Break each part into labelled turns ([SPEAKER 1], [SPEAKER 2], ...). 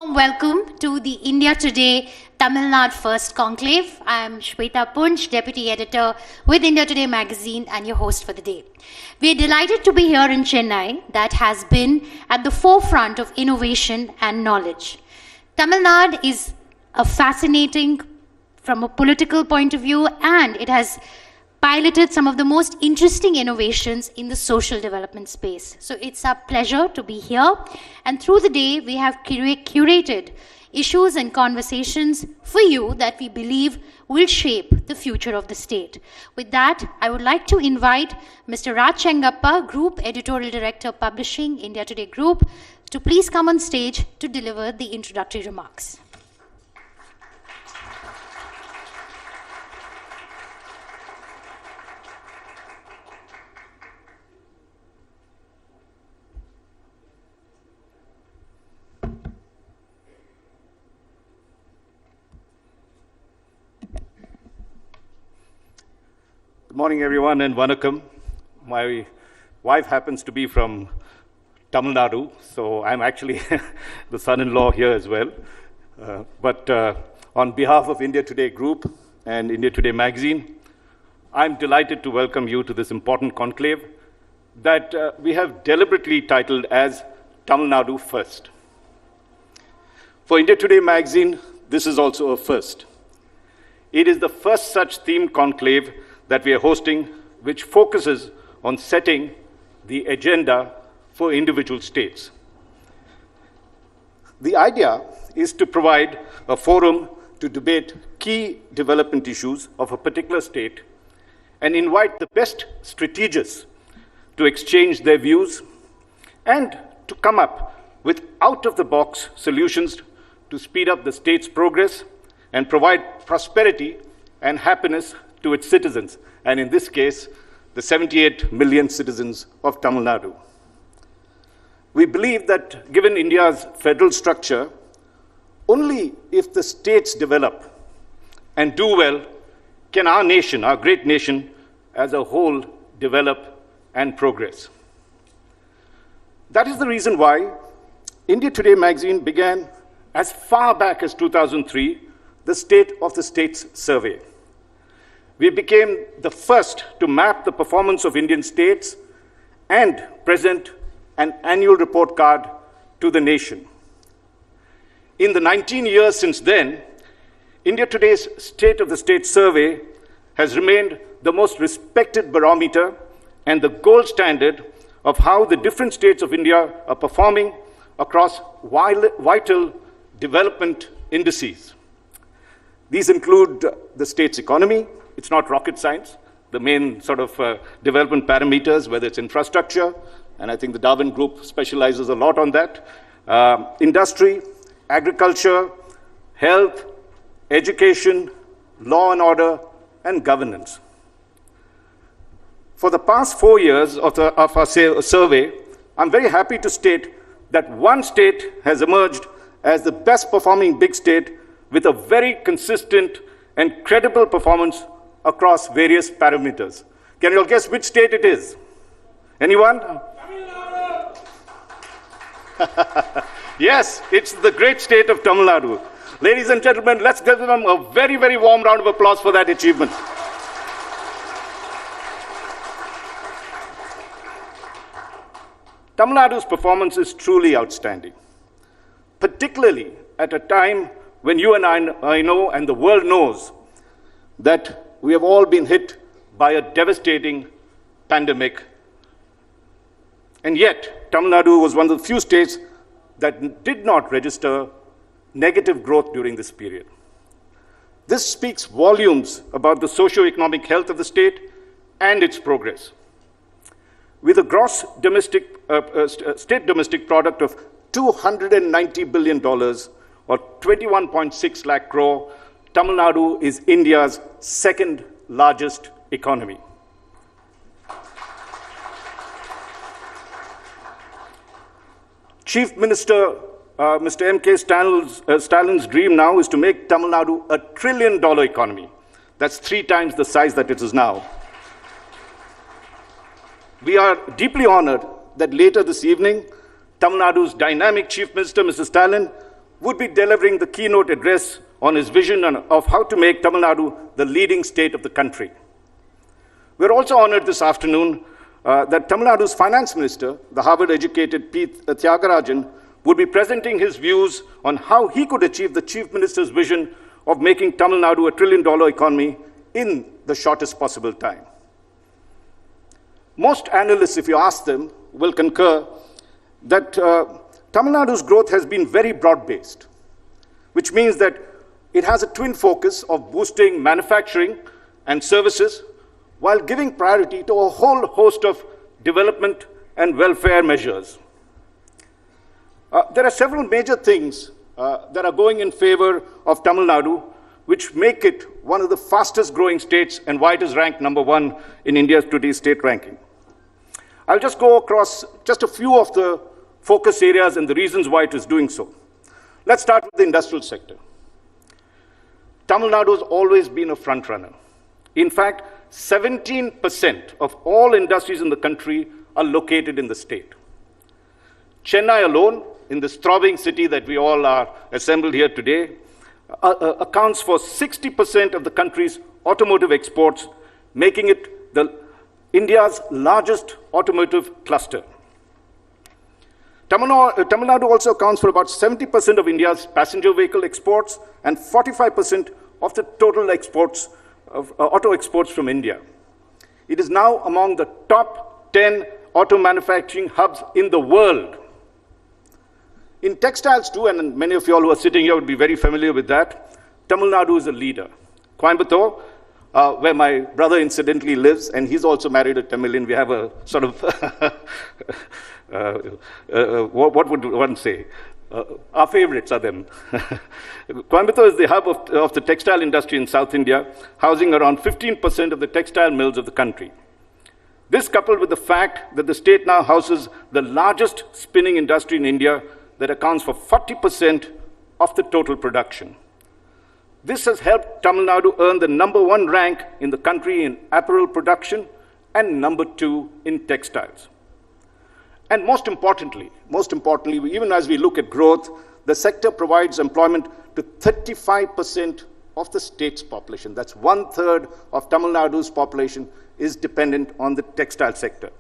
[SPEAKER 1] Welcome to the India Today Tamil Nadu First Conclave. I am S.Peter, Deputy Editor with India Today magazine and your host for the day. We are delighted to be here in Chennai that has been at the forefront of innovation and knowledge. Tamil Nadu is a fascinating from a political point of view, and it has piloted some of the most interesting innovations in the social development space. So it's our pleasure to be here, and through the day we have curated issues and conversations for you that we believe will shape the future of the state. With that, I would like to invite Mr. Raj Chengappa, Group Editorial Director, Publishing, India Today Group, to please come on stage to deliver the introductory remarks.
[SPEAKER 2] Good morning, everyone, and vanakkam. My wife happens to be from Tamil Nadu, so I'm actually the son-in-law here as well. But on behalf of India Today Group and India Today Magazine, I'm delighted to welcome you to this important conclave that we have deliberately titled as Tamil Nadu First. For India Today Magazine, this is also a first. It is the first such themed conclave that we are hosting, which focuses on setting the agenda for individual states. The idea is to provide a forum to debate key development issues of a particular state and invite the best strategists to exchange their views and to come up with out-of-the-box solutions to speed up the state's progress and provide prosperity and happiness to its citizens, and in this case, the 78 million citizens of Tamil Nadu. We believe that given India's federal structure, only if the states develop and do well can our nation, our great nation as a whole, develop and progress. That is the reason why India Today magazine began as far back as 2003, the State of the States survey. We became the first to map the performance of Indian states and present an annual report card to the nation. In the 19 years since then, India Today's State of the State survey has remained the most respected barometer and the gold standard of how the different states of India are performing across vital development indices. These include the state's economy. It's not rocket science. The main sort of development parameters, whether it's infrastructure, and I think the Darwin Group specializes a lot on that, industry, agriculture, health, education, law and order, and governance. For the past 4 years of our survey, I'm very happy to state that one state has emerged as the best performing big state with a very consistent and credible performance across various parameters. Can you all guess which state it is? Anyone? Tamil Nadu. Yes, it's the great state of Tamil Nadu. Ladies and gentlemen, let's give them a very, very warm round of applause for that achievement. Tamil Nadu's performance is truly outstanding, particularly at a time when you and I know, and the world knows, that we have all been hit by a devastating pandemic. And yet, Tamil Nadu was one of the few states that did not register negative growth during this period. This speaks volumes about the socio-economic health of the state and its progress. With a gross state domestic product of $290 billion, or 21.6 lakh crore, Tamil Nadu is India's second largest economy. Chief Minister Mr. M.K. Stalin's dream now is to make Tamil Nadu a $1 trillion economy. That's 3 times the size that it is now. We are deeply honored that later this evening, Tamil Nadu's dynamic Chief Minister, Mr. Stalin, would be delivering the keynote address on his vision of how to make Tamil Nadu the leading state of the country. We're also honored this afternoon that Tamil Nadu's finance minister, the Harvard-educated P. Thiagarajan, would be presenting his views on how he could achieve the chief minister's vision of making Tamil Nadu a $1 trillion economy in the shortest possible time. Most analysts, if you ask them, will concur that Tamil Nadu's growth has been very broad-based, which means that it has a twin focus of boosting manufacturing and services while giving priority to a whole host of development and welfare measures. There are several major things that are going in favor of Tamil Nadu, which make it one of the fastest growing states and why it is ranked #1 in India's today's state ranking. I'll just go across just a few of the focus areas and the reasons why it is doing so. Let's start with the industrial sector. Tamil Nadu has always been a front runner. In fact, 17% of all industries in the country are located in the state. Chennai alone, in this throbbing city that we all are assembled here today, accounts for 60% of the country's automotive exports, making it India's largest automotive cluster. Tamil Nadu also accounts for about 70% of India's passenger vehicle exports and 45% of the total exports of auto exports from India. It is now among the top 10 auto manufacturing hubs in the world. In textiles too, and many of you all who are sitting here would be very familiar with that, Tamil Nadu is a leader. Coimbatore, where my brother incidentally lives, and he's also married a Tamilian. We have a sort of, what would one say? Our favorites are them. Coimbatore is the hub of the textile industry in South India, housing around 15% of the textile mills of the country. This, coupled with the fact that the state now houses the largest spinning industry in India that accounts for 40% of the total production. This has helped Tamil Nadu earn the #1 rank in the country in apparel production and #2 in textiles. And most importantly, even as we look at growth, the sector provides employment to 35% of the state's population. That's 1/3 of Tamil Nadu's population is dependent on the textile sector.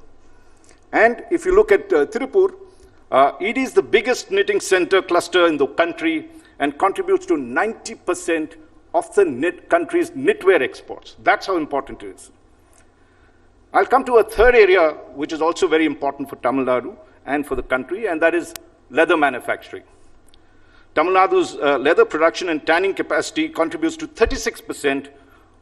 [SPEAKER 2] And if you look at Tirupur, it is the biggest knitting center cluster in the country and contributes to 90% of the country's knitwear exports. That's how important it is. I'll come to a third area, which is also very important for Tamil Nadu and for the country, and that is leather manufacturing. Tamil Nadu's leather production and tanning capacity contributes to 36%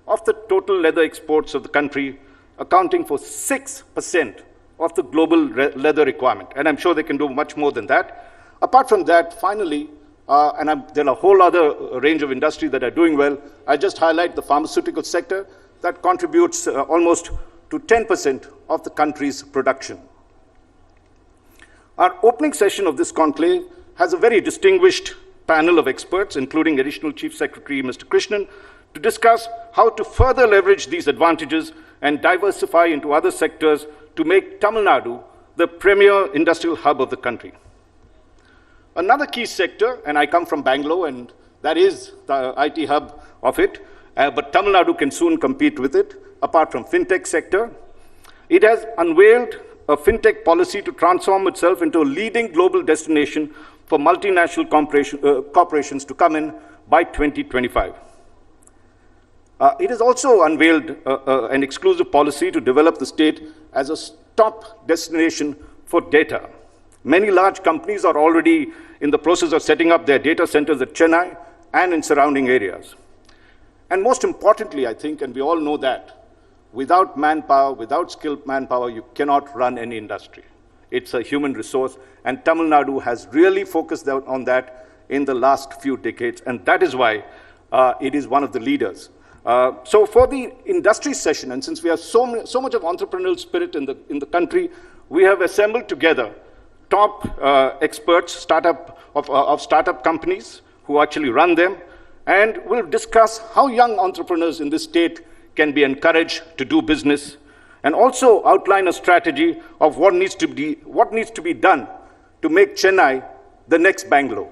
[SPEAKER 2] of the total leather exports of the country, accounting for 6% of the global leather requirement. And I'm sure they can do much more than that. Apart from that, finally, there are a whole other range of industries that are doing well. I just highlight the pharmaceutical sector that contributes almost to 10% of the country's production. Our opening session of this conclave has a very distinguished panel of experts, including Additional Chief Secretary Mr. Krishnan, to discuss how to further leverage these advantages and diversify into other sectors to make Tamil Nadu the premier industrial hub of the country. Another key sector, and I come from Bangalore, and that is the IT hub of it, but Tamil Nadu can soon compete with it, apart from fintech sector. It has unveiled a fintech policy to transform itself into a leading global destination for multinational corporations to come in by 2025. It has also unveiled an exclusive policy to develop the state as a top destination for data. Many large companies are already in the process of setting up their data centers at Chennai and in surrounding areas. And most importantly, I think, and we all know that, without manpower, without skilled manpower, you cannot run any industry. It's a human resource, and Tamil Nadu has really focused on that in the last few decades, and that is why it is one of the leaders. So for the industry session, and since we have so much of entrepreneurial spirit in the country, we have assembled together top experts of startup companies who actually run them, and we'll discuss how young entrepreneurs in this state can be encouraged to do business, and also outline a strategy of what needs to be done to make Chennai the next Bangalore.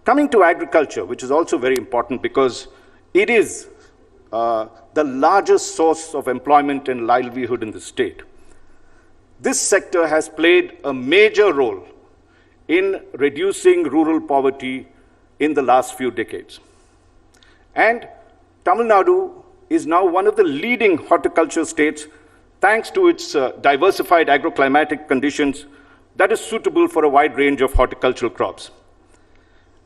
[SPEAKER 2] Coming to agriculture, which is also very important because it is the largest source of employment and livelihood in the state. This sector has played a major role in reducing rural poverty in the last few decades. And Tamil Nadu is now one of the leading horticulture states thanks to its diversified agroclimatic conditions that is suitable for a wide range of horticultural crops.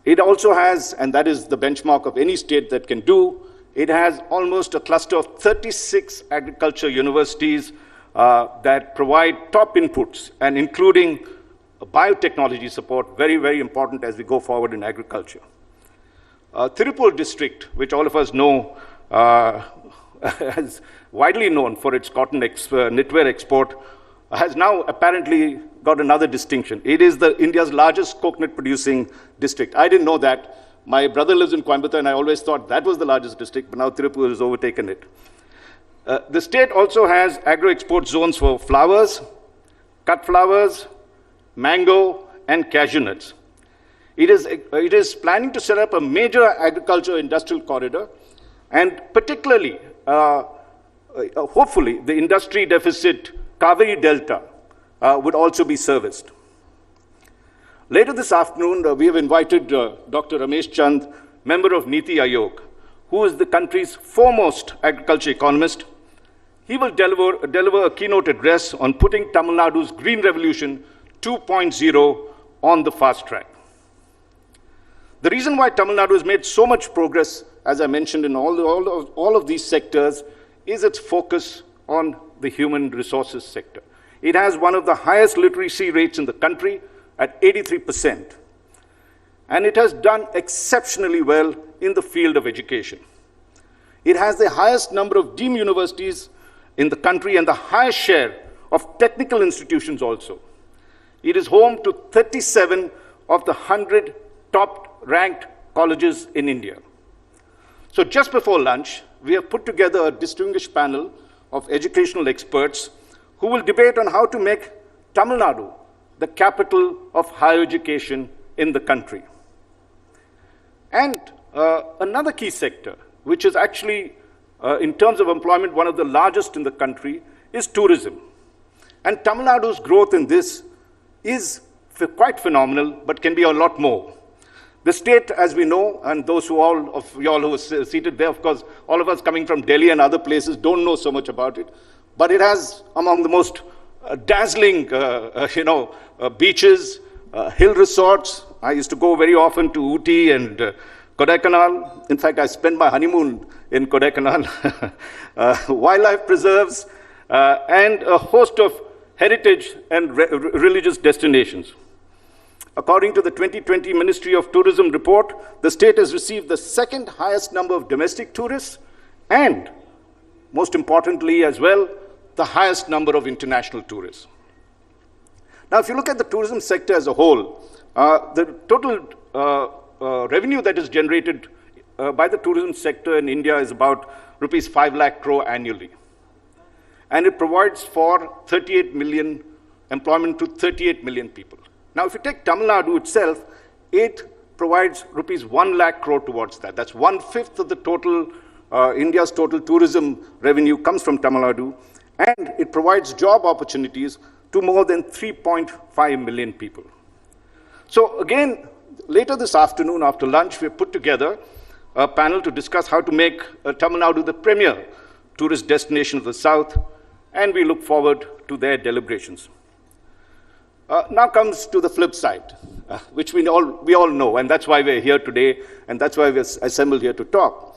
[SPEAKER 2] It also has, and that is the benchmark of any state that can do, it has almost a cluster of 36 agriculture universities that provide top inputs and including biotechnology support, very, very important as we go forward in agriculture. Tirupur district, which all of us know, is widely known for its cotton knitwear export, has now apparently got another distinction. It is India's largest coconut producing district. I didn't know that. My brother lives in Coimbatore and I always thought that was the largest district, but now Tirupur has overtaken it. The state also has agro-export zones for flowers, cut flowers, mango, and cashew nuts. It is planning to set up a major agriculture industrial corridor, and particularly, hopefully, the industry deficit Kaveri Delta would also be serviced. Later this afternoon, we have invited Dr. Ramesh Chand, member of Niti Aayog, who is the country's foremost agriculture economist. He will deliver a keynote address on putting Tamil Nadu's Green Revolution 2.0 on the fast track. The reason why Tamil Nadu has made so much progress, as I mentioned, in all of these sectors, is its focus on the human resources sector. It has one of the highest literacy rates in the country at 83%. And it has done exceptionally well in the field of education. It has the highest number of deemed universities in the country and the highest share of technical institutions also. It is home to 37 of the 100 top-ranked colleges in India. So just before lunch, we have put together a distinguished panel of educational experts who will debate on how to make Tamil Nadu the capital of higher education in the country. And another key sector, which is actually, in terms of employment, one of the largest in the country, is tourism. And Tamil Nadu's growth in this is quite phenomenal, but can be a lot more. The state, as we know, and those who all of y'all who are seated there, of course, all of us coming from Delhi and other places don't know so much about it, but it has among the most dazzling, beaches, hill resorts. I used to go very often to Ooty and Kodaikanal. In fact, I spent my honeymoon in Kodaikanal. Wildlife preserves and a host of heritage and religious destinations. According to the 2020 Ministry of Tourism report, the state has received the second highest number of domestic tourists and, most importantly as well, the highest number of international tourists. Now, if you look at the tourism sector as a whole, the total revenue that is generated by the tourism sector in India is about rupees 5 lakh crore annually. And it provides for 38 million employment to 38 million people. Now, if you take Tamil Nadu itself, it provides rupees 1 lakh crore towards that. That's 1/5 of the total, India's total tourism revenue comes from Tamil Nadu, and it provides job opportunities to more than 3.5 million people. So again, later this afternoon after lunch, we put together a panel to discuss how to make Tamil Nadu the premier tourist destination of the South, and we look forward to their deliberations. Now comes to the flip side, which we all know, and that's why we're here today, and that's why we're assembled here to talk,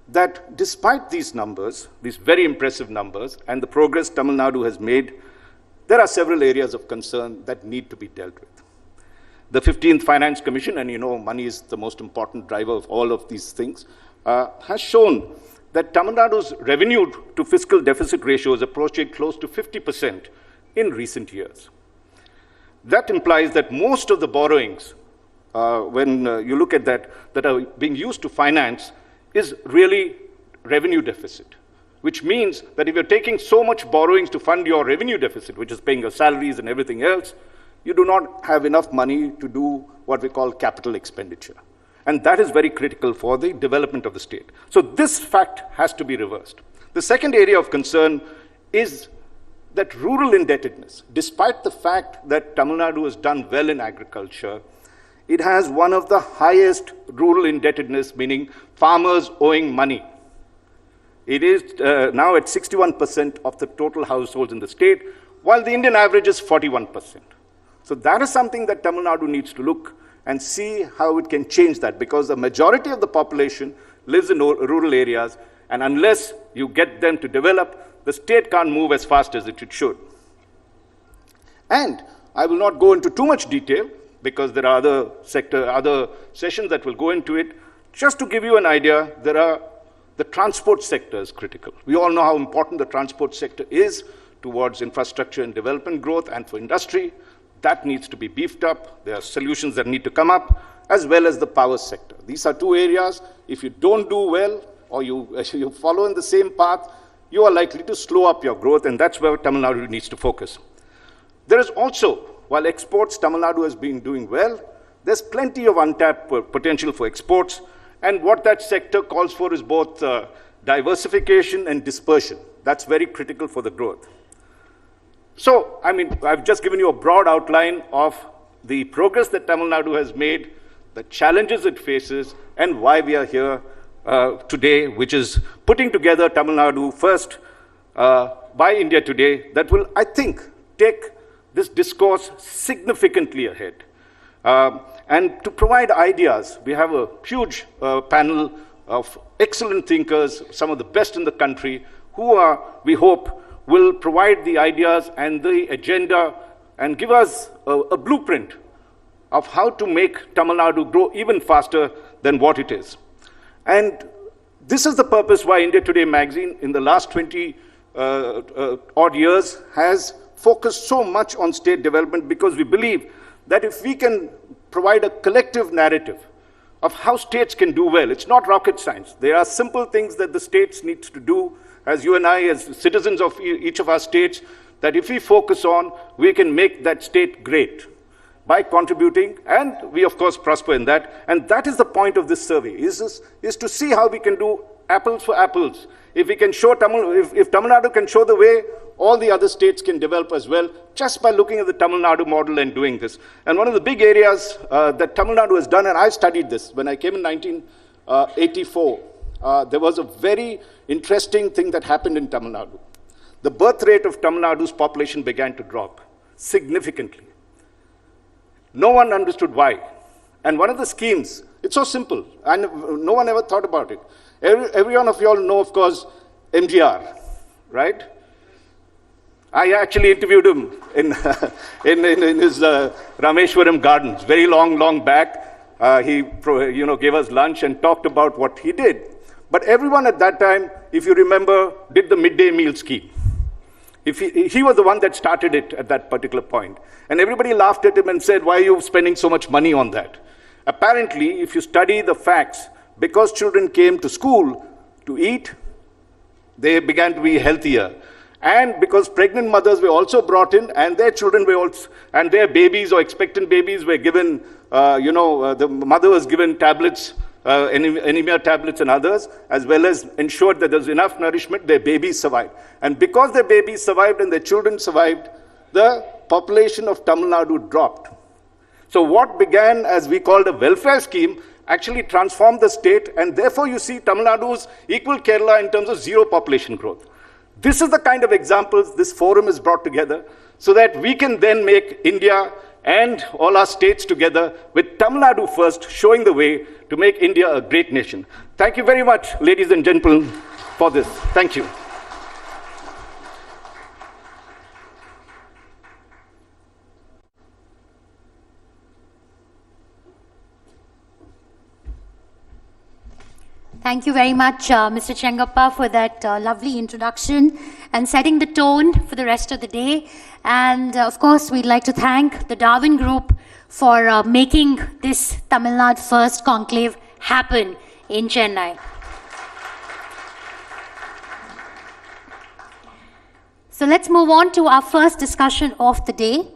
[SPEAKER 2] that despite these numbers, these very impressive numbers, and the progress Tamil Nadu has made, there are several areas of concern that need to be dealt with. The 15th Finance Commission, and you know money is the most important driver of all of these things, has shown that Tamil Nadu's revenue to fiscal deficit ratio is approaching close to 50% in recent years. That implies that most of the borrowings, when you look at that are being used to finance, is really revenue deficit, which means that if you're taking so much borrowings to fund your revenue deficit, which is paying your salaries and everything else, you do not have enough money to do what we call capital expenditure. And that is very critical for the development of the state. So this fact has to be reversed. The second area of concern is that rural indebtedness. Despite the fact that Tamil Nadu has done well in agriculture, it has one of the highest rural indebtedness, meaning farmers owing money. It is now at 61% of the total households in the state, while the Indian average is 41%. So that is something that Tamil Nadu needs to look and see how it can change that, because the majority of the population lives in rural areas, and unless you get them to develop, the state can't move as fast as it should. And I will not go into too much detail, because there are other sessions that will go into it. Just to give you an idea, the transport sector is critical. We all know how important the transport sector is towards infrastructure and development growth and for industry. That needs to be beefed up. There are solutions that need to come up, as well as the power sector. These are two areas. If you don't do well, or you follow in the same path, you are likely to slow up your growth, and that's where Tamil Nadu needs to focus. There is also, while exports, Tamil Nadu has been doing well, there's plenty of untapped potential for exports, and what that sector calls for is both diversification and dispersion. That's very critical for the growth. So, I mean, I've just given you a broad outline of the progress that Tamil Nadu has made, the challenges it faces, and why we are here today, which is putting together Tamil Nadu First by India Today, that will, I think, take this discourse significantly ahead. And to provide ideas, we have a huge panel of excellent thinkers, some of the best in the country, who are, we hope, will provide the ideas and the agenda and give us a blueprint of how to make Tamil Nadu grow even faster than what it is. And this is the purpose why India Today magazine in the last 20 odd years has focused so much on state development, because we believe that if we can provide a collective narrative of how states can do well, it's not rocket science. There are simple things that the states need to do, as you and I, as citizens of each of our states, that if we focus on, we can make that state great by contributing, and we of course prosper in that. And that is the point of this survey, is to see how we can do apples for apples. If we can show if Tamil Nadu can show the way, all the other states can develop as well, just by looking at the Tamil Nadu model and doing this. And one of the big areas that Tamil Nadu has done, and I studied this when I came in 1984, there was a very interesting thing that happened in Tamil Nadu. The birth rate of Tamil Nadu's population began to drop significantly. No one understood why. And one of the schemes, it's so simple, and no one ever thought about it. Every one of you all know, of course, MGR, right? I actually interviewed him in his Rameshwaram Gardens, very long back. He gave us lunch and talked about what he did. But everyone at that time, if you remember, did the midday meal scheme. He was the one that started it at that particular point. And everybody laughed at him and said, why are you spending so much money on that? Apparently, if you study the facts, because children came to school to eat, they began to be healthier. And because pregnant mothers were also brought in, and their children were also, and their babies or expectant babies were given, the mother was given tablets, anemia tablets and others, as well as ensured that there was enough nourishment, their babies survived. And because their babies survived and their children survived, the population of Tamil Nadu dropped. So what began as we called a welfare scheme actually transformed the state, and therefore you see Tamil Nadu's equal Kerala in terms of zero population growth. This is the kind of examples this forum has brought together, so that we can then make India and all our states together with Tamil Nadu first, showing the way to make India a great nation. Thank you very much, ladies and gentlemen, for this. Thank you.
[SPEAKER 1] Thank you very much, Mr. Chengappa, for that lovely introduction and setting the tone for the rest of the day. And of course, we'd like to thank the Darwin Group for making this Tamil Nadu First conclave happen in Chennai. So let's move on to our first discussion of the day,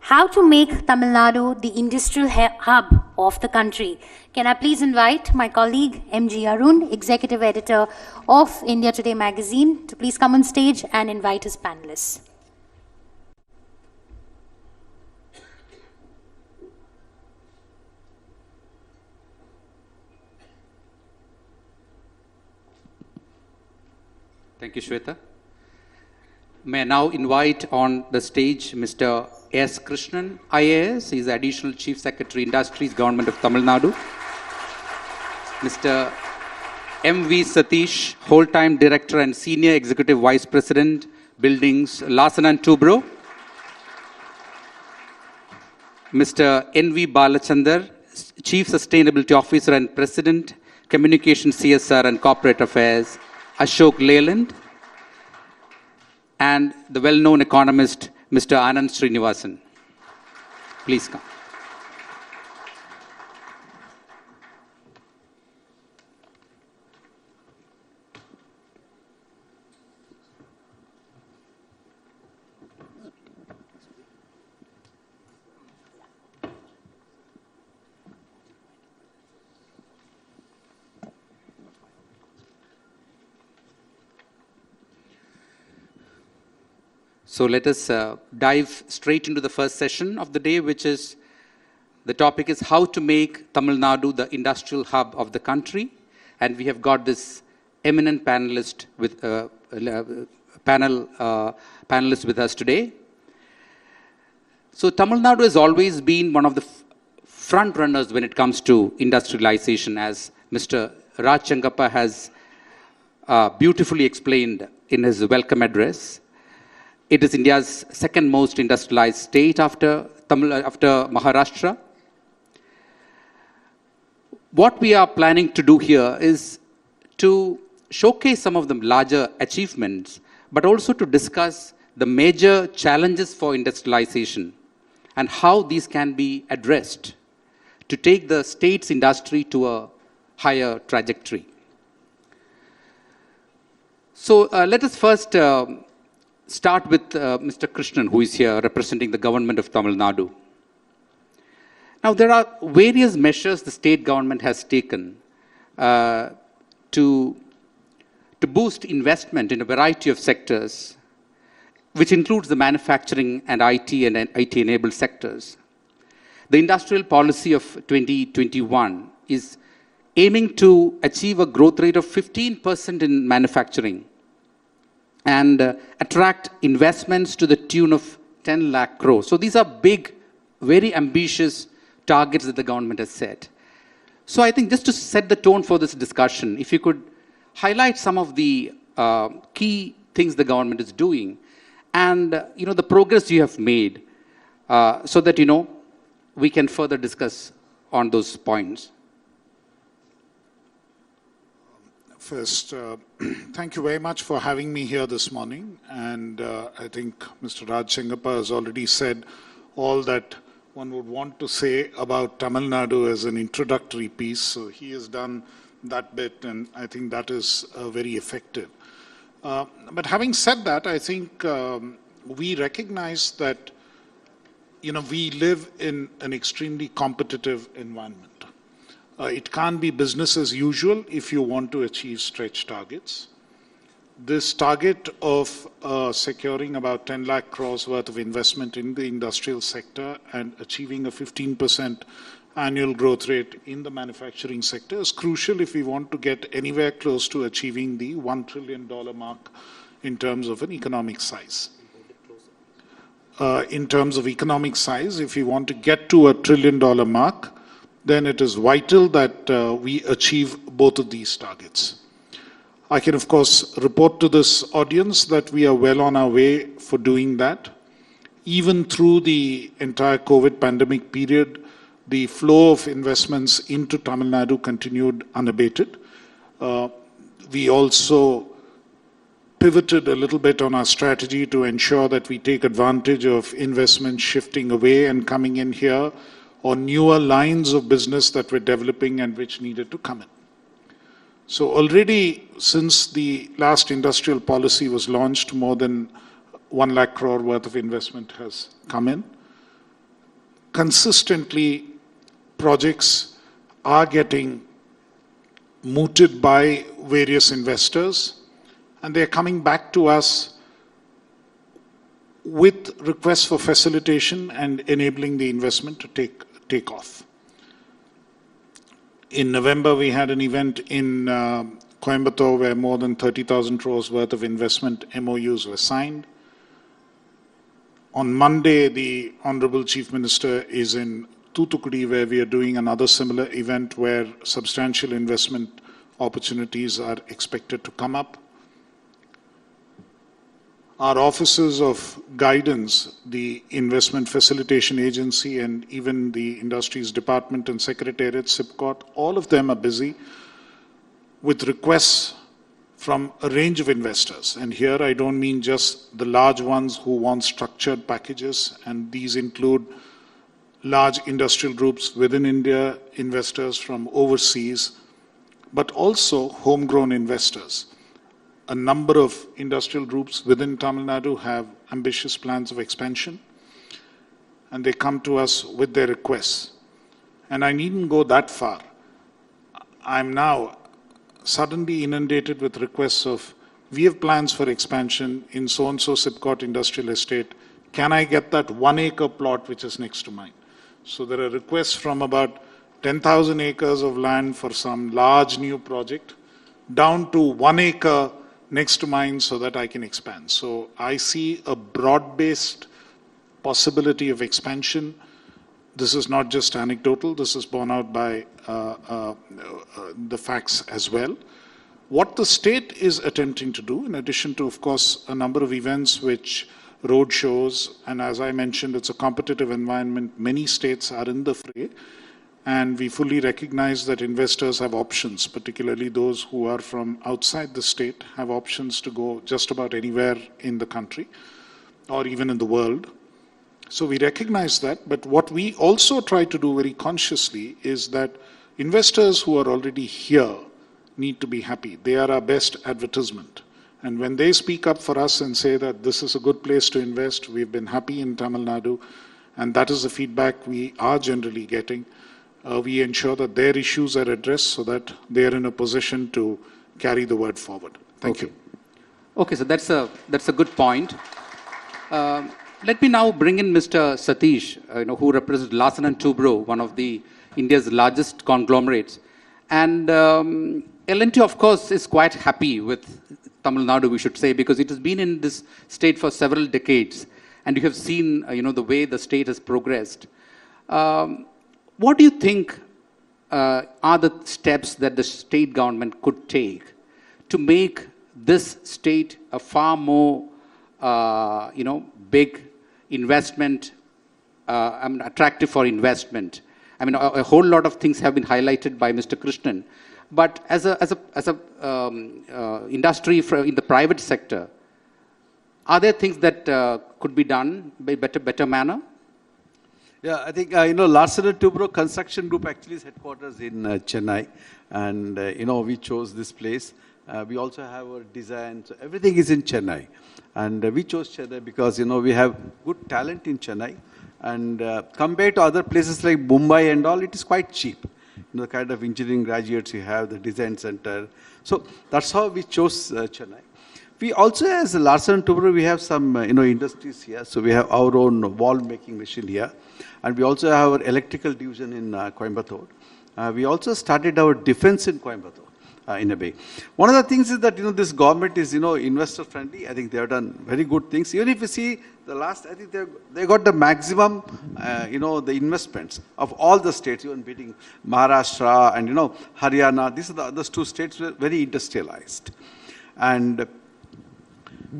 [SPEAKER 1] how to make Tamil Nadu the industrial hub of the country. Can I please invite my colleague M.G. Arun, Executive Editor of India Today magazine, to please come on stage and invite his panelists.
[SPEAKER 3] Thank you, Shweta. May I now invite on the stage Mr. S. Krishnan, IAS. He is Additional Chief Secretary, Industries, Government of Tamil Nadu. Mr. M.V. Satish, Whole-Time Director and Senior Executive Vice President, Buildings, Larsen & Toubro. Mr. N.V. Balachandar, Chief Sustainability Officer and President, Communication, CSR and Corporate Affairs, Ashok Leyland, and the well-known economist, Mr. Anand Srinivasan. Please come. So let us dive straight into the first session of the day, which is, the topic is how to make Tamil Nadu the industrial hub of the country. And we have got this eminent panelist with panelists with us today. So Tamil Nadu has always been one of the front runners when it comes to industrialization, as Mr. Raj Chengappa has beautifully explained in his welcome address. It is India's second most industrialized state after Maharashtra. What we are planning to do here is to showcase some of the larger achievements, but also to discuss the major challenges for industrialization and how these can be addressed to take the state's industry to a higher trajectory. So let us first start with Mr. Krishnan, who is here representing the government of Tamil Nadu. Now, there are various measures the state government has taken to boost investment in a variety of sectors, which includes the manufacturing and IT and IT-enabled sectors. The industrial policy of 2021 is aiming to achieve a growth rate of 15% in manufacturing and attract investments to the tune of 10 lakh crores. So these are big, very ambitious targets that the government has set. So I think just to set the tone for this discussion, if you could highlight some of the key things the government is doing and the progress you have made so that we can further discuss on those points.
[SPEAKER 4] First, thank you very much for having me here this morning. And I think Mr. Raj Chengappa has already said all that one would want to say about Tamil Nadu as an introductory piece. So he has done that bit, and I think that is very effective. But having said that, I think we recognize that we live in an extremely competitive environment. It can't be business as usual if you want to achieve stretch targets. This target of securing about 10 lakh crores worth of investment in the industrial sector and achieving a 15% annual growth rate in the manufacturing sector is crucial if we want to get anywhere close to achieving the $1 trillion mark in terms of an economic size. In terms of economic size, if we want to get to $1 trillion mark, then it is vital that we achieve both of these targets. I can, of course, report to this audience that we are well on our way for doing that. Even through the entire COVID pandemic period, the flow of investments into Tamil Nadu continued unabated. We also pivoted a little bit on our strategy to ensure that we take advantage of investment shifting away and coming in here, or newer lines of business that were developing and which needed to come in. So already since the last industrial policy was launched, more than 1 lakh crore worth of investment has come in. consistently projects are getting mooted by various investors, and they're coming back to us with requests for facilitation and enabling the investment to take off. In November, we had an event in Coimbatore where more than 30,000 crores worth of investment MOUs were signed. On Monday, the Honorable Chief Minister is in Thoothukudi, where we are doing another similar event where substantial investment opportunities are expected to come up. Our offices of guidance, the Investment Facilitation Agency, and even the Industries Department and Secretariat, SIPCOT, all of them are busy with requests from a range of investors. And here I don't mean just the large ones who want structured packages, and these include large industrial groups within India, investors from overseas, but also homegrown investors. A number of industrial groups within Tamil Nadu have ambitious plans of expansion, and they come to us with their requests. And I needn't go that far. I'm now suddenly inundated with requests of, we have plans for expansion in so-and-so SIPCOT industrial estate. Can I get that 1 acre plot which is next to mine? So there are requests from about 10,000 acres of land for some large new project down to 1 acre next to mine so that I can expand. So I see a broad-based possibility of expansion. This is not just anecdotal, this is borne out by the facts as well. What the state is attempting to do, in addition to, of course, a number of events which road shows, and as I mentioned, it's a competitive environment. Many states are in the fray, and we fully recognize that investors have options, particularly those who are from outside the state, have options to go just about anywhere in the country or even in the world. So we recognize that, but what we also try to do very consciously is that investors who are already here need to be happy. They are our best advertisement. And when they speak up for us and say that this is a good place to invest, we've been happy in Tamil Nadu, and that is the feedback we are generally getting, we ensure that their issues are addressed so that they are in a position to carry the word forward. Thank you.
[SPEAKER 3] Okay, so that's a good point. Let me now bring in Mr. Satish, who represents Larsen & Toubro, one of the India's largest conglomerates. And L&T, of course, is quite happy with Tamil Nadu, we should say, because it has been in this state for several decades. And you have seen, the way the state has progressed. What do you think are the steps that the state government could take to make this state a far more, big investment, attractive for investment? I mean, a whole lot of things have been highlighted by Mr. Krishnan. But as a industry in the private sector, are there things that could be done by better manner?
[SPEAKER 5] Yeah, I think, Larsen & Toubro Construction Group actually is headquarters in Chennai. And, we chose this place. We also have our design. So everything is in Chennai. And we chose Chennai because, we have good talent in Chennai. And compared to other places like Mumbai and all, it is quite cheap. The kind of engineering graduates we have, the design center. So that's how we chose Chennai. We also, as Larsen & Toubro, we have some, industries here. So we have our own wall making machine here. And we also have our electrical division in Coimbatore. We also started our defense in Coimbatore, in a way. One of the things is that, this government is, investor friendly. I think they have done very good things. Even if you see the last, I think they got the maximum, the investments of all the states, even beating Maharashtra and, Haryana. These are the other two states were very industrialized. And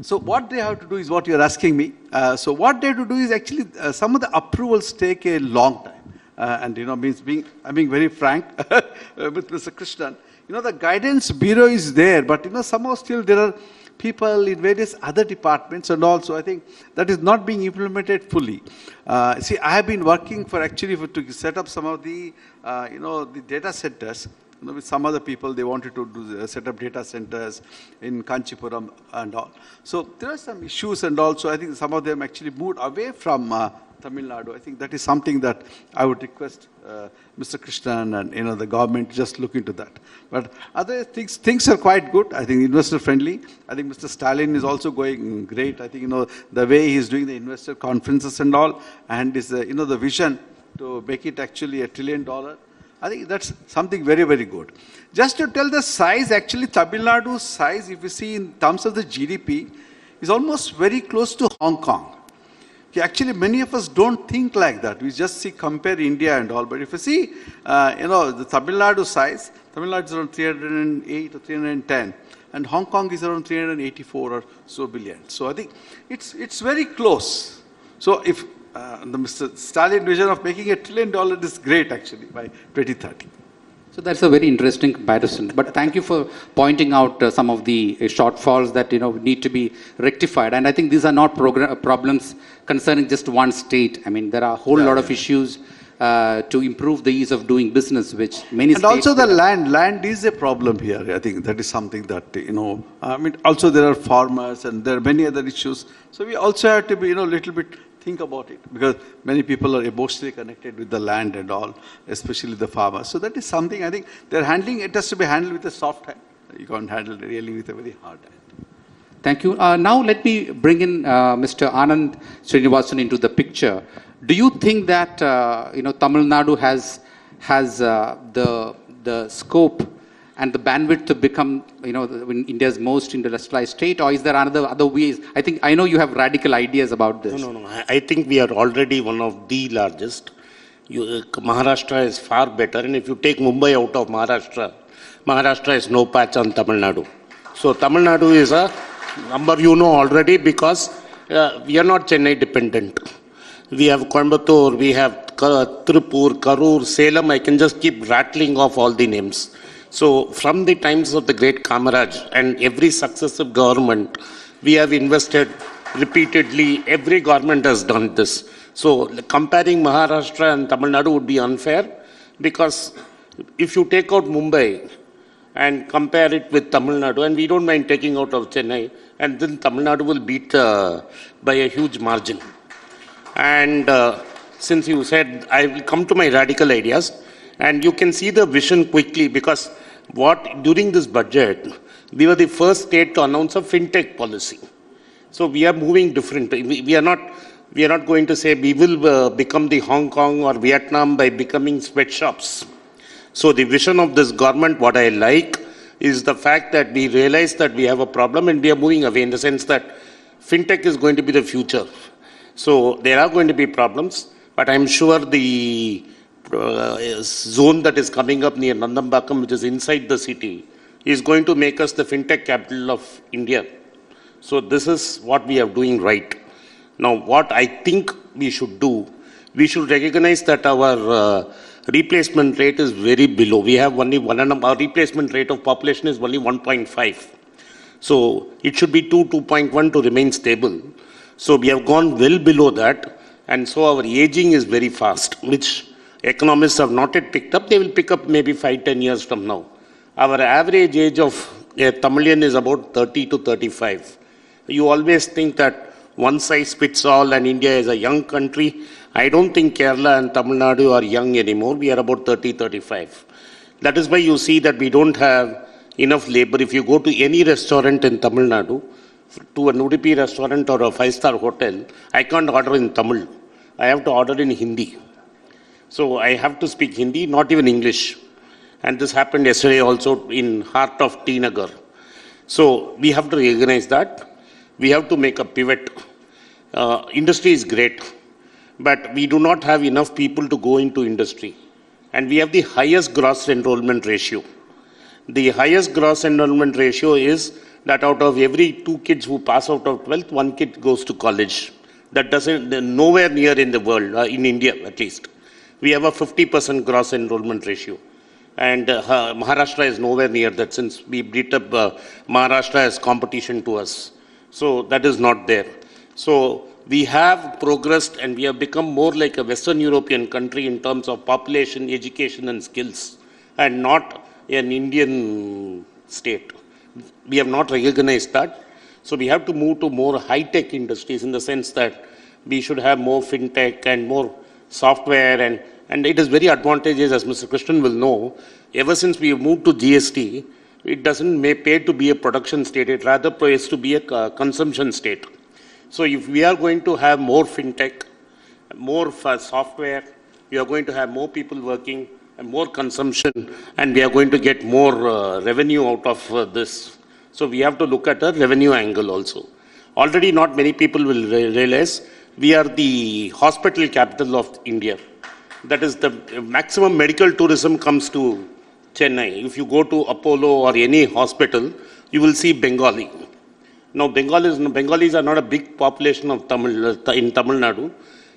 [SPEAKER 5] so what they have to do is what you're asking me. So what they have to do is actually some of the approvals take a long time. And, I'm being very frank with Mr. Krishnan. The guidance bureau is there, but, somehow still there are people in various other departments, and also I think that is not being implemented fully. See, I have been working to set up some of the, the data centers. With some other people, they wanted to set up data centers in Kanchipuram and all. So there are some issues, and also I think some of them actually moved away from Tamil Nadu. I think that is something that I would request Mr. Krishnan and the government just look into that. But other things are quite good. I think investor friendly. I think Mr. Stalin is also going great. I think the way he is doing the investor conferences and all, and is the vision to make it actually $1 trillion. I think that's something very, very good. Just to tell the size, actually Tamil Nadu's size, if you see in terms of the GDP, is almost very close to Hong Kong. Okay, actually, many of us don't think like that. We just compare India and all. But if you see, the Tamil Nadu size, Tamil Nadu is around 308 or 310, and Hong Kong is around 384 or so billion. So I think it's very close. So if the Mr. Stalin vision of making $1 trillion is great, actually, by 2030.
[SPEAKER 3] So that's a very interesting comparison. But thank you for pointing out some of the shortfalls that need to be rectified. And I think these are not problems concerning just one state. I mean, there are a whole lot of issues to improve the ease of doing business, which many
[SPEAKER 5] and
[SPEAKER 3] states...
[SPEAKER 5] also the land is a problem here. I think that is something that, I mean, also there are farmers and there are many other issues. So we also have to be, little bit think about it, because many people are emotionally connected with the land and all, especially the farmers. So that is something I think they're handling. It has to be handled with a soft hand. You can't handle it really with a very hard hand.
[SPEAKER 3] Thank you. Now let me bring in Mr. Anand Srinivasan into the picture. Do you think that Tamil Nadu has the scope and the bandwidth to become India's most industrialized state, or is there other ways? I know you have radical ideas about this.
[SPEAKER 6] No. I think we are already one of the largest. Maharashtra is far better, and if you take Mumbai out of Maharashtra, Maharashtra is no patch on Tamil Nadu. So Tamil Nadu is a number already, because we are not Chennai dependent. We have Coimbatore, we have Tirupur, Karur, Salem. I can just keep rattling off all the names. So from the times of the great Kamaraj and every successive government, we have invested repeatedly. Every government has done this. So comparing Maharashtra and Tamil Nadu would be unfair, because if you take out Mumbai and compare it with Tamil Nadu, and we don't mind taking out of Chennai, and then Tamil Nadu will beat by a huge margin. And since you said, I will come to my radical ideas. And you can see the vision quickly, because during this budget, we were the first state to announce a fintech policy. So we are moving different. We are not going to say we will become the Hong Kong or Vietnam by becoming sweatshops. So the vision of this government, what I like, is the fact that we realize that we have a problem and we are moving away, in the sense that fintech is going to be the future. So there are going to be problems, but I'm sure the zone that is coming up near Nandambakam, which is inside the city, is going to make us the fintech capital of India. So this is what we are doing right. Now, what I think we should do, we should recognize that our replacement rate is very below. We have only our replacement rate of population is only 1.5. So it should be 2.1 to remain stable. So we have gone well below that, and so our aging is very fast, which economists have not yet picked up. They will pick up maybe 5-10 years from now. Our average age of a Tamilian is about 30 to 35. You always think that one size fits all and India is a young country. I don't think Kerala and Tamil Nadu are young anymore. We are about 30, 35. That is why you see that we don't have enough labor. If you go to any restaurant in Tamil Nadu, to an Udupi restaurant or a 5-star hotel, I can't order in Tamil. I have to order in Hindi. So I have to speak Hindi, not even English. And this happened yesterday also in heart of T Nagar. So we have to recognize that. We have to make a pivot. Industry is great, but we do not have enough people to go into industry. And we have the highest gross enrollment ratio. The highest gross enrollment ratio is that out of every 2 kids who pass out of 12th, 1 kid goes to college. That doesn't, nowhere near in the world, in India at least. We have a 50% gross enrollment ratio. And Maharashtra is nowhere near that, since we beat up Maharashtra as competition to us. So that is not there. So we have progressed and we have become more like a Western European country in terms of population, education and skills, and not an Indian state. We have not recognized that. So we have to move to more high-tech industries, in the sense that we should have more fintech and more software, and it is very advantageous, as Mr. Krishnan will know. Ever since we moved to GST, it doesn't pay to be a production state, it rather pays to be a consumption state. So if we are going to have more fintech, more software, we are going to have more people working and more consumption, and we are going to get more revenue out of this. So we have to look at a revenue angle also. Already not many people will realize we are the hospital capital of India. That is, the maximum medical tourism comes to Chennai. If you go to Apollo or any hospital, you will see Bengali. Now, Bengalis are not a big population of in Tamil Nadu.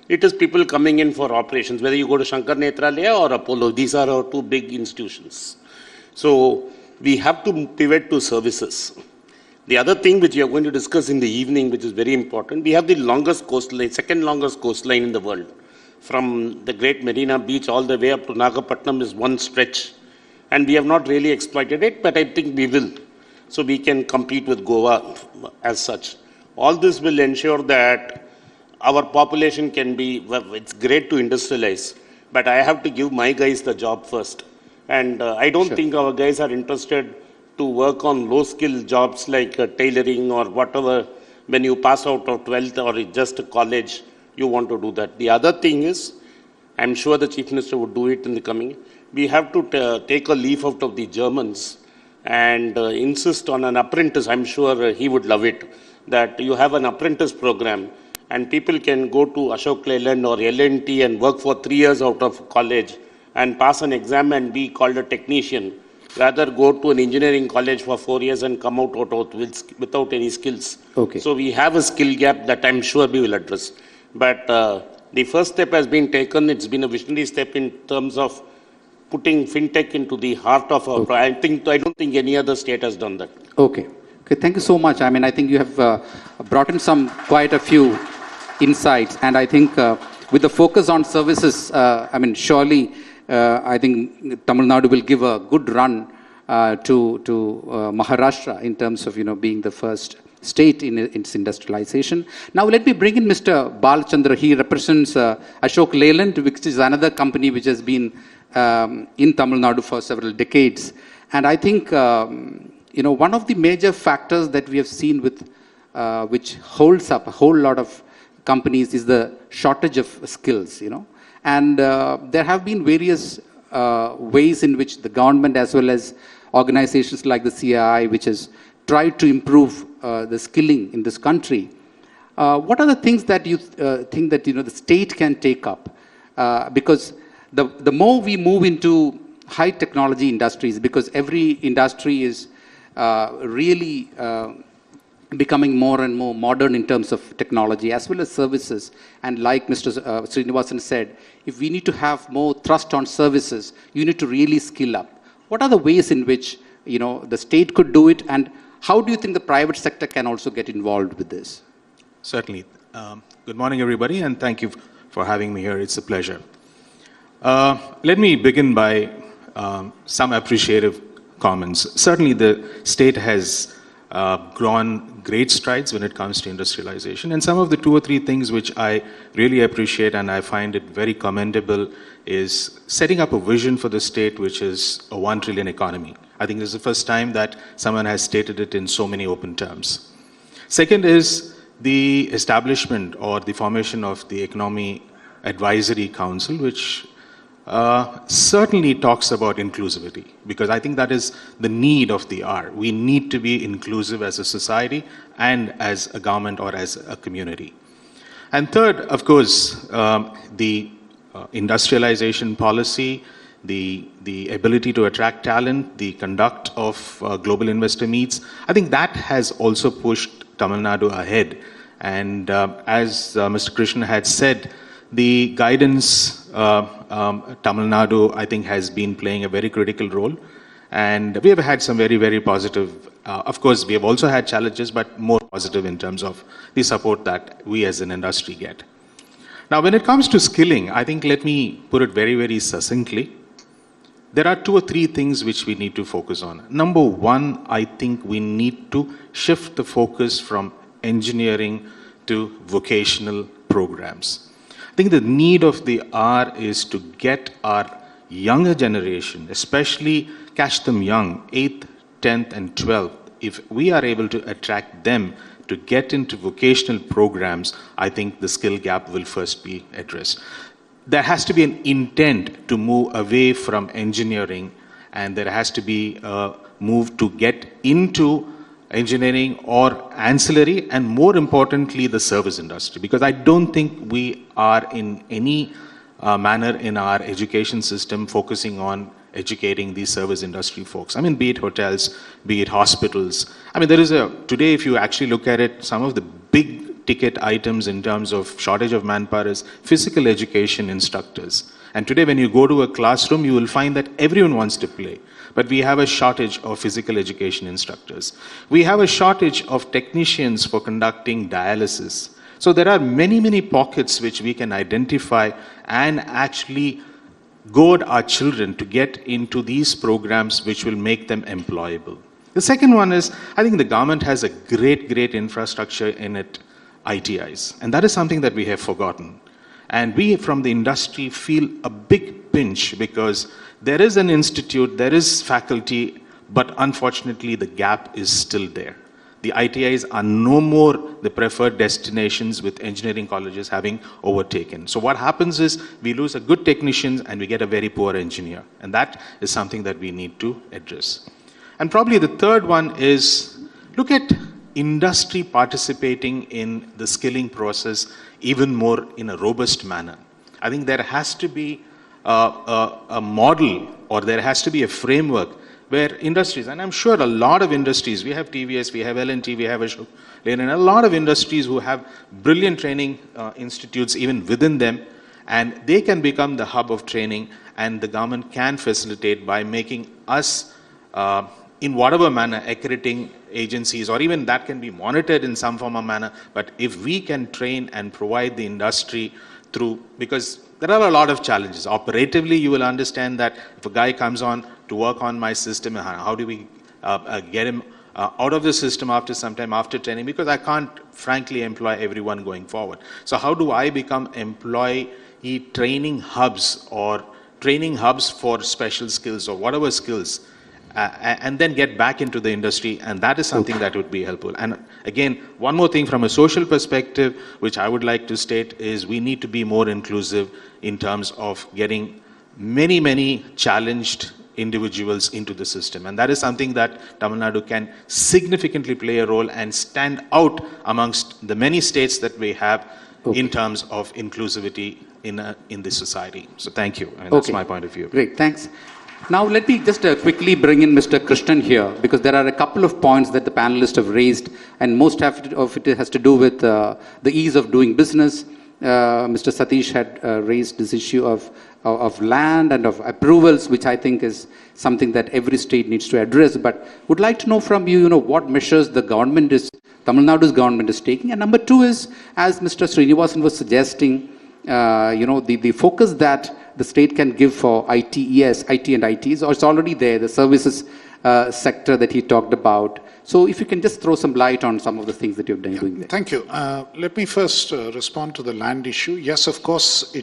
[SPEAKER 6] It is people coming in for operations, whether you go to Shankar Nethralaya or Apollo. These are our two big institutions. So we have to pivot to services. The other thing which we are going to discuss in the evening, which is very important, we have the longest coastline, second longest coastline in the world. From the great Marina Beach all the way up to Nagapattinam is one stretch. And we have not really exploited it, but I think we will. So we can compete with Goa as such. All this will ensure that our population can be, well, it's great to industrialize, but I have to give my guys the job first. And I don't think our guys are interested to work on low-skill jobs like tailoring or whatever. When you pass out of 12th or just college, you want to do that. The other thing is, I'm sure the Chief Minister would do it in the coming, we have to take a leaf out of the Germans and insist on an apprentice. I'm sure he would love it, that you have an apprentice program and people can go to Ashok Leyland or L&T and work for 3 years out of college and pass an exam and be called a technician. Rather go to an engineering college for 4 years and come out without any skills. Okay. So we have a skill gap that I'm sure we will address. But the first step has been taken. It's been a visionary step in terms of putting fintech into the heart of our. I don't think any other state has done that. Okay.
[SPEAKER 3] Okay. Thank you so much. I mean, I think you have brought in quite a few insights, and I think with the focus on services, I mean, surely. I think Tamil Nadu will give a good run to Maharashtra in terms of being the first state in its industrialization. Now let me bring in Mr. Balchandra. He represents Ashok Leyland, which is another company which has been in Tamil Nadu for several decades. And I think one of the major factors that we have seen with which holds up a whole lot of companies is the shortage of skills. And there have been various ways in which the government as well as organizations like the CII, which has tried to improve the skilling in this country. What are the things that you think that the state can take up? Because the more we move into high technology industries, because every industry is really becoming more and more modern in terms of technology as well as services. And like Mr. Srinivasan said, if we need to have more thrust on services, you need to really skill up. What are the ways in which the state could do it, and how do you think the private sector can also get involved with this?
[SPEAKER 7] Certainly. Good morning, everybody, and thank you for having me here. It's a pleasure. Let me begin by some appreciative comments. Certainly, the state has grown great strides when it comes to industrialization. And some of the 2 or 3 things which I really appreciate and I find it very commendable is setting up a vision for the state which is a 1 trillion economy. I think this is the first time that someone has stated it in so many open terms. Second is the establishment or the formation of the Economy Advisory Council, which certainly talks about inclusivity, because I think that is the need of the hour. We need to be inclusive as a society and as a government or as a community. And third, of course, the industrialization policy, the ability to attract talent, the conduct of global investor meets. I think that has also pushed Tamil Nadu ahead. And as Mr. Krishna had said, the guidance Tamil Nadu, I think, has been playing a very critical role. And we have had some very, very positive, of course, we have also had challenges, but more positive in terms of the support that we as an industry get. Now, when it comes to skilling, I think let me put it very, very succinctly. There are 2 or 3 things which we need to focus on. Number one, I think we need to shift the focus from engineering to vocational programs. I think the need of the hour is to get our younger generation, especially catch them young, 8th, 10th and 12th. If we are able to attract them to get into vocational programs, I think the skill gap will first be addressed. There has to be an intent to move away from engineering, and there has to be a move to get into engineering or ancillary, and more importantly, the service industry. Because I don't think we are in any manner in our education system focusing on educating these service industry folks. I mean, be it hotels, be it hospitals. I mean, today if you actually look at it, some of the big ticket items in terms of shortage of manpower is physical education instructors. And today when you go to a classroom, you will find that everyone wants to play. But we have a shortage of physical education instructors. We have a shortage of technicians for conducting dialysis. So there are many, many pockets which we can identify and actually goad our children to get into these programs which will make them employable. The second one is, I think the government has a great infrastructure in it, ITIs. And that is something that we have forgotten. And we from the industry feel a big pinch because there is an institute, there is faculty, but unfortunately the gap is still there. The ITIs are no more the preferred destinations with engineering colleges having overtaken. So what happens is we lose a good technician and we get a very poor engineer. And that is something that we need to address. And probably the third one is look at industry participating in the skilling process even more in a robust manner. I think there has to be a model, or there has to be a framework where industries, and I'm sure a lot of industries, we have TVS, we have L&T, we have Ashok Leyland, a lot of industries who have brilliant training institutes even within them, and they can become the hub of training, and the government can facilitate by making us, in whatever manner, accrediting agencies, or even that can be monitored in some form or manner, but if we can train and provide the industry through, because there are a lot of challenges. Operatively, you will understand that if a guy comes on to work on my system, how do we get him out of the system after some time, after training, because I can't frankly employ everyone going forward. So how do I become employee training hubs or training hubs for special skills or whatever skills, and then get back into the industry, and that is something that would be helpful. And again, one more thing from a social perspective, which I would like to state, is we need to be more inclusive in terms of getting many challenged individuals into the system. And that is something that Tamil Nadu can significantly play a role and stand out amongst the many states that we have in terms of inclusivity in this society. So thank you. I mean, that's my point of view.
[SPEAKER 3] Great, thanks. Now let me just quickly bring in Mr. Krishnan here, because there are a couple of points that the panelists have raised, and most of it has to do with the ease of doing business. Mr. Satish had raised this issue of land and of approvals, which I think is something that every state needs to address. But would like to know from you, what measures the government Tamil Nadu's government is taking. And number two is, as Mr. Srinivasan was suggesting, the focus that the state can give for IT and ITs, or it's already there, the services sector that he talked about. So if you can just throw some light on some of the things that you've been doing there.
[SPEAKER 4] Thank you. Let me first respond to the land issue. Yes, of course,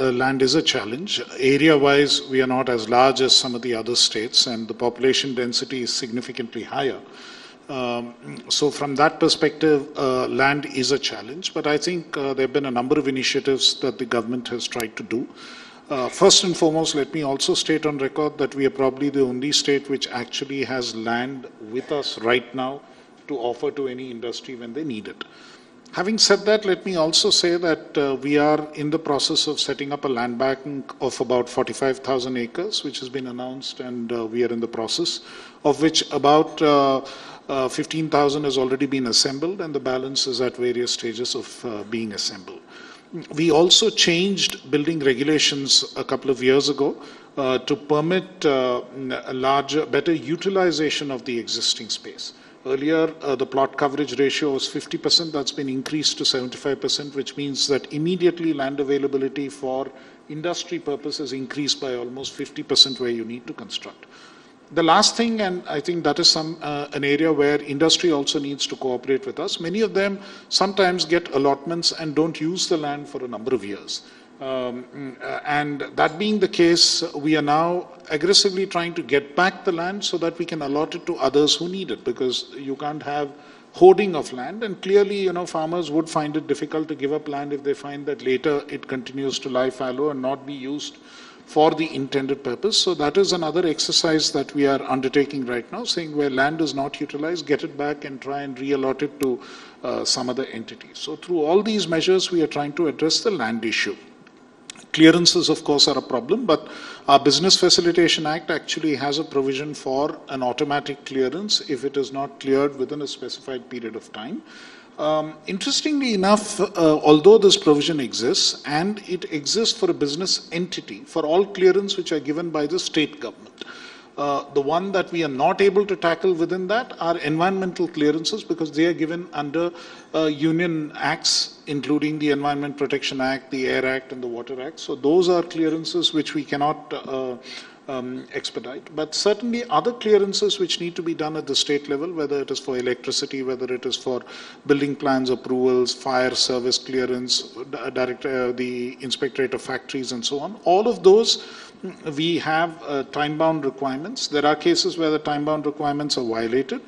[SPEAKER 4] land is a challenge. Area-wise, we are not as large as some of the other states, and the population density is significantly higher. So from that perspective, land is a challenge, but I think there have been a number of initiatives that the government has tried to do. First and foremost, let me also state on record that we are probably the only state which actually has land with us right now to offer to any industry when they need it. Having said that, let me also say that we are in the process of setting up a land bank of about 45,000 acres, which has been announced, and we are in the process, of which about 15,000 has already been assembled, and the balance is at various stages of being assembled. We also changed building regulations a couple of years ago to permit better utilization of the existing space. Earlier, the plot coverage ratio was 50%. That's been increased to 75%, which means that immediately land availability for industry purposes increased by almost 50% where you need to construct. The last thing, and I think that is an area where industry also needs to cooperate with us. Many of them sometimes get allotments and don't use the land for a number of years. And that being the case, we are now aggressively trying to get back the land so that we can allot it to others who need it, because you can't have hoarding of land, and clearly, farmers would find it difficult to give up land if they find that later it continues to lie fallow and not be used for the intended purpose. So that is another exercise that we are undertaking right now, saying where land is not utilized, get it back and try and reallot it to some other entity. So through all these measures, we are trying to address the land issue. Clearances, of course, are a problem, but our Business Facilitation Act actually has a provision for an automatic clearance if it is not cleared within a specified period of time. Interestingly enough, although this provision exists, and it exists for a business entity, for all clearance which are given by the state government, the one that we are not able to tackle within that are environmental clearances, because they are given under union acts, including the Environment Protection Act, the Air Act, and the Water Act. So those are clearances which we cannot expedite. But certainly other clearances which need to be done at the state level, whether it is for electricity, whether it is for building plans approvals, fire service clearance, the Inspectorate of Factories, and so on, all of those we have time-bound requirements. There are cases where the time-bound requirements are violated,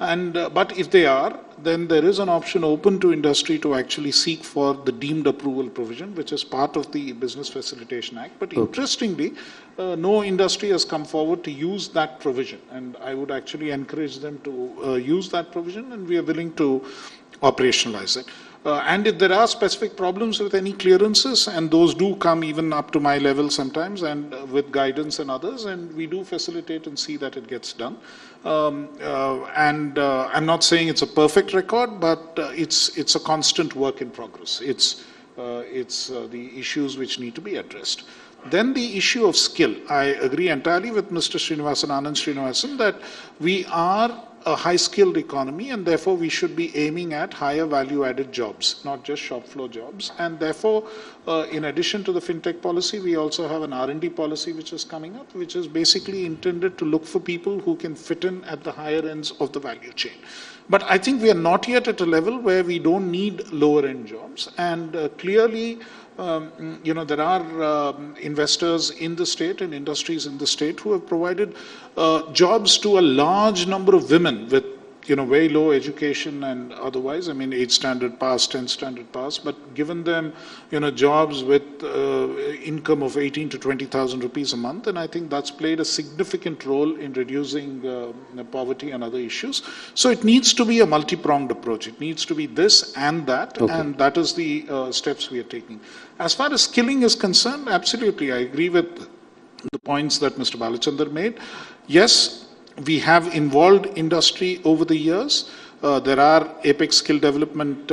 [SPEAKER 4] and but if they are, then there is an option open to industry to actually seek for the deemed approval provision, which is part of the Business Facilitation Act. But interestingly, no industry has come forward to use that provision, and I would actually encourage them to use that provision, and we are willing to operationalize it. And if there are specific problems with any clearances, and those do come even up to my level sometimes, and with guidance and others, and we do facilitate and see that it gets done. I'm not saying it's a perfect record, but it's a constant work in progress. It's the issues which need to be addressed. Then the issue of skill. I agree entirely with Mr. Srinivasan that we are a high-skilled economy, and therefore we should be aiming at higher value-added jobs, not just shop floor jobs. And therefore, in addition to the fintech policy, we also have an R&D policy which is coming up, which is basically intended to look for people who can fit in at the higher ends of the value chain. But I think we are not yet at a level where we don't need lower-end jobs, and clearly, there are investors in the state and industries in the state who have provided jobs to a large number of women with very low education and otherwise. I mean, 8 standard pass, 10 standard pass, but given them jobs with income of 18 to 20,000 rupees a month, and I think that's played a significant role in reducing poverty and other issues. So it needs to be a multi-pronged approach. It needs to be this and that, and that is the steps we are taking. As far as skilling is concerned, absolutely, I agree with the points that Mr. Balachandar made. Yes, we have involved industry over the years. There are Apex skill development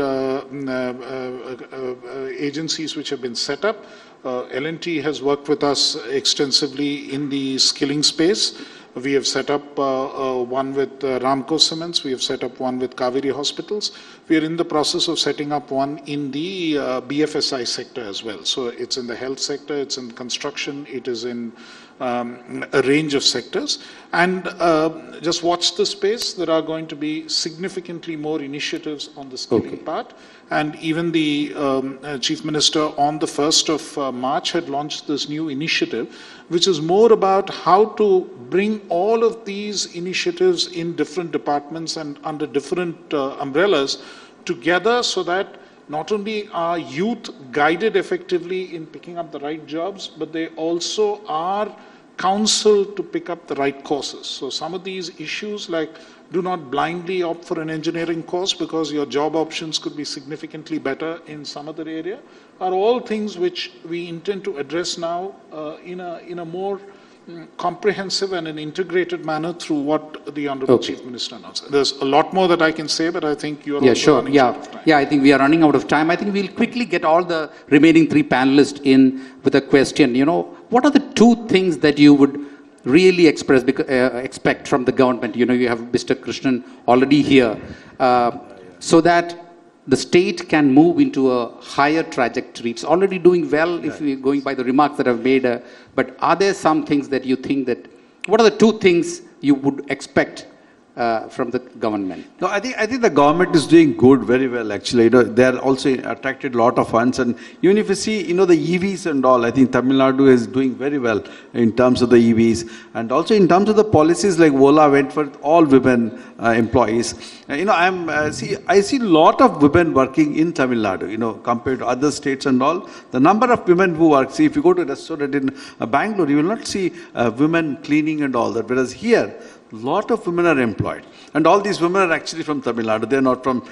[SPEAKER 4] agencies which have been set up. L&T has worked with us extensively in the skilling space. We have set up one with Ramco Cements. We have set up one with Kaveri Hospitals. We are in the process of setting up one in the BFSI sector as well. So it's in the health sector, it's in construction, it is in a range of sectors. And just watch the space. There are going to be significantly more initiatives on the skilling part. And even the Chief Minister on the 1st of March had launched this new initiative, which is more about how to bring all of these initiatives in different departments and under different umbrellas together, so that not only are youth guided effectively in picking up the right jobs, but they also are counseled to pick up the right courses. So some of these issues, like do not blindly opt for an engineering course because your job options could be significantly better in some other area, are all things which we intend to address now in a more comprehensive and an integrated manner through what the Honorable Chief Minister announced. There's a lot more that I can say, but I think you are also running out of time.
[SPEAKER 3] Yeah, I think we are running out of time. I think we'll quickly get all the remaining 3 panelists in with a question. What are the 2 things that you would really expect from the government? You have Mr. Krishnan already here, so that the state can move into a higher trajectory. It's already doing well if we're going by the remarks that I've made, but are there some things that you think that, what are the 2 things you would expect from the government?
[SPEAKER 5] No, I think the government is doing good, very well actually. They are also attracted a lot of funds, and even if you see, the EVs and all, I think Tamil Nadu is doing very well in terms of the EVs, and also in terms of the policies like Ola went for all women employees. I see a lot of women working in Tamil Nadu, compared to other states and all. The number of women who work, see, if you go to a restaurant in Bangalore, you will not see women cleaning and all that, whereas here, a lot of women are employed. And all these women are actually from Tamil Nadu. They're not from,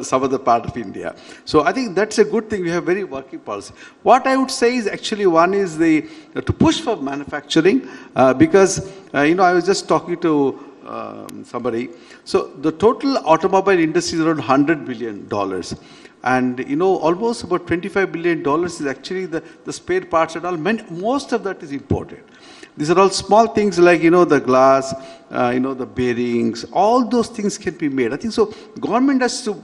[SPEAKER 5] some other part of India. So I think that's a good thing. We have very working policy. What I would say is actually one is to push for manufacturing because, I was just talking to somebody. So the total automobile industry is around $100 billion. And, almost about $25 billion is actually the spare parts and all. Most of that is imported. These are all small things like, the glass, the bearings, all those things can be made. I think so government has to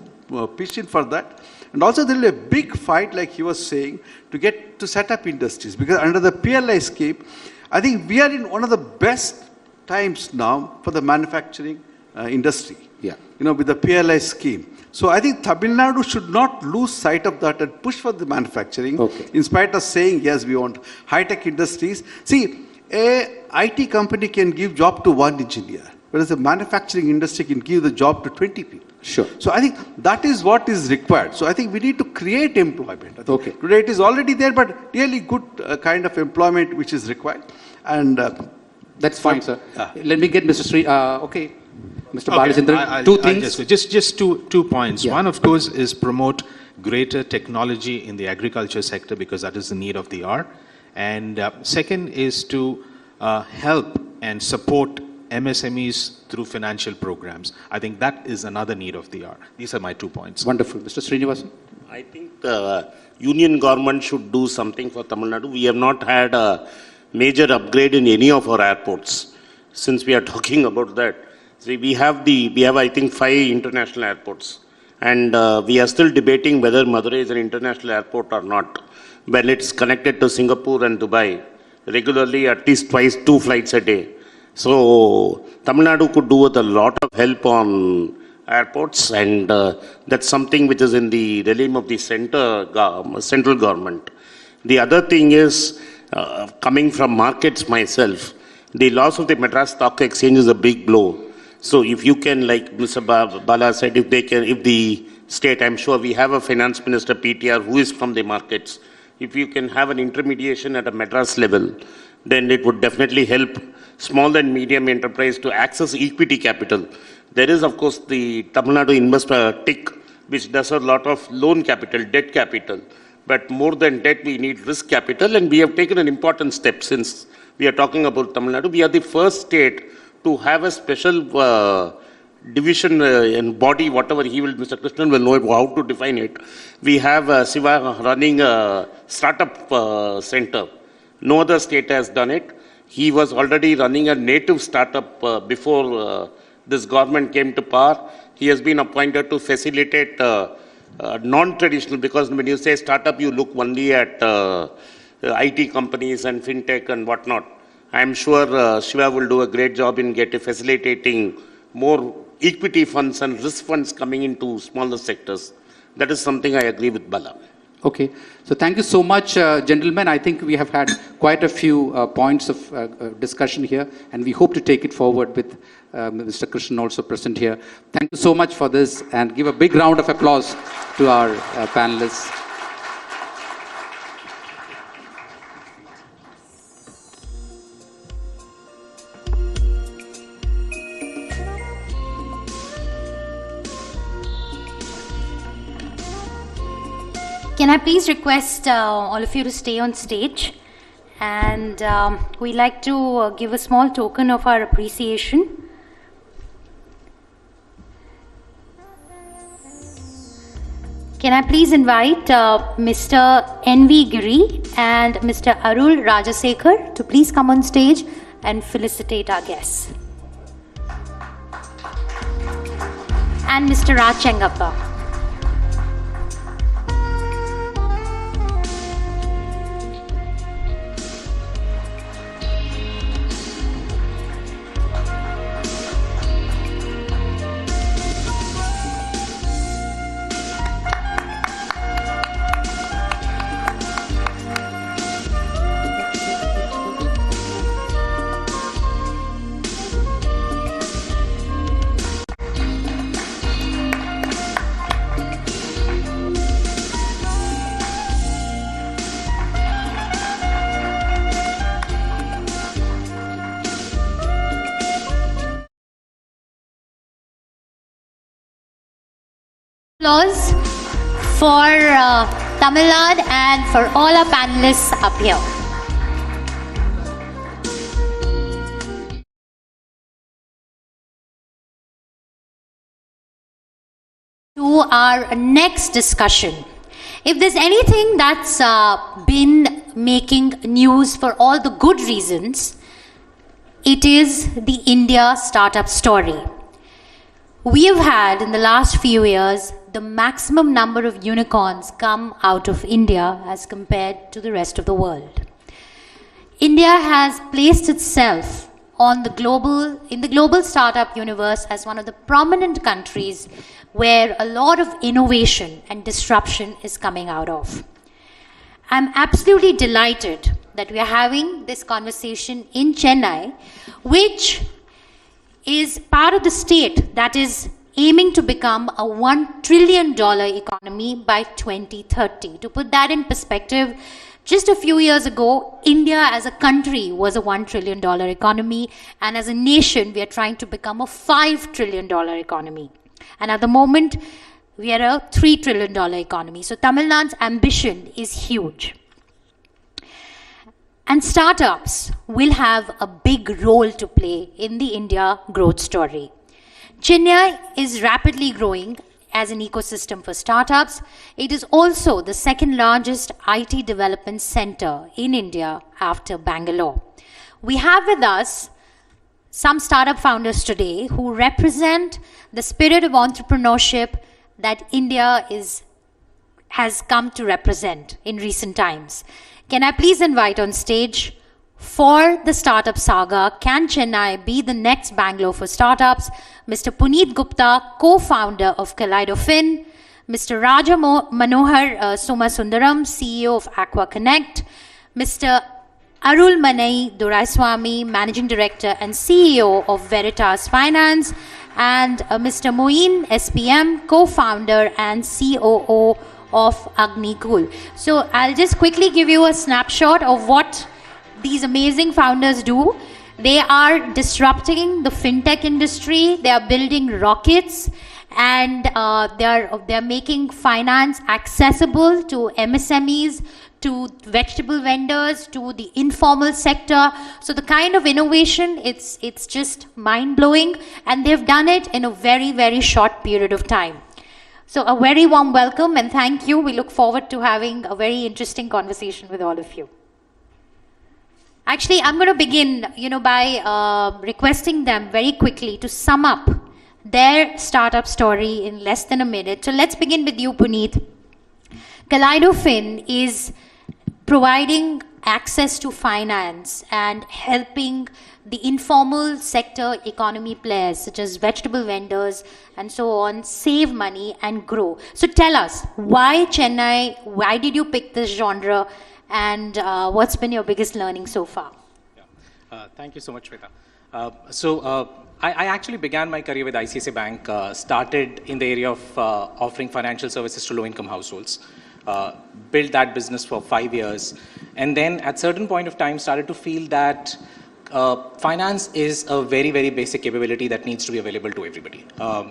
[SPEAKER 5] pitch in for that. And also there will be a big fight, like he was saying, to set up industries. Because under the PLI scheme, I think we are in one of the best times now for the manufacturing industry.
[SPEAKER 3] Yeah.
[SPEAKER 5] With the PLI scheme. So I think Tamil Nadu should not lose sight of that and push for the manufacturing.
[SPEAKER 3] Okay.
[SPEAKER 5] In spite of saying, yes, we want high-tech industries. See, a IT company can give job to one engineer, whereas the manufacturing industry can give the job to 20 people.
[SPEAKER 3] Sure.
[SPEAKER 5] So I think that is what is required. So I think we need to create employment.
[SPEAKER 3] Okay.
[SPEAKER 5] Today it is already there, but really good kind of employment which is required. And
[SPEAKER 3] that's fine, sir. Let me get Mr. Sri. Okay. Mr.
[SPEAKER 7] Okay,
[SPEAKER 3] Balachandran, two things.
[SPEAKER 7] Just two points.
[SPEAKER 3] Yeah.
[SPEAKER 7] One, of course, is promote greater technology in the agriculture sector because that is the need of the hour. And second is to help and support MSMEs through financial programs. I think that is another need of the hour. These are my 2 points.
[SPEAKER 3] Wonderful. Mr. Srinivasan?
[SPEAKER 6] I think the union government should do something for Tamil Nadu. We have not had a major upgrade in any of our airports. Since we are talking about that, see, we have I think 5 international airports. And we are still debating whether Madurai is an international airport or not. When it's connected to Singapore and Dubai, regularly at least 2 flights a day. So Tamil Nadu could do with a lot of help on airports, and that's something which is in the realm of the central government. The other thing is, coming from markets myself, the loss of the Madras Stock Exchange is a big blow. So if you can, like Mr. Bala said, if the state, I'm sure we have a finance minister, PTR, who is from the markets. If you can have an intermediation at a Madras level, then it would definitely help small and medium enterprise to access equity capital. There is, of course, the Tamil Nadu Investor TIC, which does a lot of loan capital, debt capital. But more than debt, we need risk capital, and we have taken an important step since we are talking about Tamil Nadu. We are the first state to have a special division and body, whatever Mr. Krishnan will know how to define it. We have Siva running a startup center. No other state has done it. He was already running a native startup before this government came to power. He has been appointed to facilitate non-traditional, because when you say startup, you look only at IT companies and fintech and whatnot. I'm sure Shiva will do a great job in facilitating more equity funds and risk funds coming into smaller sectors. That is something I agree with Bala.
[SPEAKER 3] Okay. So thank you so much, gentlemen. I think we have had quite a few points of discussion here, and we hope to take it forward with Mr. Krishnan also present here. Thank you so much for this, and give a big round of applause to our panelists.
[SPEAKER 1] Can I please request all of you to stay on stage? And we'd like to give a small token of our appreciation. Can I please invite Mr. N.V. Giri and Mr. Arul Rajasekhar to please come on stage and felicitate our guests. And Mr. Raj Chengappa. Applause for Tamil Nadu and for all our panelists up here. To our next discussion. If there's anything that's been making news for all the good reasons, it is the India startup story. We have had in the last few years the maximum number of unicorns come out of India as compared to the rest of the world. India has placed itself in the global startup universe as one of the prominent countries where a lot of innovation and disruption is coming out of. I'm absolutely delighted that we are having this conversation in Chennai, which is part of the state that is aiming to become a $1 trillion economy by 2030. To put that in perspective, just a few years ago, India as a country was a $1 trillion economy, and as a nation, we are trying to become a $5 trillion economy. And at the moment, we are a $3 trillion economy. So Tamil Nadu's ambition is huge. And startups will have a big role to play in the India growth story. Chennai is rapidly growing as an ecosystem for startups. It is also the second largest IT development center in India after Bangalore. We have with us some startup founders today who represent the spirit of entrepreneurship that India has come to represent in recent times. Can I please invite on stage for the startup saga, Can Chennai be the next Bangalore for startups, Mr. Puneet Gupta, co-founder of KaleidoFin, Mr. Raja Manohar Somasundaram, CEO of Aqua Connect, Mr. Arul Manai Duraiswamy, Managing Director and CEO of Veritas Finance, and Mr. Moeen SPM, co-founder and COO of Agnikul. So I'll just quickly give you a snapshot of what these amazing founders do. They are disrupting the fintech industry, they are building rockets, and they're making finance accessible to MSMEs, to vegetable vendors, to the informal sector. So the kind of innovation, it's just mind-blowing, and they've done it in a very, very short period of time. So a very warm welcome and thank you. We look forward to having a very interesting conversation with all of you. Actually, I'm going to begin, by requesting them very quickly to sum up their startup story in less than a minute. So let's begin with you, Puneet. KaleidoFin is providing access to finance and helping the informal sector economy players such as vegetable vendors and so on save money and grow. So tell us, why Chennai? Why did you pick this genre? And what's been your biggest learning so far?
[SPEAKER 8] Yeah. Thank you so much, Shweta. I actually began my career with ICICI Bank, started in the area of offering financial services to low-income households. Built that business for 5 years, and then at certain point of time started to feel that finance is a very, very basic capability that needs to be available to everybody.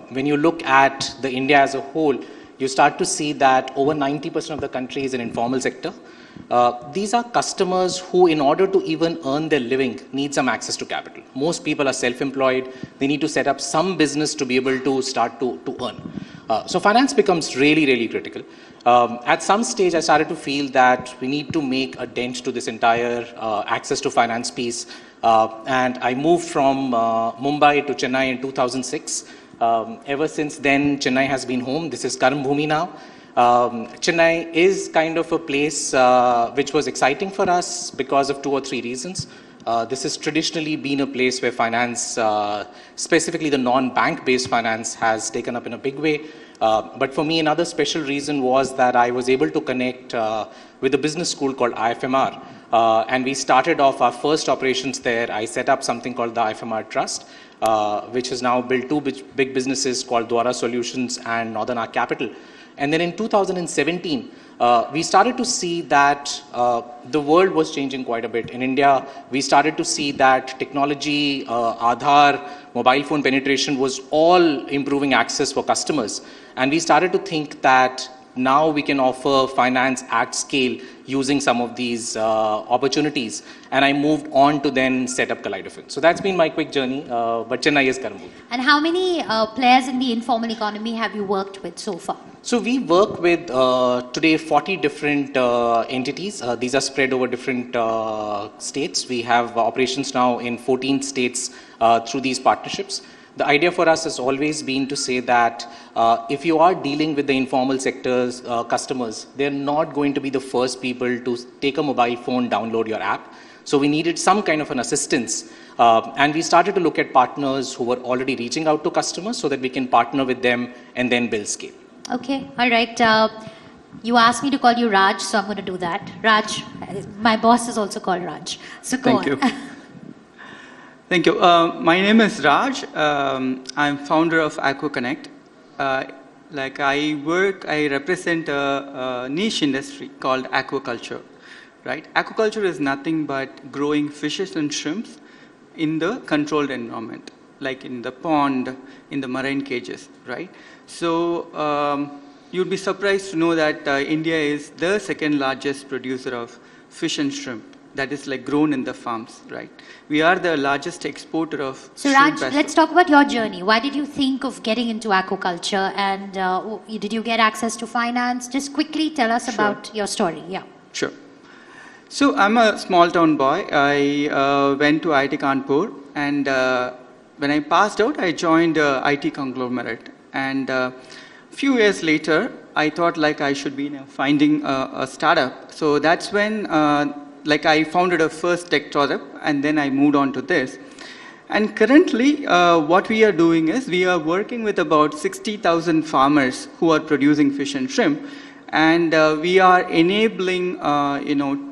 [SPEAKER 8] When you look at the India as a whole, you start to see that over 90% of the country is an informal sector. These are customers who, in order to even earn their living, need some access to capital. Most people are self-employed. They need to set up some business to be able to start to earn. So finance becomes really, really critical. At some stage, I started to feel that we need to make a dent to this entire access to finance piece. And I moved from Mumbai to Chennai in 2006. Ever since then, Chennai has been home. This is Karam Bhumi now. Chennai is kind of a place which was exciting for us because of 2 or 3 reasons. This has traditionally been a place where finance, specifically the non-bank based finance, has taken up in a big way. But for me, another special reason was that I was able to connect with a business school called IFMR. And we started off our first operations there. I set up something called the IFMR Trust. which has now built two big businesses called Dwara Solutions and Northern Arc Capital. And then in 2017, we started to see that the world was changing quite a bit. In India, we started to see that technology, Aadhaar, mobile phone penetration was all improving access for customers. And we started to think that now we can offer finance at scale using some of these opportunities. And I moved on to then set up Kaleidofin. So that's been my quick journey, but Chennai is Karambu.
[SPEAKER 1] And how many players in the informal economy have you worked with so far?
[SPEAKER 8] So we work with today 40 different entities. These are spread over different states. We have operations now in 14 states through these partnerships. The idea for us has always been to say that if you are dealing with the informal sector's customers, they're not going to be the first people to take a mobile phone, download your app. So we needed some kind of an assistance. And we started to look at partners who were already reaching out to customers so that we can partner with them and then build scale.
[SPEAKER 1] Okay, all right. You asked me to call you Raj, so I'm going to do that. Raj, my boss is also called Raj. So go on.
[SPEAKER 9] Thank you. Thank you. My name is Raj. I'm founder of AquaConnect. I represent a niche industry called aquaculture. Right? Aquaculture is nothing but growing fishes and shrimps in the controlled environment, like in the pond, in the marine cages, right? So you'd be surprised to know that India is the second largest producer of fish and shrimp. That is like grown in the farms, right? We are the largest exporter of shrimp.
[SPEAKER 1] So Raj, let's talk about your journey. Why did you think of getting into aquaculture, and did you get access to finance? Just quickly tell us about your story. Yeah.
[SPEAKER 9] Sure. So I'm a small town boy. I went to IIT Kanpur, and when I passed out, I joined IT conglomerate. And few years later, I thought like I should be finding a startup. So that's when I founded a first tech startup, and then I moved on to this. And currently, what we are doing is we are working with about 60,000 farmers who are producing fish and shrimp. And we are enabling,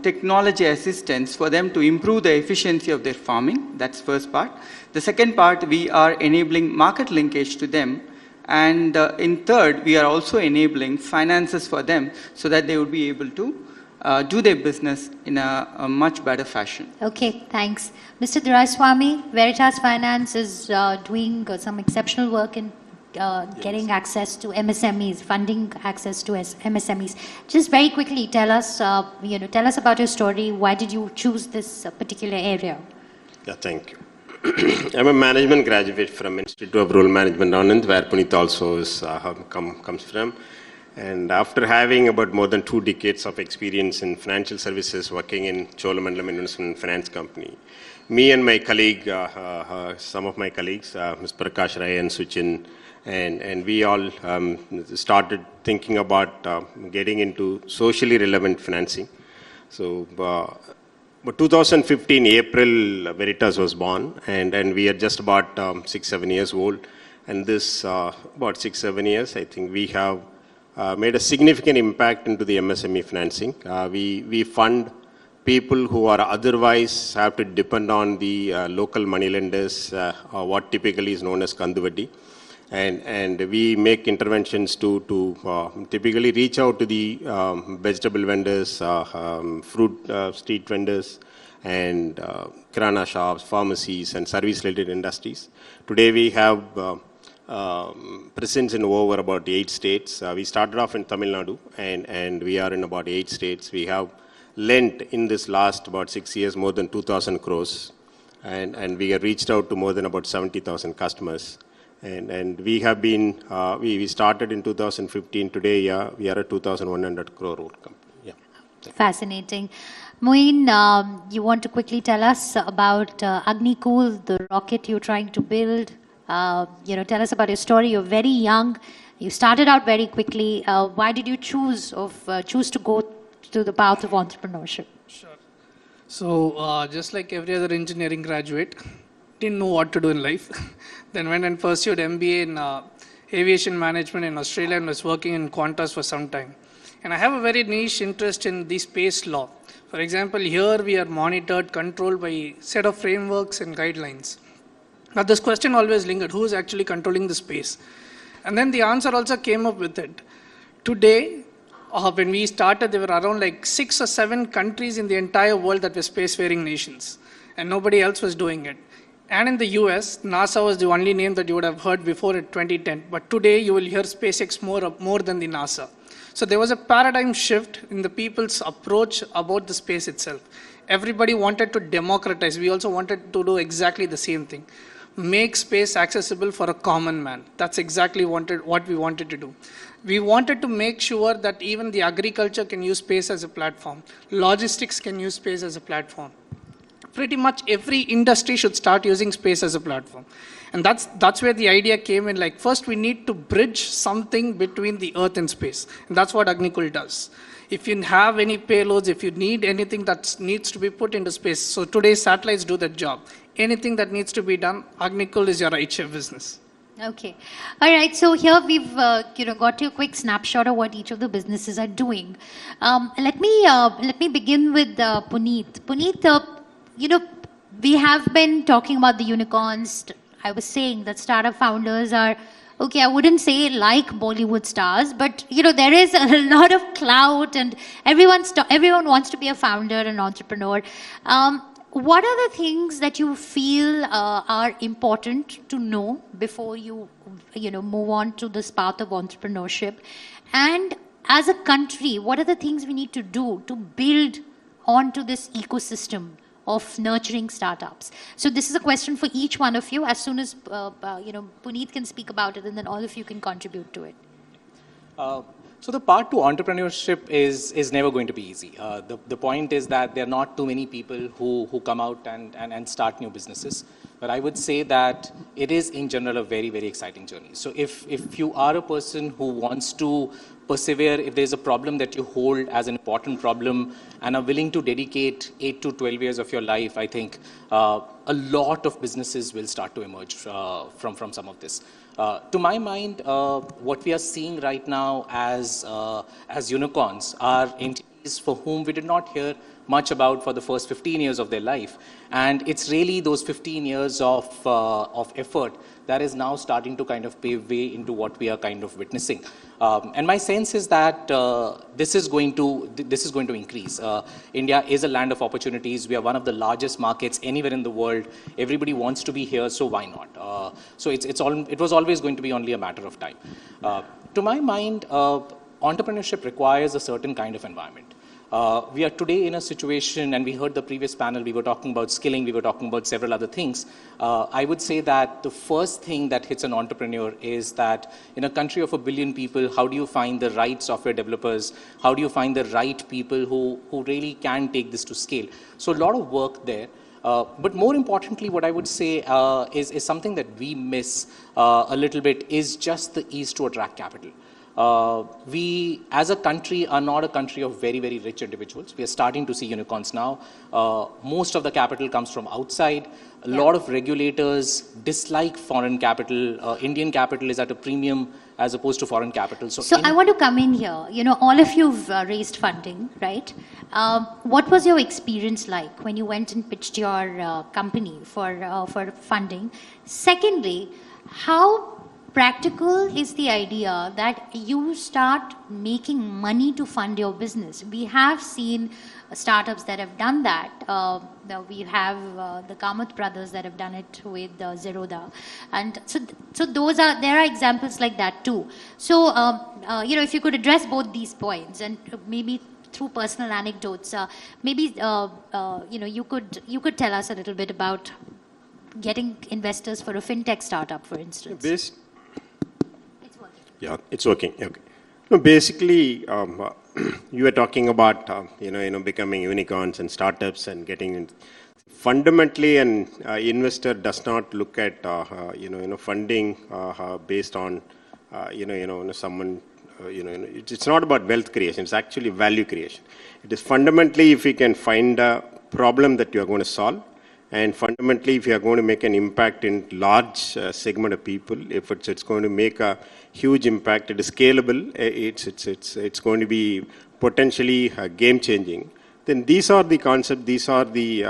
[SPEAKER 9] technology assistance for them to improve the efficiency of their farming. That's first part. The second part, we are enabling market linkage to them. And in third, we are also enabling finances for them so that they would be able to do their business in a much better fashion.
[SPEAKER 1] Okay, thanks. Mr. Duraiswamy, Veritas Finance is doing some exceptional work in getting access to MSMEs, funding access to MSMEs. Just very quickly, tell us about your story. Why did you choose this particular area?
[SPEAKER 10] Yeah, thank you. I'm a management graduate from Institute of Rural Management, Anand, where Puneet also is, comes from. And after having about more than 2 decades of experience in financial services, working in Cholamandalam Investment Finance Company, me and my colleague, some of my colleagues, Mr. Prakash Rai and Suchin, and we all started thinking about getting into socially relevant financing. So, but 2015 April, Veritas was born, and we are just about 6-7 years old. And this about 6-7 years, I think we have made a significant impact into the MSME financing. We fund people who are otherwise have to depend on the local moneylenders, what typically is known as Kanduvadi. And we make interventions to typically reach out to the vegetable vendors, fruit street vendors, and kirana shops, pharmacies, and service-related industries. Today we have presence in over about 8 states. We started off in Tamil Nadu, and we are in about 8 states. We have lent in this last about 6 years more than 2,000 crores, and we have reached out to more than about 70,000 customers. And we have been, we started in 2015. Today, we are a 2,100 crore old company. Yeah.
[SPEAKER 1] Fascinating. Moin, you want to quickly tell us about Agnikul, the rocket you're trying to build? Tell us about your story. You're very young. You started out very quickly. Why did you choose to go to the path of entrepreneurship?
[SPEAKER 11] Sure. So, just like every other engineering graduate, didn't know what to do in life. Then went and pursued MBA in aviation management in Australia and was working in Qantas for some time. And I have a very niche interest in the space law. For example, here we are monitored, controlled by a set of frameworks and guidelines. Now this question always lingered, who is actually controlling the space? And then the answer also came up with it. Today, when we started, there were around like 6 or 7 countries in the entire world that were spacefaring nations, and nobody else was doing it. And in the US, NASA was the only name that you would have heard before in 2010, but today you will hear SpaceX more than the NASA. So there was a paradigm shift in the people's approach about the space itself. Everybody wanted to democratize. We also wanted to do exactly the same thing. Make space accessible for a common man. That's exactly what we wanted to do. We wanted to make sure that even the agriculture can use space as a platform. Logistics can use space as a platform. Pretty much every industry should start using space as a platform. And that's where the idea came in. Like, first we need to bridge something between the earth and space. And that's what Agnikul does. If you have any payloads, if you need anything that needs to be put into space, so today satellites do that job. Anything that needs to be done, Agnikul is your rideshare business.
[SPEAKER 1] Okay. All right. So here we've got to a quick snapshot of what each of the businesses are doing. Let me begin with Puneet. Puneet, we have been talking about the unicorns. I was saying that startup founders are, okay, I wouldn't say like Bollywood stars, but there is a lot of clout, and everyone wants to be a founder and entrepreneur. What are the things that you feel are important to know before you move on to this path of entrepreneurship? And as a country, what are the things we need to do to build onto this ecosystem of nurturing startups? So this is a question for each one of you. As soon as Puneet can speak about it, and then all of you can contribute to it.
[SPEAKER 8] So the part to entrepreneurship is never going to be easy. The point is that there are not too many people who come out and start new businesses. But I would say that it is in general a very, very exciting journey. So if you are a person who wants to persevere, if there's a problem that you hold as an important problem and are willing to dedicate 8 to 12 years of your life, I think a lot of businesses will start to emerge from some of this. To my mind, what we are seeing right now as unicorns are entities for whom we did not hear much about for the first 15 years of their life. And it's really those 15 years of effort that is now starting to kind of pave way into what we are kind of witnessing. And my sense is that this is going to increase. India is a land of opportunities. We are one of the largest markets anywhere in the world. Everybody wants to be here, so why not? So it was always going to be only a matter of time. To my mind, entrepreneurship requires a certain kind of environment. We are today in a situation, and we heard the previous panel, we were talking about skilling, we were talking about several other things. I would say that the first thing that hits an entrepreneur is that in a country of 1 billion people, how do you find the right software developers? How do you find the right people who really can take this to scale? So a lot of work there. But more importantly, what I would say is something that we miss a little bit is just the ease to attract capital. We, as a country, are not a country of very, very rich individuals. We are starting to see unicorns now. Most of the capital comes from outside. A lot of regulators dislike foreign capital. Indian capital is at a premium as opposed to foreign capital.
[SPEAKER 1] So I want to come in here. All of you've raised funding, right? What was your experience like when you went and pitched your company for funding? Secondly, how practical is the idea that you start making money to fund your business? We have seen startups that have done that. We have the Kamath brothers that have done it with Zerodha. And so there are examples like that too. So, if you could address both these points and maybe through personal anecdotes, maybe, you could tell us a little bit about getting investors for a fintech startup, for instance.
[SPEAKER 10] Yeah, it's working. Okay. No, basically, you were talking about becoming unicorns and startups and getting in. Fundamentally, an investor does not look at funding based on someone. It's not about wealth creation. It's actually value creation. It is fundamentally if you can find a problem that you are going to solve. And fundamentally, if you are going to make an impact in large segment of people, if it's going to make a huge impact, it is scalable, it's going to be potentially game changing. Then these are the concepts, these are the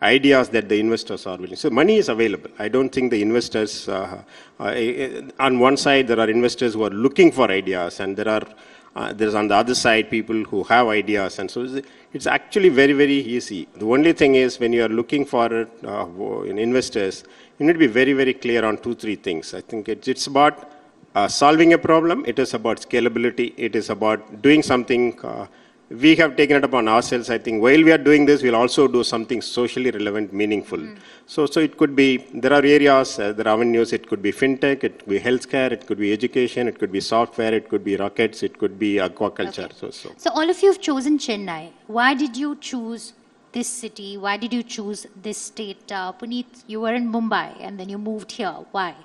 [SPEAKER 10] ideas that the investors are willing. So money is available. I don't think the investors, on one side there are investors who are looking for ideas, and there's on the other side people who have ideas, and so it's actually very, very easy. The only thing is when you are looking for investors, you need to be very, very clear on 2-3 things. I think it's about solving a problem, it is about scalability, it is about doing something. We have taken it upon ourselves. I think while we are doing this, we'll also do something socially relevant, meaningful. So it could be, there are areas, there are avenues, it could be fintech, it could be healthcare, it could be education, it could be software, it could be rockets, it could be aquaculture.
[SPEAKER 1] Okay. So all of you have chosen Chennai. Why did you choose this city? Why did you choose this state? Puneet, you were in Mumbai and then you moved here. Why?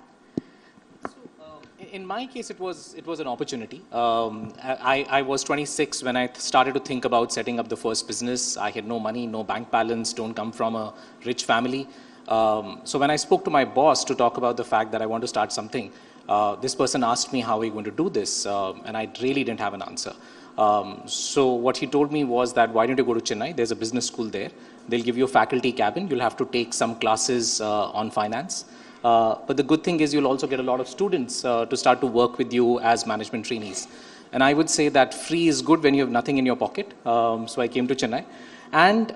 [SPEAKER 8] In my case, it was an opportunity. I was 26 when I started to think about setting up the first business. I had no money, no bank balance, don't come from a rich family. So when I spoke to my boss to talk about the fact that I want to start something, this person asked me how are you going to do this, and I really didn't have an answer. So what he told me was that why don't you go to Chennai? There's a business school there. They'll give you a faculty cabin. You'll have to take some classes on finance. But the good thing is you'll also get a lot of students to start to work with you as management trainees. And I would say that free is good when you have nothing in your pocket. So I came to Chennai. And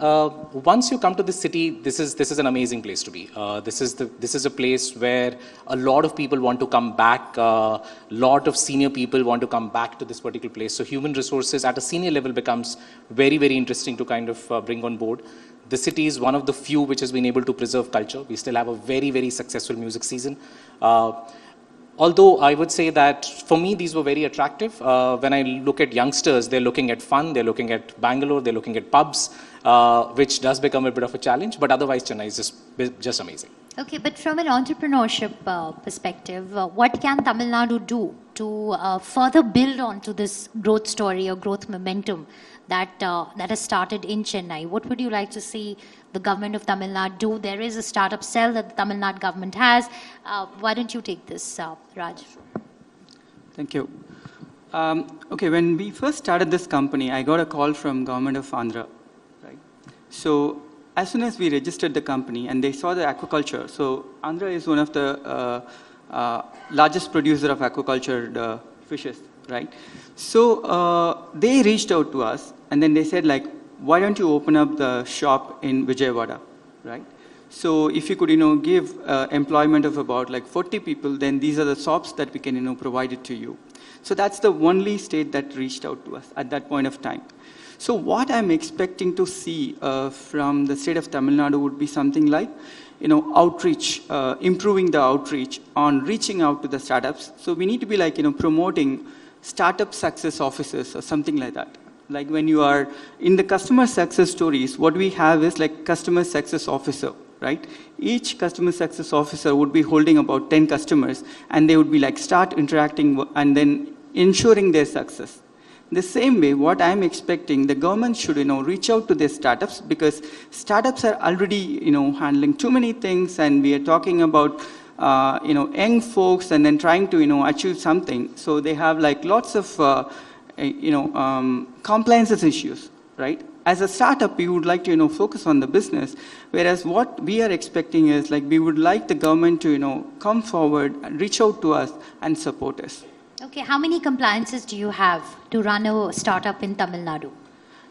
[SPEAKER 8] once you come to this city, this is an amazing place to be. This is a place where a lot of people want to come back. A lot of senior people want to come back to this particular place. So human resources at a senior level becomes very, very interesting to kind of bring on board. The city is one of the few which has been able to preserve culture. We still have a very, very successful music season. Although I would say that for me, these were very attractive. When I look at youngsters, they're looking at fun, they're looking at Bangalore, they're looking at pubs, which does become a bit of a challenge. But otherwise, Chennai is just amazing.
[SPEAKER 1] Okay, but from an entrepreneurship perspective, what can Tamil Nadu do to further build onto this growth story or growth momentum that has started in Chennai? What would you like to see the government of Tamil Nadu do? There is a startup cell that the Tamil Nadu government has. Why don't you take this, Raj?
[SPEAKER 9] Thank you. Okay, when we first started this company, I got a call from government of Andhra. Right? So as soon as we registered the company and they saw the aquaculture, so Andhra is one of the largest producer of aquaculture fishes, right? So they reached out to us and then they said like, why don't you open up the shop in Vijayawada, right? So if you could, give employment of about like 40 people, then these are the shops that we can, provide it to you. So that's the only state that reached out to us at that point of time. So what I'm expecting to see from the state of Tamil Nadu would be something like, outreach, improving the outreach on reaching out to the startups. So we need to be like, promoting startup success officers or something like that. Like when you are in the customer success stories, what we have is like customer success officer, right? Each customer success officer would be holding about 10 customers and they would be like start interacting and then ensuring their success. The same way, what I'm expecting, the government should, reach out to their startups because startups are already, handling too many things and we are talking about young folks and then trying to, achieve something. So they have like lots of, compliance issues, right? As a startup, we would like to, focus on the business, whereas what we are expecting is like we would like the government to, come forward and reach out to us and support us.
[SPEAKER 1] Okay, how many compliances do you have to run a startup in Tamil Nadu?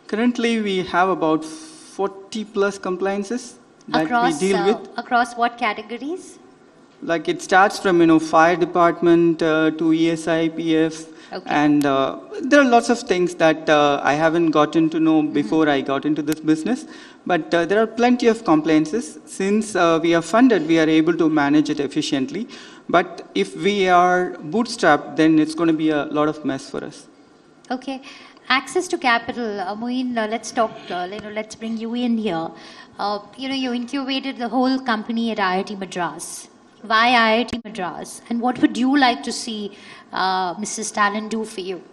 [SPEAKER 9] Currently, we have about 40 plus compliances that we deal with.
[SPEAKER 1] Across what categories?
[SPEAKER 9] Like it starts from, fire department to ESI, PF, okay. And there are lots of things that I haven't gotten to know before I got into this business. But there are plenty of compliances. Since we are funded, we are able to manage it efficiently. But if we are bootstrapped, then it's going to be a lot of mess for us.
[SPEAKER 1] Okay. Access to capital. Moin, let's talk, let's bring you in here. You incubated the whole company at IIT Madras. Why IIT Madras? And what would you like to see Mr. Stalin do for you?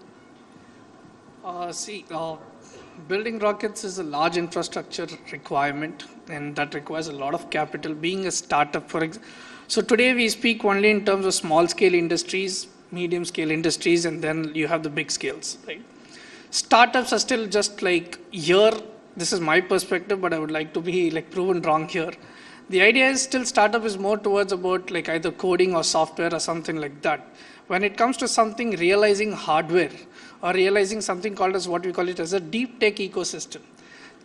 [SPEAKER 11] Building rockets is a large infrastructure requirement and that requires a lot of capital. Being a startup, for example. So today we speak only in terms of small scale industries, medium scale industries, and then you have the big scales, right? Startups are still just like year this is my perspective, but I would like to be like proven wrong here. The idea is still startup is more towards about like either coding or software or something like that. When it comes to something realizing hardware or realizing something called as what we call it as a deep tech ecosystem,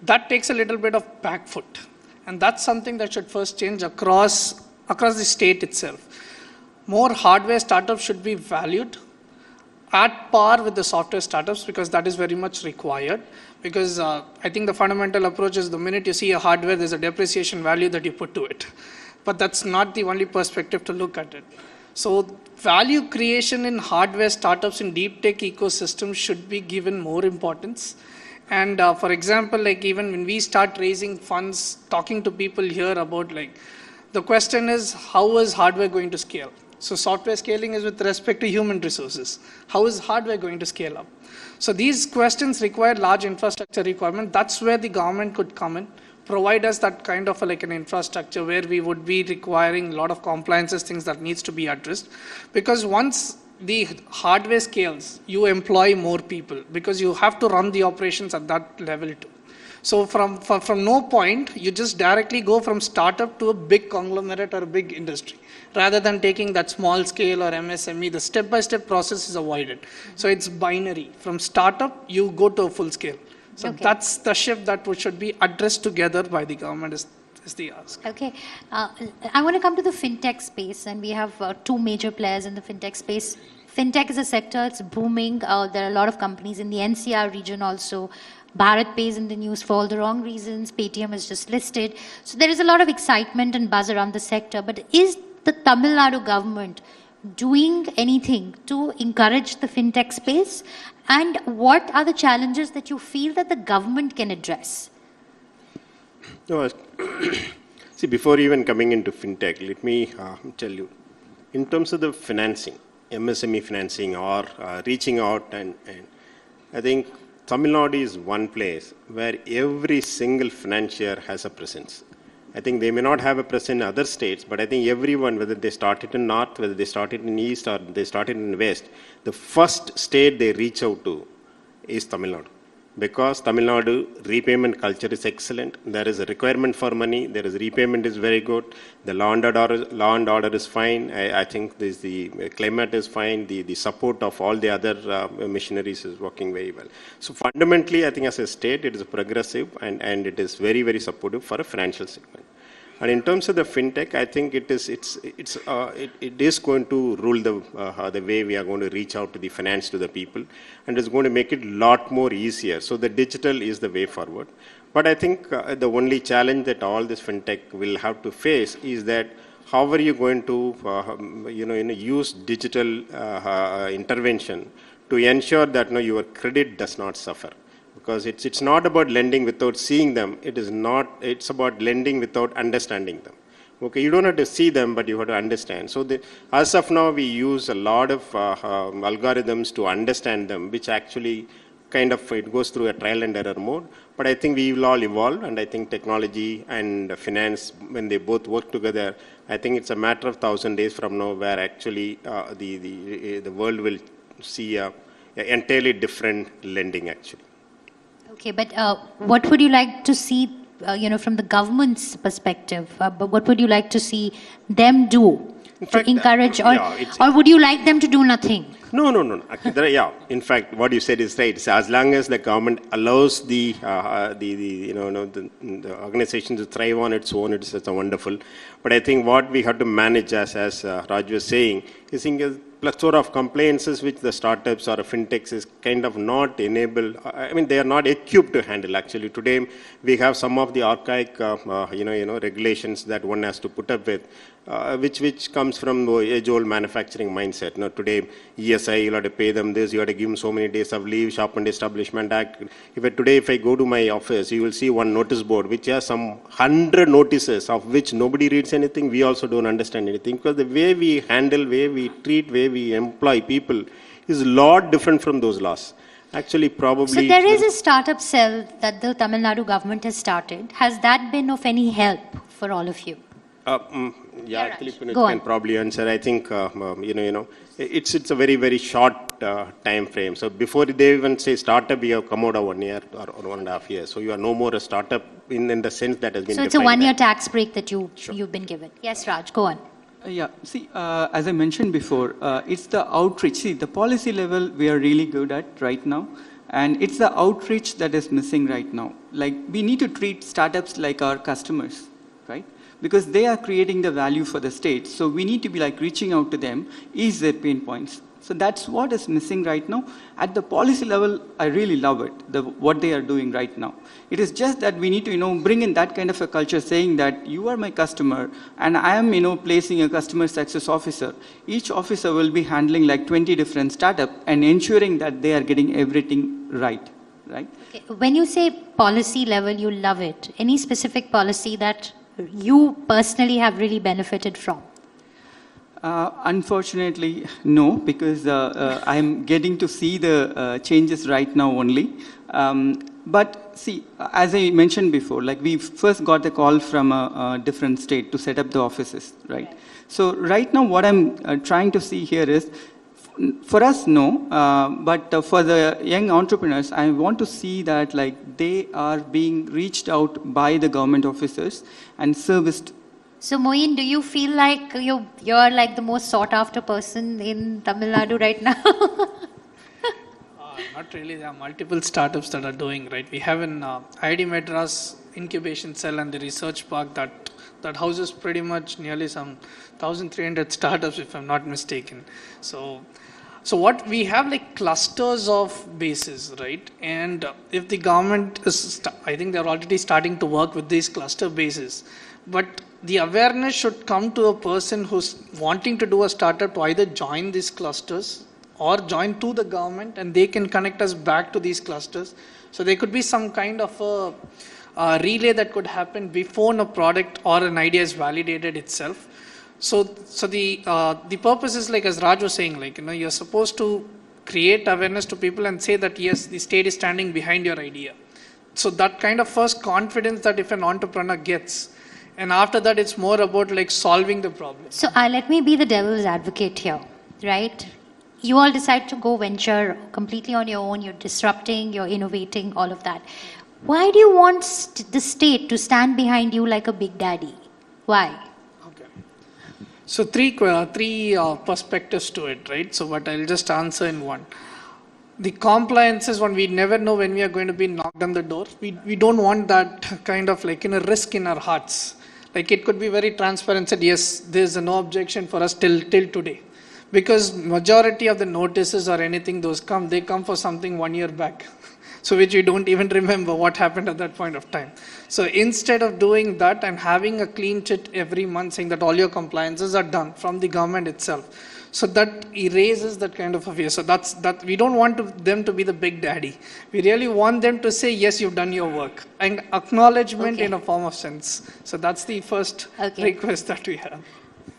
[SPEAKER 11] that takes a little bit of back foot. And that's something that should first change across the state itself. More hardware startups should be valued at par with the software startups because that is very much required. Because I think the fundamental approach is the minute you see a hardware, there's a depreciation value that you put to it. But that's not the only perspective to look at it. So value creation in hardware startups in deep tech ecosystems should be given more importance. And for example, like even when we start raising funds, talking to people here about like, the question is, how is hardware going to scale? So software scaling is with respect to human resources. How is hardware going to scale up? So these questions require large infrastructure requirement. That's where the government could come in, provide us that kind of like an infrastructure where we would be requiring a lot of compliances, things that needs to be addressed. Because once the hardware scales, you employ more people because you have to run the operations at that level too. So from no point, you just directly go from startup to a big conglomerate or a big industry. Rather than taking that small scale or MSME, the step-by-step process is avoided. So it's binary. From startup, you go to a full scale. So
[SPEAKER 1] Okay.
[SPEAKER 11] that's the shift that should be addressed together by the government is the ask.
[SPEAKER 1] Okay. I want to come to the fintech space, and we have two major players in the fintech space. Fintech is a sector, it's booming. There are a lot of companies in the NCR region also. Bharat Pay is in the news for all the wrong reasons. Paytm is just listed. So there is a lot of excitement and buzz around the sector. But is the Tamil Nadu government doing anything to encourage the fintech space? And what are the challenges that you feel that the government can address?
[SPEAKER 10] No, see, before even coming into fintech, let me tell you, in terms of the financing, MSME financing or reaching out, and I think Tamil Nadu is one place where every single financier has a presence. I think they may not have a presence in other states, but I think everyone, whether they started in North, whether they started in East or they started in West, the first state they reach out to is Tamil Nadu. Because Tamil Nadu repayment culture is excellent. There is a requirement for money. There is repayment is very good. The law and order is fine. I think the climate is fine. The support of all the other missionaries is working very well. So fundamentally, I think as a state, it is progressive and it is very, very supportive for a financial segment. And in terms of the fintech, I think it is going to rule the way we are going to reach out to the finance to the people, and it's going to make it a lot more easier. So the digital is the way forward. But I think the only challenge that all this fintech will have to face is that how are you going to use digital intervention to ensure that your credit does not suffer. Because it's not about lending without seeing them. It's about lending without understanding them. Okay, you don't have to see them, but you have to understand. So as of now, we use a lot of algorithms to understand them, which actually kind of, it goes through a trial and error mode. But I think we will all evolve, and I think technology and finance, when they both work together, I think it's a matter of 1,000 days from now where actually the world will see an entirely different lending actually.
[SPEAKER 1] Okay, but what would you like to see, from the government's perspective? But what would you like to see them do to encourage, or would you like them to do nothing?
[SPEAKER 10] No. In fact, what you said is right. So as long as the government allows the organization to thrive on its own, it's wonderful. But I think what we have to manage, as Raj was saying, is a plethora of compliances which the startups or fintechs is kind of not enabled. I mean, they are not equipped to handle. Actually, today we have some of the archaic, regulations that one has to put up with, which comes from the age-old manufacturing mindset. Now, today, ESI, you have to pay them this, you have to give them so many days of leave, Shop and Establishment Act. If I go to my office, you will see one notice board which has some 100 notices of which nobody reads anything. We also don't understand anything because the way we handle, way we treat, way we employ people is a lot different from those laws. Actually, probably...
[SPEAKER 1] So there is a startup cell that the Tamil Nadu government has started. Has that been of any help for all of you?
[SPEAKER 10] Actually, Puneet can probably answer. I think, it's a very, very short time frame. So before they even say startup, you have come out of 1 year or 1.5 years. So you are no more a startup in the sense that has been
[SPEAKER 1] So it's a
[SPEAKER 10] defined
[SPEAKER 1] 1-year
[SPEAKER 10] there.
[SPEAKER 1] tax break that you've been given. Yes, Raj, go on.
[SPEAKER 9] Yeah, see, as I mentioned before, it's the outreach. See, the policy level we are really good at right now, and it's the outreach that is missing right now. Like, we need to treat startups like our customers, right? Because they are creating the value for the state. So we need to be like reaching out to them, ease their pain points. So that's what is missing right now. At the policy level, I really love it, what they are doing right now. It is just that we need to, bring in that kind of a culture saying that you are my customer and I am, placing a customer success officer. Each officer will be handling like 20 different startups and ensuring that they are getting everything right. Right?
[SPEAKER 1] Okay. When you say policy level, you love it. Any specific policy that you personally have really benefited from?
[SPEAKER 9] Unfortunately, no, because I'm getting to see the changes right now only. But see, as I mentioned before, like we first got the call from a different state to set up the offices, right? So right now what I'm trying to see here is, for us, no, but for the young entrepreneurs, I want to see that like they are being reached out by the government officers and serviced.
[SPEAKER 1] So Moin, do you feel like you're like the most sought after person in Tamil Nadu right now?
[SPEAKER 11] Not really. There are multiple startups that are doing, right? We have an IIT Madras incubation cell and the research park that houses pretty much nearly some 1,300 startups, if I'm not mistaken. So what we have like clusters of bases, right? And if the government is, I think they're already starting to work with these cluster bases, but the awareness should come to a person who's wanting to do a startup to either join these clusters or join to the government, and they can connect us back to these clusters. So there could be some kind of a relay that could happen before a product or an idea is validated itself. So the purpose is like, as Raj was saying, like, you're supposed to create awareness to people and say that yes, the state is standing behind your idea. So that kind of first confidence that if an entrepreneur gets, and after that it's more about like solving the problem.
[SPEAKER 1] So let me be the devil's advocate here, right? You all decide to go venture completely on your own, you're disrupting, you're innovating, all of that. Why do you want the state to stand behind you like a big daddy? Why?
[SPEAKER 11] Okay. So three perspectives to it, right? So but I'll just answer in one. The compliance is one, we never know when we are going to be knocked on the door. We don't want that kind of like risk in our hearts. Like it could be very transparent, said yes, there's no objection for us till today. Because majority of the notices or anything they come for something 1 year back. So which we don't even remember what happened at that point of time. So instead of doing that and having a clean chit every month saying that all your compliances are done from the government itself. So that erases that kind of a fear. So that we don't want them to be the big daddy. We really want them to say, yes, you've done your work. And acknowledgement in a form of sense. So that's the first request that we have.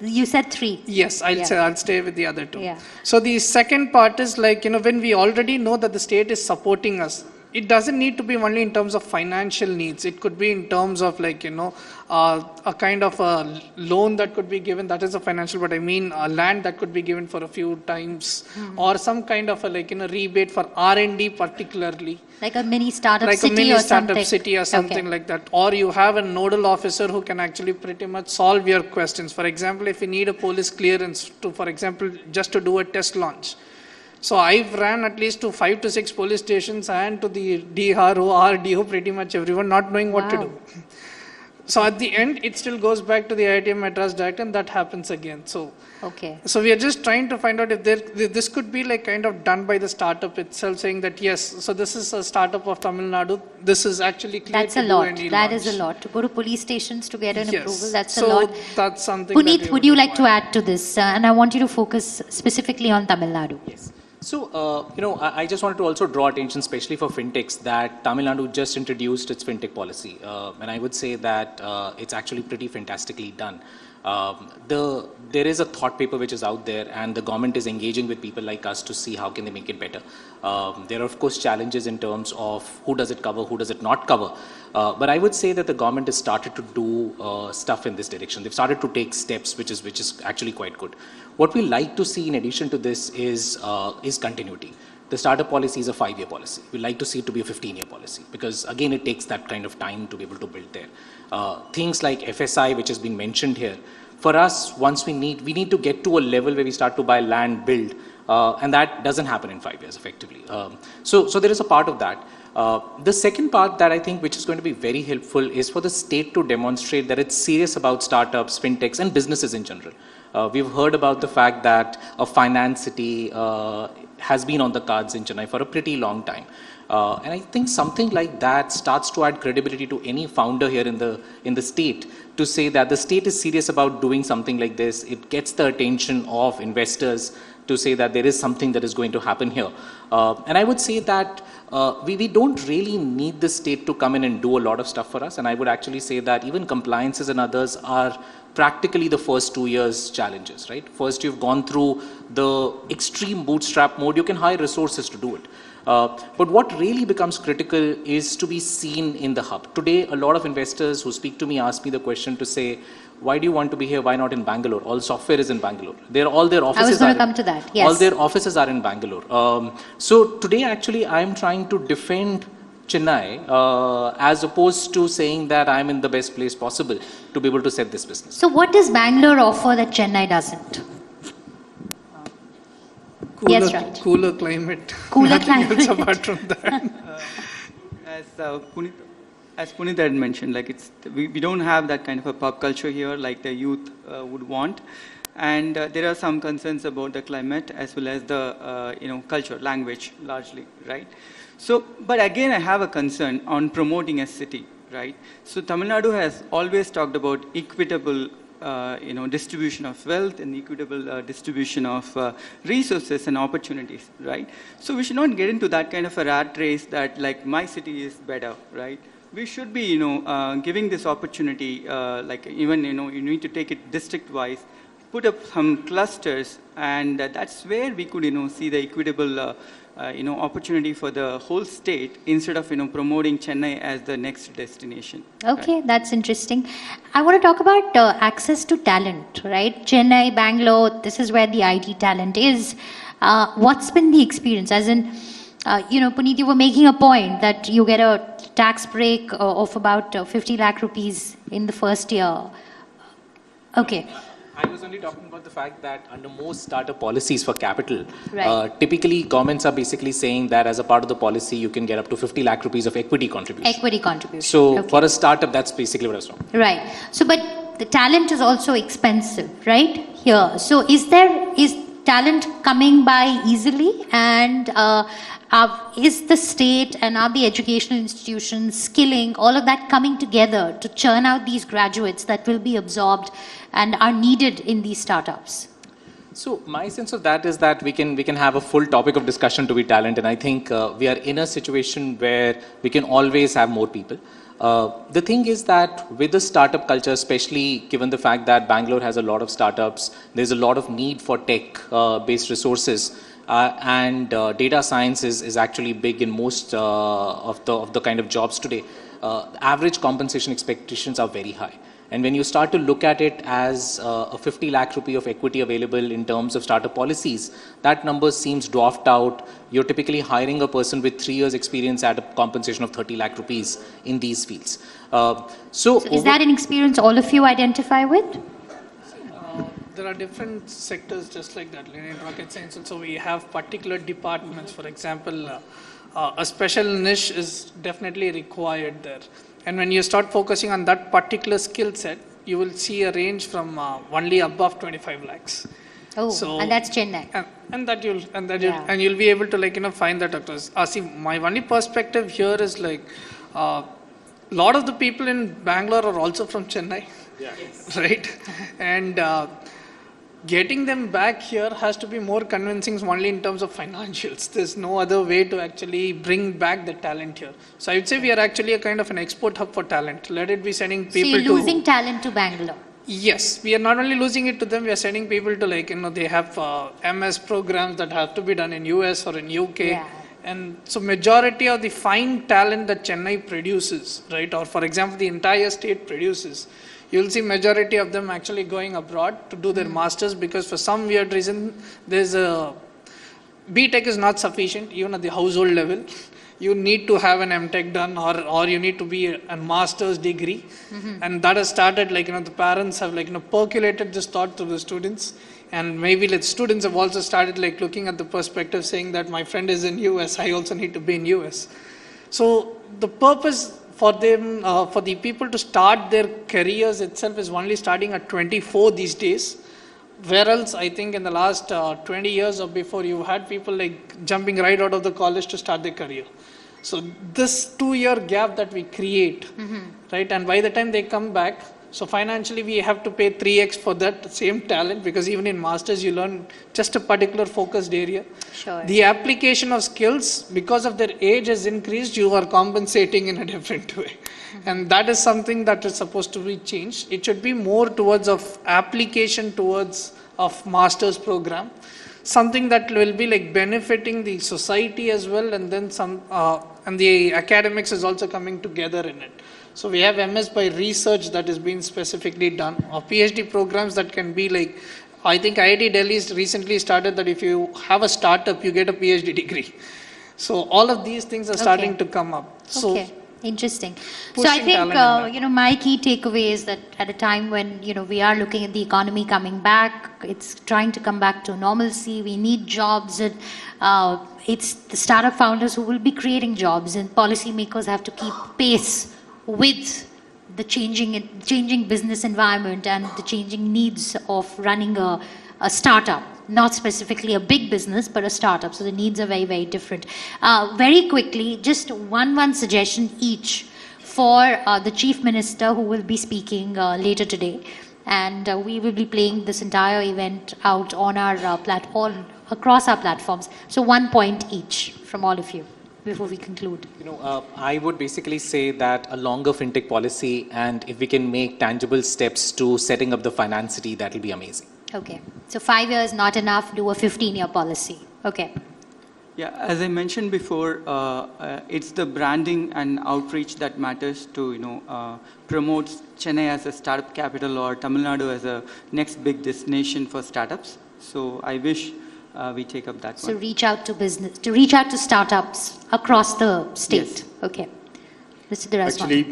[SPEAKER 1] You said 3.
[SPEAKER 11] Yes, I'll stay with the other 2. Yeah. So the second part is like, when we already know that the state is supporting us, it doesn't need to be only in terms of financial needs. It could be in terms of like, a kind of a loan that could be given. That is a financial, but I mean a land that could be given for a few times or some kind of a like, rebate for R&D particularly.
[SPEAKER 1] Like a mini startup
[SPEAKER 11] like
[SPEAKER 1] city
[SPEAKER 11] a mini
[SPEAKER 1] or
[SPEAKER 11] startup
[SPEAKER 1] something.
[SPEAKER 11] City or something like that. Or you have a nodal officer who can actually pretty much solve your questions. For example, if you need a police clearance to, for example, just to do a test launch. So I've ran at least to 5 to 6 police stations and to the DRO, RDO, pretty much everyone, not knowing what to do. So at the end, it still goes back to the IIT Madras Direct and that happens again. So we are just trying to find out if this could be like kind of done by the startup itself, saying that yes, so this is a startup of Tamil Nadu. This is actually clear.
[SPEAKER 1] That's a lot. That is a lot. To go to police stations to get an approval, that's a
[SPEAKER 11] So
[SPEAKER 1] lot.
[SPEAKER 11] that's something.
[SPEAKER 1] Puneet, would you like to add to this? And I want you to focus specifically on Tamil Nadu.
[SPEAKER 8] Yes. So, I just wanted to also draw attention, especially for fintechs, that Tamil Nadu just introduced its fintech policy. And I would say that it's actually pretty fantastically done. There is a thought paper which is out there, and the government is engaging with people like us to see how can they make it better. There are of course challenges in terms of who does it cover, who does it not cover. But I would say that the government has started to do stuff in this direction. They've started to take steps, which is actually quite good. What we like to see in addition to this is continuity. The startup policy is a 5-year policy. We like to see it to be a 15-year policy because again it takes that kind of time to be able to build there. Things like FSI, which has been mentioned here, for us, once we need to get to a level where we start to buy land, build, and that doesn't happen in 5 years effectively. So there is a part of that. The second part that I think which is going to be very helpful is for the state to demonstrate that it's serious about startups, fintechs and businesses in general. We've heard about the fact that a finance city has been on the cards in Chennai for a pretty long time. And I think something like that starts to add credibility to any founder here in the state to say that the state is serious about doing something like this. It gets the attention of investors to say that there is something that is going to happen here. And I would say that we don't really need the state to come in and do a lot of stuff for us. And I would actually say that even compliances and others are practically the first 2 years challenges, right? First, you've gone through the extreme bootstrap mode. You can hire resources to do it. But what really becomes critical is to be seen in the hub. Today, a lot of investors who speak to me ask me the question to say, why do you want to be here? Why not in Bangalore? All software is in Bangalore. All their offices
[SPEAKER 1] I was going to come to that, yes.
[SPEAKER 8] All their offices are in Bangalore. So today, actually, I'm trying to defend Chennai as opposed to saying that I'm in the best place possible to be able to set this business.
[SPEAKER 1] So what does Bangalore offer that Chennai doesn't? Yes, right.
[SPEAKER 11] Cooler climate.
[SPEAKER 1] Cooler
[SPEAKER 11] Nothing
[SPEAKER 1] climate.
[SPEAKER 11] else apart from that.
[SPEAKER 9] As Punit had mentioned, like we don't have that kind of a pop culture here like the youth would want. And there are some concerns about the climate as well as the culture, language largely, right? So, but again, I have a concern on promoting a city, right? So Tamil Nadu has always talked about equitable distribution of wealth and equitable distribution of resources and opportunities, right? So we should not get into that kind of a rat race that like my city is better, right? We should be, giving this opportunity, like even, you need to take it district-wise, put up some clusters, and that's where we could, see the equitable, opportunity for the whole state instead of, promoting Chennai as the next destination.
[SPEAKER 1] Okay, right. That's interesting. I want to talk about access to talent, right? Chennai, Bangalore, this is where the IT talent is. What's been the experience? As in, Puneet, you were making a point that you get a tax break of about 50 lakh rupees in the first year. Okay.
[SPEAKER 8] I was only talking about the fact that under most startup policies for capital,
[SPEAKER 1] right.
[SPEAKER 8] Typically governments are basically saying that as a part of the policy, you can get up to 50 lakh rupees of equity contribution.
[SPEAKER 1] Equity contribution.
[SPEAKER 8] So
[SPEAKER 1] okay.
[SPEAKER 8] for a startup, that's basically what I was talking about.
[SPEAKER 1] Right. So, but the talent is also expensive, right? Here. So is talent coming by easily? And is the state and are the educational institutions skilling, all of that coming together to churn out these graduates that will be absorbed and are needed in these startups?
[SPEAKER 8] So my sense of that is that we can have a full topic of discussion to be talent, and I think we are in a situation where we can always have more people. The thing is that with the startup culture, especially given the fact that Bangalore has a lot of startups, there's a lot of need for tech-based resources. And data science is actually big in most of the kind of jobs today. Average compensation expectations are very high. And when you start to look at it as a 50 lakh rupee of equity available in terms of startup policies, that number seems dwarfed out. You're typically hiring a person with 3 years experience at a compensation of 30 lakh rupees in these fields. So
[SPEAKER 1] is that an experience all of you identify with?
[SPEAKER 11] There are different sectors just like that. In rocket science also we have particular departments. For example, a special niche is definitely required there. And when you start focusing on that particular skill set, you will see a range from only above 25 lakhs.
[SPEAKER 1] Oh, so, and that's Chennai.
[SPEAKER 11] And you'll be able to find that across. See, my only perspective here is lot of the people in Bangalore are also from Chennai. Yeah. Right? And getting them back here has to be more convincing only in terms of financials. There's no other way to actually bring back the talent here. So I would say we are actually a kind of an export hub for talent. Let it be sending people to...
[SPEAKER 1] So you're losing talent to Bangalore?
[SPEAKER 11] Yes, we are not only losing it to them, we are sending people to they have MS programs that have to be done in US or in UK.
[SPEAKER 1] Yeah.
[SPEAKER 11] And so majority of the fine talent that Chennai produces, right, or for example, the entire state produces, you'll see majority of them actually going abroad to do their masters because for some weird reason, there's a BTech is not sufficient even at the household level. You need to have an MTech done or you need to be a master's degree. And that has started the parents have percolated this thought to the students. And maybe students have also started looking at the perspective saying that my friend is in US, I also need to be in US. So the purpose for them, for the people to start their careers itself is only starting at 24 these days. Whereas I think in the last 20 years or before, you had people jumping right out of the college to start their career. So this 2-year gap that we create, right? And by the time they come back, so financially we have to pay 3x for that same talent because even in masters you learn just a particular focused area.
[SPEAKER 1] Sure.
[SPEAKER 11] The application of skills, because of their age has increased, you are compensating in a different way. And that is something that is supposed to be changed. It should be more towards of application towards of master's program. Something that will be benefiting the society as well, and then and the academics is also coming together in it. So we have MS by research that is being specifically done, or PhD programs that can be I think IIT Delhi has recently started that if you have a startup, you get a PhD degree. So all of these things are starting to come up. So
[SPEAKER 1] okay. Interesting. So I think, my key takeaway is that at a time when, we are looking at the economy coming back, it's trying to come back to normalcy, we need jobs, and it's the startup founders who will be creating jobs, and policymakers have to keep pace with the changing business environment and the changing needs of running a startup. Not specifically a big business, but a startup. So the needs are very, very different. Very quickly, just one suggestion each for the Chief Minister who will be speaking later today. And we will be playing this entire event out on our platform, across our platforms. So 1 point each from all of you before we conclude.
[SPEAKER 8] I would basically say that a longer fintech policy, and if we can make tangible steps to setting up the finance city, that will be amazing.
[SPEAKER 1] Okay, so 5 years not enough, do a 15-year policy. Okay.
[SPEAKER 9] Yeah, as I mentioned before, it's the branding and outreach that matters to, promote Chennai as a startup capital or Tamil Nadu as a next big destination for startups. So I wish we take up that one.
[SPEAKER 1] So reach out to startups across the state.
[SPEAKER 9] Yes.
[SPEAKER 1] Okay. Mr. Dhiraswamy.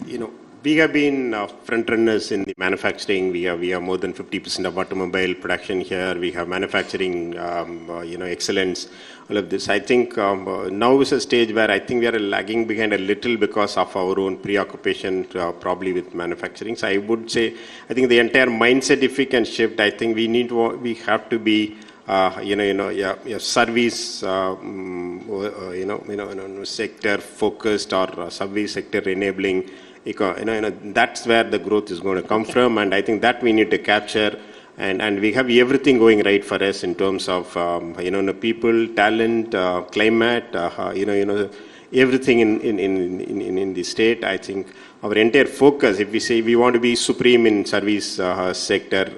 [SPEAKER 10] Actually, we have been front runners in the manufacturing. We have more than 50% of automobile production here. We have manufacturing, excellence, all of this. I think now is a stage where I think we are lagging behind a little because of our own preoccupation probably with manufacturing. So I would say, I think the entire mindset, if we can shift, I think we have to be service, sector focused or service sector enabling. That's where the growth is going to come from, and I think that we need to capture, and we have everything going right for us in terms of people, talent, climate, everything in the state. I think our entire focus, if we say we want to be supreme in service sector,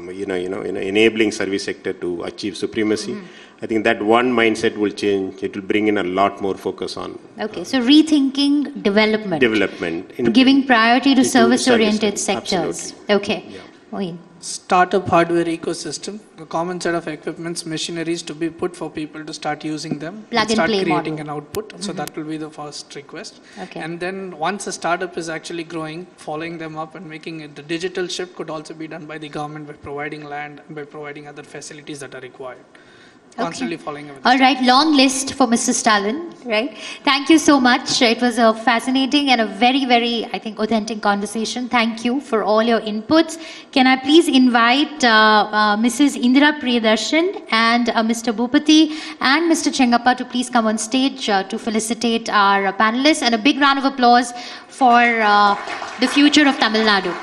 [SPEAKER 10] enabling service sector to achieve supremacy. I think that one mindset will change. It will bring in a lot more focus on.
[SPEAKER 1] Okay, so rethinking development.
[SPEAKER 10] Development.
[SPEAKER 1] Giving priority to service-oriented sectors.
[SPEAKER 10] Absolutely.
[SPEAKER 1] Okay.
[SPEAKER 10] Yeah.
[SPEAKER 1] Moin.
[SPEAKER 11] Startup hardware ecosystem, a common set of equipments, machineries to be put for people to start using them.
[SPEAKER 1] Plug and
[SPEAKER 11] start
[SPEAKER 1] play
[SPEAKER 11] creating
[SPEAKER 1] model.
[SPEAKER 11] an output. So that will be the first request.
[SPEAKER 1] Okay.
[SPEAKER 11] And then once a startup is actually growing, following them up and making it, the digital shift could also be done by the government by providing land and by providing other facilities that are required. Constantly following up.
[SPEAKER 1] All right, long list for Mr. Stalin, right? Thank you so much. It was a fascinating and a very, very, I think, authentic conversation. Thank you for all your inputs. Can I please invite Mrs. Indira Priyadarshan and Mr. Bhupati and Mr. Chengappa to please come on stage to felicitate our panelists, and a big round of applause for the future of Tamil Nadu.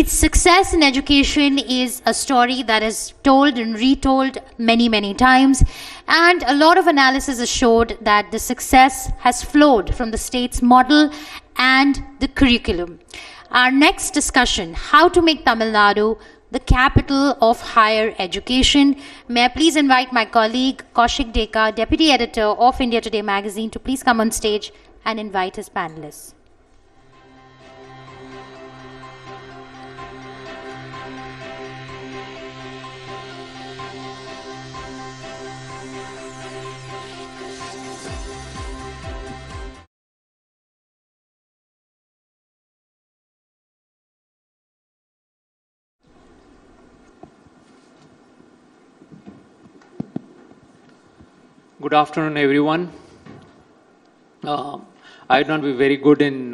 [SPEAKER 1] Its success in education is a story that is told and retold many, many times. And a lot of analysis has showed that the success has flowed from the state's model and the curriculum. Our next discussion, how to make Tamil Nadu the capital of higher education. May I please invite my colleague Kaushik Deka, Deputy Editor of India Today magazine, to please come on stage and invite his panelists.
[SPEAKER 12] Good afternoon, everyone. I would not be very good in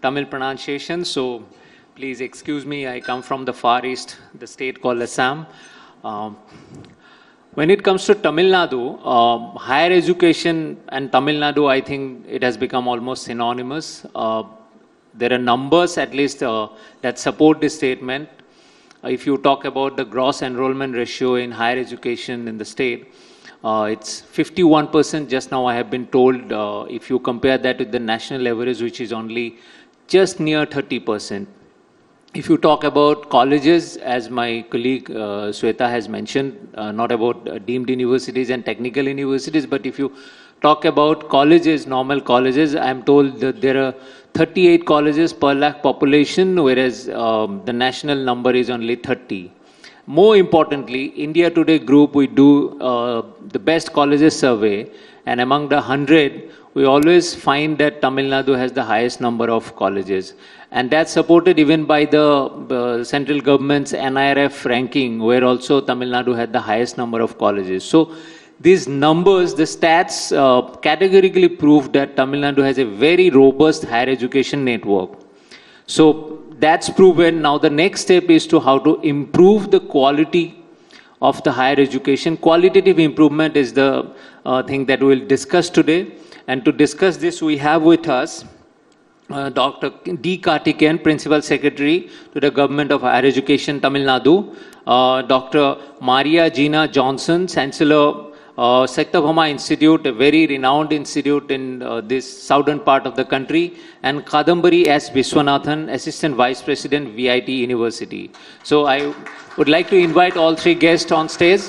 [SPEAKER 12] Tamil pronunciation, so please excuse me. I come from the far east, the state called Assam. When it comes to Tamil Nadu, higher education and Tamil Nadu, I think it has become almost synonymous. There are numbers, at least, that support this statement. If you talk about the gross enrollment ratio in higher education in the state, it's 51% just now, I have been told. If you compare that with the national average, which is only just near 30%. If you talk about colleges, as my colleague Sweta has mentioned, not about deemed universities and technical universities, but if you talk about colleges, normal colleges, I am told that there are 38 colleges per lakh population, whereas the national number is only 30. More importantly, India Today group, we do the best colleges survey, and among the 100, we always find that Tamil Nadu has the highest number of colleges. And that's supported even by the central government's NIRF ranking, where also Tamil Nadu had the highest number of colleges. So these numbers, the stats categorically prove that Tamil Nadu has a very robust higher education network. So that's proven. Now the next step is to how to improve the quality of the higher education. Qualitative improvement is the thing that we'll discuss today. And to discuss this, we have with us Dr. D. Karthikeyan, Principal Secretary to the Government of Higher Education, Tamil Nadu. Dr. Maria Gina Johnson, Chancellor, Satyabhama Institute, a very renowned institute in this southern part of the country, and Kadambari S. Viswanathan, Assistant Vice President, VIT University. So I would like to invite all three guests on stage.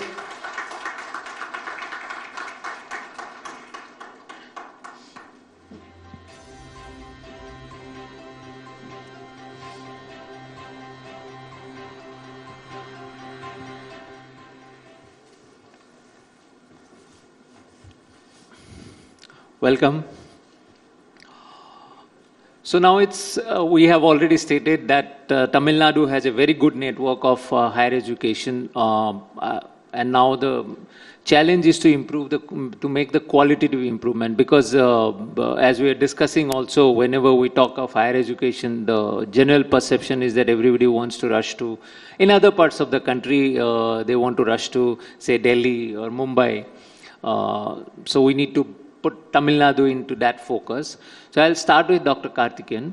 [SPEAKER 12] Welcome. So now it's, we have already stated that Tamil Nadu has a very good network of higher education, and now the challenge is to improve to make the qualitative improvement, because as we are discussing also, whenever we talk of higher education, the general perception is that everybody wants to rush to, in other parts of the country, they want to rush to, say, Delhi or Mumbai. So we need to put Tamil Nadu into that focus. So I'll start with Dr. Karthikeyan.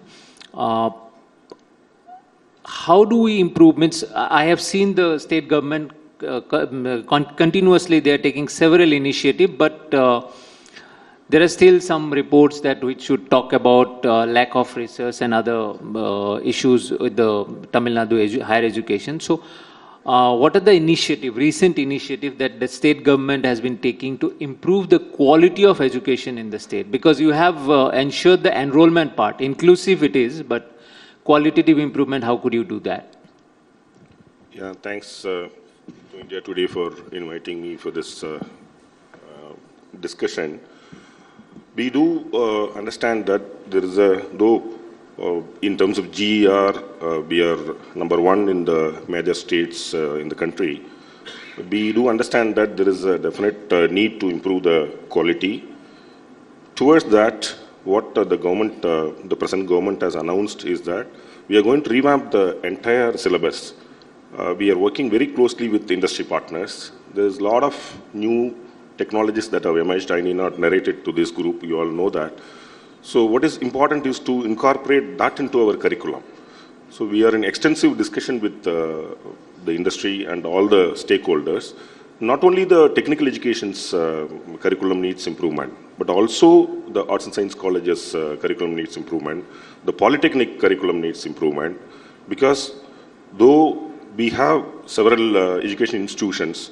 [SPEAKER 12] How do we improve? I have seen the state government continuously, they are taking several initiatives, but there are still some reports that we should talk about lack of research and other issues with the Tamil Nadu higher education. So what are the recent initiatives that the state government has been taking to improve the quality of education in the state? Because you have ensured the enrollment part, inclusive it is, but qualitative improvement, how could you do that?
[SPEAKER 13] Yeah, thanks to India Today for inviting me for this discussion. We do understand that there is in terms of GER, we are #1 in the major states in the country. We do understand that there is a definite need to improve the quality. Towards that, what the government, the present government has announced is that we are going to revamp the entire syllabus. We are working very closely with industry partners. There's a lot of new technologies that have emerged. I need not narrate it to this group, you all know that. So what is important is to incorporate that into our curriculum. So we are in extensive discussion with the industry and all the stakeholders. Not only the technical education's curriculum needs improvement, but also the arts and science colleges curriculum needs improvement. The polytechnic curriculum needs improvement, because though we have several education institutions,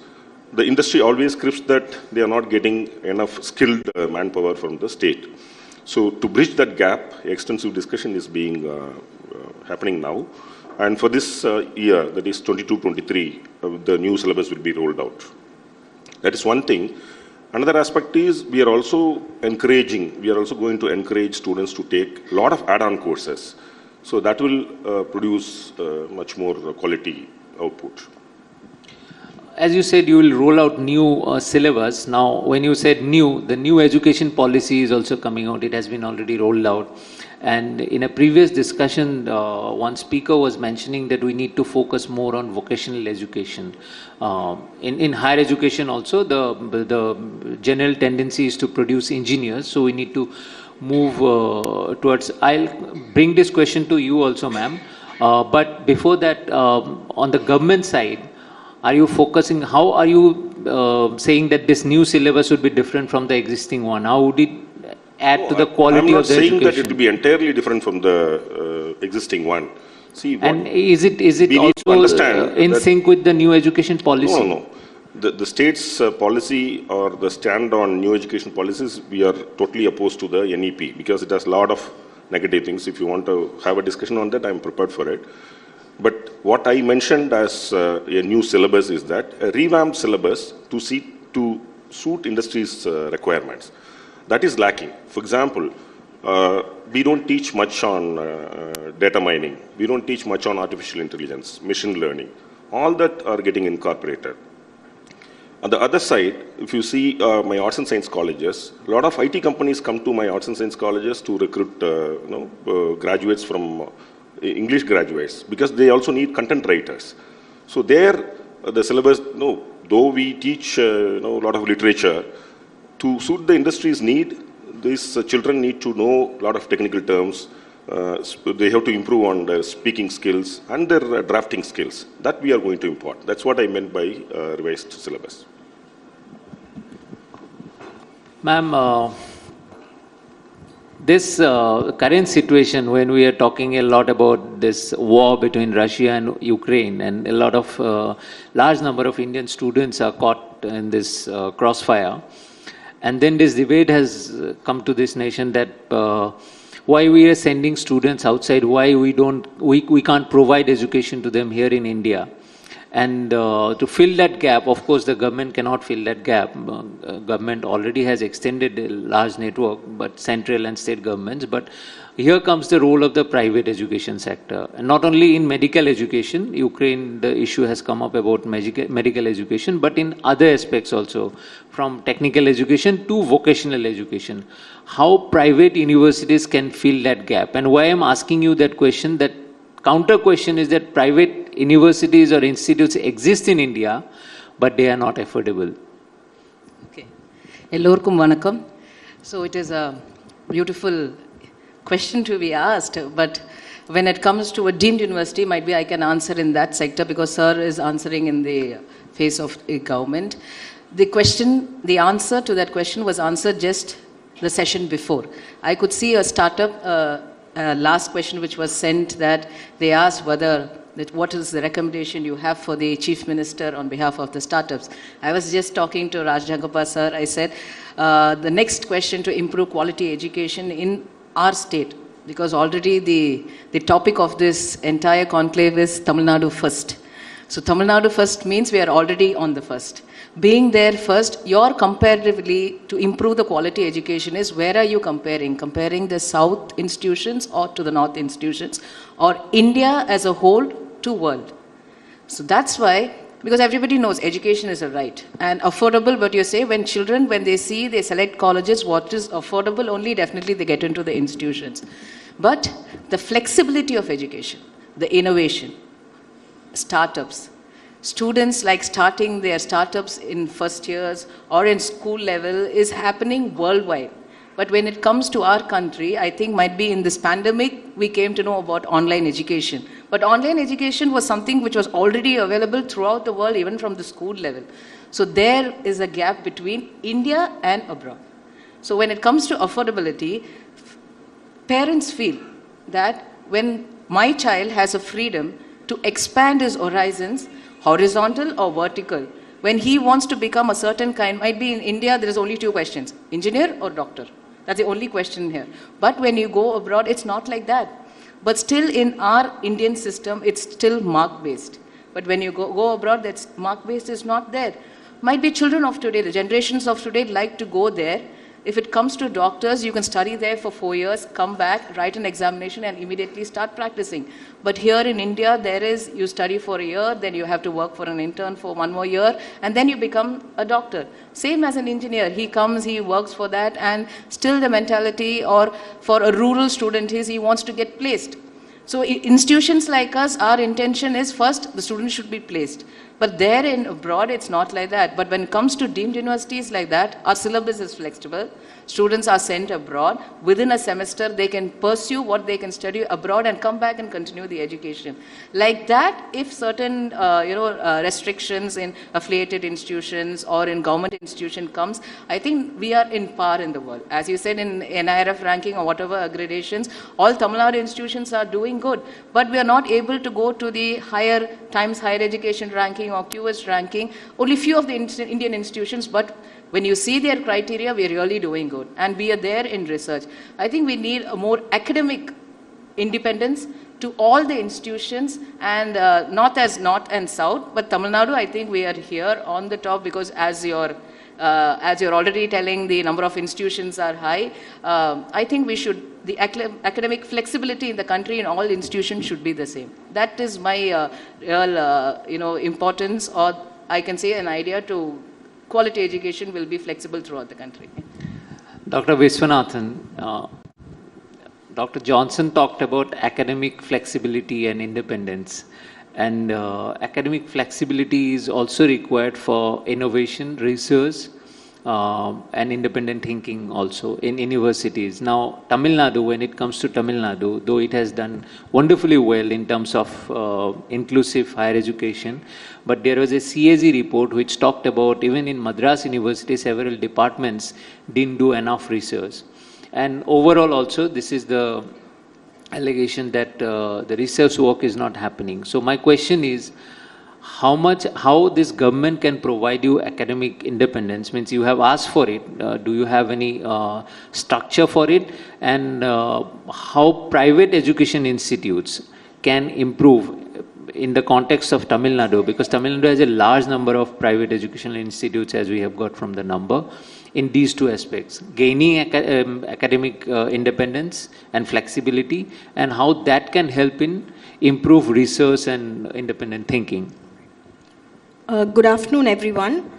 [SPEAKER 13] the industry always crisps that they are not getting enough skilled manpower from the state. So to bridge that gap, extensive discussion is being happening now. And for this year, that is 22-23, the new syllabus will be rolled out. That is one thing. Another aspect is we are also going to encourage students to take a lot of add-on courses. So that will produce much more quality output.
[SPEAKER 12] As you said, you will roll out new syllabus. Now, when you said new, the new education policy is also coming out. It has been already rolled out. And in a previous discussion, one speaker was mentioning that we need to focus more on vocational education. In higher education also, the general tendency is to produce engineers. So we need to move towards, I'll bring this question to you also, ma'am. But before that, on the government side, are you focusing, how are you saying that this new syllabus would be different from the existing one? How would it add to the quality of the education?
[SPEAKER 13] I'm not saying that it will be entirely different from the existing one. See,
[SPEAKER 12] and is it also in sync with the new education policy?
[SPEAKER 13] No. The state's policy or the stand on new education policies, we are totally opposed to the NEP, because it has a lot of negative things. If you want to have a discussion on that, I'm prepared for it. But what I mentioned as a new syllabus is that a revamped syllabus to suit industry's requirements. That is lacking. For example, we don't teach much on data mining. We don't teach much on artificial intelligence, machine learning. All that are getting incorporated. On the other side, if you see my arts and science colleges, a lot of IT companies come to my arts and science colleges to recruit graduates from English graduates, because they also need content writers. So there, the syllabus, though we teach a lot of literature, to suit the industry's need, these children need to know a lot of technical terms. They have to improve on their speaking skills and their drafting skills. That we are going to import. That's what I meant by revised syllabus.
[SPEAKER 12] Ma'am, this current situation, when we are talking a lot about this war between Russia and Ukraine, and a lot of large number of Indian students are caught in this crossfire, and then this debate has come to this nation that why we are sending students outside, why we can't provide education to them here in India. And to fill that gap, of course, the government cannot fill that gap. Government already has extended a large network, but central and state governments. But here comes the role of the private education sector. And not only in medical education, Ukraine, the issue has come up about medical education, but in other aspects also, from technical education to vocational education. How private universities can fill that gap? And why I'm asking you that question, that counter question is that private universities or institutes exist in India, but they are not affordable.
[SPEAKER 14] Okay. Ellorkum vanakkam. So it is a beautiful question to be asked, but when it comes to a deemed university, might be I can answer in that sector, because sir is answering in the face of a government. The answer to that question was answered just the session before. I could see a startup last question which was sent, that they asked what is the recommendation you have for the Chief Minister on behalf of the startups. I was just talking to Rajya sir. I said the next question to improve quality education in our state, because already the topic of this entire conclave is Tamil Nadu first. So Tamil Nadu first means we are already on the first. Being there first, your comparatively to improve the quality education is, where are you comparing? Comparing the south institutions or to the north institutions, or India as a whole to world. So that's why, because everybody knows education is a right and affordable, but you say when children, when they select colleges, what is affordable, only definitely they get into the institutions. But the flexibility of education, the innovation, startups, students like starting their startups in first years or in school level is happening worldwide. But when it comes to our country, I think might be in this pandemic, we came to know about online education. But online education was something which was already available throughout the world, even from the school level. So there is a gap between India and abroad. So when it comes to affordability, parents feel that when my child has a freedom to expand his horizons, horizontal or vertical, when he wants to become a certain kind, might be in India, there is only two questions, engineer or doctor. That's the only question here. But when you go abroad, it's not like that. But still in our Indian system, it's still mark-based. But when you go abroad, that's mark-based is not there. Might be children of today, the generations of today like to go there. If it comes to doctors, you can study there for 4 years, come back, write an examination and immediately start practicing. But here in India, there is, you study for a year, then you have to work for an intern for 1 more year, and then you become a doctor. Same as an engineer, he comes, he works for that, and still the mentality, or for a rural student is he wants to get placed. So institutions like us, our intention is first, the student should be placed. But there in abroad, it's not like that. But when it comes to deemed universities like that, our syllabus is flexible. Students are sent abroad. Within a semester, they can pursue what they can study abroad and come back and continue the education. Like that, if certain restrictions in affiliated institutions or in government institution comes, I think we are in par in the world. As you said, in NIRF ranking or whatever gradations, all Tamil Nadu institutions are doing good. But we are not able to go to the Times Higher Education ranking or QS ranking, only few of the Indian institutions, but when you see their criteria, we are really doing good. And we are there in research. I think we need a more academic independence to all the institutions, and not as North and South, but Tamil Nadu, I think we are here on the top because as you're already telling, the number of institutions are high. I think we should, the academic flexibility in the country in all institutions should be the same. That is my real, importance, or I can say an idea to quality education will be flexible throughout the country.
[SPEAKER 12] Dr. Viswanathan, Dr. Johnson talked about academic flexibility and independence. And academic flexibility is also required for innovation, research, and independent thinking also in universities. Now, Tamil Nadu, when it comes to Tamil Nadu, though it has done wonderfully well in terms of inclusive higher education, but there was a CAG report which talked about even in Madras University, several departments didn't do enough research. And overall also, this is the allegation that the research work is not happening. So my question is, how this government can provide you academic independence? Means you have asked for it. Do you have any structure for it? And how private education institutes can improve in the context of Tamil Nadu? Because Tamil Nadu has a large number of private educational institutes, as we have got from the number, in these two aspects, gaining academic independence and flexibility, and how that can help in improve research and independent thinking.
[SPEAKER 15] Good afternoon, everyone.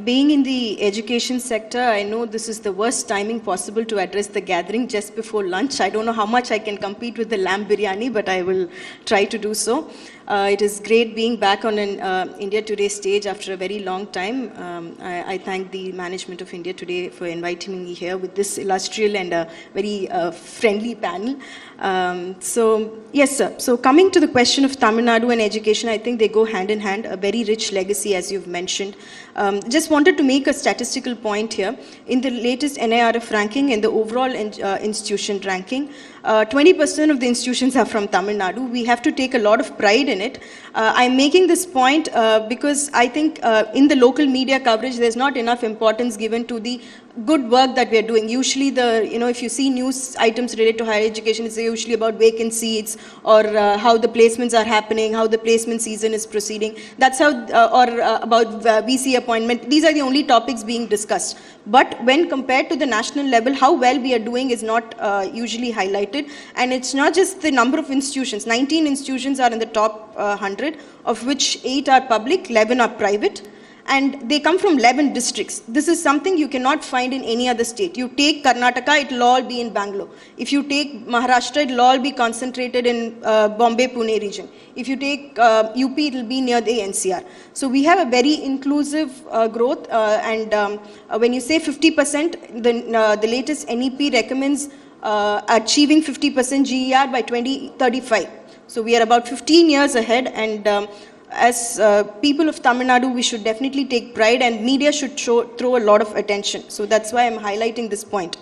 [SPEAKER 15] Being in the education sector, I know this is the worst timing possible to address the gathering just before lunch. I don't know how much I can compete with the lamb biryani, but I will try to do so. It is great being back on an India Today stage after a very long time. I thank the management of India Today for inviting me here with this illustrious and very friendly panel. So, yes, sir. So, coming to the question of Tamil Nadu and education, I think they go hand in hand, a very rich legacy, as you've mentioned. Just wanted to make a statistical point here. In the latest NIRF ranking and the overall institution ranking, 20% of the institutions are from Tamil Nadu. We have to take a lot of pride in it. I'm making this point because I think in the local media coverage, there's not enough importance given to the good work that we are doing. Usually if you see news items related to higher education, it's usually about vacant seats or how the placements are happening, how the placement season is proceeding. That's how, or about VC appointment. These are the only topics being discussed. But when compared to the national level, how well we are doing is not usually highlighted. And it's not just the number of institutions. 19 institutions are in the top 100, of which 8 are public, 11 are private. And they come from 11 districts. This is something you cannot find in any other state. You take Karnataka, it will all be in Bangalore. If you take Maharashtra, it will all be concentrated in Bombay, Pune region. If you take UP, it will be near the NCR. So we have a very inclusive growth. When you say 50%, the latest NEP recommends achieving 50% GER by 2035. So we are about 15 years ahead, and as people of Tamil Nadu, we should definitely take pride, and media should throw a lot of attention. So that's why I'm highlighting this point.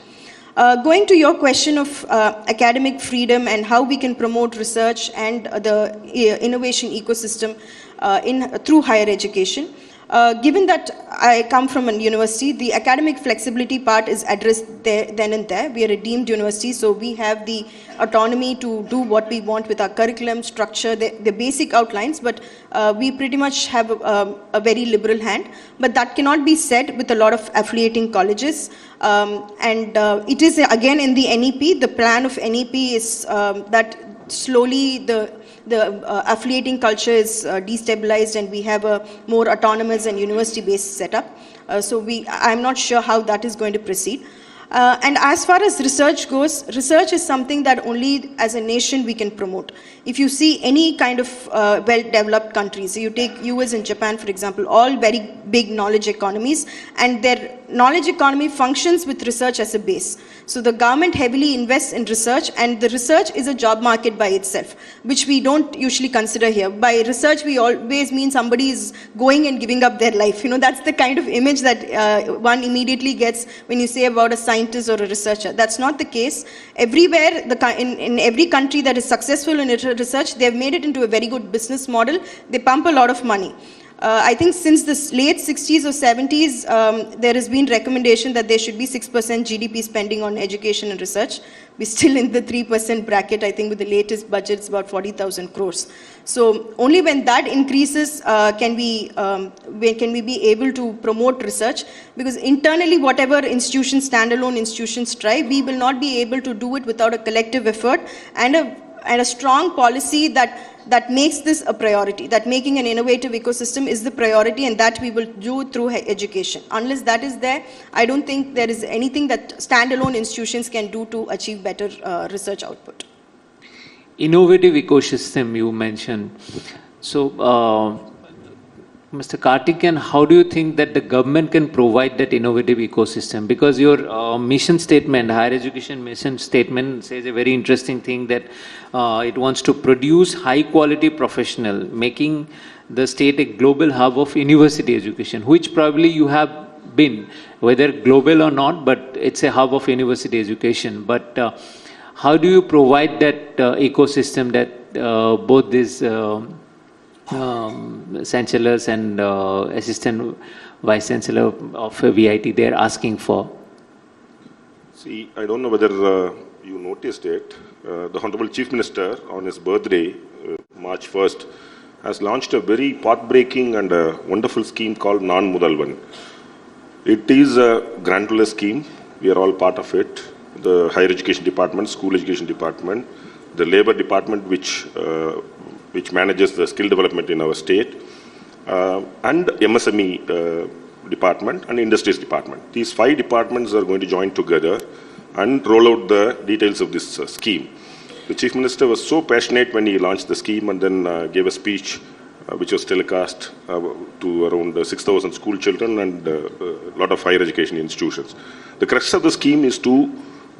[SPEAKER 15] Going to your question of academic freedom and how we can promote research and the innovation ecosystem through higher education. Given that I come from a university, the academic flexibility part is addressed then and there. We are a deemed university, so we have the autonomy to do what we want with our curriculum, structure, the basic outlines, but we pretty much have a very liberal hand. But that cannot be said with a lot of affiliating colleges. It is again in the NEP, the plan of NEP is that slowly the affiliating culture is destabilized, and we have a more autonomous and university-based setup. I'm not sure how that is going to proceed. And as far as research goes, research is something that only as a nation we can promote. If you see any kind of well-developed countries, so you take US and Japan, for example, all very big knowledge economies, and their knowledge economy functions with research as a base. So the government heavily invests in research, and the research is a job market by itself, which we don't usually consider here. By research, we always mean somebody is going and giving up their life. That's the kind of image that one immediately gets when you say about a scientist or a researcher. That's not the case. Everywhere, in every country that is successful in research, they've made it into a very good business model. They pump a lot of money. I think since the late 60s or 70s, there has been recommendation that there should be 6% GDP spending on education and research. We're still in the 3% bracket. I think with the latest budget, it's about 40,000 crores. So only when that increases can we be able to promote research, because internally, whatever institutions, standalone institutions try, we will not be able to do it without a collective effort and a strong policy that makes this a priority, that making an innovative ecosystem is the priority, and that we will do through education. Unless that is there, I don't think there is anything that standalone institutions can do to achieve better research output.
[SPEAKER 12] Innovative ecosystem you mentioned. So, Mr. Karthikeyan, how do you think that the government can provide that innovative ecosystem? Because your mission statement, higher education mission statement, says a very interesting thing that it wants to produce high quality professional, making the state a global hub of university education, which probably you have been, whether global or not, but it's a hub of university education. But how do you provide that ecosystem that both these chancellors and assistant vice chancellor of VIT they're asking for?
[SPEAKER 13] See, I don't know whether you noticed it. The Honorable Chief Minister on his birthday, March 1st, has launched a very path-breaking and a wonderful scheme called Naan Mudalvan. It is a granular scheme. We are all part of it. The Higher Education Department, School Education Department, the Labour Department, which manages the skill development in our state, and MSME department and Industries department. These 5 departments are going to join together and roll out the details of this scheme. The Chief Minister was so passionate when he launched the scheme, and then gave a speech which was telecast to around 6,000 school children and a lot of higher education institutions. The crux of the scheme is to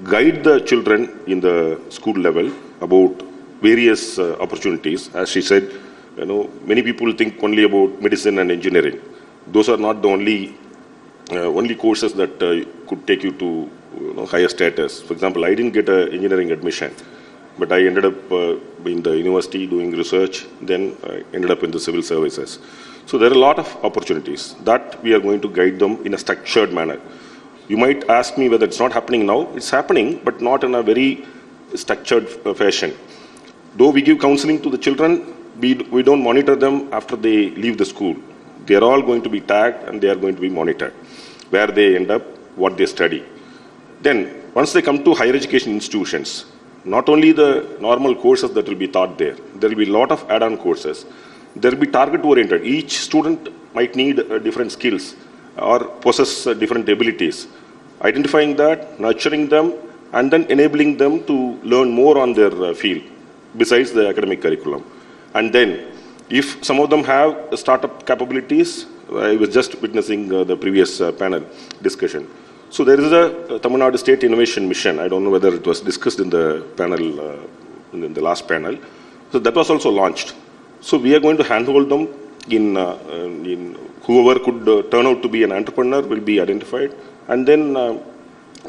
[SPEAKER 13] guide the children in the school level about various opportunities. As she said, many people think only about medicine and engineering. Those are not the only courses that could take you to higher status. For example, I didn't get an engineering admission, but I ended up in the university doing research, then I ended up in the civil services. So there are a lot of opportunities that we are going to guide them in a structured manner. You might ask me whether it's not happening now. It's happening, but not in a very structured fashion. Though we give counseling to the children, we don't monitor them after they leave the school. They are all going to be tagged and they are going to be monitored, where they end up, what they study. Then, once they come to higher education institutions, not only the normal courses that will be taught there will be a lot of add-on courses. there will be target-oriented. Each student might need different skills or possess different abilities. Identifying that, nurturing them, and then enabling them to learn more on their field besides the academic curriculum. And then, if some of them have startup capabilities, I was just witnessing the previous panel discussion. So there is a Tamil Nadu State Innovation Mission. I don't know whether it was discussed in the panel, in the last panel. So that was also launched. So we are going to handhold them in whoever could turn out to be an entrepreneur will be identified, and then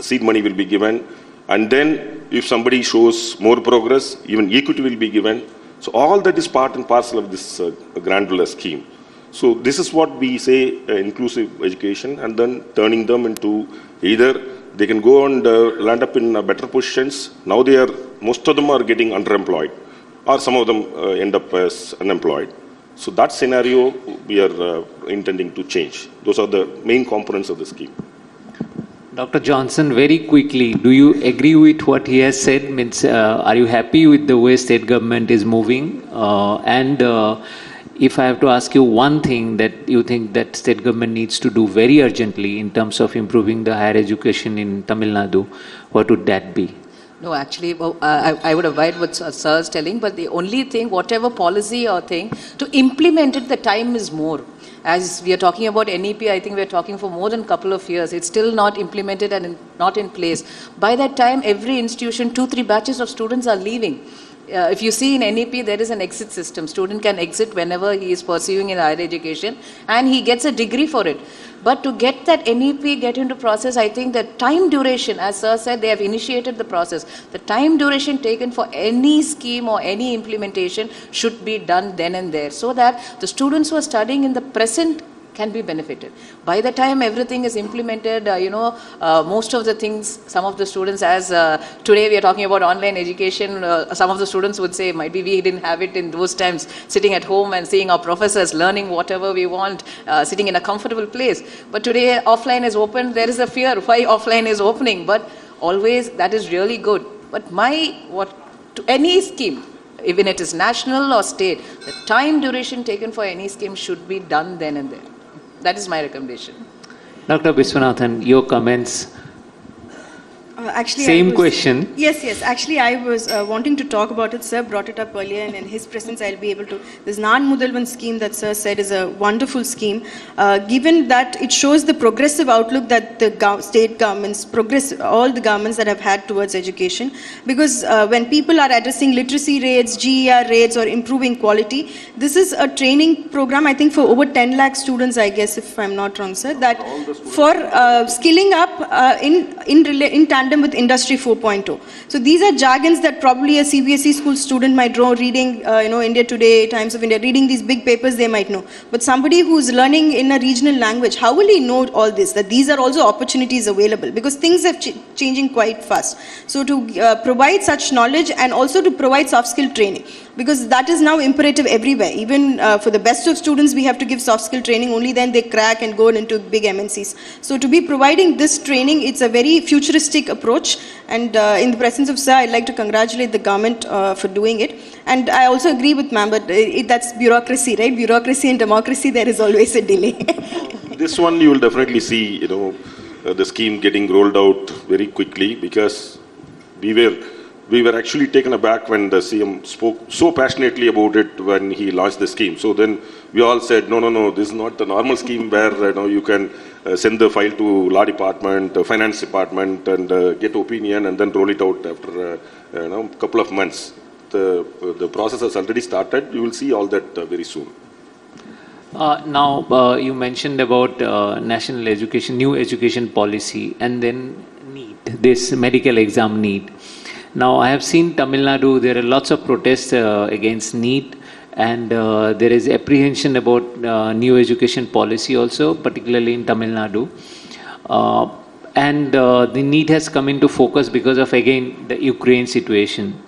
[SPEAKER 13] seed money will be given. And then if somebody shows more progress, even equity will be given. So all that is part and parcel of this granular scheme. So this is what we say inclusive education, and then turning them into either they can go and land up in better positions. Now most of them are getting underemployed, or some of them end up as unemployed. So that scenario we are intending to change. Those are the main components of the scheme.
[SPEAKER 12] Dr. Johnson, very quickly, do you agree with what he has said? Means, are you happy with the way state government is moving? If I have to ask you one thing that you think that state government needs to do very urgently in terms of improving the higher education in Tamil Nadu, what would that be?
[SPEAKER 14] No, actually, I would avoid what Sir is telling, but the only thing, whatever policy or thing, to implement it, the time is more. As we are talking about NEP, I think we are talking for more than a couple of years. It's still not implemented and not in place. By that time, every institution, 2-3 batches of students are leaving. If you see in NEP, there is an exit system. Student can exit whenever he is pursuing in higher education, and he gets a degree for it. But to get that NEP, get into process, I think the time duration, as Sir said, they have initiated the process. The time duration taken for any scheme or any implementation should be done then and there, so that the students who are studying in the present can be benefited. By the time everything is implemented, most of the things, some of the students, as today we are talking about online education, some of the students would say, might be we didn't have it in those times, sitting at home and seeing our professors, learning whatever we want, sitting in a comfortable place. But today offline is open, there is a fear why offline is opening, but always that is really good. But to any scheme, even it is national or state, the time duration taken for any scheme should be done then and there. That is my recommendation.
[SPEAKER 12] Dr. Viswanathan, your comments?
[SPEAKER 15] Actually,
[SPEAKER 12] Same question.
[SPEAKER 15] Yes. Actually, I was wanting to talk about it. Sir brought it up earlier, and in his presence, I'll be able to. This Naan Mudalvan scheme that Sir said is a wonderful scheme, given that it shows the progressive outlook that the state governments, all the governments that have had towards education. Because when people are addressing literacy rates, GER rates, or improving quality, this is a training program, I think, for over 10 lakh students, I guess, if I'm not wrong, sir, that for skilling up in tandem with Industry 4.0. So these are jargons that probably a CBSE school student might know, reading, India Today, Times of India, reading these big papers, they might know. But somebody who's learning in a regional language, how will he know all this? That these are also opportunities available, because things are changing quite fast. So to provide such knowledge, and also to provide soft skill training, because that is now imperative everywhere. Even for the best of students, we have to give soft skill training, only then they crack and go into big MNCs. So to be providing this training, it's a very futuristic approach, and in the presence of Sir, I'd like to congratulate the government for doing it. And I also agree with ma'am, but that's bureaucracy, right? Bureaucracy and democracy, there is always a delay.
[SPEAKER 13] This one you will definitely see, the scheme getting rolled out very quickly, because we were actually taken aback when the CM spoke so passionately about it when he launched the scheme. So then we all said, no, this is not the normal scheme where you can send the file to law department, finance department, and get opinion and then roll it out after a couple of months. The process has already started. You will see all that very soon.
[SPEAKER 12] Now, you mentioned about national education, new education policy, and then NEET, this medical exam NEET. Now, I have seen Tamil Nadu, there are lots of protests against NEET, and there is apprehension about new education policy also, particularly in Tamil Nadu. And the NEET has come into focus because of, again, the Ukraine situation.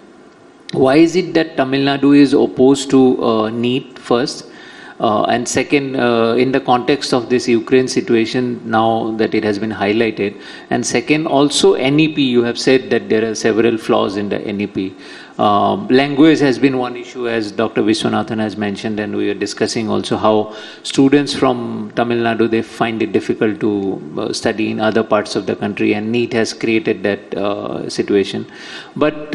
[SPEAKER 12] Why is it that Tamil Nadu is opposed to NEET first? And second, in the context of this Ukraine situation, now that it has been highlighted, and second, also NEP, you have said that there are several flaws in the NEP. Language has been one issue, as Dr. Viswanathan has mentioned, and we are discussing also how students from Tamil Nadu, they find it difficult to study in other parts of the country, and NEET has created that situation. But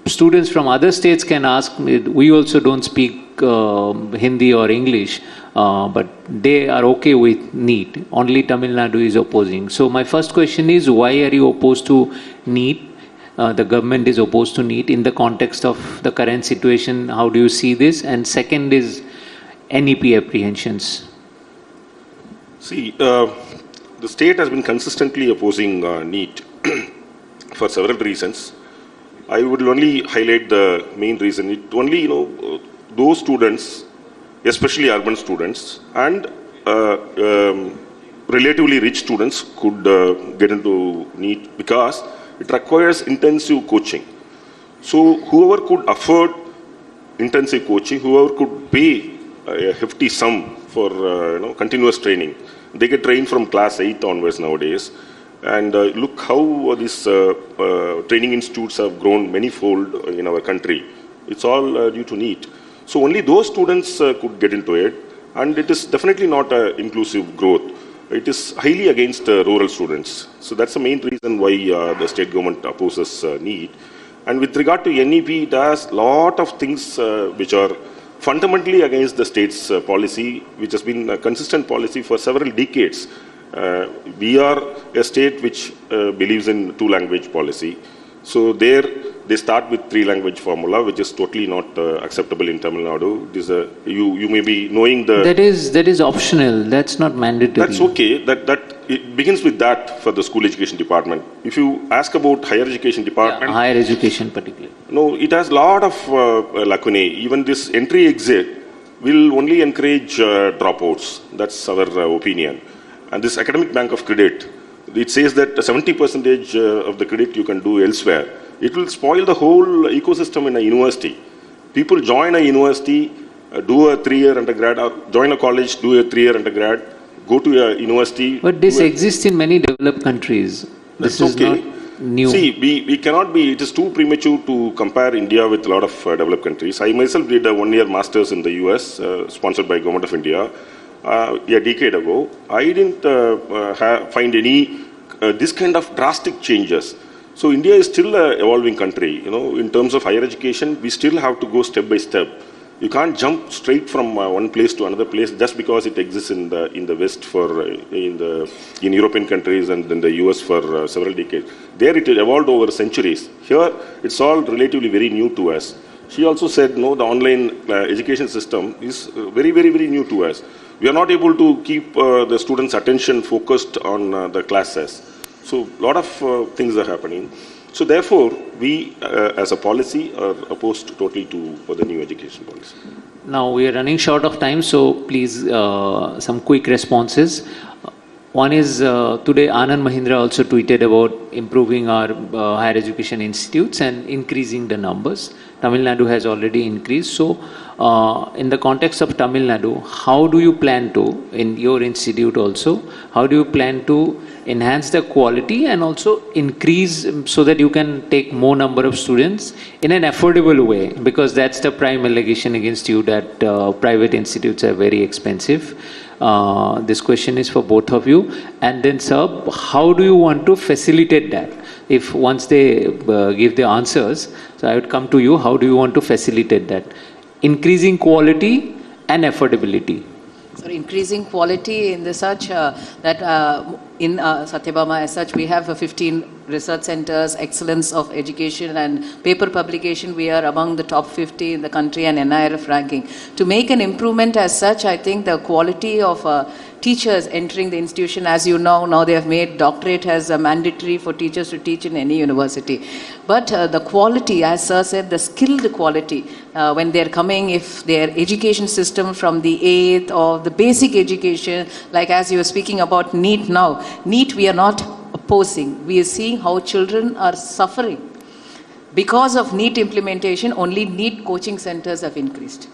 [SPEAKER 12] students from other states can ask, we also don't speak Hindi or English, but they are okay with NEET. Only Tamil Nadu is opposing. So my first question is, why are you opposed to NEET? The government is opposed to NEET in the context of the current situation. How do you see this? And second is NEP apprehensions.
[SPEAKER 13] See, the state has been consistently opposing NEET for several reasons. I would only highlight the main reason. It only, those students, especially urban students and relatively rich students could get into NEET because it requires intensive coaching. So whoever could afford intensive coaching, whoever could pay a hefty sum for continuous training, they get trained from class 8 onwards nowadays. And look how these training institutes have grown manyfold in our country. It's all due to NEET. So only those students could get into it, and it is definitely not an inclusive growth. It is highly against rural students. So that's the main reason why the state government opposes NEET. And with regard to NEP, it has a lot of things which are fundamentally against the state's policy, which has been a consistent policy for several decades. We are a state which believes in two-language policy. So there, they start with three-language formula, which is totally not acceptable in Tamil Nadu. This, you may be knowing the...
[SPEAKER 12] That is optional. That's not mandatory.
[SPEAKER 13] That's okay. It begins with that for the school education department. If you ask about higher education department...
[SPEAKER 12] Yeah, higher education particularly.
[SPEAKER 13] No, it has a lot of lacunae. Even this entry-exit will only encourage dropouts. That's our opinion. And this academic bank of credit, it says that 70% of the credit you can do elsewhere. It will spoil the whole ecosystem in a university. People join a university, do a 3-year undergrad, or join a college, do a 3-year undergrad, go to a university.
[SPEAKER 12] But this exists in many developed countries. This is not new.
[SPEAKER 13] See, we cannot be, it is too premature to compare India with a lot of developed countries. I myself did a 1-year master's in the US, sponsored by Government of India. A decade ago, I didn't find any this kind of drastic changes. So India is still an evolving country. In terms of higher education, we still have to go step by step. You can't jump straight from one place to another place just because it exists in the West in European countries and in the US for several decades. There it evolved over centuries. Here, it's all relatively very new to us. She also said, no, the online education system is very, very, very new to us. We are not able to keep the students' attention focused on the classes. So a lot of things are happening. So therefore, we as a policy are opposed totally to the new education policy.
[SPEAKER 12] Now we are running short of time, so please some quick responses. One is today Anand Mahindra also tweeted about improving our higher education institutes and increasing the numbers. Tamil Nadu has already increased. So in the context of Tamil Nadu, how do you plan to, in your institute also, how do you plan to enhance the quality and also increase so that you can take more number of students in an affordable way? Because that's the prime allegation against you, that private institutes are very expensive. This question is for both of you. And then, sir, how do you want to facilitate that? If once they give the answers, so I would come to you, how do you want to facilitate that? Increasing quality and affordability.
[SPEAKER 14] So increasing quality in the such that in Satyabama as such, we have 15 research centers, excellence of education and paper publication. We are among the top 50 in the country and NIRF ranking. To make an improvement as such, I think the quality of teachers entering the institution, as you know, now they have made doctorate as mandatory for teachers to teach in any university. But the quality, as sir said, the skilled quality, when they're coming, if their education system from the 8th or the basic education, like as you were speaking about NEET now, NEET we are not opposing. We are seeing how children are suffering. Because of NEET implementation, only NEET coaching centers have increased.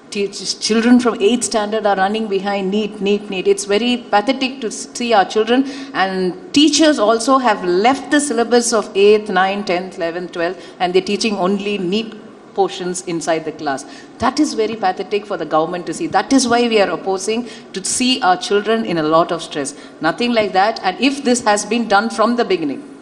[SPEAKER 14] Children from 8th standard are running behind NEET. It's very pathetic to see our children, and teachers also have left the syllabus of 8th, 9th, 10th, 11th, 12th, and they're teaching only NEET portions inside the class. That is very pathetic for the government to see. That is why we are opposing to see our children in a lot of stress. Nothing like that. And if this has been done from the beginning,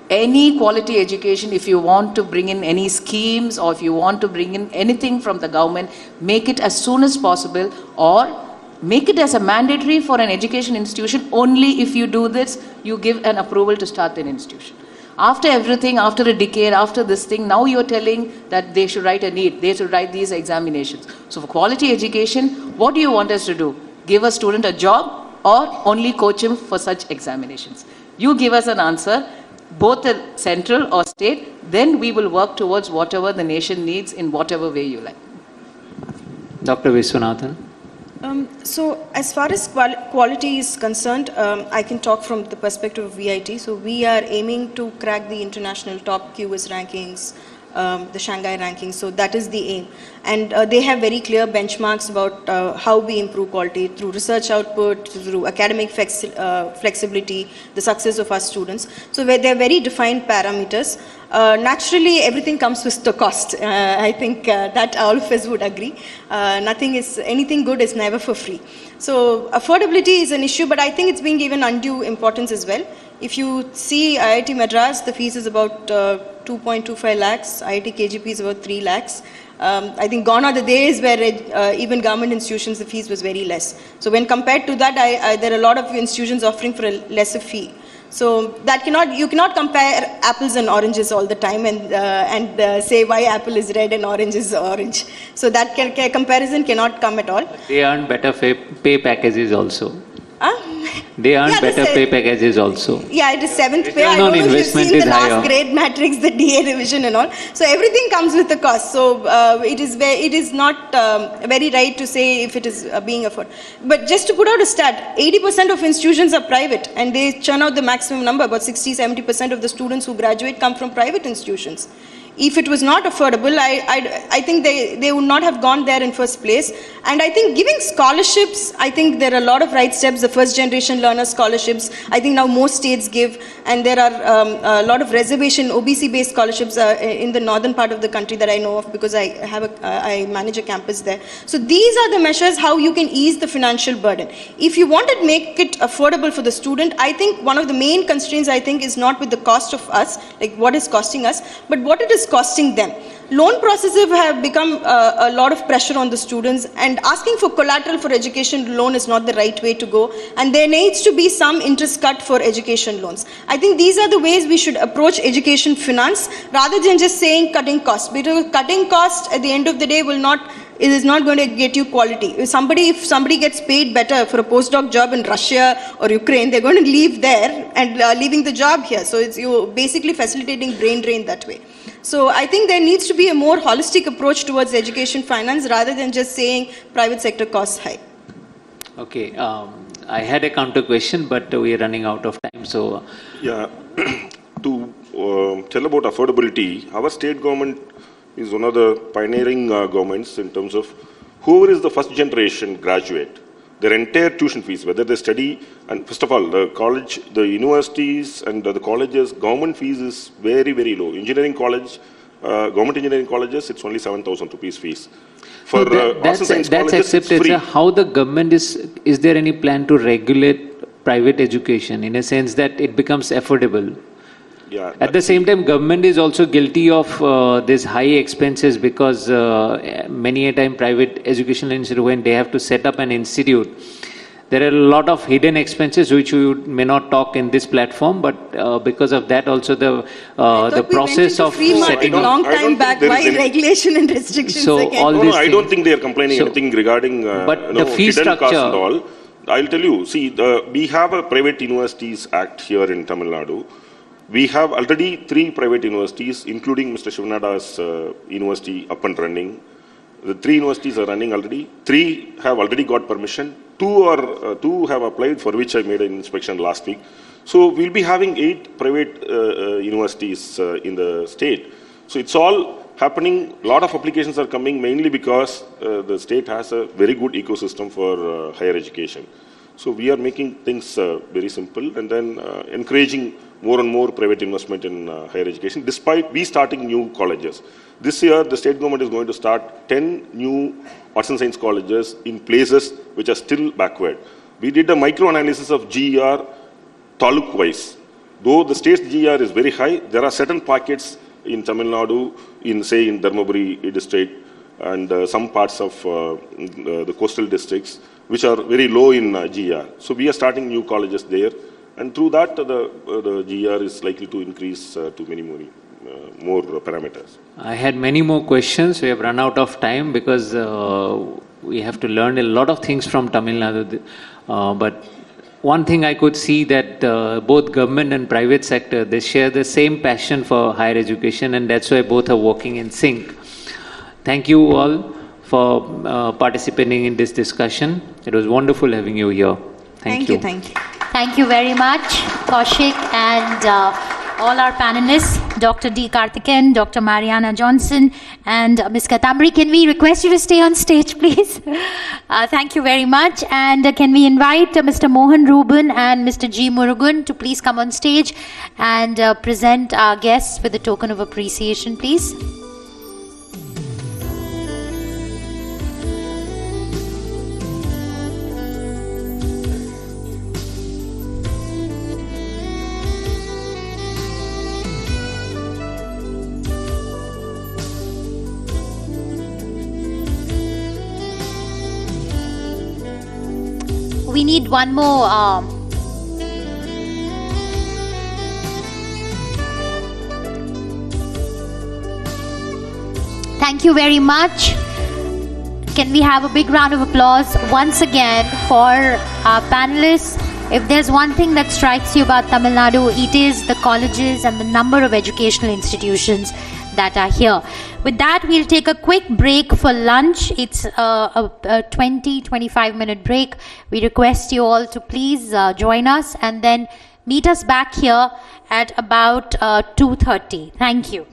[SPEAKER 14] any quality education, if you want to bring in any schemes or if you want to bring in anything from the government, make it as soon as possible, or make it as a mandatory for an education institution. Only if you do this, you give an approval to start an institution. After everything, after a decade, after this thing, now you're telling that they should write a NEET, they should write these examinations. So for quality education, what do you want us to do? Give a student a job or only coach him for such examinations? You give us an answer, both the central or state, then we will work towards whatever the nation needs in whatever way you like.
[SPEAKER 12] Dr. Viswanathan.
[SPEAKER 15] So as far as quality is concerned, I can talk from the perspective of VIT. So we are aiming to crack the international top QS rankings, the Shanghai rankings. So that is the aim. And they have very clear benchmarks about how we improve quality through research output, through academic flexibility, the success of our students. So they are very defined parameters. Naturally, everything comes with the cost. I think that all of us would agree. Anything good is never for free. So affordability is an issue, but I think it's being given undue importance as well. If you see IIT Madras, the fees is about 2.25 lakhs. IIT KGP is about 3 lakhs. I think gone are the days where even government institutions, the fees was very less. So when compared to that, there are a lot of institutions offering for a lesser fee. So that you cannot compare apples and oranges all the time and say why apple is red and orange is orange. So that comparison cannot come at all.
[SPEAKER 12] They earn better pay packages also. They earn better pay packages also.
[SPEAKER 15] Yeah, it is 7th pay. I don't know if you've seen the last grade matrix, the DA revision and all. So everything comes with a cost. So it is not very right to say if it is being afforded. But just to put out a stat, 80% of institutions are private and they churn out the maximum number. About 60-70% of the students who graduate come from private institutions. If it was not affordable, I think they would not have gone there in first place. And I think giving scholarships, I think there are a lot of right steps. The first generation learner scholarships, I think now most states give. And there are a lot of reservation, OBC-based scholarships in the northern part of the country that I know of because I manage a campus there. So these are the measures how you can ease the financial burden. If you want to make it affordable for the student, I think one of the main constraints I think is not with the cost of us, like what is costing us, but what it is costing them. Loan processes have become a lot of pressure on the students, and asking for collateral for education loan is not the right way to go, and there needs to be some interest cut for education loans. I think these are the ways we should approach education finance rather than just saying cutting costs, because cutting costs at the end of the day it is not going to get you quality. If somebody gets paid better for a postdoc job in Russia or Ukraine, they're going to leave there and leaving the job here. So you're basically facilitating brain drain that way. So I think there needs to be a more holistic approach towards education finance rather than just saying private sector costs high.
[SPEAKER 12] Okay, I had a counter question, but we are running out of time. So
[SPEAKER 13] yeah, to tell about affordability, our state government is one of the pioneering governments in terms of whoever is the first generation graduate, their entire tuition fees, whether they study, and first of all, the college, the universities and the colleges, government fees is very, very low. Engineering college, government engineering colleges, it's only 7,000 rupees fees. For arts and science colleges,
[SPEAKER 12] accepted,
[SPEAKER 13] it's free.
[SPEAKER 12] Sir. How the government is there any plan to regulate private education in a sense that it becomes affordable?
[SPEAKER 13] Yeah,
[SPEAKER 12] at the same time, government is also guilty of these high expenses because many a time private educational institute, when they have to set up an institute, there are a lot of hidden expenses which we may not talk in this platform, but because of that also the process of setting up.
[SPEAKER 15] Long time back, why regulation and restrictions
[SPEAKER 12] so
[SPEAKER 15] again?
[SPEAKER 12] all
[SPEAKER 13] I don't think they are complaining anything regarding
[SPEAKER 12] but the fee
[SPEAKER 13] hidden
[SPEAKER 12] structure
[SPEAKER 13] costs and all. I'll tell you, see, we have a Private Universities Act here in Tamil Nadu. We have already 3 private universities, including Mr. Shivanada's university, up and running. The 3 universities are running already. 3 have already got permission. 2 have applied, for which I made an inspection last week. So we'll be having 8 private universities in the state. So it's all happening. A lot of applications are coming mainly because the state has a very good ecosystem for higher education. So we are making things very simple and then encouraging more and more private investment in higher education, despite we starting new colleges. This year, the state government is going to start 10 new arts and science colleges in places which are still backward. We did a micro-analysis of GER taluk-wise. Though the state's GER is very high, there are certain pockets in Tamil Nadu, in Dharmaburi district, and some parts of the coastal districts, which are very low in GER. So we are starting new colleges there, and through that, the GER is likely to increase to many more parameters.
[SPEAKER 12] I had many more questions. We have run out of time because we have to learn a lot of things from Tamil Nadu. But one thing I could see that both government and private sector, they share the same passion for higher education, and that's why both are working in sync. Thank you all for participating in this discussion. It was wonderful having you here. Thank you.
[SPEAKER 15] Thank you.
[SPEAKER 1] Thank you very much, Kaushik, and all our panelists, Dr. D. Karthikeyan, Dr. Mariana Johnson, and Ms. Katamri. Can we request you to stay on stage, please? Thank you very much. And can we invite Mr. Mohan Ruben and Mr. G. Murugan to please come on stage and present our guests with a token of appreciation, please? We need one more. Thank you very much. Can we have a big round of applause once again for our panelists? If there's one thing that strikes you about Tamil Nadu, it is the colleges and the number of educational institutions that are here. With that, we'll take a quick break for lunch. It's a 20-25 minute break. We request you all to please join us and then meet us back here at about 2:30. Thank you.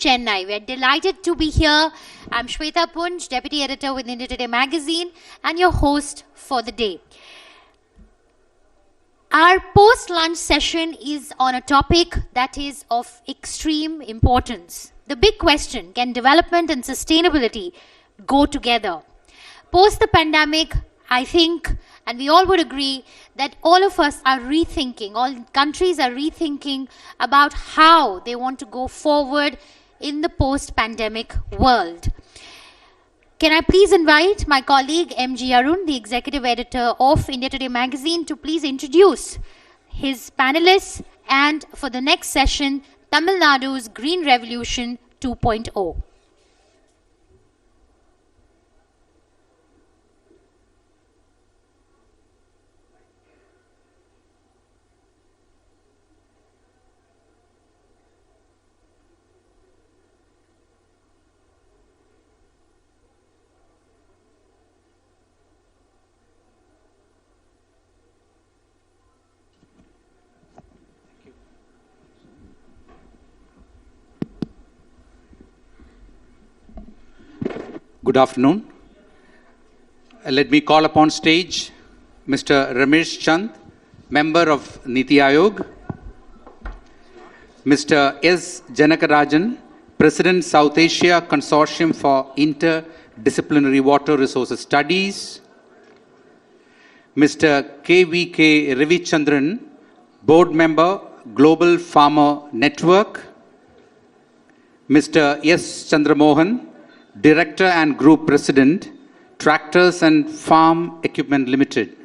[SPEAKER 1] Chennai. We're delighted to be here. I'm Shweta Punj, Deputy Editor with India Today magazine and your host for the day. Our post-lunch session is on a topic that is of extreme importance. The big question, can development and sustainability go together? Post the pandemic, I think, and we all would agree that all of us are rethinking, all countries are rethinking about how they want to go forward in the post-pandemic world. Can I please invite my colleague M.G. Arun, the Executive Editor of India Today magazine, to please introduce his panelists and for the next session, Tamil Nadu's Green Revolution 2.0.
[SPEAKER 3] Good afternoon. Let me call upon stage Mr. Ramesh Chand, member of Niti Aayog, Mr. S. Janakarajan, President South Asia Consortium for Interdisciplinary Water Resources Studies, Mr. K.V.K. Ravichandran, Board Member, Global Farmer Network, Mr. S. Chandramohan, Director and Group President, Tractors and Farm Equipment Limited.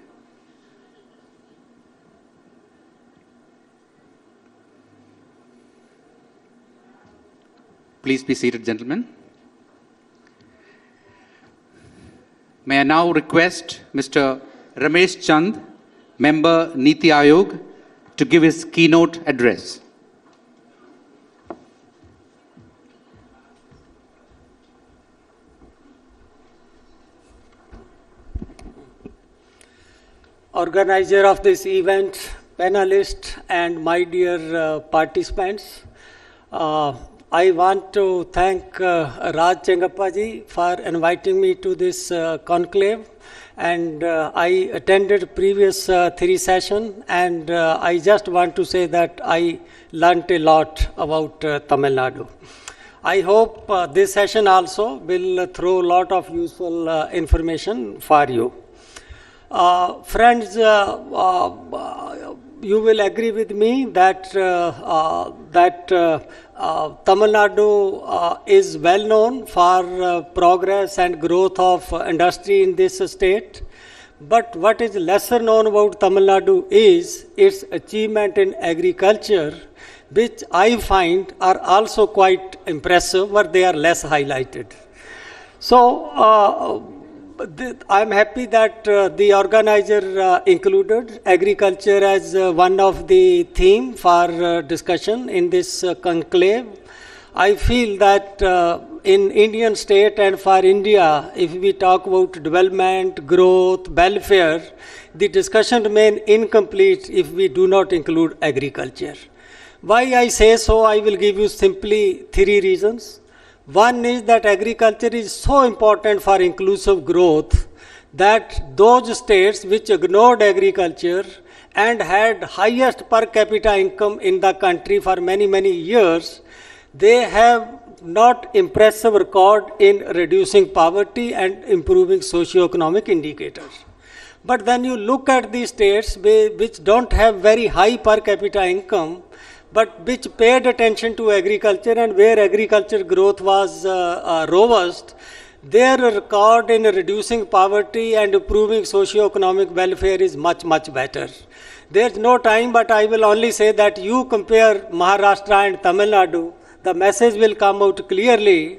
[SPEAKER 3] Please be seated, gentlemen. May I now request Mr. Ramesh Chand, member Niti Aayog, to give his keynote address.
[SPEAKER 16] Organizer of this event, panelists, and my dear participants. I want to thank Raj Chengappaji for inviting me to this conclave. And I attended previous 3 sessions, and I just want to say that I learnt a lot about Tamil Nadu. I hope this session also will throw a lot of useful information for you. Friends, you will agree with me that Tamil Nadu is well known for progress and growth of industry in this state. But what is lesser known about Tamil Nadu is its achievement in agriculture, which I find are also quite impressive, but they are less highlighted. So, I'm happy that the organizer included agriculture as one of the theme for discussion in this conclave. I feel that in Indian state and for India, if we talk about development, growth, welfare, the discussion remains incomplete if we do not include agriculture. Why I say so, I will give you simply 3 reasons. One is that agriculture is so important for inclusive growth that those states which ignored agriculture and had highest per capita income in the country for many, many years, they have not impressive record in reducing poverty and improving socio-economic indicators. But then you look at these states which don't have very high per capita income, but which paid attention to agriculture and where agriculture growth was robust, their record in reducing poverty and improving socio-economic welfare is much, much better. There's no time, but I will only say that you compare Maharashtra and Tamil Nadu, the message will come out clearly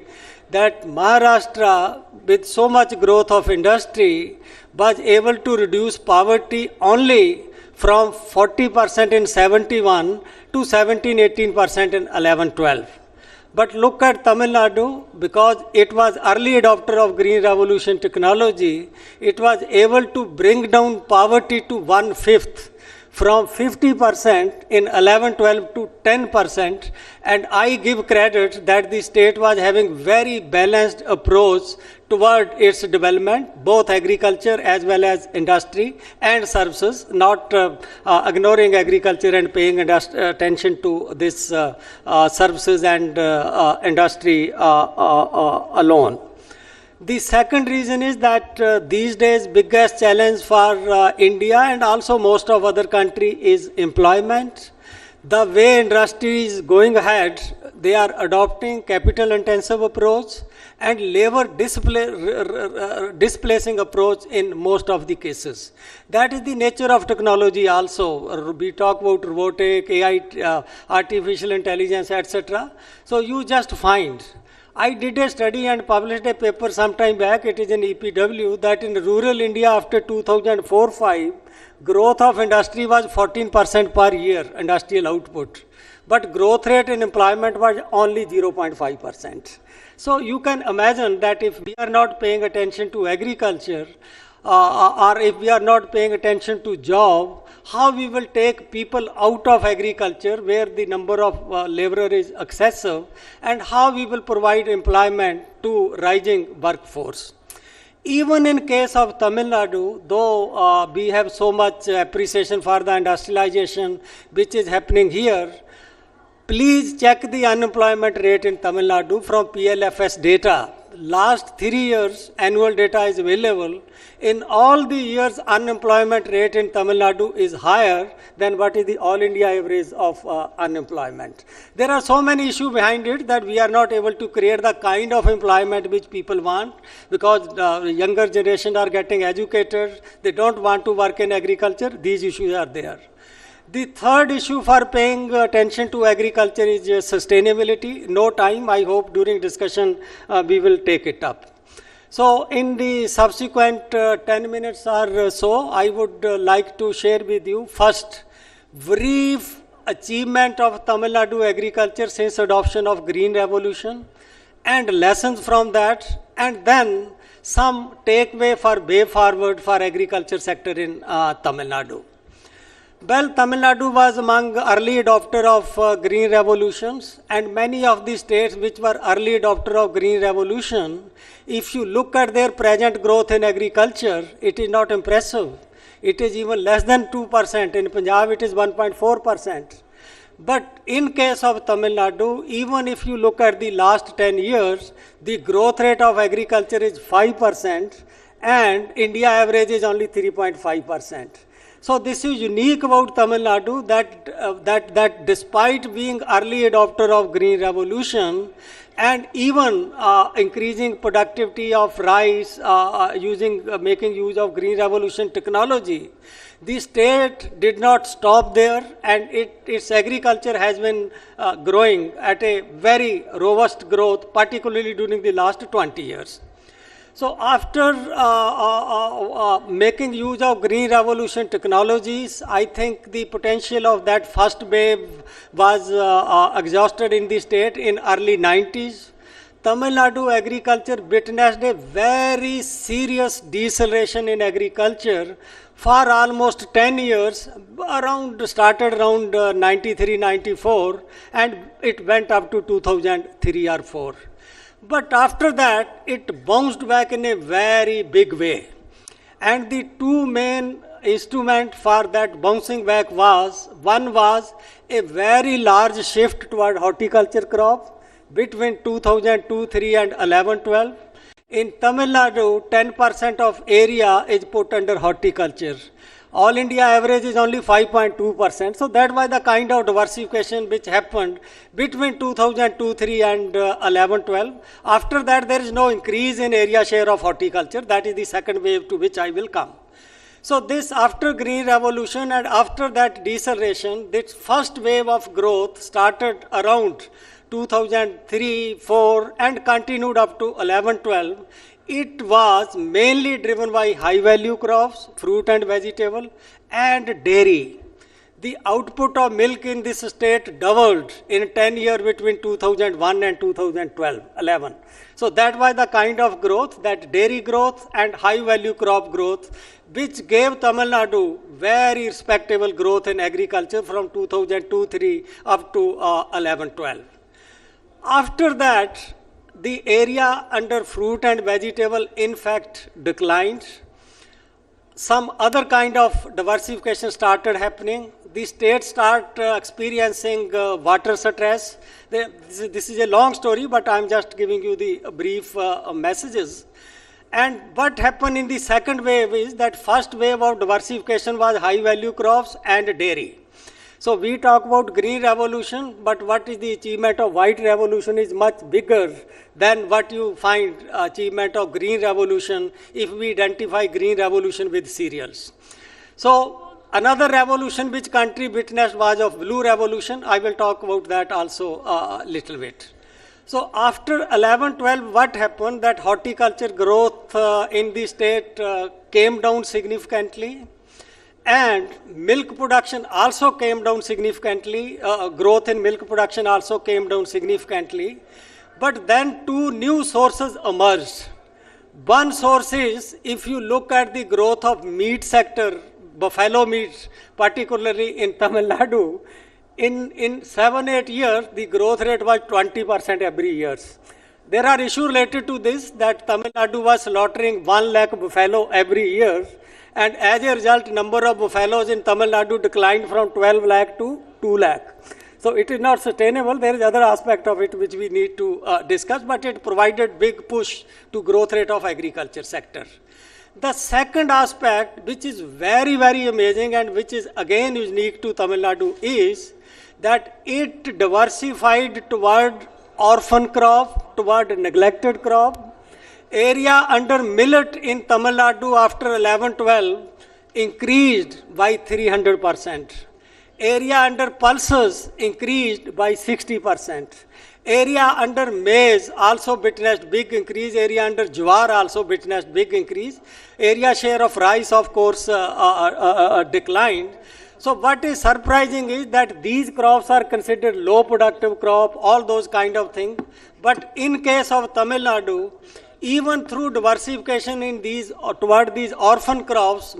[SPEAKER 16] that Maharashtra, with so much growth of industry, was able to reduce poverty only from 40% in 71 to 17-18% in 11-12. But look at Tamil Nadu, because it was early adopter of Green Revolution technology, it was able to bring down poverty to 1/5 from 50% in 11-12 to 10%, and I give credit that the state was having very balanced approach toward its development, both agriculture as well as industry and services, not ignoring agriculture and paying attention to this services and industry alone. The second reason is that these days biggest challenge for India and also most of other country is employment. The way industry is going ahead, they are adopting capital intensive approach and labor displacing approach in most of the cases. That is the nature of technology also. We talk about robotic, AI, artificial intelligence, etc. So you just find. I did a study and published a paper some time back, it is in EPW, that in rural India after 2004-05, growth of industry was 14% per year, industrial output. But growth rate in employment was only 0.5%. So you can imagine that if we are not paying attention to agriculture, or if we are not paying attention to job, how we will take people out of agriculture where the number of laborer is excessive, and how we will provide employment to rising workforce. Even in case of Tamil Nadu, though we have so much appreciation for the industrialization which is happening here, please check the unemployment rate in Tamil Nadu from PLFS data. Last 3 years, annual data is available. In all the years, unemployment rate in Tamil Nadu is higher than what is the all India average of unemployment. There are so many issues behind it that we are not able to create the kind of employment which people want, because the younger generation are getting educated, they don't want to work in agriculture. These issues are there. The third issue for paying attention to agriculture is sustainability. No time, I hope during discussion we will take it up. So in the subsequent 10 minutes or so, I would like to share with you first brief achievement of Tamil Nadu agriculture since adoption of Green Revolution and lessons from that, and then some takeaway for way forward for agriculture sector in Tamil Nadu. Well, Tamil Nadu was among early adopter of Green Revolutions, and many of the states which were early adopter of Green Revolution, if you look at their present growth in agriculture, it is not impressive. It is even less than 2%. In Punjab, it is 1.4%. But in case of Tamil Nadu, even if you look at the last 10 years, the growth rate of agriculture is 5%, and India average is only 3.5%. So this is unique about Tamil Nadu, that despite being early adopter of Green Revolution and even increasing productivity of rice, making use of Green Revolution technology, the state did not stop there, and its agriculture has been growing at a very robust growth, particularly during the last 20 years. So after making use of Green Revolution technologies, I think the potential of that first wave was exhausted in the state in early 90s. Tamil Nadu agriculture witnessed a very serious deceleration in agriculture for almost 10 years, started around 93, 94, and it went up to 2003 or 4. But after that, it bounced back in a very big way. And the two main instruments for that bouncing back one was a very large shift toward horticulture crop between 2002-03 and 11-12. In Tamil Nadu, 10% of area is put under horticulture. All India average is only 5.2%. So that was the kind of diversification which happened between 2002-03 and 11-12. After that, there is no increase in area share of horticulture. That is the second wave to which I will come. So this after Green Revolution and after that deceleration, this first wave of growth started around 2003-04 and continued up to 11-12. It was mainly driven by high value crops, fruit and vegetable, and dairy. the output of milk in this state doubled in 10 years between 2001 and 2011. So that was the kind of growth, that dairy growth and high value crop growth, which gave Tamil Nadu very respectable growth in agriculture from 2002-03 up to 11-12. After that, the area under fruit and vegetable in fact declined. Some other kind of diversification started happening. The state start experiencing water stress. This is a long story, but I'm just giving you the brief messages. And what happened in the second wave is that first wave of diversification was high value crops and dairy. So we talk about green revolution, but what is the achievement of white revolution is much bigger than what you find achievement of green revolution if we identify green revolution with cereals. So another revolution which country witnessed was of blue revolution. I will talk about that also a little bit. So after 11-12, what happened that horticulture growth in the state came down significantly. And milk production also came down significantly. Growth in milk production also came down significantly. But then two new sources emerged. One source is, if you look at the growth of meat sector, buffalo meat, particularly in Tamil Nadu, in 7-8 years, the growth rate was 20% every year. There are issues related to this, that Tamil Nadu was slaughtering 1 lakh buffalo every year. And as a result, number of buffaloes in Tamil Nadu declined from 12 lakh to 2 lakh. So it is not sustainable. There is other aspect of it which we need to discuss, but it provided big push to growth rate of agriculture sector. The second aspect, which is very, very amazing and which is again unique to Tamil Nadu, is that it diversified toward orphan crop, toward neglected crop. Area under millet in Tamil Nadu after 11-12 increased by 300%. Area under pulses increased by 60%. Area under maize also witnessed big increase. Area under jowar also witnessed big increase. Area share of rice, of course, declined. So what is surprising is that these crops are considered low productive crop, all those kind of things. But in case of Tamil Nadu, even through diversification in these, toward these orphan crops,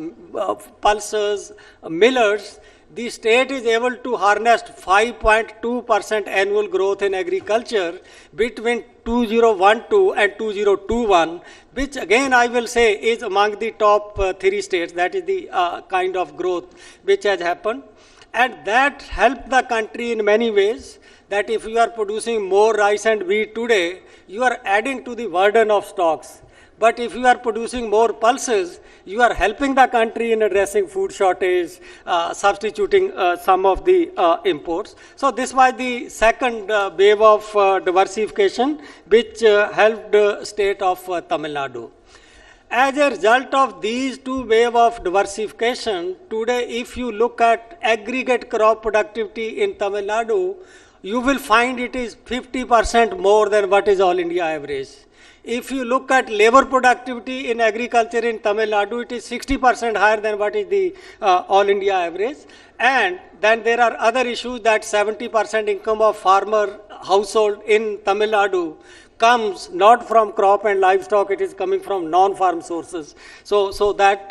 [SPEAKER 16] pulses, millets, the state is able to harness 5.2% annual growth in agriculture between 2012 and 2021, which again I will say is among the top 3 states. That is the kind of growth which has happened. And that helped the country in many ways, that if you are producing more rice and wheat today, you are adding to the burden of stocks. But if you are producing more pulses, you are helping the country in addressing food shortage, substituting some of the imports. So this was the second wave of diversification, which helped the state of Tamil Nadu. As a result of these two waves of diversification, today if you look at aggregate crop productivity in Tamil Nadu, you will find it is 50% more than what is all India average. If you look at labor productivity in agriculture in Tamil Nadu, it is 60% higher than what is the all India average. And then there are other issues, that 70% income of farmer household in Tamil Nadu comes not from crop and livestock, it is coming from non-farm sources. So that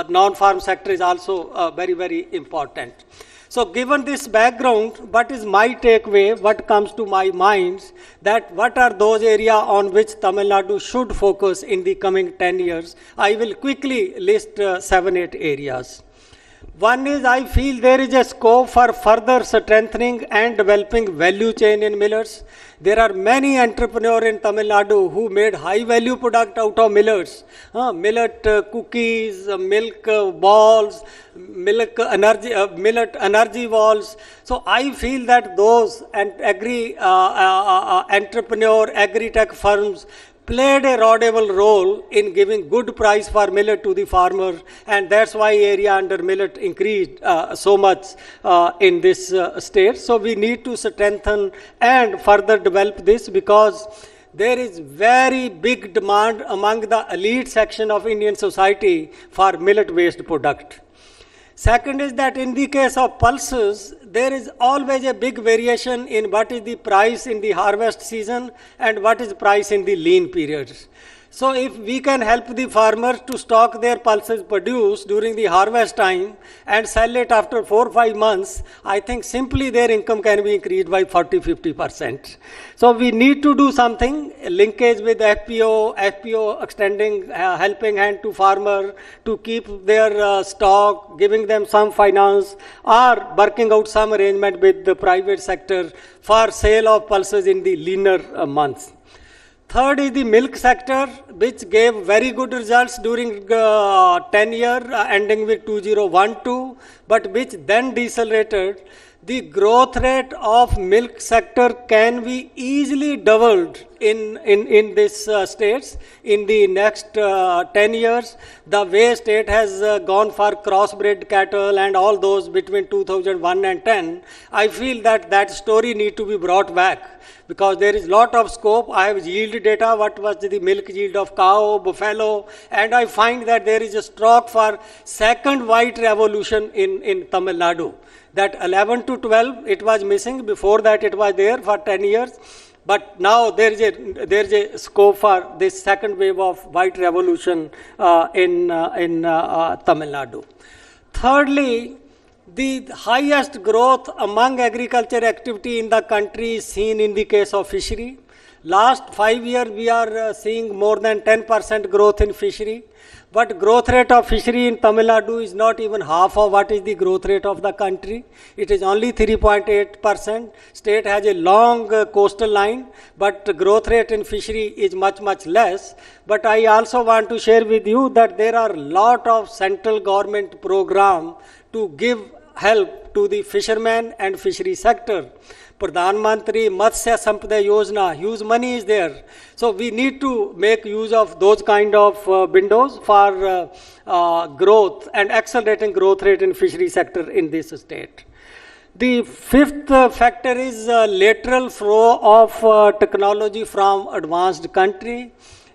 [SPEAKER 16] non-farm sector is also very, very important. So given this background, what is my takeaway, what comes to my mind, that what are those areas on which Tamil Nadu should focus in the coming 10 years? I will quickly list 7-8 areas. One is, I feel there is a scope for further strengthening and developing value chain in millets. There are many entrepreneurs in Tamil Nadu who made high value product out of millets. Millet cookies, milk balls, millet energy balls. So I feel that those entrepreneur, agri-tech firms played a laudable role in giving good price for millet to the farmer, and that's why area under millet increased so much in this state. So we need to strengthen and further develop this, because there is very big demand among the elite section of Indian society for millet-based product. Second is that in the case of pulses, there is always a big variation in what is the price in the harvest season and what is price in the lean periods. So if we can help the farmers to stock their pulses produced during the harvest time and sell it after 4 or 5 months, I think simply their income can be increased by 40-50%. So we need to do something, linkage with FPO extending helping hand to farmer to keep their stock, giving them some finance, or working out some arrangement with the private sector for sale of pulses in the leaner months. Third is the milk sector, which gave very good results during 10 year ending with 2012, but which then decelerated. The growth rate of milk sector can be easily doubled in this states in the next 10 years. The way state has gone for crossbred cattle and all those between 2001 and 10, I feel that that story need to be brought back, because there is lot of scope. I have yield data, what was the milk yield of cow, buffalo, and I find that there is a stroke for second white revolution in Tamil Nadu. That 11 to 12, it was missing. Before that, it was there for 10 years. But now there is a scope for this second wave of white revolution in Tamil Nadu. Thirdly, the highest growth among agriculture activity in the country is seen in the case of fishery. Last 5 years, we are seeing more than 10% growth in fishery. But growth rate of fishery in Tamil Nadu is not even half of what is the growth rate of the country. It is only 3.8%. State has a long coastal line, but growth rate in fishery is much, much less. But I also want to share with you that there are a lot of central government programs to give help to the fishermen and fishery sector. Pradhan Mantri Matsya Sampada Yojana, huge money is there. So we need to make use of those kind of windows for growth and accelerating growth rate in fishery sector in this state. The fifth factor is lateral flow of technology from advanced country.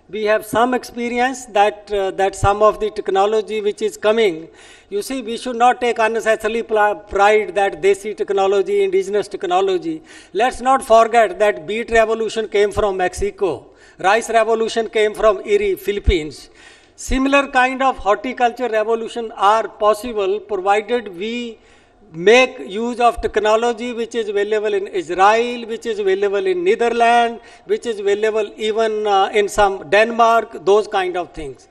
[SPEAKER 16] We have some experience that some of the technology which is coming, you see, we should not take unnecessarily pride that Desi technology, indigenous technology. Let's not forget that beet revolution came from Mexico. Rice revolution came from Erie, Philippines. Similar kind of horticulture revolution are possible provided we make use of technology which is available in Israel, which is available in Netherlands, which is available even in some Denmark, those kind of things.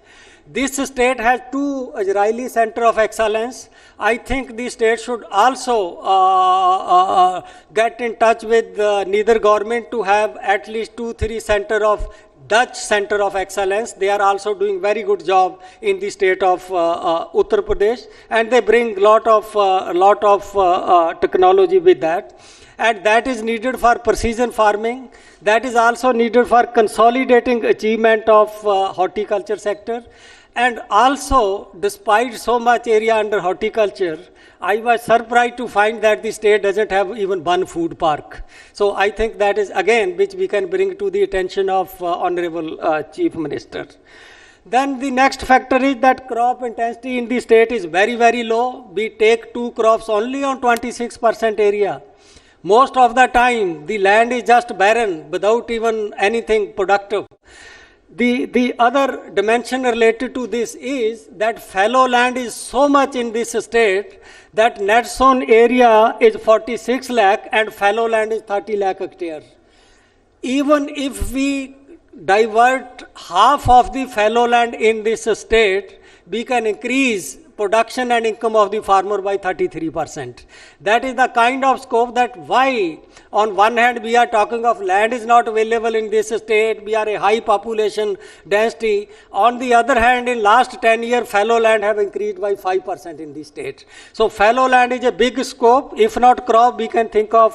[SPEAKER 16] This state has 2 Israeli Center of Excellence. I think the state should also get in touch with neither government to have at least 2-3 center of Dutch Center of Excellence. They are also doing very good job in the state of Uttar Pradesh, and they bring lot of technology with that. And that is needed for precision farming. That is also needed for consolidating achievement of horticulture sector. And also, despite so much area under horticulture, I was surprised to find that the state doesn't have even one food park. So I think that is again which we can bring to the attention of Honorable Chief Minister. Then the next factor is that crop intensity in the state is very, very low. We take 2 crops only on 26% area. Most of the time, the land is just barren without even anything productive. The other dimension related to this is that fallow land is so much in this state that net sown area is 46 lakh and fallow land is 30 lakh hectare. Even if we divert half of the fallow land in this state, we can increase production and income of the farmer by 33%. That is the kind of scope that why on one hand we are talking of land is not available in this state, we are a high population density. On the other hand, in last 10 years, fallow land have increased by 5% in the state. So fallow land is a big scope. If not crop, we can think of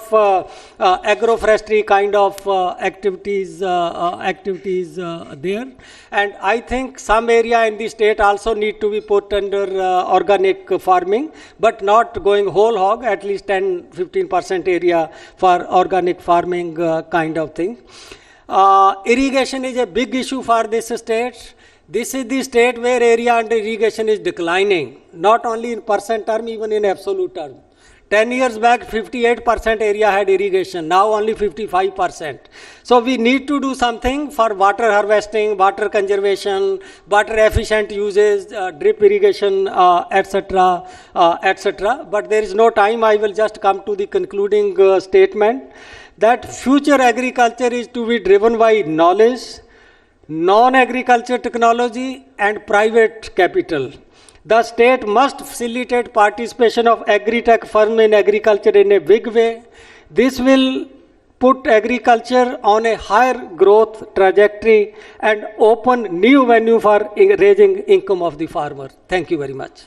[SPEAKER 16] agroforestry kind of activities there. And I think some area in the state also need to be put under organic farming, but not going whole hog, at least 10-15% area for organic farming kind of thing. Irrigation is a big issue for this state. This is the state where area under irrigation is declining, not only in percent term, even in absolute term. 10 years back, 58% area had irrigation, now only 55%. So we need to do something for water harvesting, water conservation, water efficient uses, drip irrigation, etc., etc. But there is no time. I will just come to the concluding statement that future agriculture is to be driven by knowledge, non-agriculture technology, and private capital. The state must facilitate participation of agri-tech firms in agriculture in a big way. This will put agriculture on a higher growth trajectory and open new venue for raising income of the farmer. Thank you very much.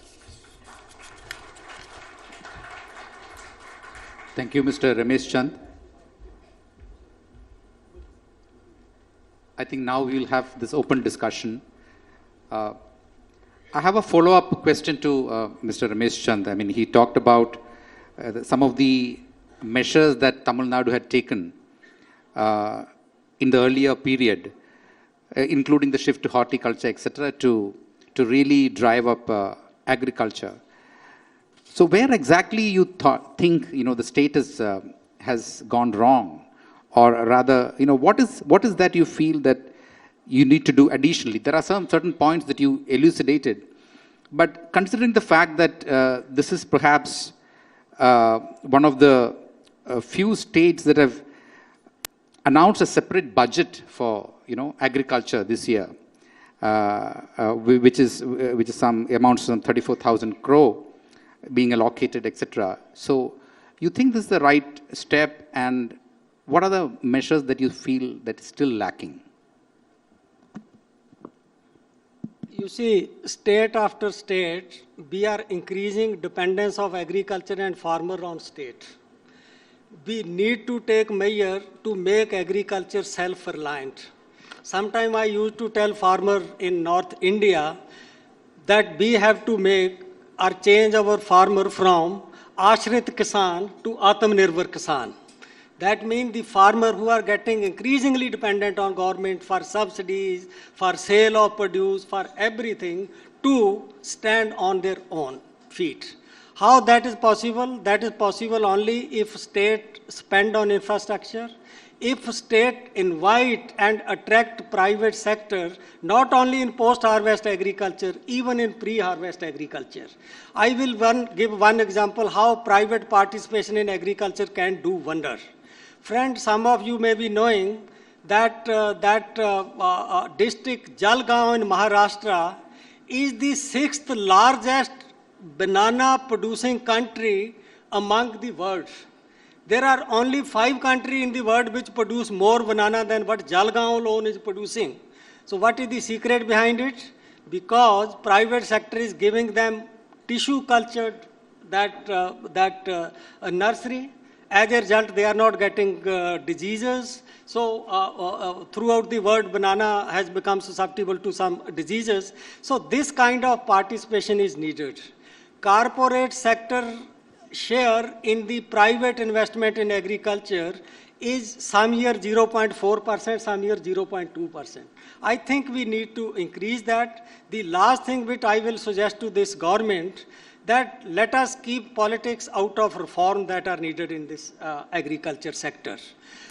[SPEAKER 3] Thank you, Mr. Ramesh Chand. I think now we will have this open discussion. I have a follow-up question to Mr. Ramesh Chand. I mean, he talked about some of the measures that Tamil Nadu had taken in the earlier period, including the shift to horticulture, etc., to really drive up agriculture. So where exactly you think the state has gone wrong? Or rather, what is that you feel that you need to do additionally? There are some certain points that you elucidated, but considering the fact that this is perhaps one of the few states that have announced a separate budget for agriculture this year, which is some amounts some 34,000 crore being allocated, etc. So you think this is the right step, and what are the measures that you feel that is still lacking?
[SPEAKER 16] You see, state after state, we are increasing dependence of agriculture and farmer on state. We need to take measure to make agriculture self-reliant. Sometime I used to tell farmer in North India that we have to make or change our farmer from Ashrit Kisan to Atmanirbhar Kisan. That means the farmer who are getting increasingly dependent on government for subsidies, for sale of produce, for everything, to stand on their own feet. How that is possible? That is possible only if state spend on infrastructure, if state invite and attract private sector, not only in post-harvest agriculture, even in pre-harvest agriculture. I will give one example how private participation in agriculture can do wonder. Friends, some of you may be knowing that district Jalgaon in Maharashtra is the 6th largest banana producing country among the world. There are only 5 countries in the world which produce more banana than what Jalgaon alone is producing. So what is the secret behind it? Because private sector is giving them tissue cultured nursery. As a result, they are not getting diseases. So throughout the world, banana has become susceptible to some diseases. So this kind of participation is needed. Corporate sector share in the private investment in agriculture is some year 0.4%, some year 0.2%. I think we need to increase that. The last thing which I will suggest to this government, that let us keep politics out of reform that are needed in this agriculture sector.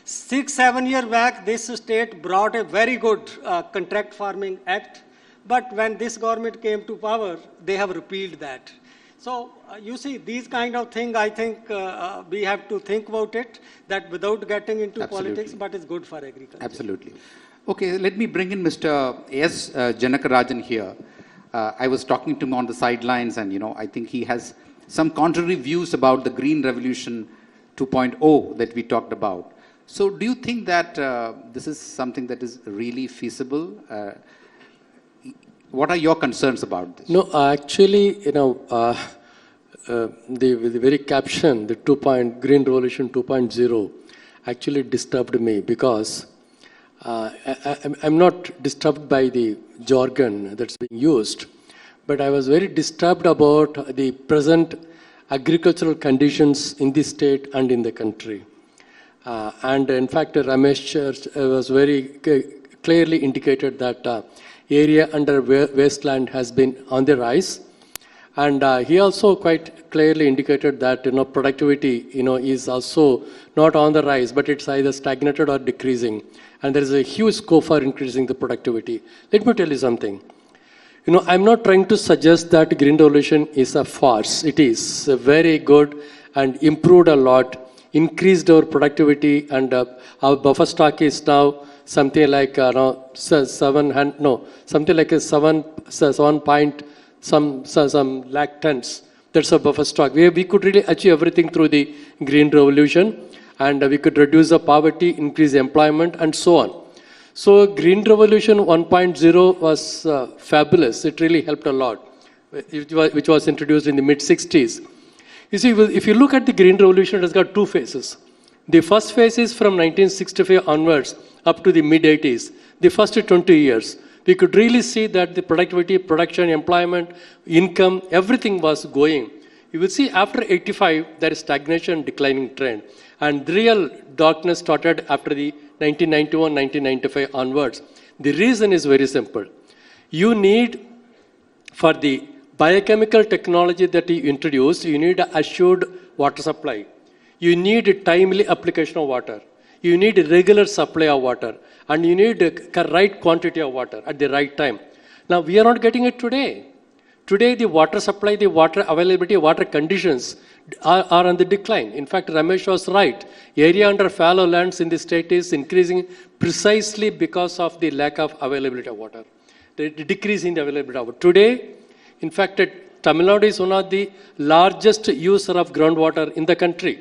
[SPEAKER 16] 6-7 years back, this state brought a very good contract farming act, but when this government came to power, they have repealed that. So you see, these kind of things, I think we have to think about it, that without getting into politics, but it's good for agriculture.
[SPEAKER 3] Absolutely. Okay, let me bring in Mr. S. Janakarajan here. I was talking to him on the sidelines, and I think he has some contrary views about the Green Revolution 2.0 that we talked about. So do you think that this is something that is really feasible? What are your concerns about this?
[SPEAKER 17] No, actually, the very caption, the Green Revolution 2.0, actually disturbed me because I'm not disturbed by the jargon that's being used, but I was very disturbed about the present agricultural conditions in the state and in the country. And in fact, Ramesh was very clearly indicated that area under wasteland has been on the rise. And he also quite clearly indicated that productivity is also not on the rise, but it's either stagnated or decreasing. And there is a huge scope for increasing the productivity. Let me tell you something. I'm not trying to suggest that green revolution is a farce. It is very good and improved a lot, increased our productivity, and our buffer stock is now something like something like a 7 point some lakh tons. That's a buffer stock. We could really achieve everything through the green revolution, and we could reduce the poverty, increase employment, and so on. So green revolution 1.0 was fabulous. It really helped a lot, which was introduced in the mid-60s. You see, if you look at the green revolution, it has got two phases. The first phase is from 1965 onwards up to the mid-80s. The first 20 years. We could really see that the productivity, production, employment, income, everything was going. You will see after 85, there is stagnation, declining trend. And the real darkness started after the 1991, 1995 onwards. The reason is very simple. You need, for the biochemical technology that you introduced, you need an assured water supply. You need a timely application of water. You need a regular supply of water. And you need the right quantity of water at the right time. Now, we are not getting it today. Today, the water supply, the water availability, water conditions are on the decline. In fact, Ramesh was right. Area under fallow lands in the state is increasing precisely because of the lack of availability of water, the decrease in the availability of water. Today, in fact, Tamil Nadu is one of the largest user of groundwater in the country.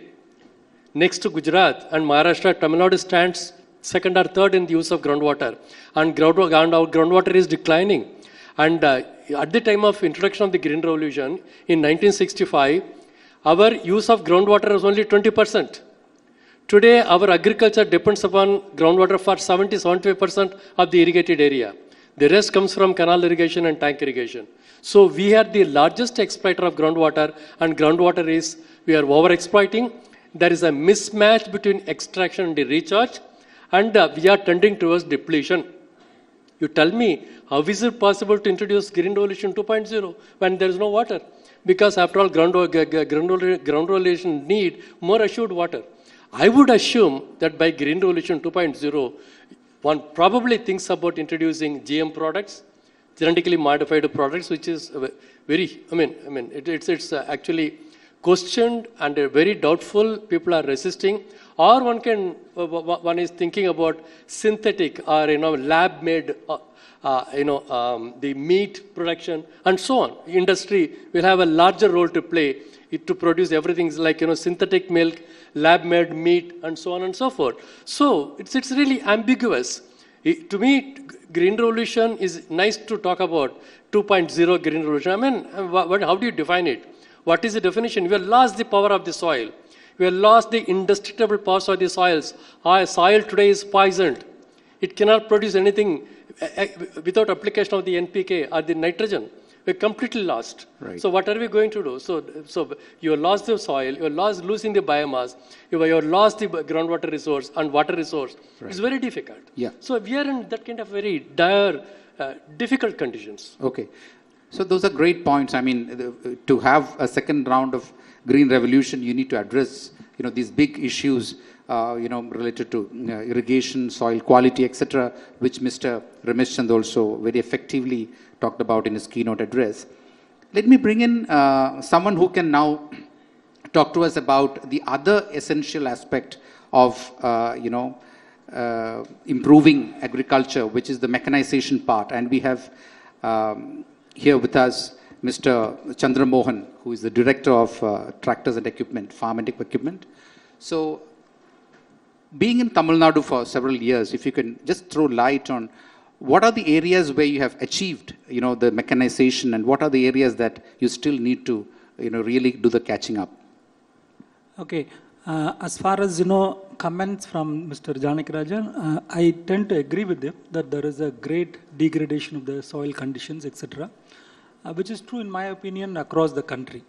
[SPEAKER 17] Next to Gujarat and Maharashtra, Tamil Nadu stands second or third in the use of groundwater. And our groundwater is declining. And at the time of introduction of the Green Revolution in 1965, our use of groundwater was only 20%. Today, our agriculture depends upon groundwater for 70-75% of the irrigated area. The rest comes from canal irrigation and tank irrigation. So we are the largest exploiter of groundwater, and groundwater is, we are overexploiting. There is a mismatch between extraction and the recharge, and we are tending towards depletion. You tell me, how is it possible to introduce Green Revolution 2.0 when there is no water? Because after all, ground revolution need more assured water. I would assume that by Green Revolution 2.0, one probably thinks about introducing GM products, genetically modified products, which is very, it's actually questioned and very doubtful. People are resisting. Or one is thinking about synthetic or lab-made, the meat production and so on. Industry will have a larger role to play to produce everything like synthetic milk, lab-made meat, and so on and so forth. So it's really ambiguous. To me, Green Revolution is nice to talk about 2.0 Green Revolution. How do you define it? What is the definition? We have lost the power of the soil. We have lost the indestructible powers of the soils. Our soil today is poisoned. It cannot produce anything without application of the NPK or the nitrogen. We're completely lost. Right. So what are we going to do? So you have lost the soil, you have losing the biomass, you have lost the groundwater resource and water resource. Right. It's very difficult. Yeah. So we are in that kind of very dire, difficult conditions.
[SPEAKER 3] Okay. So those are great points. To have a second round of Green Revolution, you need to address, these big issues, related to irrigation, soil quality, etc., which Mr. Ramesh Chand also very effectively talked about in his keynote address. Let me bring in someone who can now talk to us about the other essential aspect of, improving agriculture, which is the mechanization part. And we have here with us Mr. Chandra Mohan, who is the Director of Tractors and Equipment, Farm and Equipment. So, being in Tamil Nadu for several years, if you can just throw light on what are the areas where you have achieved, the mechanization, and what are the areas that you still need to, really do the catching up?
[SPEAKER 18] Okay. As far as, comments from Mr. Janakirajan, I tend to agree with him that there is a great degradation of the soil conditions, etc., which is true, in my opinion, across the country.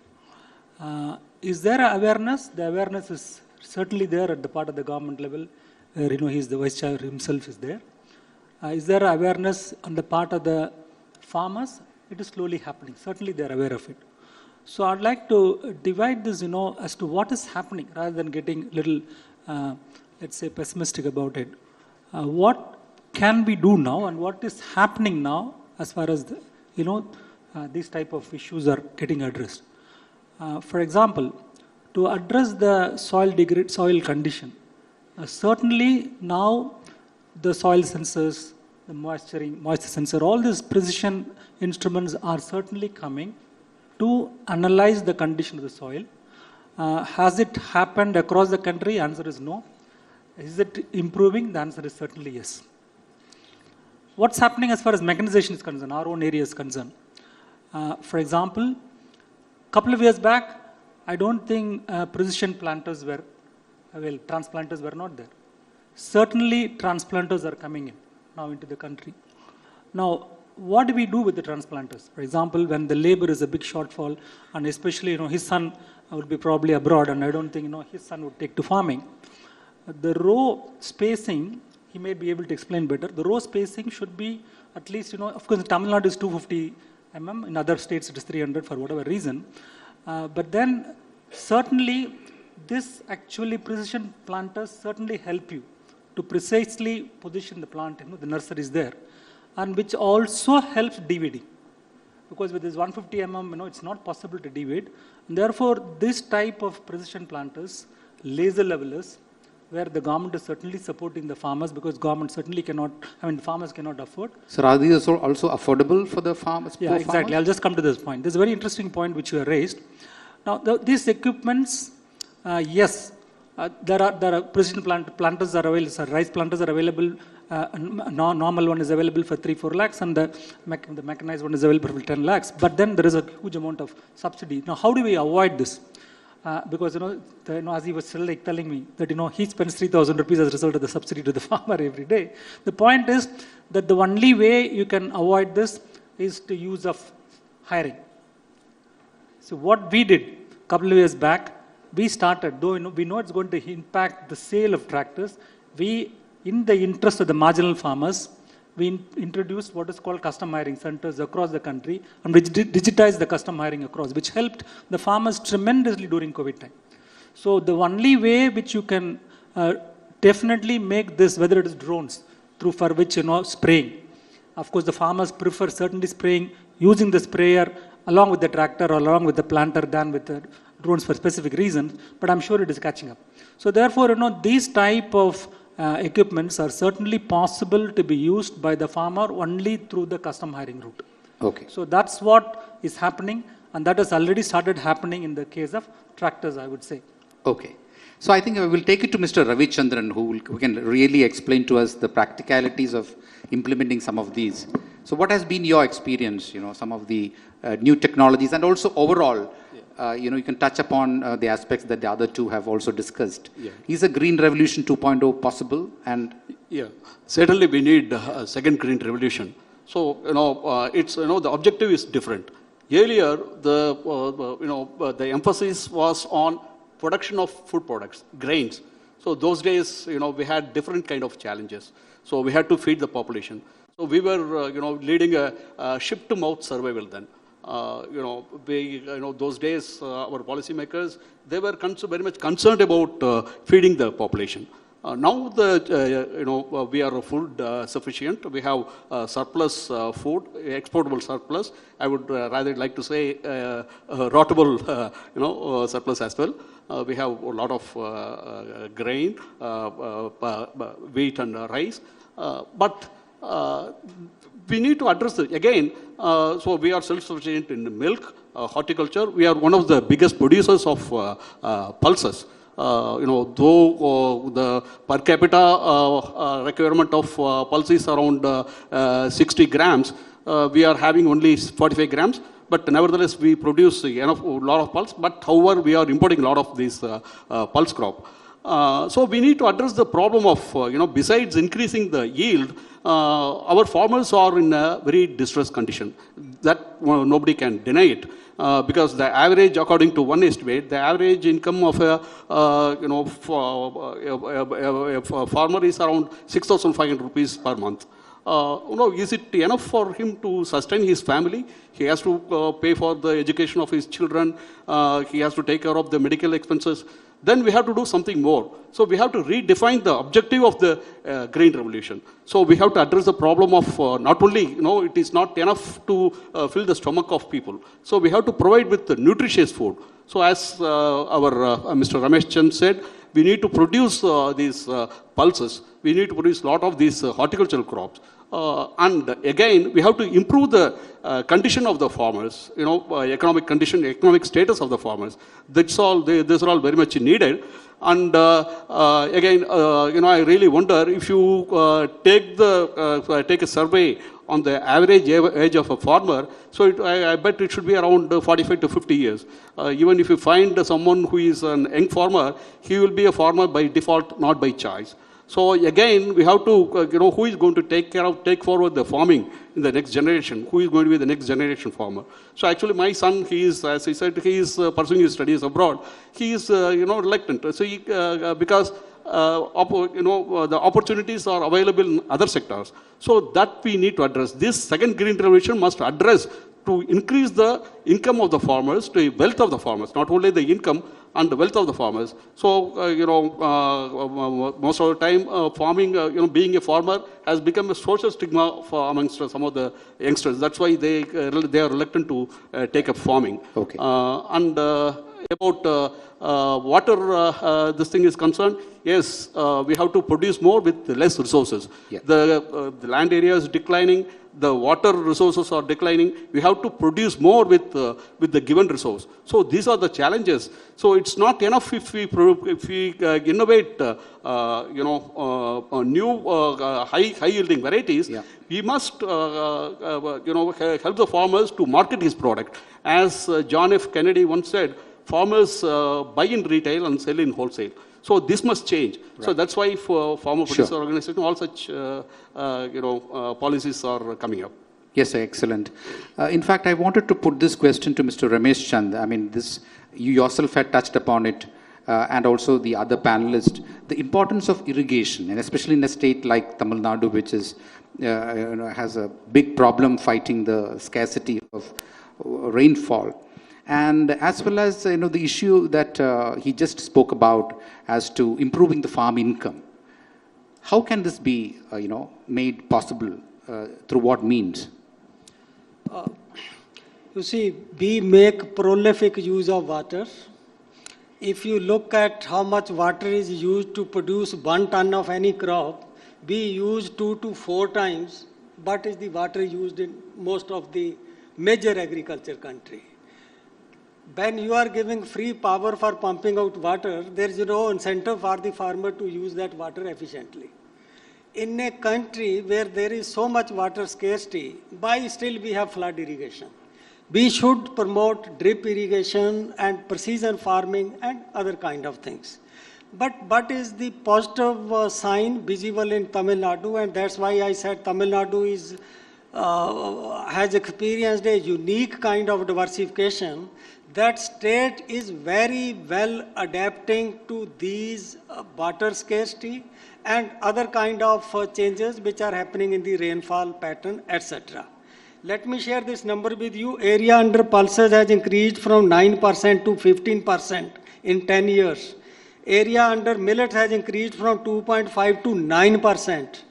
[SPEAKER 18] Is there awareness? The awareness is certainly there at the part of the government level, where, he is the Vice Chair himself is there. Is there awareness on the part of the farmers? It is slowly happening. Certainly they are aware of it. So I'd like to divide this, as to what is happening rather than getting little, let's say, pessimistic about it. What can we do now and what is happening now as far as, these type of issues are getting addressed. For example, to address the soil condition, certainly now the soil sensors, the moisture sensor, all these precision instruments are certainly coming to analyze the condition of the soil. Has it happened across the country? Answer is no. Is it improving? The answer is certainly yes. What's happening as far as mechanization is concerned, our own area is concerned? For example, a couple of years back, I don't think precision planters were, transplanters were not there. Certainly transplanters are coming in now into the country. Now, what do we do with the transplanters? For example, when the labor is a big shortfall, and especially, his son would be probably abroad, and I don't think, his son would take to farming. The row spacing, he may be able to explain better. The row spacing should be at least, of course, Tamil Nadu is 250 mm. In other states, it is 300 for whatever reason. But then, certainly, this actually precision planters certainly help you to precisely position the plant, the nursery is there, and which also helps deweeding. Because with this 150 mm, it's not possible to deweed. And therefore, this type of precision planters, laser levelers, where the government is certainly supporting the farmers because government certainly cannot, farmers cannot afford.
[SPEAKER 3] So are these also affordable for the farmers?
[SPEAKER 18] Yeah, exactly. Farmers? I'll just come to this point. This is a very interesting point which you have raised. Now, these equipments, yes, there are precision planters are available, rice planters are available. Normal one is available for 3-4 lakhs, and the mechanized one is available for 10 lakhs. But then there is a huge amount of subsidy. Now, how do we avoid this? Because as he was telling me that he spends 3,000 rupees as a result of the subsidy to the farmer every day. The point is that the only way you can avoid this is to use of hiring. So what we did a couple of years back, we started, though we know it's going to impact the sale of tractors, we, in the interest of the marginal farmers, we introduced what is called custom hiring centers across the country, and which digitized the custom hiring across, which helped the farmers tremendously during COVID time. So the only way which you can definitely make this, whether it is drones, for which spraying. Of course, the farmers prefer certainly spraying using the sprayer along with the tractor or along with the planter than with the drones for specific reasons, but I'm sure it is catching up. So therefore, these type of equipments are certainly possible to be used by the farmer only through the custom hiring route.
[SPEAKER 3] Okay.
[SPEAKER 18] So that's what is happening, and that has already started happening in the case of tractors, I would say.
[SPEAKER 3] Okay. So I think I will take it to Mr. Ravichandran, who can really explain to us the practicalities of implementing some of these. So what has been your experience, some of the new technologies, and also overall, you can touch upon the aspects that the other two have also discussed.
[SPEAKER 5] Yeah.
[SPEAKER 3] Is a green revolution 2.0 possible? And
[SPEAKER 5] yeah, certainly we need a second green revolution. So it's the objective is different. Earlier, the emphasis was on production of food products, grains. So those days, we had different kind of challenges. So we had to feed the population. So we were, leading a ship-to-mouth survival then. Those days, our policymakers, they were very much concerned about feeding the population. Now, we are food sufficient. We have surplus food, exportable surplus. I would rather like to say rotable, surplus as well. We have a lot of grain, wheat and rice. But we need to address it again. So we are self-sufficient in milk, horticulture. We are one of the biggest producers of pulses. Though the per capita requirement of pulse is around 60 grams, we are having only 45 grams. But nevertheless, we produce a lot of pulse. But however, we are importing a lot of this pulse crop. So we need to address the problem of, besides increasing the yield, our farmers are in a very distressed condition. That nobody can deny it. Because the average, according to one estimate, the average income of a farmer is around 6,500 rupees per month.
[SPEAKER 19] is it enough for him to sustain his family? He has to pay for the education of his children. He has to take care of the medical expenses. Then we have to do something more. So we have to redefine the objective of the green revolution. So we have to address the problem of not only, it is not enough to fill the stomach of people. So we have to provide with the nutritious food. So as our Mr. Ramesh Chand said, we need to produce these pulses. We need to produce a lot of these horticultural crops. And again, we have to improve the condition of the farmers, economic condition, economic status of the farmers. That's all, these are all very much needed. And again, I really wonder if you take a survey on the average age of a farmer, so I bet it should be around 45 to 50 years. Even if you find someone who is an young farmer, he will be a farmer by default, not by choice. So again, we have to, who is going to take forward the farming in the next generation? Who is going to be the next generation farmer? So actually my son, he is, as I said, he is pursuing his studies abroad. He is, reluctant. So he, because, the opportunities are available in other sectors. So that we need to address. This second green revolution must address to increase the income of the farmers, the wealth of the farmers, not only the income and the wealth of the farmers. So, most of the time, farming, being a farmer has become a social stigma for amongst some of the youngsters. That's why they are reluctant to take up farming. Okay. About water, this thing is concerned, yes, we have to produce more with less resources. Yeah. The land area is declining. The water resources are declining. We have to produce more with the given resource. So these are the challenges. So it's not enough if we innovate, new high yielding varieties. Yeah. We must, help the farmers to market his product. As John F. Kennedy once said, farmers buy in retail and sell in wholesale. So this must change. Right. So that's why for farmer producer organization, all such policies are coming up.
[SPEAKER 3] Yes, sir, excellent. In fact, I wanted to put this question to Mr. Ramesh Chand. I mean, you yourself had touched upon it, and also the other panelists. The importance of irrigation, and especially in a state like Tamil Nadu, which is has a big problem fighting the scarcity of rainfall. And as well as the issue that he just spoke about as to improving the farm income. How can this be made possible through what means?
[SPEAKER 16] You see, we make prolific use of water. If you look at how much water is used to produce 1 ton of any crop, we use 2 to 4 times what is the water used in most of the major agriculture country. When you are giving free power for pumping out water, there is no incentive for the farmer to use that water efficiently. In a country where there is so much water scarcity, why still we have flood irrigation? We should promote drip irrigation and precision farming and other kind of things. But what is the positive sign visible in Tamil Nadu? And that's why I said Tamil Nadu is, has experienced a unique kind of diversification. That state is very well adapting to these water scarcity and other kind of changes which are happening in the rainfall pattern, etc. Let me share this number with you. Area under pulses has increased from 9% to 15% in 10 years. Area under millets has increased from 2.5 to 9%.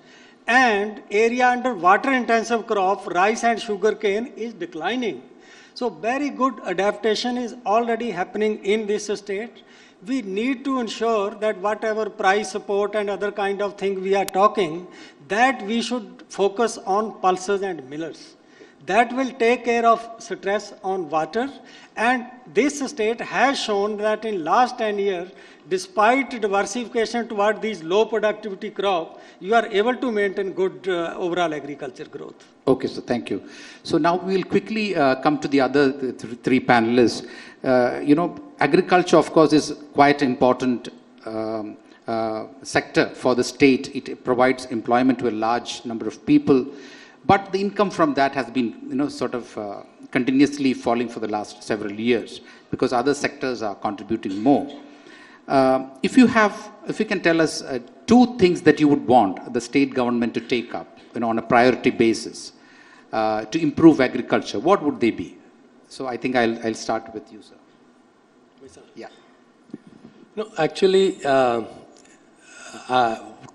[SPEAKER 16] And area under water intensive crop, rice and sugarcane, is declining. So very good adaptation is already happening in this state. We need to ensure that whatever price support and other kind of thing we are talking, that we should focus on pulses and millets. That will take care of stress on water. And this state has shown that in last 10 years, despite diversification toward these low productivity crops, you are able to maintain good overall agriculture growth.
[SPEAKER 3] Okay, so thank you. So now we'll quickly come to the other three panelists. Agriculture, of course, is quite an important sector for the state. It provides employment to a large number of people. But the income from that has been, continuously falling for the last several years because other sectors are contributing more. If you can tell us 2 things that you would want the state government to take up on a priority basis to improve agriculture, what would they be? So I think I'll start with you, sir. Yeah.
[SPEAKER 17] No, actually,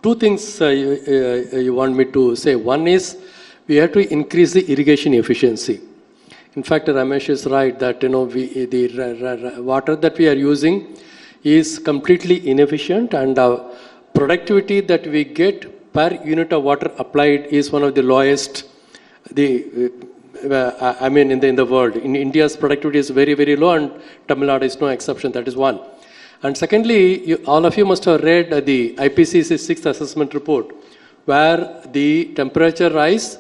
[SPEAKER 17] two things you want me to say. One is we have to increase the irrigation efficiency. In fact, Ramesh is right that the water that we are using is completely inefficient, and productivity that we get per unit of water applied is one of the lowest. In the world. In India's productivity is very, very low, and Tamil Nadu is no exception. That is one. And secondly, all of you must have read the IPCC's 6th assessment report, where the temperature rise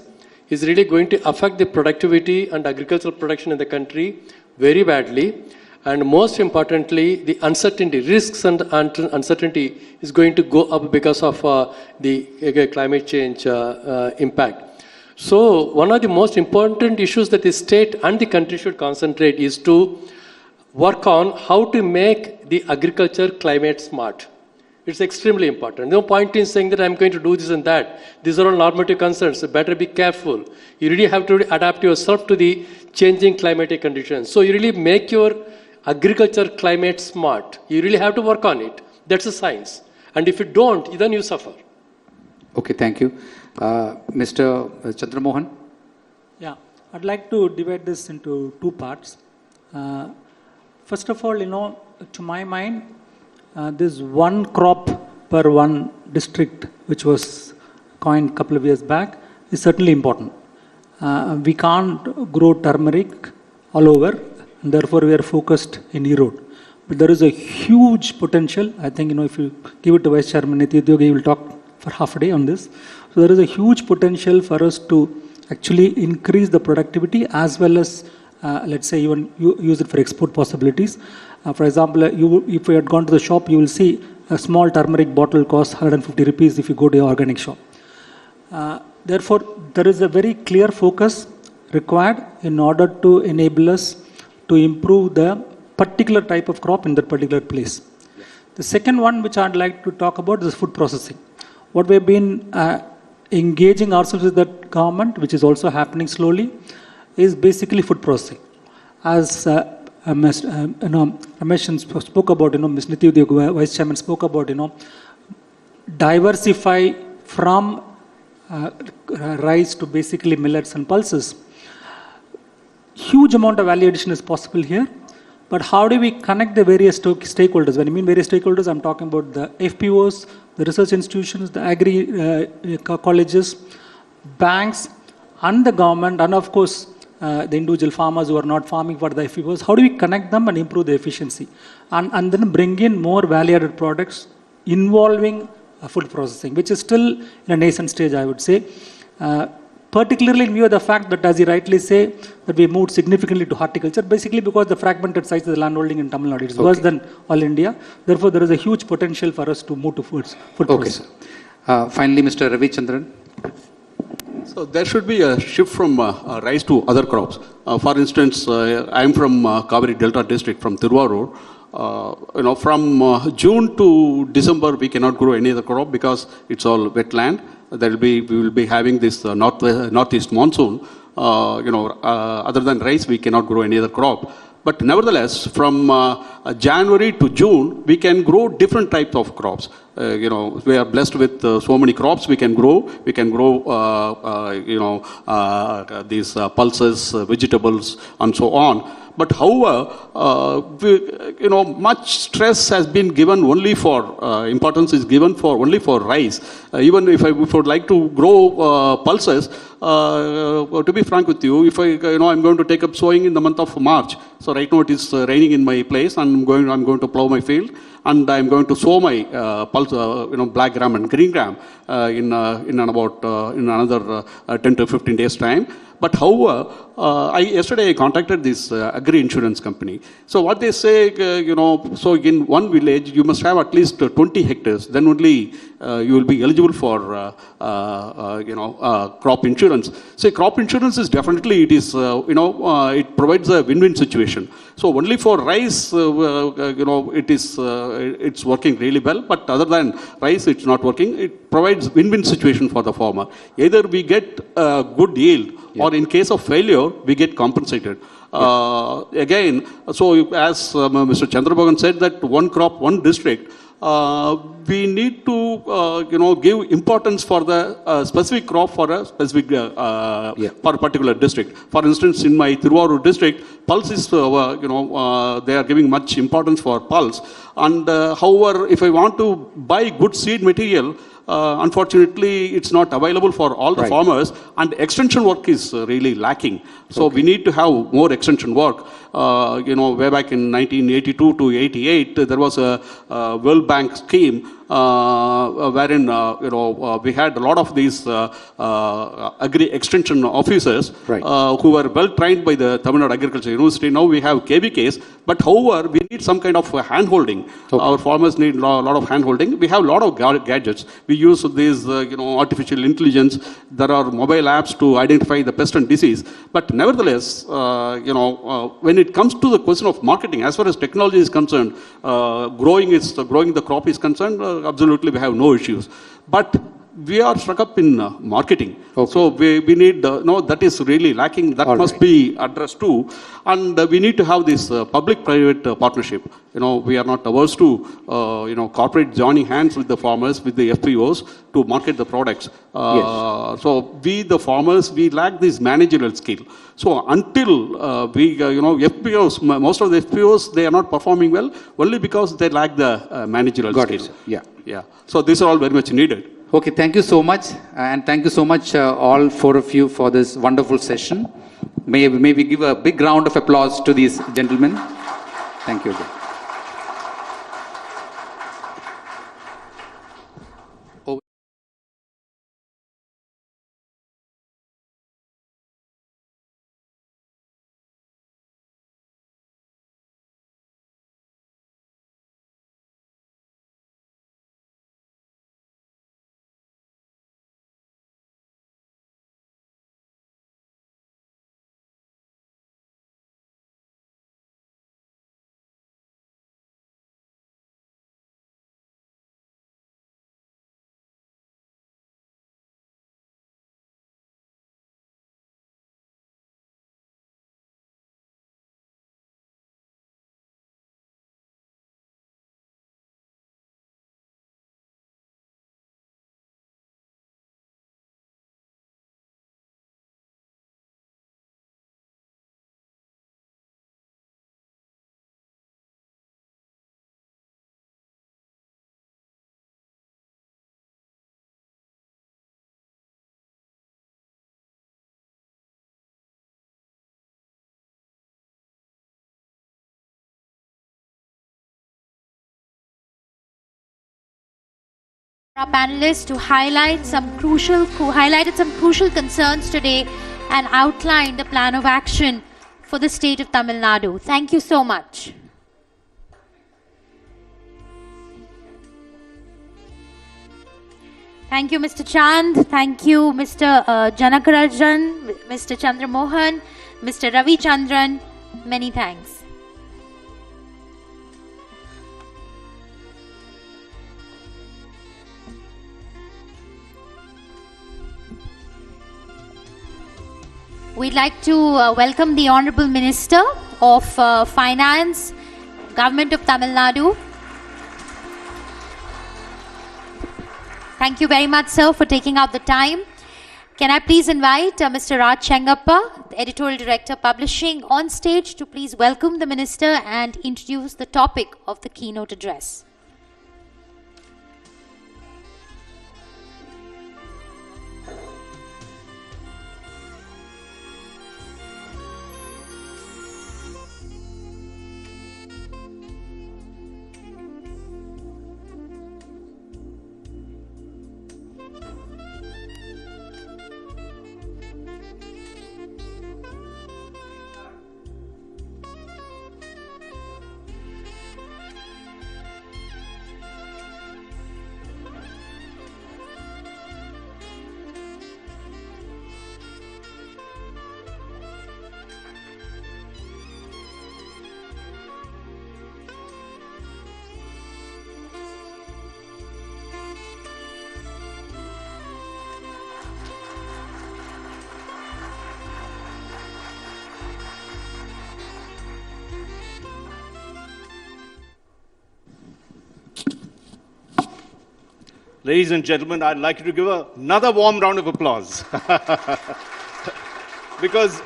[SPEAKER 17] is really going to affect the productivity and agricultural production in the country very badly. And most importantly, the uncertainty, risks and uncertainty is going to go up because of the climate change impact. So one of the most important issues that the state and the country should concentrate is to work on how to make the agriculture climate smart. It's extremely important. No point in saying that I'm going to do this and that. These are all normative concerns. So better be careful. You really have to adapt yourself to the changing climatic conditions. So you really make your agriculture climate smart. You really have to work on it. That's a science. And if you don't, then you suffer.
[SPEAKER 3] Okay, thank you. Mr. Chandramohan?
[SPEAKER 18] Yeah, I'd like to divide this into two parts. First of all, to my mind, this one crop per one district, which was coined a couple of years back, is certainly important. We can't grow turmeric all over, and therefore we are focused in Erode. But there is a huge potential. I think, if you give it to Vice Chairman Nityogi, he will talk for half a day on this. So there is a huge potential for us to actually increase the productivity as well as, let's say, even use it for export possibilities. For example, if you had gone to the shop, you will see a small turmeric bottle costs 150 rupees if you go to your organic shop. Therefore, there is a very clear focus required in order to enable us to improve the particular type of crop in that particular place. Yes. The second one which I'd like to talk about is food processing. What we've been engaging ourselves with the government, which is also happening slowly, is basically food processing. As Ramesh spoke about, Ms. Nityogi, Vice Chairman spoke about, diversify from rice to basically millets and pulses. Huge amount of value addition is possible here. But how do we connect the various stakeholders? When I mean various stakeholders, I'm talking about the FPOs, the research institutions, the agri colleges, banks, and the government, and of course, the individual farmers who are not farming for the FPOs. How do we connect them and improve the efficiency? And then bring in more value-added products involving food processing, which is still in a nascent stage, I would say. Particularly in view of the fact that, as you rightly say, that we moved significantly to horticulture, basically because the fragmented size of the landholding in Tamil Nadu is worse than all India. Therefore, there is a huge potential for us to move to food processing.
[SPEAKER 3] Finally, Mr. Ravichandran.
[SPEAKER 19] So there should be a shift from rice to other crops. For instance, I am from Kaveri Delta district, from Thiruvaavalavan. From June to December, we cannot grow any other crop because it's all wetland. We will be having this northeast monsoon. Other than rice, we cannot grow any other crop. But nevertheless, from January to June, we can grow different types of crops. We are blessed with so many crops we can grow. We can grow, these pulses, vegetables, and so on. But however, much stress has been given only for, importance is given for only for rice. Even if I would like to grow pulses, to be frank with you, if I'm going to take up sowing in the month of March. So right now it is raining in my place, and I'm going to plow my field, and I'm going to sow my black gram and green gram in another 10 to 15 days time. But however, yesterday I contacted this agri-insurance company. So what they say, so in one village, you must have at least 20 hectares. Then only you will be eligible for, crop insurance. So crop insurance is definitely, it is, it provides a win-win situation. So only for rice, it's working really well. But other than rice, it's not working. It provides win-win situation for the farmer. Either we get a good yield, or in case of failure, we get compensated. Again, so as Mr. Chandrabagan said, that one crop, one district, we need to, give importance for the specific crop for a specific, for a particular district. For instance, in my Thiruvaru district, pulse is, they are giving much importance for pulse. And however, if I want to buy good seed material, unfortunately, it's not available for all the farmers, and extension work is really lacking. So we need to have more extension work. Way back in 1982 to 88, there was a World Bank scheme wherein we had a lot of these agri-extension officers who were well trained by the Tamil Nadu Agriculture University. Now we have KVKs, but however, we need some kind of hand-holding. Our farmers need a lot of hand-holding. We have a lot of gadgets. We use these, artificial intelligence. There are mobile apps to identify the pest and disease. But nevertheless, when it comes to the question of marketing, as far as technology is concerned, growing the crop is concerned, absolutely we have no issues. But we are stuck up in marketing. So we need, that is really lacking. That must be addressed too. And we need to have this public-private partnership. We are not averse to, corporate joining hands with the farmers, with the FPOs to market the products. So we, the farmers, we lack this managerial skill. So until we, FPOs, most of the FPOs, they are not performing well, only because they lack the managerial skill. Yeah. So these are all very much needed.
[SPEAKER 3] Okay, thank you so much. And thank you so much, all four of you, for this wonderful session. May we give a big round of applause to these gentlemen. Thank you again.
[SPEAKER 1] Our panelists who highlighted some crucial concerns today and outlined the plan of action for the state of Tamil Nadu. Thank you so much. Thank you, Mr. Chand. Thank you, Mr. Janakarajan, Mr. Chandramohan, Mr. Ravi Chandran. Many thanks. We'd like to welcome the Honorable Minister of Finance, Government of Tamil Nadu. Thank you very much, sir, for taking out the time. Can I please invite Mr. Raj Chengappa, the Editorial Director, Publishing, on stage to please welcome the Minister and introduce the topic of the keynote address.
[SPEAKER 2] Ladies and gentlemen, I'd like you to give another warm round of applause. because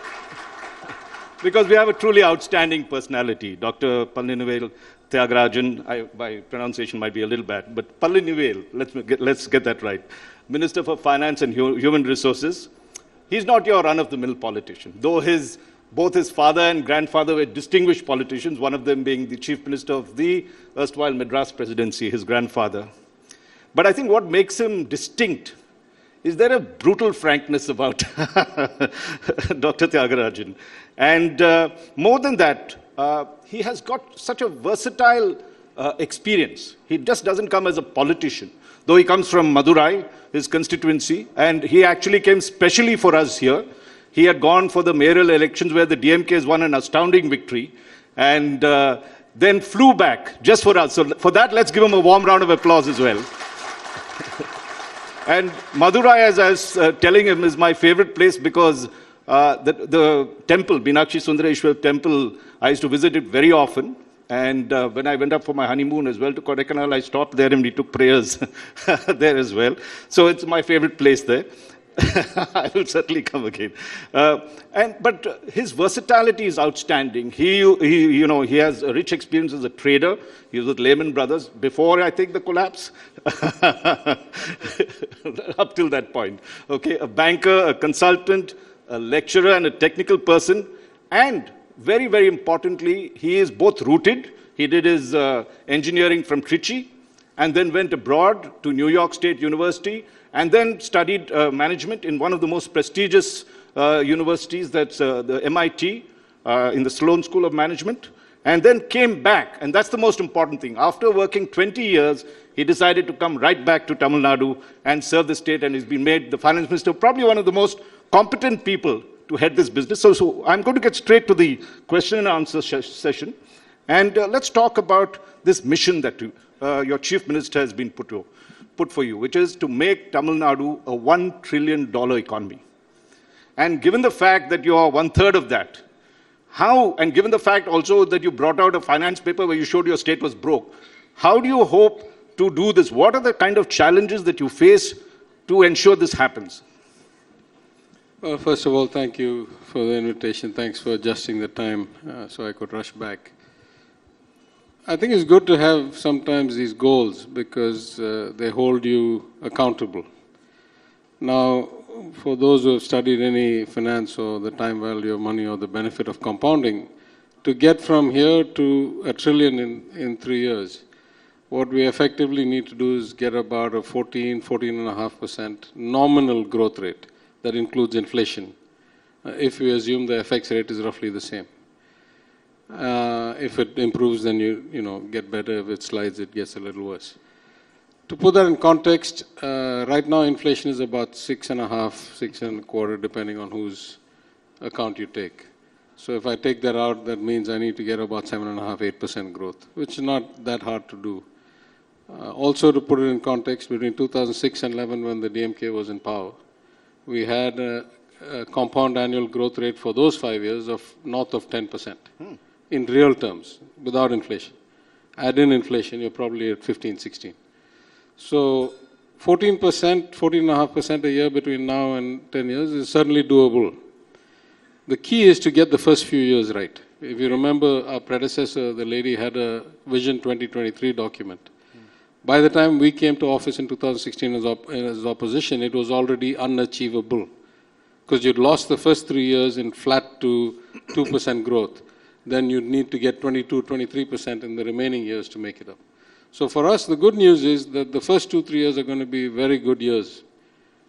[SPEAKER 2] we have a truly outstanding personality. Dr. Thol Thirumaavalavan, my pronunciation might be a little bad, but Thol, let's get that right. Minister for Finance and Human Resources. He's not your run-of-the-mill politician, though both his father and grandfather were distinguished politicians, one of them being the Chief Minister of the erstwhile Madras Presidency, his grandfather. But I think what makes him distinct is there a brutal frankness about Dr. Thirumaavalavan. And more than that, he has got such a versatile experience. He just doesn't come as a politician. Though he comes from Madurai, his constituency, and he actually came specially for us here. He had gone for the mayoral elections where the DMK has won an astounding victory, and then flew back just for us. So for that, let's give him a warm round of applause as well. And Madurai, as I was telling him, is my favorite place because the temple, Meenakshi Sundareshwar temple, I used to visit it very often. And when I went up for my honeymoon as well to Kodaikanal, I stopped there and we took prayers there as well. So it's my favorite place there. I will certainly come again. But his versatility is outstanding. He has a rich experience as a trader. He was with Lehman Brothers before, I think, the collapse. Up till that point. Okay, a banker, a consultant, a lecturer, and a technical person. And very, very importantly, he is both rooted. He did his engineering from Trichy and then went abroad to New York State University and then studied management in one of the most prestigious universities, that's the MIT, in the Sloan School of Management, and then came back. And that's the most important thing. After working 20 years, he decided to come right back to Tamil Nadu and serve the state, and he's been made the finance minister, probably one of the most competent people to head this business. So I'm going to get straight to the question and answer session. And let's talk about this mission that your chief minister has been put for you, which is to make Tamil Nadu a $1 trillion economy. And given the fact that you are 1/3 of that, and given the fact also that you brought out a finance paper where you showed your state was broke, how do you hope to do this? What are the kind of challenges that you face to ensure this happens?
[SPEAKER 20] Well, first of all, thank you for the invitation. Thanks for adjusting the time so I could rush back. I think it's good to have sometimes these goals because they hold you accountable. Now, for those who have studied any finance or the time value of money or the benefit of compounding, to get from here to $1 trillion in 3 years, what we effectively need to do is get about a 14.5% nominal growth rate. That includes inflation. If we assume the FX rate is roughly the same. If it improves, then you get better. If it slides, it gets a little worse. To put that in context, right now inflation is about 6.5, 6.25, depending on whose account you take. So if I take that out, that means I need to get about 7.5, 8% growth, which is not that hard to do. Also, to put it in context, between 2006 and 11, when the DMK was in power, we had a compound annual growth rate for those 5 years of north of 10% in real terms, without inflation. Add in inflation, you're probably at 15, 16. So 14%, 14.5% a year between now and 10 years is certainly doable. The key is to get the first few years right. If you remember, our predecessor, the lady, had a Vision 2023 document. By the time we came to office in 2016 as opposition, it was already unachievable because you'd lost the first 3 years in flat to 2% growth. Then you'd need to get 22, 23% in the remaining years to make it up. So for us, the good news is that the first 2-3 years are going to be very good years.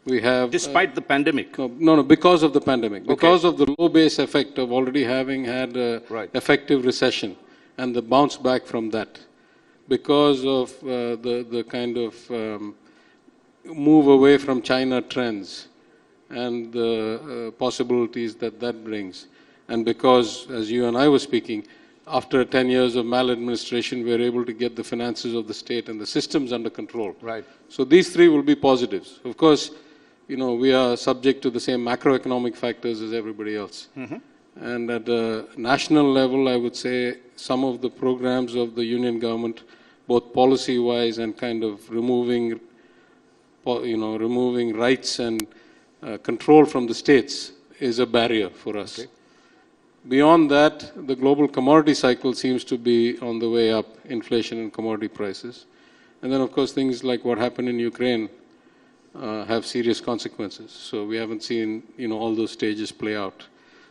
[SPEAKER 20] We have...
[SPEAKER 2] Despite the pandemic?
[SPEAKER 20] No, because of the pandemic. Okay. Because of the low base effect of already having had an effective recession and the bounce back from that. Because of the kind of move away from China trends and the possibilities that brings. And because, as you and I were speaking, after 10 years of maladministration, we are able to get the finances of the state and the systems under control.
[SPEAKER 2] Right.
[SPEAKER 20] So these three will be positives. Of course, we are subject to the same macroeconomic factors as everybody else. Mm-hmm. And at the national level, I would say some of the programs of the union government, both policy-wise and kind of removing removing rights and control from the states is a barrier for us. Okay. Beyond that, the global commodity cycle seems to be on the way up, inflation and commodity prices. And then, of course, things like what happened in Ukraine have serious consequences. So we haven't seen, all those stages play out.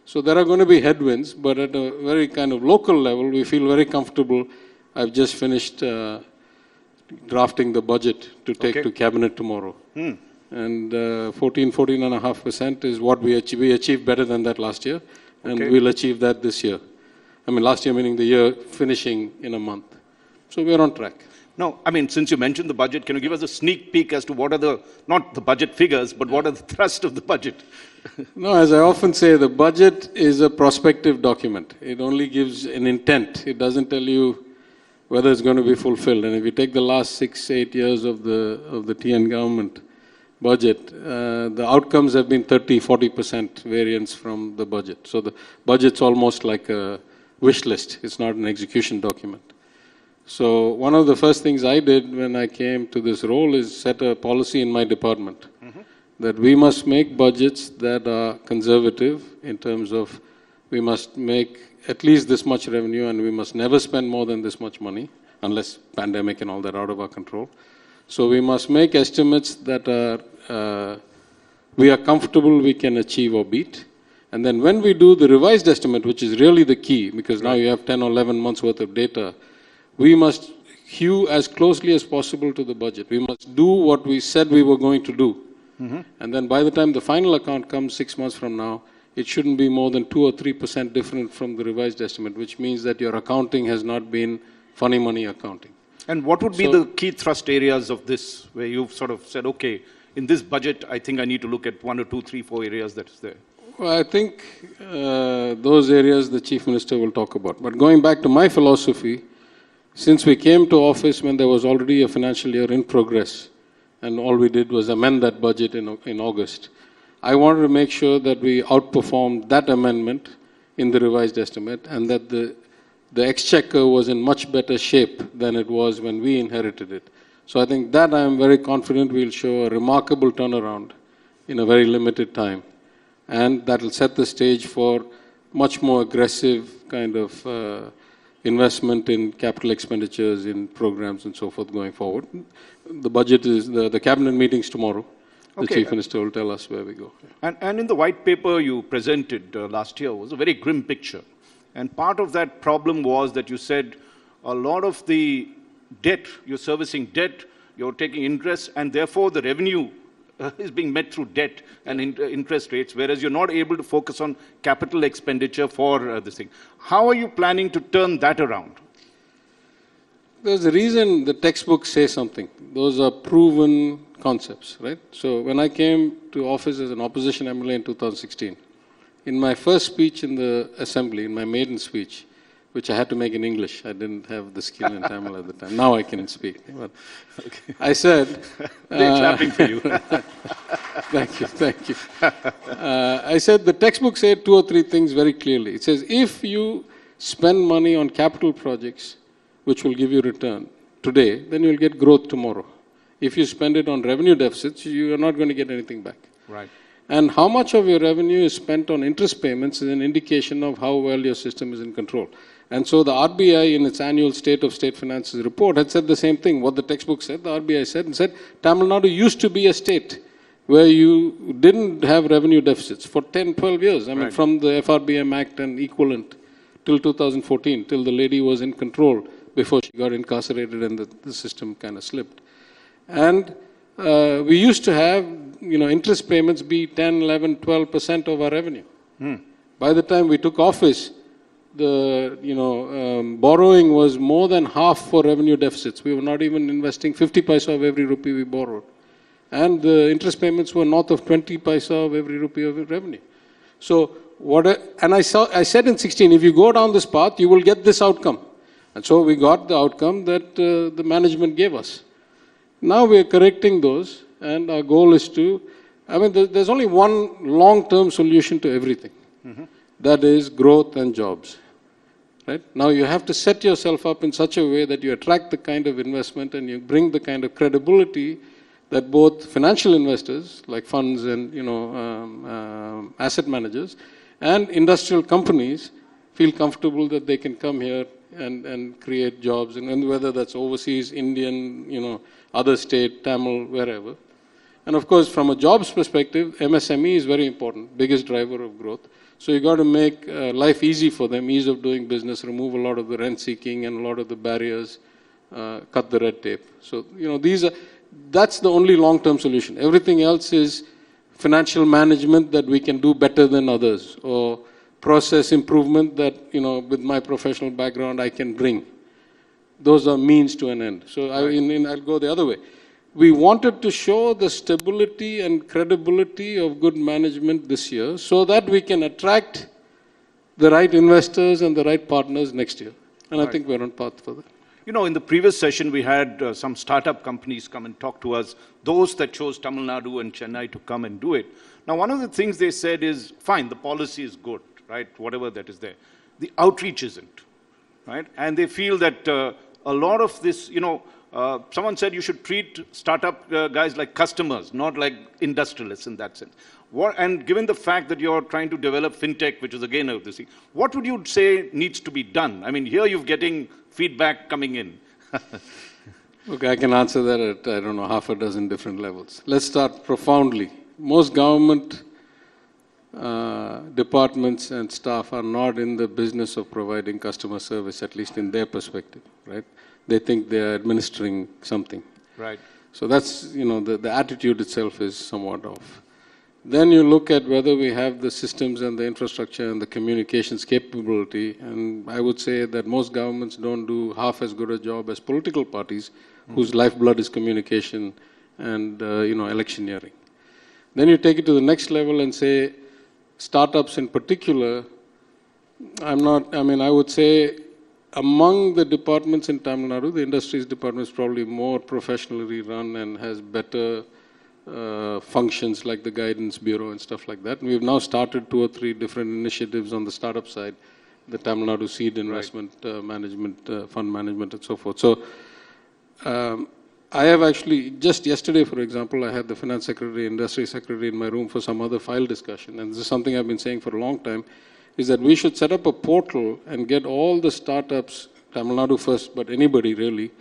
[SPEAKER 20] So there are going to be headwinds, but at a very kind of local level, we feel very comfortable. I've just finished drafting the budget to take to cabinet tomorrow. And 14.5% is what we achieved. We achieved better than that last year, and we'll achieve that this year. I mean, last year meaning the year finishing in a month. So we're on track.
[SPEAKER 2] No, I mean, since you mentioned the budget, can you give us a sneak peek as to what are not the budget figures, but what are the thrust of the budget?
[SPEAKER 20] No, as I often say, the budget is a prospective document. It only gives an intent. It doesn't tell you whether it's going to be fulfilled. And if you take the last 6-8 years of the TN government budget, the outcomes have been 30-40% variance from the budget. So the budget's almost like a wish list. It's not an execution document. So one of the first things I did when I came to this role is set a policy in my department that we must make budgets that are conservative in terms of we must make at least this much revenue and we must never spend more than this much money unless pandemic and all that out of our control. So we must make estimates that are we are comfortable we can achieve or beat. And then when we do the revised estimate, which is really the key, because now you have 10 or 11 months worth of data, we must hew as closely as possible to the budget. We must do what we said we were going to do. And then by the time the final account comes 6 months from now, it shouldn't be more than 2 or 3% different from the revised estimate, which means that your accounting has not been funny money accounting.
[SPEAKER 2] And what would be the key thrust areas of this, where you've sort of said, okay, in this budget, I think I need to look at 1 or 2, 3, 4 areas that is there?
[SPEAKER 20] Well, I think those areas the Chief Minister will talk about. But going back to my philosophy, since we came to office when there was already a financial year in progress, and all we did was amend that budget in August, I wanted to make sure that we outperformed that amendment in the revised estimate and that the exchequer was in much better shape than it was when we inherited it. So I think that I am very confident we'll show a remarkable turnaround in a very limited time. And that will set the stage for much more aggressive kind of investment in capital expenditures, in programs and so forth going forward. The budget is, the cabinet meetings tomorrow. The Chief Minister will tell us where we go.
[SPEAKER 2] And in the white paper you presented last year was a very grim picture. And part of that problem was that you said a lot of the debt, you're servicing debt, you're taking interest, and therefore the revenue is being met through debt and interest rates, whereas you're not able to focus on capital expenditure for this thing. How are you planning to turn that around?
[SPEAKER 20] There's a reason the textbooks say something. Those are proven concepts, right? So when I came to office as an opposition MLA in 2016, in my first speech in the assembly, in my maiden speech, which I had to make in English, I didn't have the skill in Tamil at the time. Now I can speak. But I said...
[SPEAKER 2] They're clapping for you.
[SPEAKER 20] Thank you. I said the textbook said 2 or 3 things very clearly. It says, if you spend money on capital projects, which will give you return today, then you'll get growth tomorrow. If you spend it on revenue deficits, you are not going to get anything back.
[SPEAKER 2] Right.
[SPEAKER 20] And how much of your revenue is spent on interest payments is an indication of how well your system is in control. And so the RBI in its annual State of State Finances report had said the same thing. What the textbook said, the RBI said, and said, Tamil Nadu used to be a state where you didn't have revenue deficits for 10, 12 years. I mean, from the FRBM Act and equivalent till 2014, till the lady was in control before she got incarcerated and the system kind of slipped. And we used to have, interest payments be 10, 11, 12% of our revenue. By the time we took office, the borrowing was more than half for revenue deficits. We were not even investing 50 paisa of every rupee we borrowed. And the interest payments were north of 20 paisa of every rupee of revenue. So I said in 16, if you go down this path, you will get this outcome. And so we got the outcome that the management gave us. Now we are correcting those, and our goal is to, there's only one long-term solution to everything. That is growth and jobs. Right? Now you have to set yourself up in such a way that you attract the kind of investment and you bring the kind of credibility that both financial investors, like funds and asset managers, and industrial companies feel comfortable that they can come here and create jobs, and whether that's overseas, Indian, other state, Tamil, wherever. And of course, from a jobs perspective, MSME is very important, biggest driver of growth. So you got to make life easy for them, ease of doing business, remove a lot of the rent seeking and a lot of the barriers, cut the red tape. So, that's the only long-term solution. Everything else is financial management that we can do better than others, or process improvement that, with my professional background, I can bring. Those are means to an end. So I'll go the other way. We wanted to show the stability and credibility of good management this year so that we can attract the right investors and the right partners next year. And I think we're on path for that.
[SPEAKER 2] In the previous session, we had some startup companies come and talk to us, those that chose Tamil Nadu and Chennai to come and do it. Now, one of the things they said is, fine, the policy is good, right, whatever that is there. The outreach isn't, right? And they feel that a lot of this, someone said you should treat startup guys like customers, not like industrialists in that sense. And given the fact that you're trying to develop fintech, which is again of this thing, what would you say needs to be done? I mean, here you're getting feedback coming in.
[SPEAKER 20] Okay, I can answer that at, I don't know, half a dozen different levels. Let's start profoundly. Most government departments and staff are not in the business of providing customer service, at least in their perspective, right? They think they're administering something.
[SPEAKER 2] Right.
[SPEAKER 20] So that's, the attitude itself is somewhat off. Then you look at whether we have the systems and the infrastructure and the communications capability, and I would say that most governments don't do half as good a job as political parties whose lifeblood is communication and, electioneering. Then you take it to the next level and say, startups in particular, I would say among the departments in Tamil Nadu, the industries department is probably more professionally run and has better functions like the guidance bureau and stuff like that. And we've now started 2 or 3 different initiatives on the startup side, the Tamil Nadu seed investment management, fund management and so forth. So I have actually, just yesterday, for example, I had the finance secretary, industry secretary in my room for some other file discussion. And this is something I've been saying for a long time, is that we should set up a portal and get all the startups, Tamil Nadu first, but anybody really,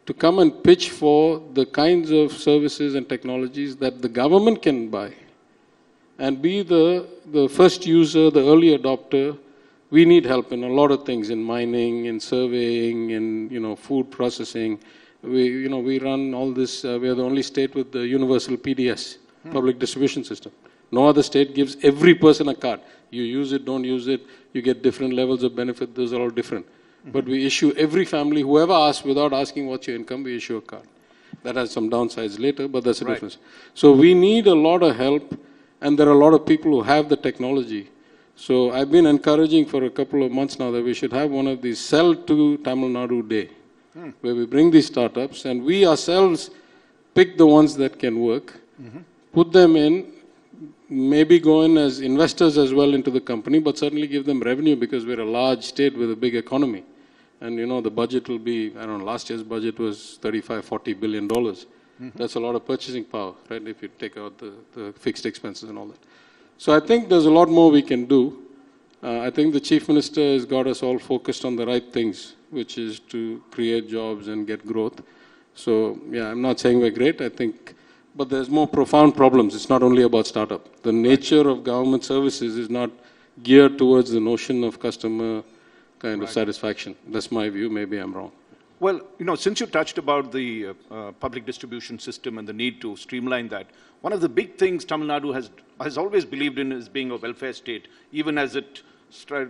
[SPEAKER 20] to come and pitch for the kinds of services and technologies that the government can buy and be the first user, the early adopter. We need help in a lot of things, in mining, in surveying, in food processing. We run all this, we are the only state with the universal PDS, public distribution system. No other state gives every person a card. You use it, don't use it, you get different levels of benefit, those are all different. But we issue every family, whoever asks, without asking what's your income, we issue a card. That has some downsides later, but that's the difference. So we need a lot of help, and there are a lot of people who have the technology. So I've been encouraging for a couple of months now that we should have one of these Sell to Tamil Nadu Day, where we bring these startups, and we ourselves pick the ones that can work, put them in, maybe go in as investors as well into the company, but certainly give them revenue because we're a large state with a big economy. And the budget will be, I don't know, last year's budget was $35–40 billion. That's a lot of purchasing power, right, if you take out the fixed expenses and all that. So I think there's a lot more we can do. I think the Chief Minister has got us all focused on the right things, which is to create jobs and get growth. So, yeah, I'm not saying we're great, I think, but there's more profound problems. It's not only about startup. The nature of government services is not geared towards the notion of customer kind of satisfaction. That's my view. Maybe I'm wrong.
[SPEAKER 2] Well, since you touched about the public distribution system and the need to streamline that, one of the big things Tamil Nadu has always believed in is being a welfare state, even as it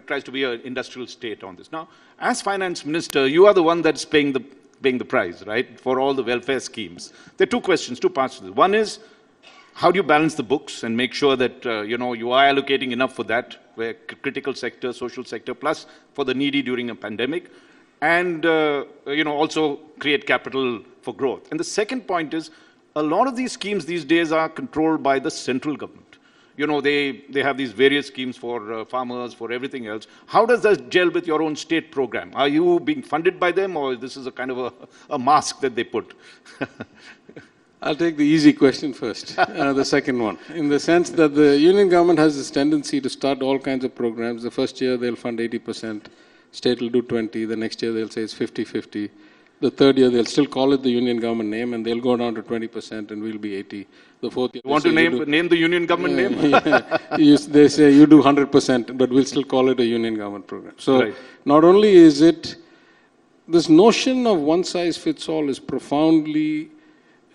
[SPEAKER 2] tries to be an industrial state on this. Now, as finance minister, you are the one that's paying the price, right, for all the welfare schemes. There are 2 questions, 2 parts to this. One is, how do you balance the books and make sure that, you are allocating enough for that, where critical sector, social sector, plus for the needy during a pandemic, and, also create capital for growth. And the second point is, a lot of these schemes these days are controlled by the central government. They have these various schemes for farmers, for everything else. How does that gel with your own state program? Are you being funded by them, or this is a kind of a mask that they put?
[SPEAKER 20] I'll take the easy question first, the second one. In the sense that the union government has this tendency to start all kinds of programs. The first year they'll fund 80%, state will do 20%, the next year they'll say it's 50-50. The third year they'll still call it the union government name and they'll go down to 20% and we'll be 80%. The fourth year...
[SPEAKER 2] You want to name the union government name?
[SPEAKER 20] They say you do 100%, but we'll still call it a union government program. So
[SPEAKER 2] right.
[SPEAKER 20] Not only is it, this notion of one size fits all is profoundly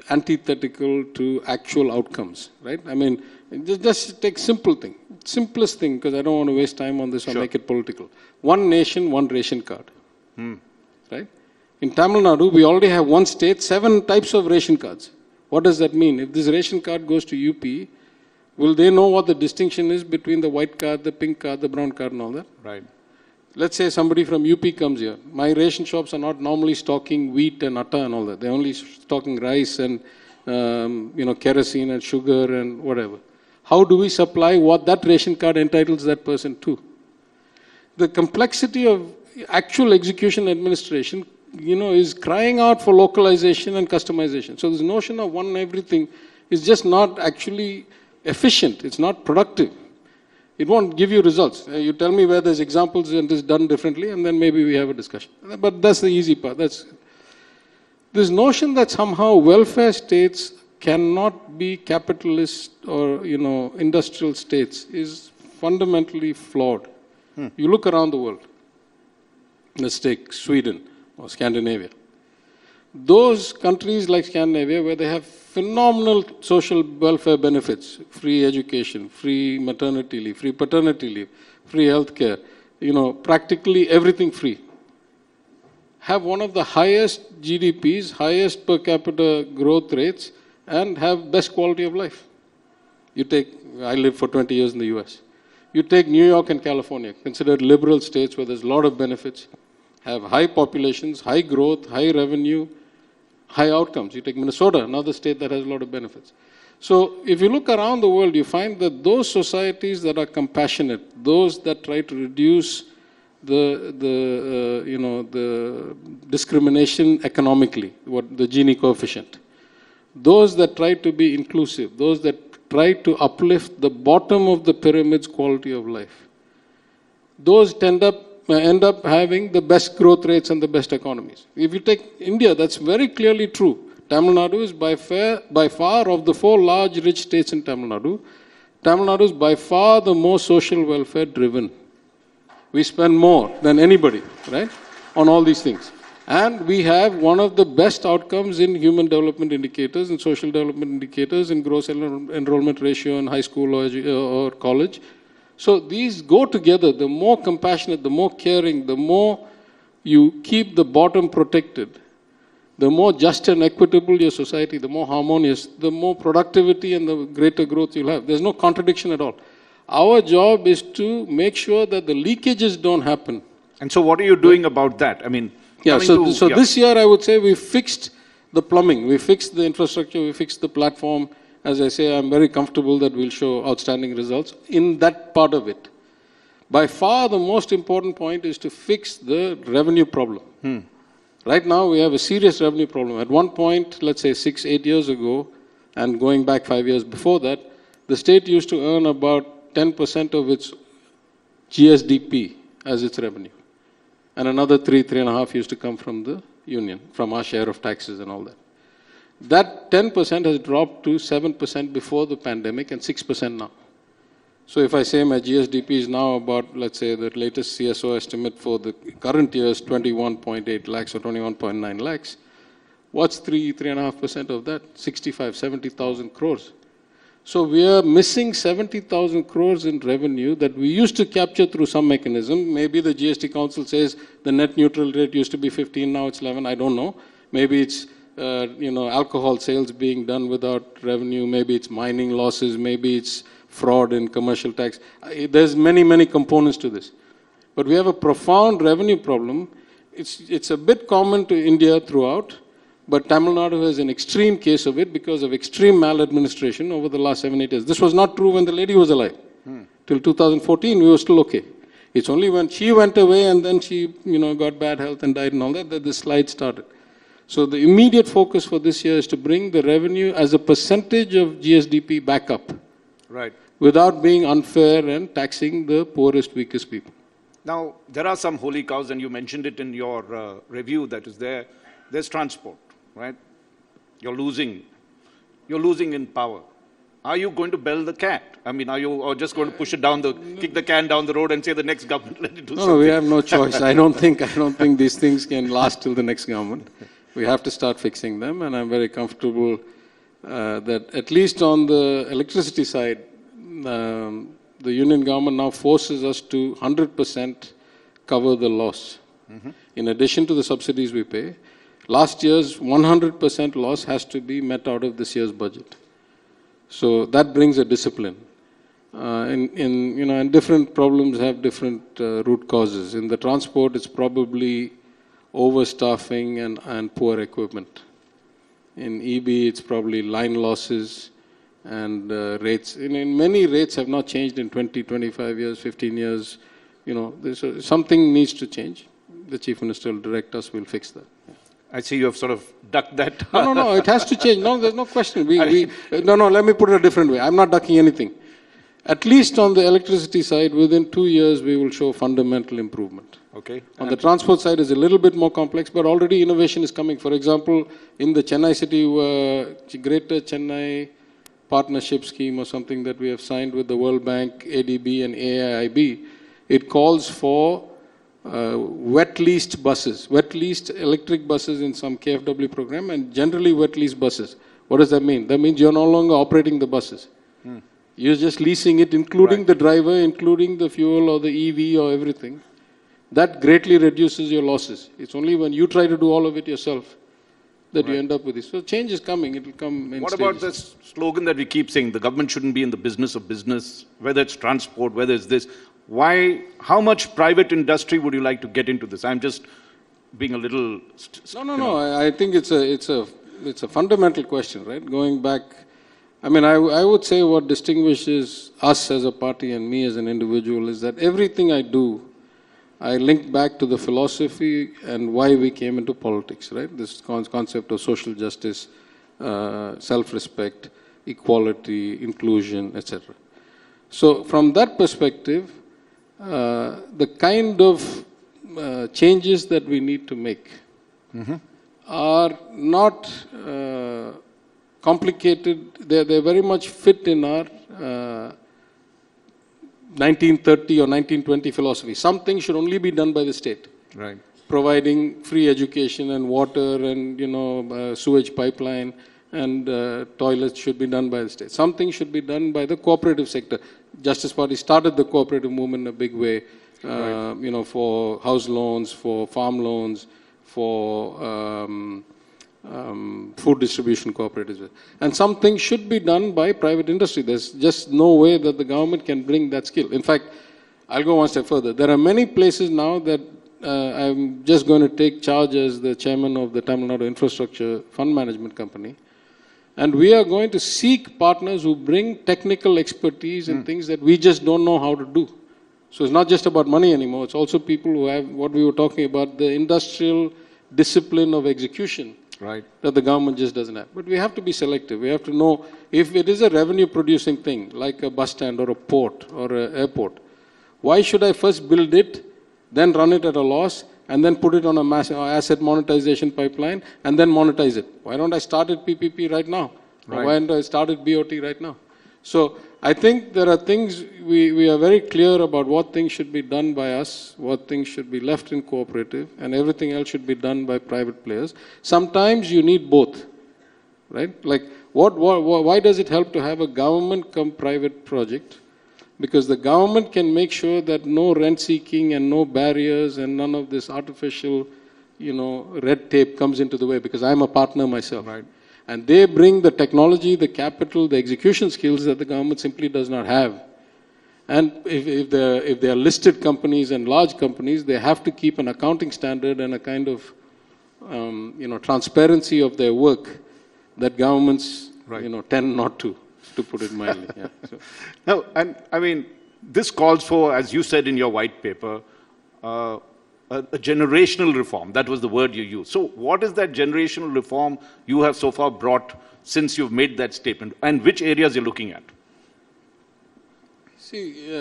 [SPEAKER 20] antithetical to actual outcomes, right? I mean, just take simple thing, simplest thing, because I don't want to waste time on this or make it political. One nation, one ration card, right? In Tamil Nadu, we already have one state, 7 types of ration cards. What does that mean? If this ration card goes to UP, will they know what the distinction is between the white card, the pink card, the brown card and all that?
[SPEAKER 2] Right.
[SPEAKER 20] Let's say somebody from UP comes here. My ration shops are not normally stocking wheat and atta and all that. They're only stocking rice and, kerosene and sugar and whatever. How do we supply what that ration card entitles that person to? The complexity of actual execution administration, is crying out for localization and customization. So this notion of one everything is just not actually efficient. It's not productive. It won't give you results. You tell me where there's examples and it's done differently, and then maybe we have a discussion. But that's the easy part. That's this notion that somehow welfare states cannot be capitalist or industrial states is fundamentally flawed. You look around the world. Let's take Sweden or Scandinavia. Those countries like Scandinavia, where they have phenomenal social welfare benefits, free education, free maternity leave, free paternity leave, free healthcare, practically everything free, have one of the highest GDPs, highest per capita growth rates, and have best quality of life. I lived for 20 years in the US. You take New York and California, considered liberal states where there's a lot of benefits, have high populations, high growth, high revenue, high outcomes. You take Minnesota, another state that has a lot of benefits. So if you look around the world, you find that those societies that are compassionate, those that try to reduce the discrimination economically, the Gini coefficient, those that try to be inclusive, those that try to uplift the bottom of the pyramid's quality of life, those end up having the best growth rates and the best economies. If you take India, that's very clearly true. Tamil Nadu is by far of the 4 large rich states in Tamil Nadu is by far the most social welfare driven. We spend more than anybody, right, on all these things. And we have one of the best outcomes in human development indicators and social development indicators in gross enrollment ratio in high school or college. So these go together. The more compassionate, the more caring, the more you keep the bottom protected, the more just and equitable your society, the more harmonious, the more productivity and the greater growth you'll have. There's no contradiction at all. Our job is to make sure that the leakages don't happen.
[SPEAKER 2] And so what are you doing about that? I mean,
[SPEAKER 20] this year I would say we fixed the plumbing, we fixed the infrastructure, we fixed the platform. As I say, I'm very comfortable that we'll show outstanding results in that part of it. By far, the most important point is to fix the revenue problem. Right now, we have a serious revenue problem. At one point, let's say 6-8 years ago, and going back 5 years before that, the state used to earn about 10% of its GSDP as its revenue. And another 3.5 used to come from the union, from our share of taxes and all that. That 10% has dropped to 7% before the pandemic and 6% now. So if I say my GSDP is now about, let's say, the latest CSO estimate for the current year is 21.8 lakhs or 21.9 lakhs, what's 3.5% of that? 70,000 crores. So we are missing 70,000 crores in revenue that we used to capture through some mechanism. Maybe the GST Council says the net neutral rate used to be 15, now it's 11, I don't know. Maybe it's alcohol sales being done without revenue, maybe it's mining losses, maybe it's fraud in commercial tax. There's many components to this. But we have a profound revenue problem. It's a bit common to India throughout, but Tamil Nadu has an extreme case of it because of extreme maladministration over the last 7-8 years. This was not true when the lady was alive. Till 2014, we were still okay. It's only when she went away and then she got bad health and died and all that, that this slide started. So the immediate focus for this year is to bring the revenue as a percentage of GSDP back up.
[SPEAKER 2] Right.
[SPEAKER 20] Without being unfair and taxing the poorest, weakest people.
[SPEAKER 2] Now, there are some holy cows, and you mentioned it in your review that is there. There's transport, right? You're losing in power. Are you going to bell the cat? I mean, are you just going to push it down kick the can down the road and say the next government let it do something?
[SPEAKER 20] No, we have no choice. I don't think these things can last till the next government. We have to start fixing them, and I'm very comfortable that at least on the electricity side, the union government now forces us to 100% cover the loss. In addition to the subsidies we pay, last year's 100% loss has to be met out of this year's budget. So that brings a discipline. And different problems have different root causes. In the transport, it's probably overstaffing and poor equipment. In EB, it's probably line losses and rates. In many rates have not changed in 20, 25 years, 15 years. Something needs to change. The Chief Minister will direct us, we'll fix that.
[SPEAKER 2] I see you have sort of ducked that.
[SPEAKER 20] No, it has to change. No, there's no question. Let me put it a different way. I'm not ducking anything. At least on the electricity side, within 2 years, we will show fundamental improvement.
[SPEAKER 2] Okay.
[SPEAKER 20] On the transport side, it's a little bit more complex, but already innovation is coming. For example, in the Chennai city, Greater Chennai Partnership Scheme or something that we have signed with the World Bank, ADB and AIIB, it calls for wet leased buses, wet leased electric buses in some KFW program, and generally wet leased buses. What does that mean? That means you're no longer operating the buses. You're just leasing it, including the driver, including the fuel or the EV or everything. That greatly reduces your losses. It's only when you try to do all of it yourself that you end up with this. So change is coming. It will come in
[SPEAKER 2] What
[SPEAKER 20] stages.
[SPEAKER 2] about this slogan that we keep saying, the government shouldn't be in the business of business, whether it's transport, whether it's this? How much private industry would you like to get into this? I'm just being a little...
[SPEAKER 20] No. I think it's a fundamental question, right? Going back, I would say what distinguishes us as a party and me as an individual is that everything I do, I link back to the philosophy and why we came into politics, right? This concept of social justice, self-respect, equality, inclusion, etc. So from that perspective, the kind of changes that we need to make are not complicated. They very much fit in our 1930 or 1920 philosophy. Some things should only be done by the state.
[SPEAKER 2] Right.
[SPEAKER 20] Providing free education and water and sewage pipeline and toilets should be done by the state. Some things should be done by the cooperative sector. Justice Party started the cooperative movement in a big way, for house loans, for farm loans, for food distribution cooperatives. And some things should be done by private industry. There's just no way that the government can bring that skill. In fact, I'll go one step further. There are many places now that I'm just going to take charge as the chairman of the Tamil Nadu Infrastructure Fund Management Company. And we are going to seek partners who bring technical expertise in things that we just don't know how to do. So it's not just about money anymore. It's also people who have what we were talking about, the industrial discipline of execution.
[SPEAKER 2] Right.
[SPEAKER 20] That the government just doesn't have. But we have to be selective. We have to know if it is a revenue-producing thing, like a bus stand or a port or an airport, why should I first build it, then run it at a loss, and then put it on a asset monetization pipeline, and then monetize it? Why don't I start at PPP right now? Or why don't I start at BOT right now? So I think there are things, we are very clear about what things should be done by us, what things should be left in cooperative, and everything else should be done by private players. Sometimes you need both, right? Like, why does it help to have a government come private project? Because the government can make sure that no rent seeking and no barriers and none of this artificial, red tape comes into the way, because I'm a partner myself.
[SPEAKER 2] Right.
[SPEAKER 20] And they bring the technology, the capital, the execution skills that the government simply does not have. And if they are listed companies and large companies, they have to keep an accounting standard and a kind of transparency of their work that governments tend not to put it mildly. Yeah. So.
[SPEAKER 2] No, and this calls for, as you said in your white paper, a generational reform. That was the word you used. So what is that generational reform you have so far brought since you've made that statement, and which areas you're looking at?
[SPEAKER 20] See,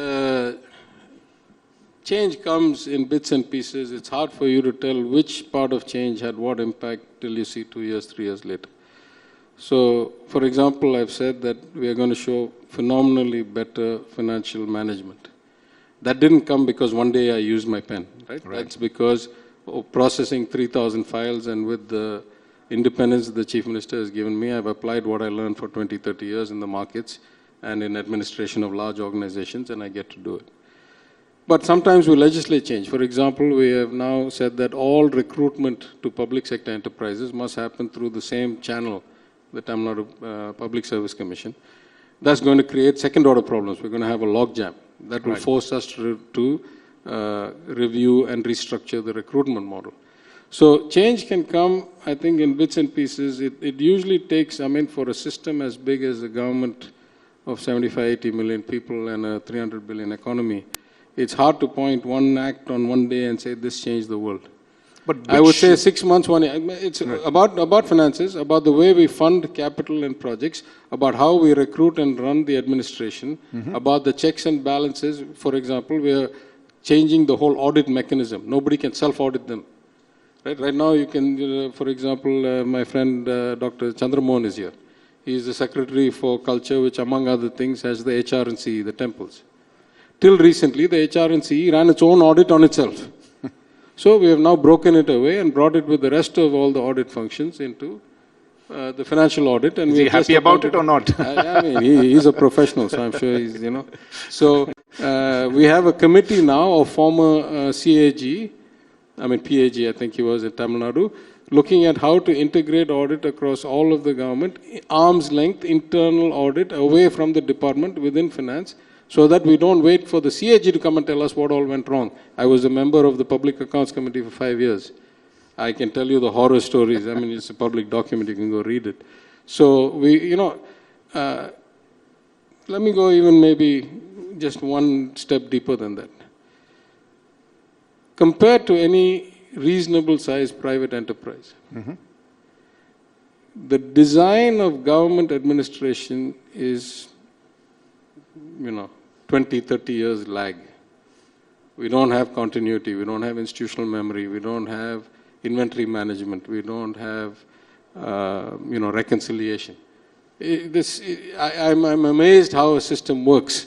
[SPEAKER 20] change comes in bits and pieces. It's hard for you to tell which part of change had what impact till you see 2 years, 3 years later. So, for example, I've said that we are going to show phenomenally better financial management. That didn't come because one day I used my pen, right? That's because of processing 3,000 files, and with the independence the Chief Minister has given me, I've applied what I learned for 20, 30 years in the markets and in administration of large organizations, and I get to do it. But sometimes we legislate change. For example, we have now said that all recruitment to public sector enterprises must happen through the same channel, the Tamil Nadu Public Service Commission. That's going to create second-order problems. We're going to have a logjam. That will force us to review and restructure the recruitment model. So change can come, I think, in bits and pieces. It usually takes, I mean, for a system as big as a government of 75, 80 million people and a 300 billion economy, it's hard to point one act on one day and say this changed the world. But I would say 6 months, 1 year. It's about finances, about the way we fund capital and projects, about how we recruit and run the administration, about the checks and balances. For example, we are changing the whole audit mechanism. Nobody can self-audit them. Right now, you can, for example, my friend Dr. Chandramohan is here. He is the Secretary for Culture, which among other things has the HRNC, the temples. Till recently, the HRNC ran its own audit on itself. So we have now broken it away and brought it with the rest of all the audit functions into the financial audit. And
[SPEAKER 2] is he happy about it or not?
[SPEAKER 20] I mean, he's a professional, so I'm sure he's, you know. So we have a committee now of former PAG, I think he was in Tamil Nadu, looking at how to integrate audit across all of the government, arm's length, internal audit away from the department within finance, so that we don't wait for the CAG to come and tell us what all went wrong. I was a member of the Public Accounts Committee for 5 years. I can tell you the horror stories. I mean, it's a public document, you can go read it. So we, you know, let me go even maybe just one step deeper than that. Compared to any reasonable sized private enterprise, the design of government administration is, 20, 30 years lag. We don't have continuity, we don't have institutional memory, we don't have inventory management, we don't have, reconciliation. I'm amazed how a system works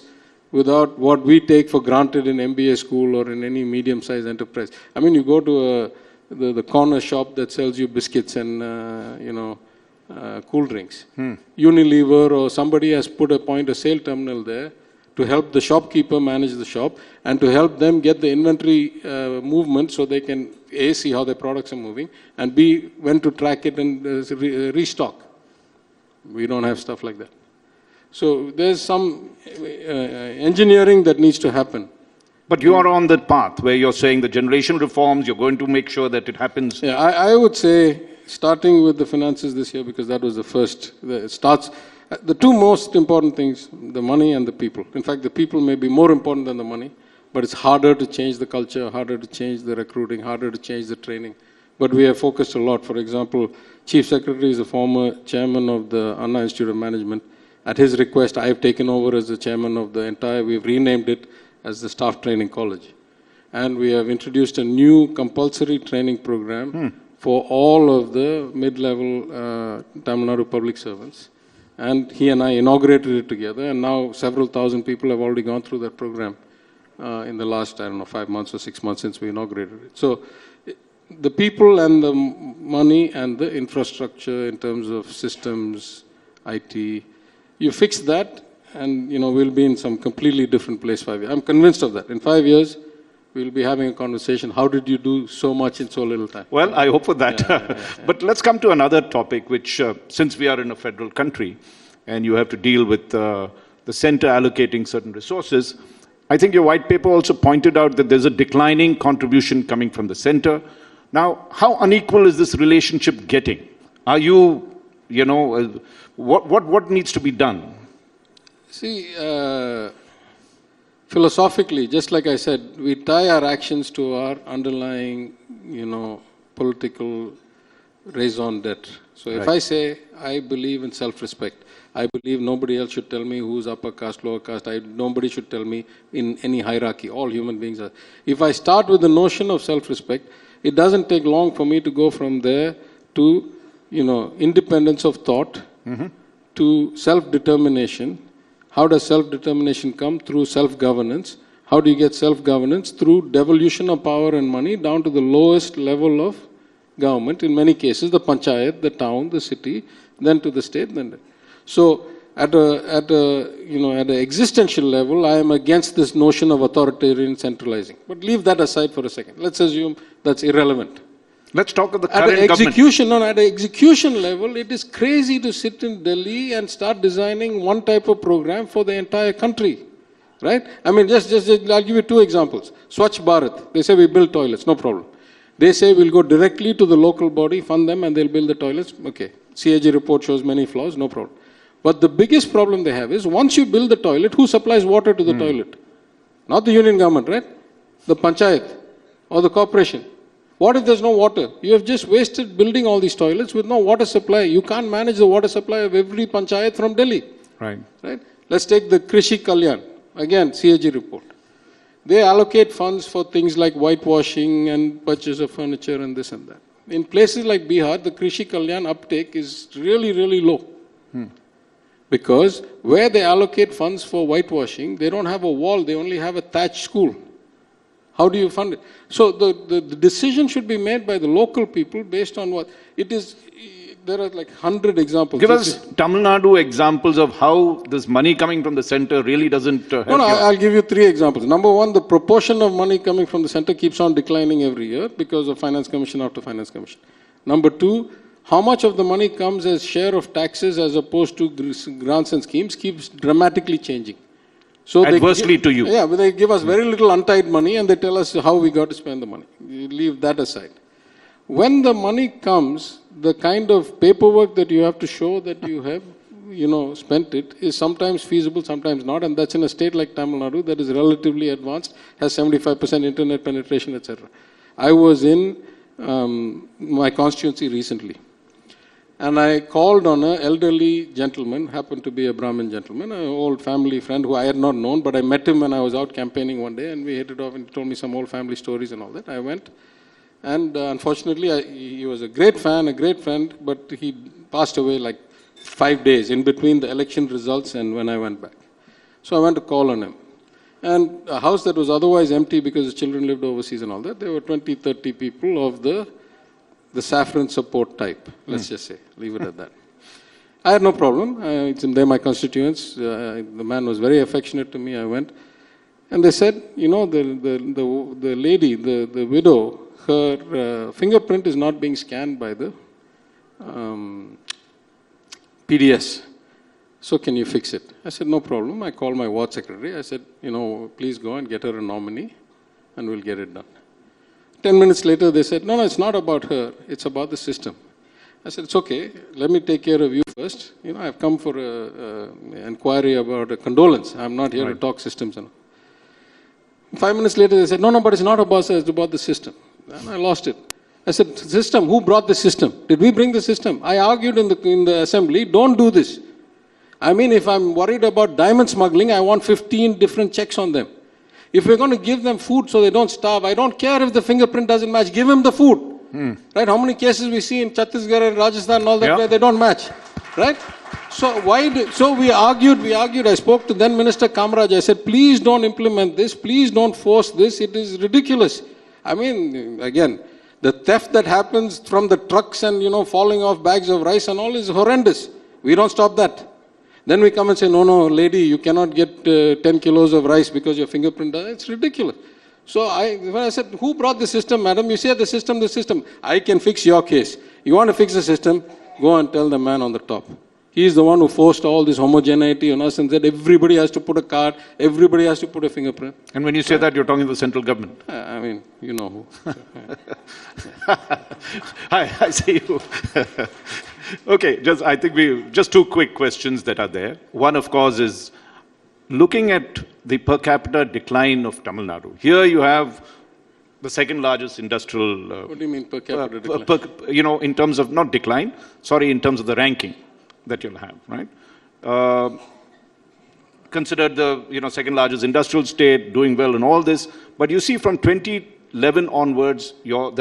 [SPEAKER 20] without what we take for granted in MBA school or in any medium-sized enterprise. I mean, you go to the corner shop that sells you biscuits and, cool drinks. Unilever or somebody has put a sale terminal there to help the shopkeeper manage the shop and to help them get the inventory movement so they can A, see how their products are moving, and B, when to track it and restock. We don't have stuff like that. So there's some engineering that needs to happen.
[SPEAKER 2] But you are on that path where you're saying the generational reforms, you're going to make sure that it happens.
[SPEAKER 20] Yeah, I would say, starting with the finances this year, because that was the first, the two most important things, the money and the people. In fact, the people may be more important than the money, but it's harder to change the culture, harder to change the recruiting, harder to change the training. But we have focused a lot. For example, Chief Secretary is a former chairman of the Anna Institute of Management. At his request, I have taken over as the chairman of the entire, we've renamed it as the Staff Training College. And we have introduced a new compulsory training program for all of the mid-level Tamil Nadu public servants. And he and I inaugurated it together, and now several thousand people have already gone through that program in the last, 5 months or 6 months since we inaugurated it. So the people and the money and the infrastructure in terms of systems, IT, you fix that and we'll be in some completely different place 5 years. I'm convinced of that. In 5 years, we'll be having a conversation. How did you do so much in so little time?
[SPEAKER 2] Well, I hope for that. But let's come to another topic, which since we are in a federal country and you have to deal with the center allocating certain resources, I think your white paper also pointed out that there's a declining contribution coming from the center. Now, how unequal is this relationship getting? Are you, what needs to be done?
[SPEAKER 20] See, philosophically, just like I said, we tie our actions to our underlying, political raison d'etre. So if I say I believe in self-respect, I believe nobody else should tell me who's upper caste, lower caste. Nobody should tell me in any hierarchy. All human beings are. If I start with the notion of self-respect, it doesn't take long for me to go from there to, independence of thought, to self-determination. How does self-determination come? Through self-governance. How do you get self-governance? Through devolution of power and money down to the lowest level of government. In many cases, the panchayat, the town, the city, then to the state. So at an existential level, I am against this notion of authoritarian centralizing. But leave that aside for a second. Let's assume that's irrelevant.
[SPEAKER 2] Let's talk of the current
[SPEAKER 20] government. At the execution level, it is crazy to sit in Delhi and start designing one type of program for the entire country. Right? I mean, just I'll give you two examples. Swachh Bharat, they say we build toilets, no problem. They say we'll go directly to the local body, fund them, and they'll build the toilets. Okay. CAG report shows many flaws, no problem. But the biggest problem they have is, once you build the toilet, who supplies water to the toilet? Not the union government, right? The panchayat or the corporation. What if there's no water? You have just wasted building all these toilets with no water supply. You can't manage the water supply of every panchayat from Delhi.
[SPEAKER 2] Right.
[SPEAKER 20] Let's take the Krishi Kalyan. Again, CAG report. They allocate funds for things like whitewashing and purchase of furniture and this and that. In places like Bihar, the Krishi Kalyan uptake is really, really low. Because where they allocate funds for whitewashing, they don't have a wall, they only have a thatched school. How do you fund it? So the decision should be made by the local people based on what it is. There are like 100 examples.
[SPEAKER 2] Give us Tamil Nadu examples of how this money coming from the center really doesn't help.
[SPEAKER 20] I'll give you 3 examples. Number one, the proportion of money coming from the center keeps on declining every year because of finance commission after finance commission. Number 2, how much of the money comes as share of taxes as opposed to grants and schemes keeps dramatically changing. So
[SPEAKER 2] adversely to you.
[SPEAKER 20] Yeah, but they give us very little untied money and they tell us how we got to spend the money. You leave that aside. When the money comes, the kind of paperwork that you have to show that you have, spent it is sometimes feasible, sometimes not, and that's in a state like Tamil Nadu that is relatively advanced, has 75% internet penetration, etc. I was in my constituency recently, and I called on an elderly gentleman, happened to be a Brahmin gentleman, an old family friend who I had not known, but I met him when I was out campaigning one day, and we hit it off, and he told me some old family stories and all that. I went. And unfortunately, he was a great fan, a great friend, but he passed away like 5 days in between the election results and when I went back. So I went to call on him. And a house that was otherwise empty because the children lived overseas and all that, there were 20, 30 people of the saffron support type, let's just say, leave it at that. I had no problem. They're my constituents. The man was very affectionate to me. I went. And they said, the lady, the widow, her fingerprint is not being scanned by the PDS. So can you fix it? I said, no problem. I called my ward secretary. I said, please go and get her a nominee and we'll get it done. 10 minutes later, they said, no, it's not about her. It's about the system. I said, it's okay. Let me take care of you first. I've come for an inquiry about a condolence. I'm not here to talk systems. 5 minutes later, they said, no, but it's not about us. It's about the system. And I lost it. I said, system, who brought the system? Did we bring the system? I argued in the assembly, don't do this. I mean, if I'm worried about diamond smuggling, I want 15 different checks on them. If we're going to give them food so they don't starve, I don't care if the fingerprint doesn't match. Give them the food. Right? How many cases we see in Chhattisgarh and Rajasthan and all that where they don't match. Right? So we argued. I spoke to then Minister Kamraj. I said, please don't implement this. Please don't force this. It is ridiculous. I mean, again, the theft that happens from the trucks and, falling off bags of rice and all is horrendous. We don't stop that. Then we come and say, no, lady, you cannot get 10 kilos of rice because your fingerprint doesn't. It's ridiculous. So when I said, who brought the system, madam? You say the system. I can fix your case. You want to fix the system? Go and tell the man on the top. He is the one who forced all this homogeneity on us and said everybody has to put a card, everybody has to put a fingerprint.
[SPEAKER 2] And when you say that, you're talking to the central government.
[SPEAKER 20] I mean, you know who.
[SPEAKER 2] I see you. Okay, I think just 2 quick questions that are there. One, of course, is looking at the per capita decline of Tamil Nadu. Here you have the second largest industrial...
[SPEAKER 20] what do you mean per capita decline?
[SPEAKER 2] In terms of, not decline, sorry, in terms of the ranking that you'll have, right? Considered the, second largest industrial state, doing well in all this, but you see from 2011 onwards, your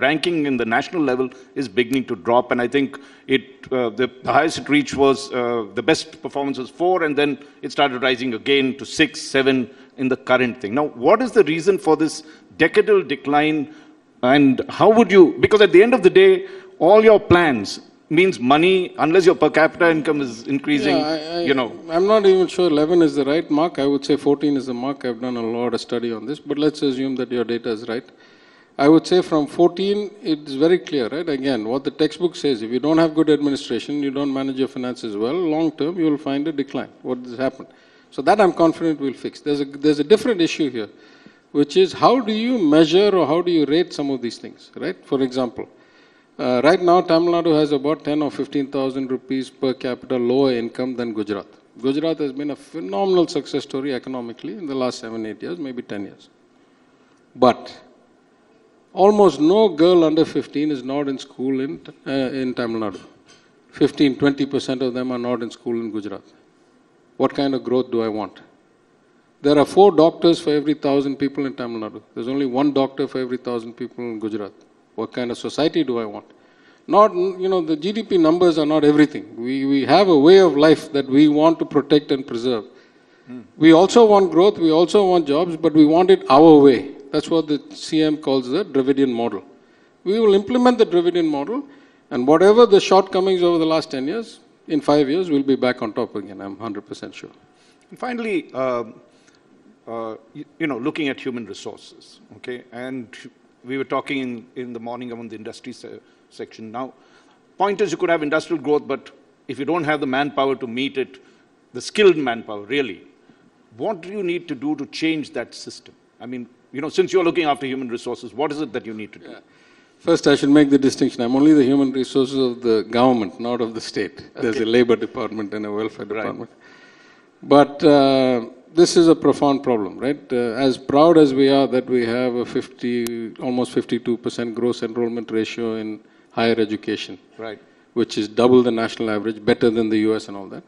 [SPEAKER 2] ranking in the national level is beginning to drop, and I think the highest it reached was, the best performance was 4, and then it started rising again to 6, 7 in the current thing. Now, what is the reason for this decadal decline, and how would you, because at the end of the day, all your plans means money, unless your per capita income is increasing,
[SPEAKER 20] I'm not even sure 11 is the right mark. I would say 14 is the mark. I've done a lot of study on this, but let's assume that your data is right. I would say from 14, it's very clear, right? Again, what the textbook says, if you don't have good administration, you don't manage your finances well, long term, you will find a decline. What has happened? So that I'm confident we'll fix. There's a different issue here, which is how do you measure or how do you rate some of these things, right? For example, right now, Tamil Nadu has about 10 or 15,000 rupees per capita lower income than Gujarat. Gujarat has been a phenomenal success story economically in the last 7, 8 years, maybe 10 years. But almost no girl under 15 is not in school in Tamil Nadu. 15, 20% of them are not in school in Gujarat. What kind of growth do I want? There are 4 doctors for every 1,000 people in Tamil Nadu. There's only 1 doctor for every 1,000 people in Gujarat. What kind of society do I want? Not, the GDP numbers are not everything. We have a way of life that we want to protect and preserve. We also want growth, we also want jobs, but we want it our way. That's what the CM calls the Dravidian model. We will implement the Dravidian model, and whatever the shortcomings over the last 10 years, in 5 years, we'll be back on top again, I'm 100% sure.
[SPEAKER 2] And finally, looking at human resources, okay, and we were talking in the morning about the industry section. Now, point is you could have industrial growth, but if you don't have the manpower to meet it, the skilled manpower, really, what do you need to do to change that system? I mean, since you're looking after human resources, what is it that you need to do? Yeah.
[SPEAKER 20] First, I should make the distinction. I'm only the human resources of the government, not of the state. Okay. There's a labor department and a welfare department. Right. But this is a profound problem, right? As proud as we are that we have a almost 52% gross enrollment ratio in higher education, right, which is double the national average, better than the US and all that.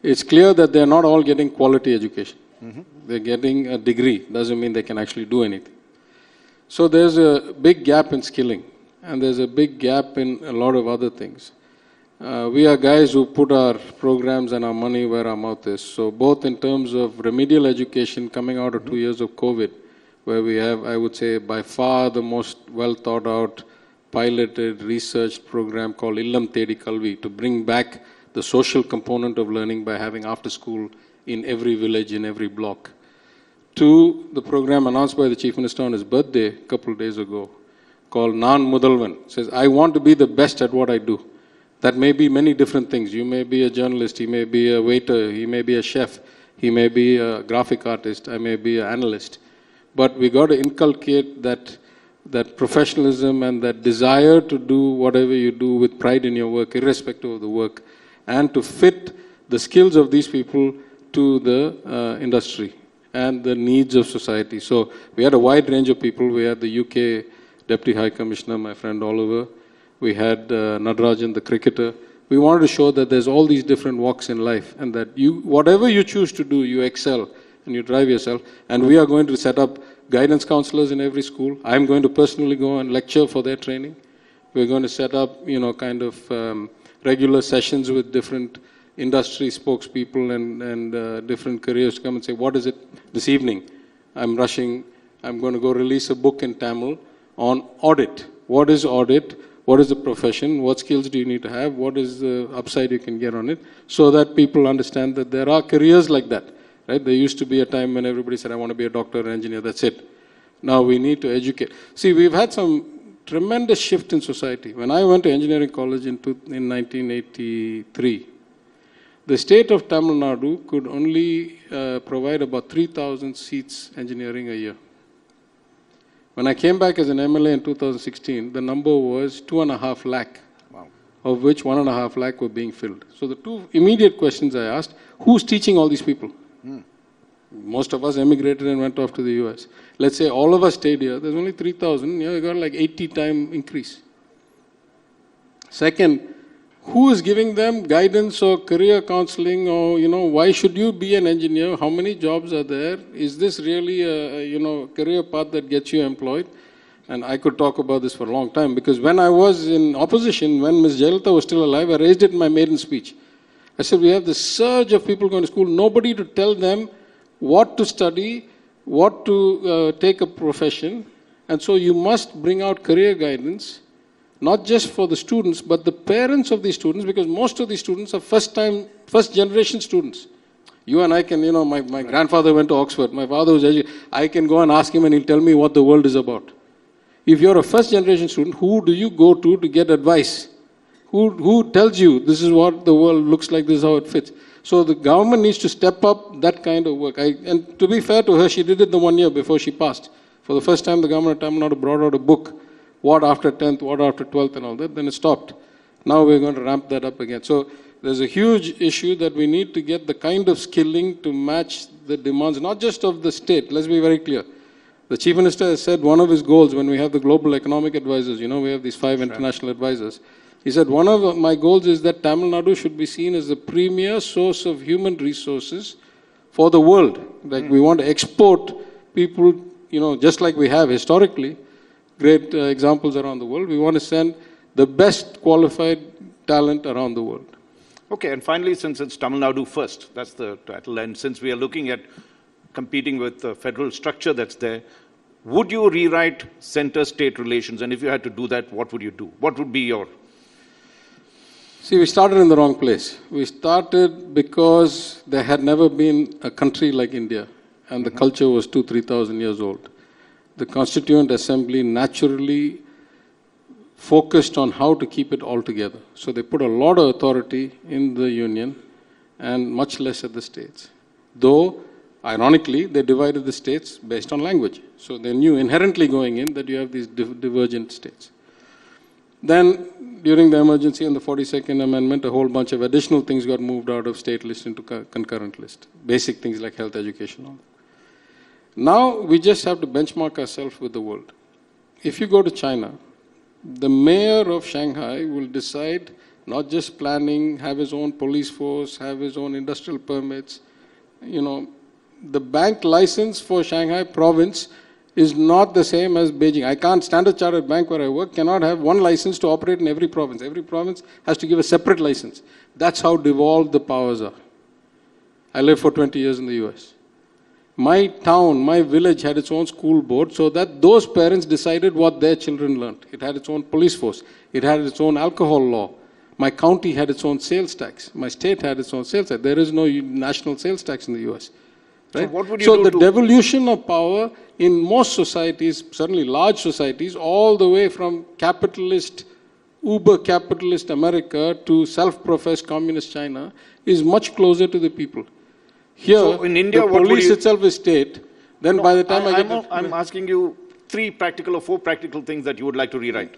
[SPEAKER 20] It's clear that they're not all getting quality education. Mm-hmm. They're getting a degree, doesn't mean they can actually do anything. So there's a big gap in skilling, and there's a big gap in a lot of other things. We are guys who put our programs and our money where our mouth is. So both in terms of remedial education coming out of 2 years of COVID, where we have, I would say, by far the most well thought out, piloted, researched program called Illam Thedi Kalvi to bring back the social component of learning by having after school in every village, in every block. To the program announced by the Chief Minister on his birthday a couple of days ago called Naan Mudalvan. Says, I want to be the best at what I do. That may be many different things. You may be a journalist, he may be a waiter, he may be a chef, he may be a graphic artist, I may be an analyst. But we got to inculcate that professionalism and that desire to do whatever you do with pride in your work, irrespective of the work, and to fit the skills of these people to the industry and the needs of society. So we had a wide range of people. We had the UK Deputy High Commissioner, my friend Oliver. We had Nadarajan, the cricketer. We wanted to show that there's all these different walks in life and that whatever you choose to do, you excel and you drive yourself. And we are going to set up guidance counselors in every school. I'm going to personally go and lecture for their training. We're going to set up, regular sessions with different industry spokespeople and different careers to come and say, what is it this evening? I'm rushing. I'm going to go release a book in Tamil on audit. What is audit? What is the profession? What skills do you need to have? What is the upside you can get on it? So that people understand that there are careers like that. Right? There used to be a time when everybody said, I want to be a doctor or engineer, that's it. Now we need to educate. See, we've had some tremendous shift in society. When I went to engineering college in 1983, the state of Tamil Nadu could only provide about 3,000 seats engineering a year. When I came back as an MLA in 2016, the number was 2.5 lakh, wow, of which 1.5 lakh were being filled. So the two immediate questions I asked, who's teaching all these people? Most of us emigrated and went off to the US. Let's say all of us stayed here, there's only 3,000, you got like 80-time increase. Second, who is giving them guidance or career counseling or, why should you be an engineer? How many jobs are there? Is this really a career path that gets you employed? And I could talk about this for a long time because when I was in opposition, when Ms. Jayalalitha was still alive, I raised it in my maiden speech. I said, we have this surge of people going to school, nobody to tell them what to study, what to take a profession. And so you must bring out career guidance, not just for the students, but the parents of these students, because most of these students are first generation students. You and I can, my grandfather went to Oxford, my father was educated. I can go and ask him and he'll tell me what the world is about. If you're a first generation student, who do you go to get advice? Who tells you this is what the world looks like, this is how it fits? So the government needs to step up that kind of work. And to be fair to her, she did it the 1 year before she passed. For the first time, the government of Tamil Nadu brought out a book, what after 10th, what after 12th and all that, then it stopped. Now we're going to ramp that up again. So there's a huge issue that we need to get the kind of skilling to match the demands, not just of the state, let's be very clear. The Chief Minister has said one of his goals when we have the global economic advisors, we have these 5 international advisors. He said, one of my goals is that Tamil Nadu should be seen as the premier source of human resources for the world. Like we want to export people, just like we have historically, great examples around the world. We want to send the best qualified talent around the world.
[SPEAKER 2] Okay, and finally, since it's Tamil Nadu first, that's the title, and since we are looking at competing with the federal structure that's there, would you rewrite center-state relations? And if you had to do that, what would you do? What would be your...
[SPEAKER 20] See, we started in the wrong place. We started because there had never been a country like India, and the culture was 2,000-3,000 years old. The Constituent Assembly naturally focused on how to keep it all together. So they put a lot of authority in the union and much less at the states. Though, ironically, they divided the states based on language. So they knew inherently going in that you have these divergent states. Then, during the emergency and the 42nd Amendment, a whole bunch of additional things got moved out of state list into concurrent list. Basic things like health, education, all. Now, we just have to benchmark ourselves with the world. If you go to China, the mayor of Shanghai will decide not just planning, have his own police force, have his own industrial permits. The bank license for Shanghai province is not the same as Beijing. I can't, Standard Chartered Bank where I work cannot have one license to operate in every province. Every province has to give a separate license. That's how devolved the powers are. I lived for 20 years in the US. My town, my village had its own school board so that those parents decided what their children learned. It had its own police force. It had its own alcohol law. My county had its own sales tax. My state had its own sales tax. There is no national sales tax in the US. Right?
[SPEAKER 2] So what would you do
[SPEAKER 20] the devolution of power in most societies, certainly large societies, all the way from capitalist, uber-capitalist America to self-professed communist China is much closer to the people. Here,
[SPEAKER 2] so in India,
[SPEAKER 20] the police itself is state. Then by the time
[SPEAKER 2] I'm asking you 3 practical or 4 practical things that you would like to rewrite.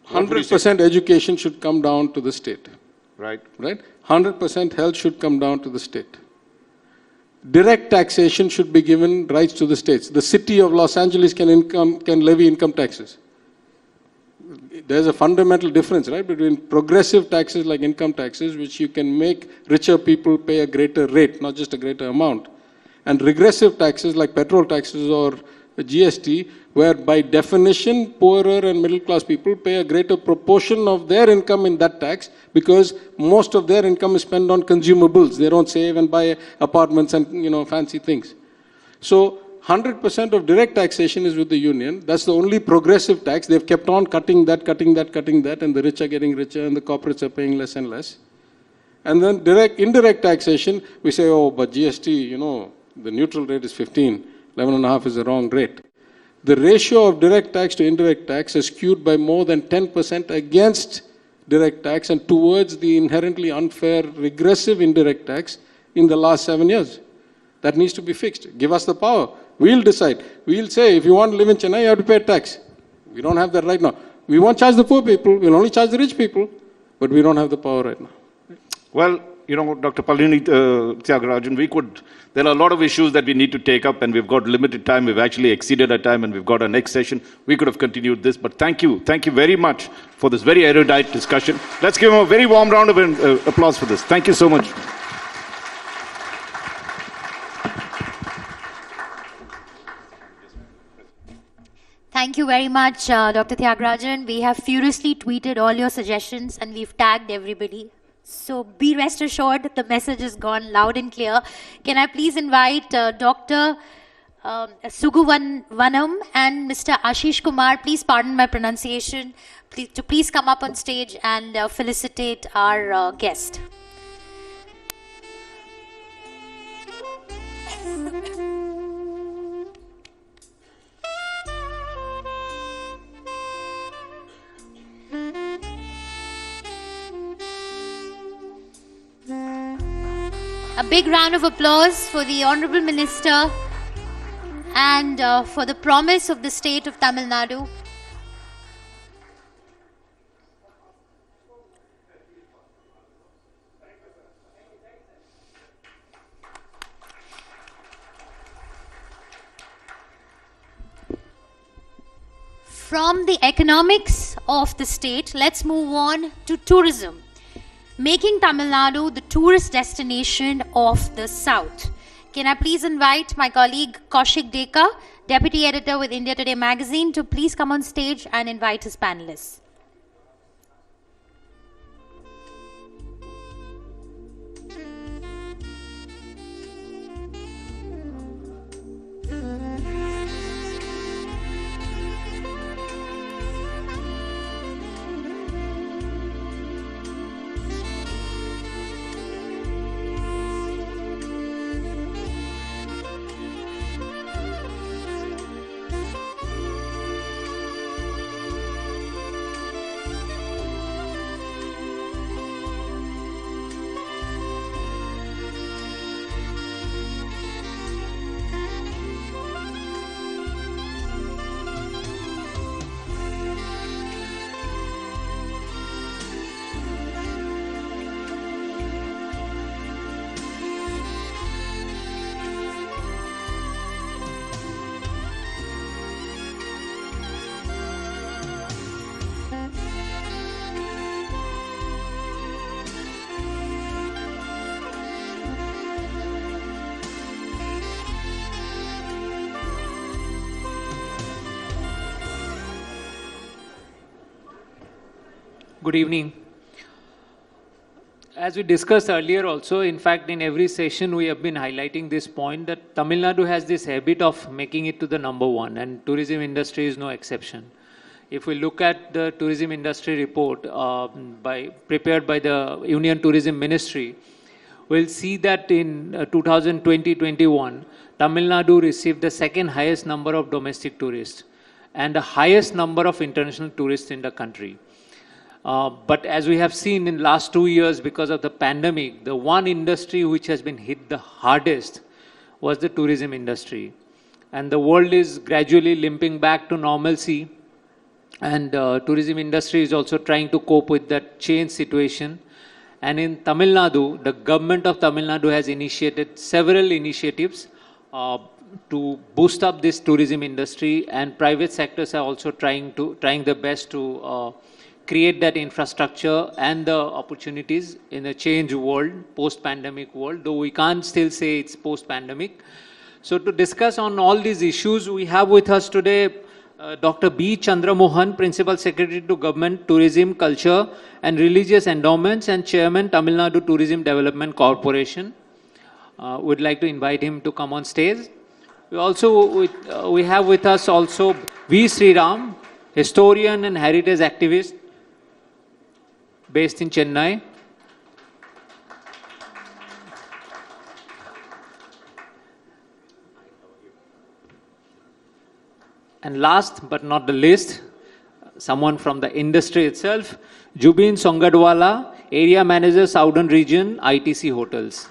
[SPEAKER 20] 100% education should come down to the state.
[SPEAKER 2] Right.
[SPEAKER 20] 100% health should come down to the state. Direct taxation should be given rights to the states. The city of Los Angeles can levy income taxes. There's a fundamental difference, right, between progressive taxes like income taxes, which you can make richer people pay a greater rate, not just a greater amount, and regressive taxes like petrol taxes or GST, where by definition poorer and middle class people pay a greater proportion of their income in that tax because most of their income is spent on consumables. They don't save and buy apartments and fancy things. So 100% of direct taxation is with the union. That's the only progressive tax. They've kept on cutting that, and the rich are getting richer and the corporates are paying less and less. And then indirect taxation, we say, oh, but GST, the neutral rate is 15, 11.5 is the wrong rate. The ratio of direct tax to indirect tax is skewed by more than 10% against direct tax and towards the inherently unfair, regressive indirect tax in the last 7 years. That needs to be fixed. Give us the power. We'll decide. We'll say, if you want to live in Chennai, you have to pay tax. We don't have that right now. We won't charge the poor people. We'll only charge the rich people. But we don't have the power right now.
[SPEAKER 2] Well, Dr. Palini Tyagarajan, there are a lot of issues that we need to take up, and we've got limited time. We've actually exceeded our time, and we've got our next session. We could have continued this, but thank you very much for this very erudite discussion. Let's give him a very warm round of applause for this. Thank you so much.
[SPEAKER 1] Thank you very much, Dr. Tyagarajan. We have furiously tweeted all your suggestions and we've tagged everybody. So be rest assured the message has gone loud and clear. Can I please invite Dr. Suguvanam and Mr. Ashish Kumar, please pardon my pronunciation, to please come up on stage and felicitate our guest. A big round of applause for the Honorable Minister and for the promise of the state of Tamil Nadu. From the economics of the state, let's move on to tourism, making Tamil Nadu the tourist destination of the South. Can I please invite my colleague Kaushik Deka, Deputy Editor with India Today magazine, to please come on stage and invite his panelists.
[SPEAKER 12] Good evening. As we discussed earlier also, in fact, in every session we have been highlighting this point that Tamil Nadu has this habit of making it to the number one, and tourism industry is no exception. If we look at the tourism industry report prepared by the Union Tourism Ministry, we'll see that in 2020-21, Tamil Nadu received the second highest number of domestic tourists and the highest number of international tourists in the country. But as we have seen in the last 2 years, because of the pandemic, the one industry which has been hit the hardest was the tourism industry. And the world is gradually limping back to normalcy. And tourism industry is also trying to cope with that change situation. And in Tamil Nadu, the government of Tamil Nadu has initiated several initiatives to boost up this tourism industry, and private sectors are also trying their best to create that infrastructure and the opportunities in a change world, post-pandemic world, though we can't still say it's post-pandemic. So to discuss on all these issues, we have with us today Dr. B. Chandramohan, Principal Secretary to Government, Tourism, Culture and Religious Endowments and Chairman, Tamil Nadu Tourism Development Corporation. Would like to invite him to come on stage. We have with us also V. Sriram, historian and heritage activist, based in Chennai. And last but not the least, someone from the industry itself, Jubin Songadwala, Area Manager, Southern Region, ITC Hotels.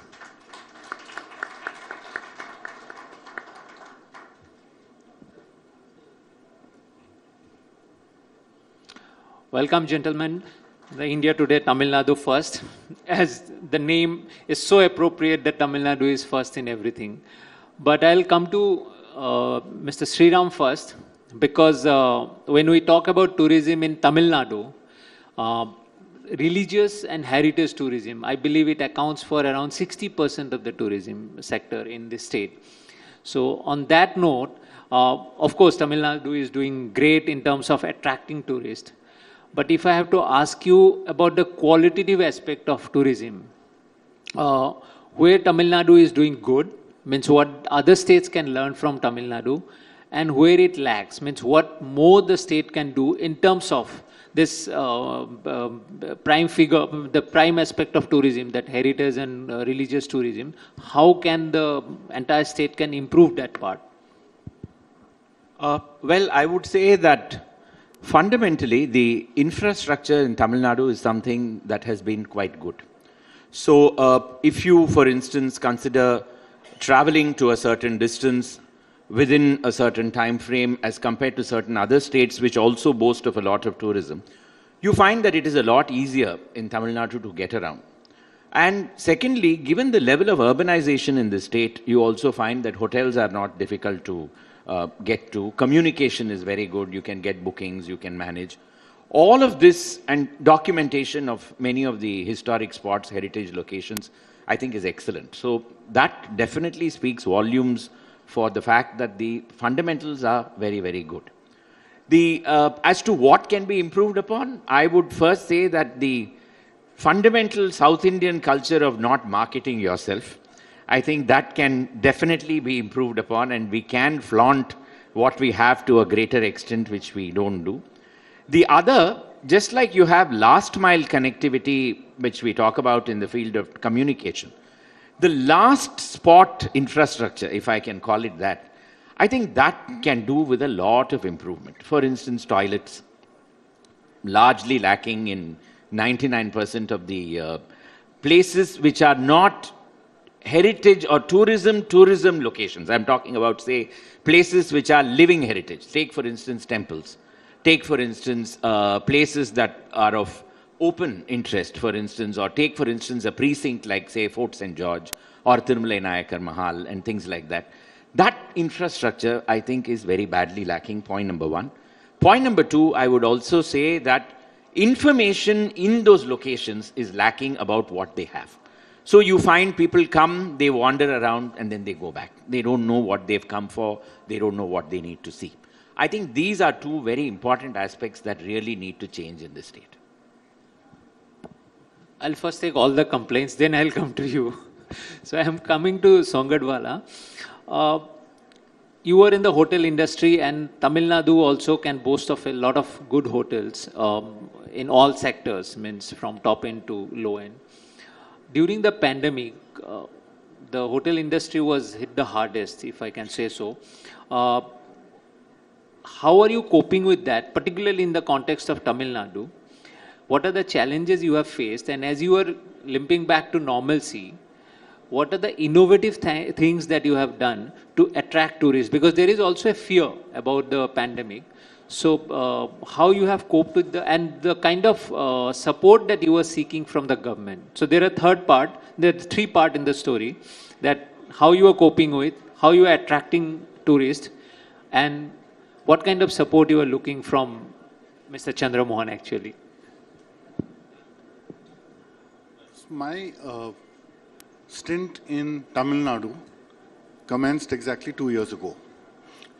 [SPEAKER 12] Welcome, gentlemen. The India Today Tamil Nadu first, as the name is so appropriate that Tamil Nadu is first in everything. But I'll come to Mr. Sriram first, because when we talk about tourism in Tamil Nadu, religious and heritage tourism, I believe it accounts for around 60% of the tourism sector in the state. So on that note, of course, Tamil Nadu is doing great in terms of attracting tourists. But if I have to ask you about the qualitative aspect of tourism, where Tamil Nadu is doing good, means what other states can learn from Tamil Nadu, and where it lacks, means what more the state can do in terms of this prime figure, the prime aspect of tourism, that heritage and religious tourism, how can the entire state can improve that part?
[SPEAKER 21] Well, I would say that fundamentally, the infrastructure in Tamil Nadu is something that has been quite good. So, if you, for instance, consider traveling to a certain distance within a certain time frame as compared to certain other states which also boast of a lot of tourism, you find that it is a lot easier in Tamil Nadu to get around. And secondly, given the level of urbanization in the state, you also find that hotels are not difficult to get to. Communication is very good. You can get bookings, you can manage. All of this and documentation of many of the historic spots, heritage locations, I think is excellent. So that definitely speaks volumes for the fact that the fundamentals are very, very good. As to what can be improved upon, I would first say that the fundamental South Indian culture of not marketing yourself, I think that can definitely be improved upon, and we can flaunt what we have to a greater extent, which we don't do. The other, just like you have last mile connectivity, which we talk about in the field of communication, the last spot infrastructure, if I can call it that, I think that can do with a lot of improvement. For instance, toilets, largely lacking in 99% of the places which are not heritage or tourism locations. I'm talking about, say, places which are living heritage. Take, for instance, temples. Take, for instance, places that are of open interest, for instance, or take, for instance, a precinct like, say, Fort St. George or Thirumalai Nayakar Mahal and things like that. That infrastructure, I think, is very badly lacking, point number one. Point number two, I would also say that information in those locations is lacking about what they have. So you find people come, they wander around, and then they go back. They don't know what they've come for. They don't know what they need to see. I think these are two very important aspects that really need to change in the state.
[SPEAKER 12] I'll first take all the complaints, then I'll come to you. So I'm coming to Songadwala. You are in the hotel industry, and Tamil Nadu also can boast of a lot of good hotels in all sectors, means from top end to low end. During the pandemic, the hotel industry was hit the hardest, if I can say so. How are you coping with that, particularly in the context of Tamil Nadu? What are the challenges you have faced? And as you are limping back to normalcy, what are the innovative things that you have done to attract tourists? Because there is also a fear about the pandemic. So how you have coped with and the kind of support that you are seeking from the government. So there are there are three parts in the story, that how you are coping with, how you are attracting tourists, and what kind of support you are looking from Mr. Chandra Mohan actually.
[SPEAKER 22] My stint in Tamil Nadu commenced exactly 2 years ago.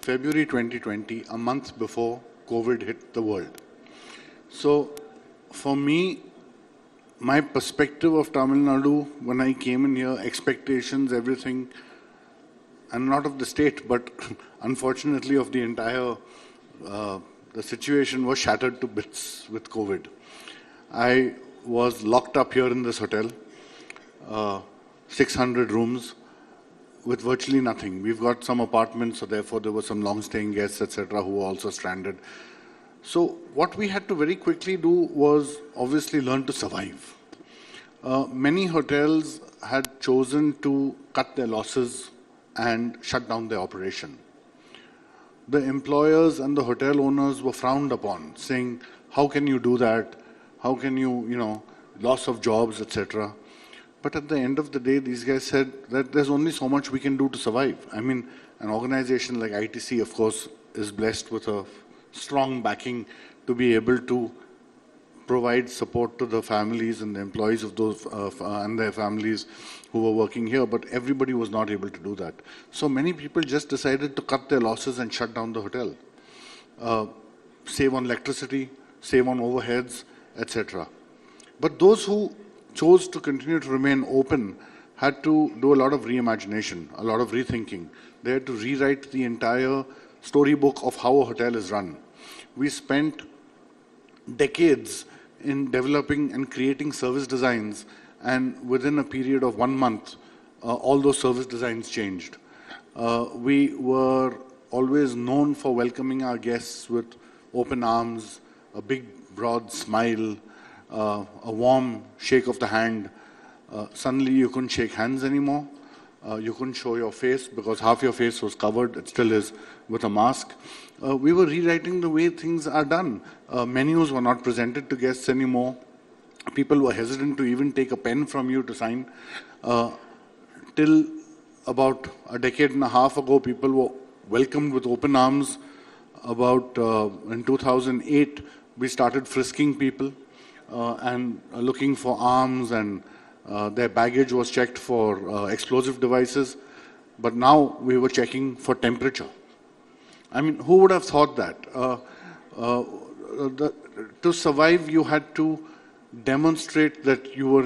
[SPEAKER 22] February 2020, a month before COVID hit the world. So for me, my perspective of Tamil Nadu, when I came in here, expectations, everything, and not of the state, but unfortunately of the entire, the situation was shattered to bits with COVID. I was locked up here in this hotel, 600 rooms, with virtually nothing. We've got some apartments, so therefore there were some long-staying guests, etc., who were also stranded. So what we had to very quickly do was obviously learn to survive. Many hotels had chosen to cut their losses and shut down their operation. The employers and the hotel owners were frowned upon, saying, how can you do that? How can you, loss of jobs, etc. But at the end of the day, these guys said that there's only so much we can do to survive. I mean, an organization like ITC, of course, is blessed with a strong backing to be able to provide support to the families and the employees of those and their families who were working here, but everybody was not able to do that. So many people just decided to cut their losses and shut down the hotel. Save on electricity, save on overheads, etc. But those who chose to continue to remain open had to do a lot of reimagination, a lot of rethinking. They had to rewrite the entire storybook of how a hotel is run. We spent decades in developing and creating service designs, and within a period of 1 month, all those service designs changed. We were always known for welcoming our guests with open arms, a big, broad smile, a warm shake of the hand. Suddenly you couldn't shake hands anymore. You couldn't show your face because half your face was covered, it still is, with a mask. We were rewriting the way things are done. Menus were not presented to guests anymore. People were hesitant to even take a pen from you to sign. Till about a decade and a half ago, people were welcomed with open arms. About in 2008, we started frisking people and looking for arms, and their baggage was checked for explosive devices. But now we were checking for temperature. I mean, who would have thought that? To survive, you had to demonstrate that you were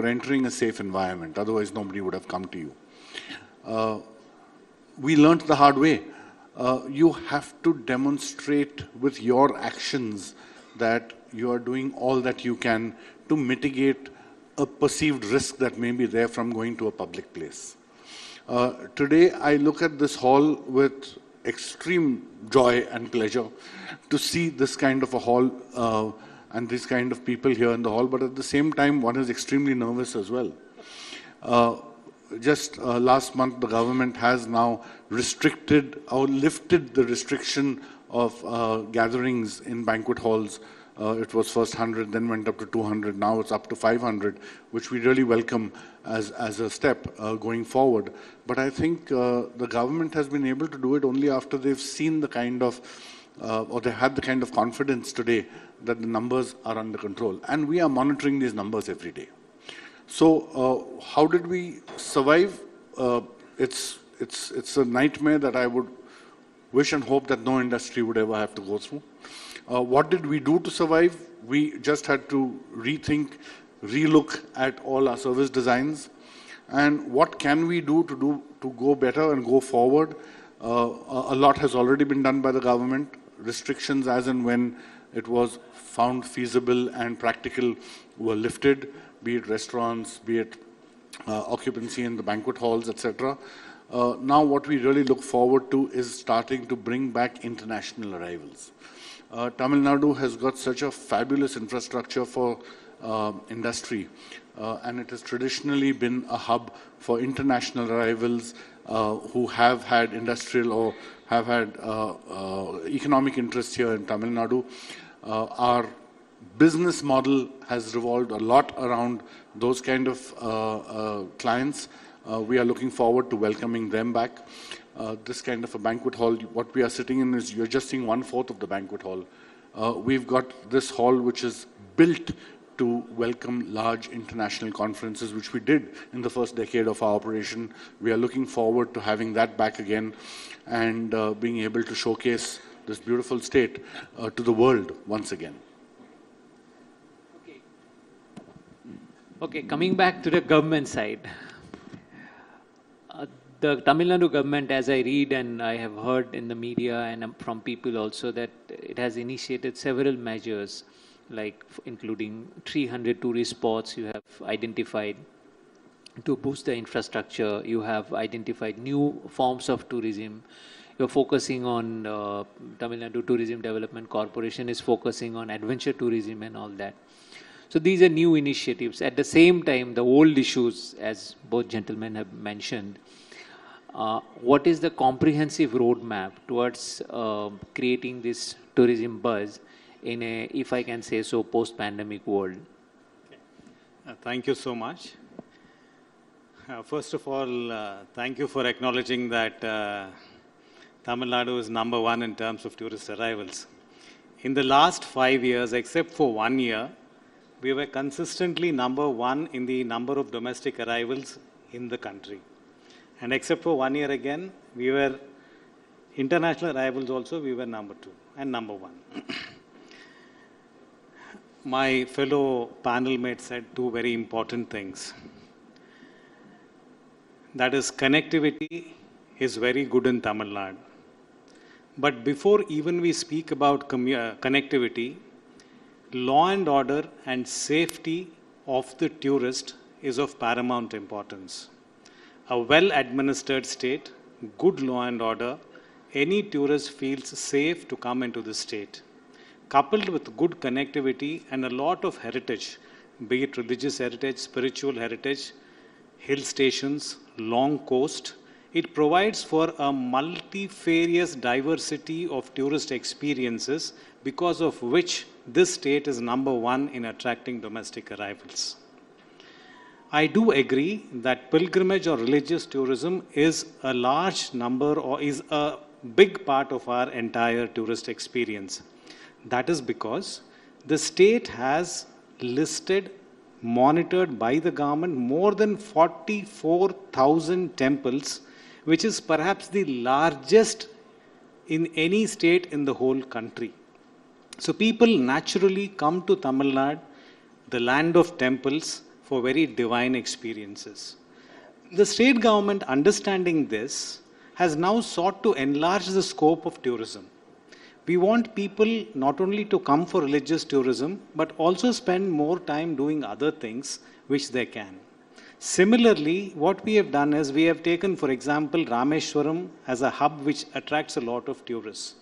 [SPEAKER 22] entering a safe environment. Otherwise, nobody would have come to you. We learned the hard way. You have to demonstrate with your actions that you are doing all that you can to mitigate a perceived risk that may be there from going to a public place. Today, I look at this hall with extreme joy and pleasure to see this kind of a hall and this kind of people here in the hall, but at the same time, one is extremely nervous as well. Just last month, the government has now restricted or lifted the restriction of gatherings in banquet halls. It was first 100, then went up to 200, now it's up to 500, which we really welcome as a step going forward. But I think the government has been able to do it only after they've seen the kind of, or they had the kind of confidence today that the numbers are under control. And we are monitoring these numbers every day. So how did we survive? It's a nightmare that I would wish and hope that no industry would ever have to go through. What did we do to survive? We just had to rethink, relook at all our service designs. And what can we do to go better and go forward? A lot has already been done by the government. Restrictions as and when it was found feasible and practical were lifted, be it restaurants, be it occupancy in the banquet halls, etc. Now what we really look forward to is starting to bring back international arrivals. Tamil Nadu has got such a fabulous infrastructure for industry, and it has traditionally been a hub for international arrivals who have had industrial or have had economic interests here in Tamil Nadu. Our business model has revolved a lot around those kind of clients. We are looking forward to welcoming them back. This kind of a banquet hall, what we are sitting in is, you're just seeing 1/4 of the banquet hall. We've got this hall which is built to welcome large international conferences, which we did in the first decade of our operation. We are looking forward to having that back again and being able to showcase this beautiful state to the world once again.
[SPEAKER 12] Okay, coming back to the government side. The Tamil Nadu government, as I read and I have heard in the media and from people also, that it has initiated several measures, like including 300 tourist spots you have identified to boost the infrastructure. You have identified new forms of tourism. You're focusing on Tamil Nadu Tourism Development Corporation is focusing on adventure tourism and all that. So these are new initiatives. At the same time, the old issues, as both gentlemen have mentioned, what is the comprehensive roadmap towards creating this tourism buzz in a, if I can say so, post-pandemic world?
[SPEAKER 4] Thank you so much. First of all, thank you for acknowledging that Tamil Nadu is #1 in terms of tourist arrivals. In the last 5 years, except for 1 year, we were consistently #1 in the number of domestic arrivals in the country. And except for 1 year again, we were international arrivals also, we were #2 and #1. My fellow panel mate said two very important things. That is, connectivity is very good in Tamil Nadu. But before even we speak about connectivity, law and order and safety of the tourist is of paramount importance. A well-administered state, good law and order, any tourist feels safe to come into the state. Coupled with good connectivity and a lot of heritage, be it religious heritage, spiritual heritage, hill stations, long coast, it provides for a multifarious diversity of tourist experiences, because of which this state is #1 in attracting domestic arrivals. I do agree that pilgrimage or religious tourism is a large number or is a big part of our entire tourist experience. That is because the state has listed, monitored by the government, more than 44,000 temples, which is perhaps the largest in any state in the whole country. So people naturally come to Tamil Nadu, the land of temples, for very divine experiences. The state government, understanding this, has now sought to enlarge the scope of tourism. We want people not only to come for religious tourism, but also spend more time doing other things which they can. Similarly, what we have done is we have taken, for example, Rameshwaram as a hub which attracts a lot of tourists.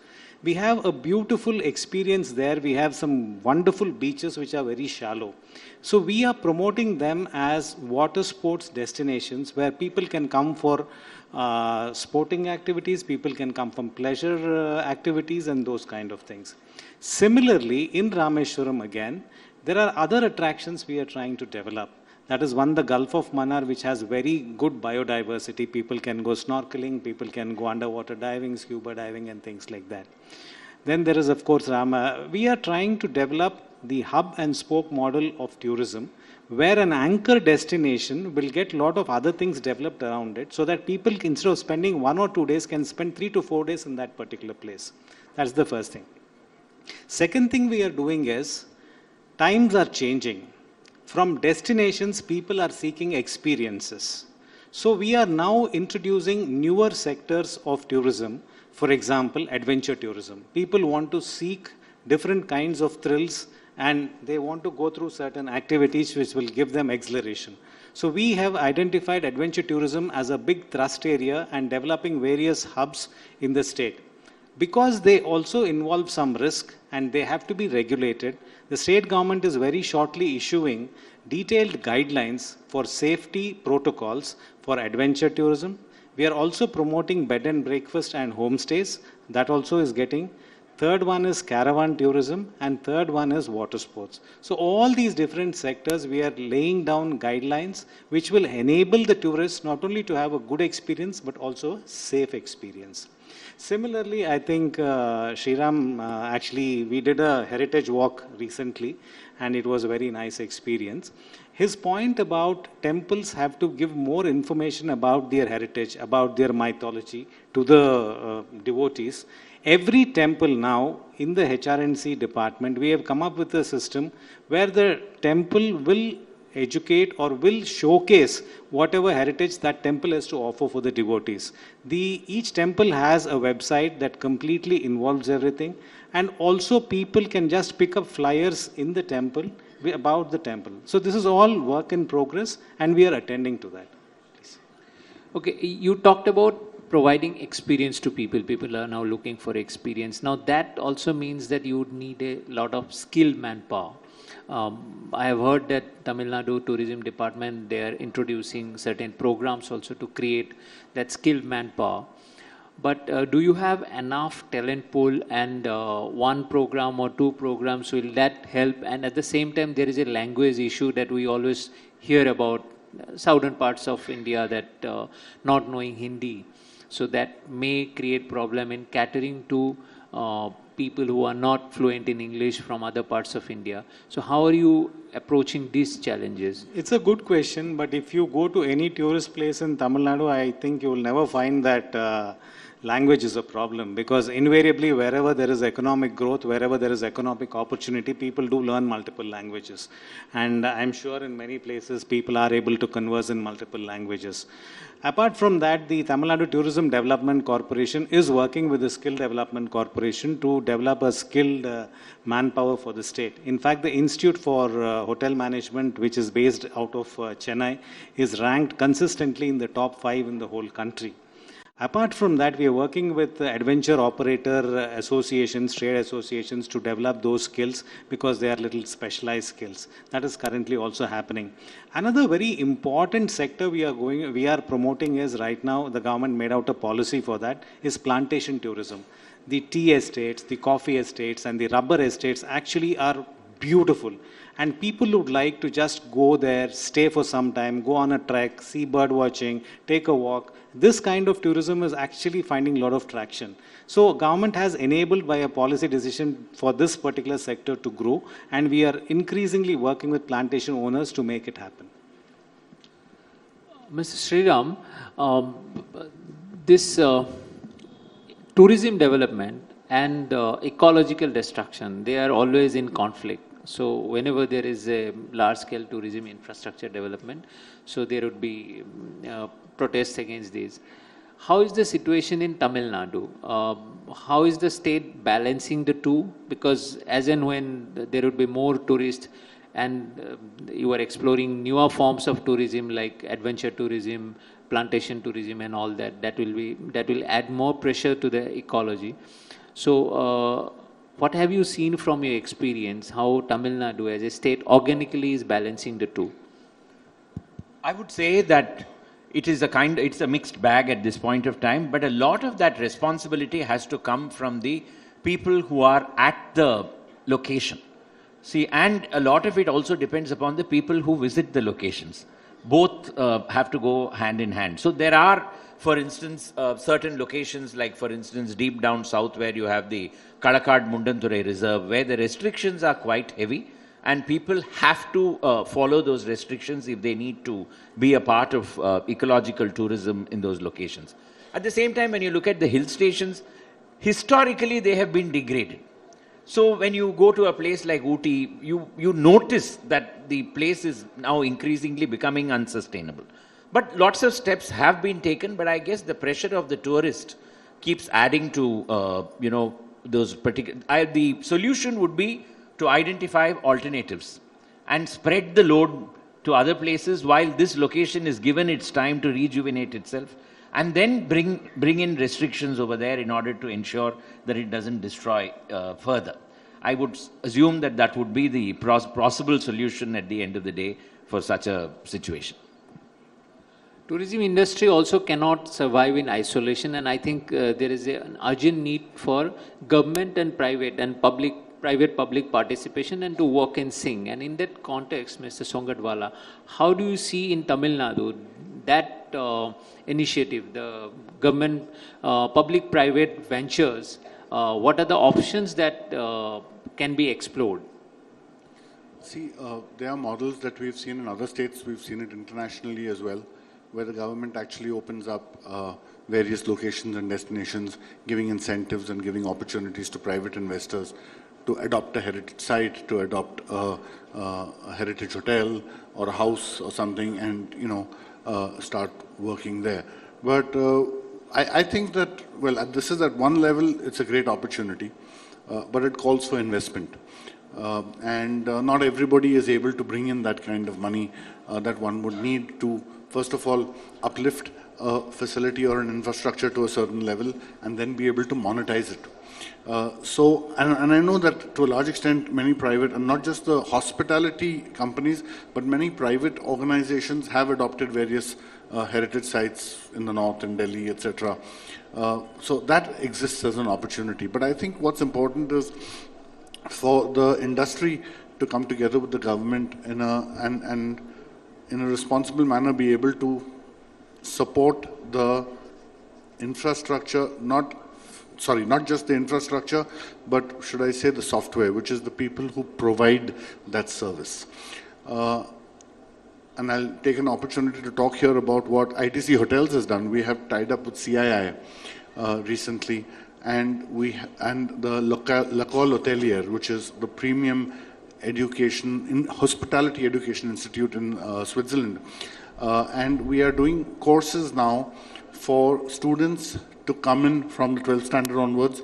[SPEAKER 4] We have a beautiful experience there. We have some wonderful beaches which are very shallow. So we are promoting them as water sports destinations where people can come for sporting activities, people can come from pleasure activities and those kind of things. Similarly, in Rameshwaram again, there are other attractions we are trying to develop. That is one, the Gulf of Mannar, which has very good biodiversity. People can go snorkeling, people can go underwater diving, scuba diving and things like that. Then there is, of course, Raama. We are trying to develop the hub and spoke model of tourism, where an anchor destination will get a lot of other things developed around it, so that people, instead of spending 1 or 2 days, can spend 3 to 4 days in that particular place. That's the first thing. Second thing we are doing is, times are changing. From destinations, people are seeking experiences. So we are now introducing newer sectors of tourism. For example, adventure tourism. People want to seek different kinds of thrills, and they want to go through certain activities which will give them exhilaration. So we have identified adventure tourism as a big thrust area and developing various hubs in the state. Because they also involve some risk and they have to be regulated, the state government is very shortly issuing detailed guidelines for safety protocols for adventure tourism. We are also promoting bed and breakfast and homestays. That also is getting. Third one is caravan tourism, and third one is water sports. So all these different sectors, we are laying down guidelines which will enable the tourists not only to have a good experience, but also a safe experience. Similarly, I think Sriram, actually, we did a heritage walk recently, and it was a very nice experience. His point about temples have to give more information about their heritage, about their mythology to the devotees. Every temple now in the HRNC department, we have come up with a system where the temple will educate or will showcase whatever heritage that temple has to offer for the devotees. Each temple has a website that completely involves everything, and also people can just pick up flyers in the temple about the temple. So this is all work in progress, and we are attending to that. Please.
[SPEAKER 12] Okay, you talked about providing experience to people. People are now looking for experience. Now that also means that you would need a lot of skilled manpower. I have heard that Tamil Nadu Tourism Department, they are introducing certain programs also to create that skilled manpower. But do you have enough talent pool and one program or two programs, will that help? And at the same time, there is a language issue that we always hear about southern parts of India that not knowing Hindi. So that may create problem in catering to people who are not fluent in English from other parts of India. So how are you approaching these challenges?
[SPEAKER 4] It's a good question, but if you go to any tourist place in Tamil Nadu, I think you will never find that language is a problem, because invariably wherever there is economic growth, wherever there is economic opportunity, people do learn multiple languages. And I'm sure in many places people are able to converse in multiple languages. Apart from that, the Tamil Nadu Tourism Development Corporation is working with the Skill Development Corporation to develop a skilled manpower for the state. In fact, the Institute for Hotel Management, which is based out of Chennai, is ranked consistently in the top 5 in the whole country. Apart from that, we are working with adventure operator associations, trade associations to develop those skills, because they are little specialized skills. That is currently also happening. Another very important sector we are promoting is, right now the government made out a policy for that, is plantation tourism. The tea estates, the coffee estates and the rubber estates actually are beautiful. And people would like to just go there, stay for some time, go on a trek, see bird watching, take a walk. This kind of tourism is actually finding a lot of traction. So government has enabled by a policy decision for this particular sector to grow, and we are increasingly working with plantation owners to make it happen.
[SPEAKER 12] Mr. Sriram, this tourism development and ecological destruction, they are always in conflict. So whenever there is a large-scale tourism infrastructure development, so there would be protests against these. How is the situation in Tamil Nadu? How is the state balancing the two? Because as and when there would be more tourists and you are exploring newer forms of tourism like adventure tourism, plantation tourism and all that, that will add more pressure to the ecology. So what have you seen from your experience, how Tamil Nadu as a state organically is balancing the two?
[SPEAKER 21] I would say that it's a mixed bag at this point of time, but a lot of that responsibility has to come from the people who are at the location. See, and a lot of it also depends upon the people who visit the locations. Both have to go hand in hand. So there are, for instance, certain locations like, for instance, deep down south where you have the Kalakad Mundanturai Reserve, where the restrictions are quite heavy and people have to follow those restrictions if they need to be a part of ecological tourism in those locations. At the same time, when you look at the hill stations, historically they have been degraded. So when you go to a place like Ooty, you notice that the place is now increasingly becoming unsustainable. But lots of steps have been taken, but I guess the pressure of the tourist keeps adding to, those particular... the solution would be to identify alternatives and spread the load to other places while this location is given its time to rejuvenate itself, and then bring in restrictions over there in order to ensure that it doesn't destroy further. I would assume that that would be the possible solution at the end of the day for such a situation.
[SPEAKER 12] Tourism industry also cannot survive in isolation, and I think there is an urgent need for government and private-public participation and to work and sing. And in that context, Mr. Songadwala, how do you see in Tamil Nadu that initiative, the government, public-private ventures, what are the options that can be explored?
[SPEAKER 22] See, there are models that we've seen in other states, we've seen it internationally as well, where the government actually opens up various locations and destinations, giving incentives and giving opportunities to private investors to adopt a heritage site, to adopt a heritage hotel or a house or something, and start working there. But I think that, well, this is at one level, it's a great opportunity, but it calls for investment. And not everybody is able to bring in that kind of money that one would need to, first of all, uplift a facility or an infrastructure to a certain level and then be able to monetize it. And I know that to a large extent many private, and not just the hospitality companies, but many private organizations have adopted various heritage sites in the north, in Delhi, etc. So that exists as an opportunity. But I think what's important is for the industry to come together with the government in a responsible manner, be able to support the infrastructure, not just the infrastructure, but should I say the software, which is the people who provide that service. And I'll take an opportunity to talk here about what ITC Hotels has done. We have tied up with CII recently, and the L'École Hôtelière, which is the premium hospitality education institute in Switzerland. And we are doing courses now for students to come in from the 12th standard onwards,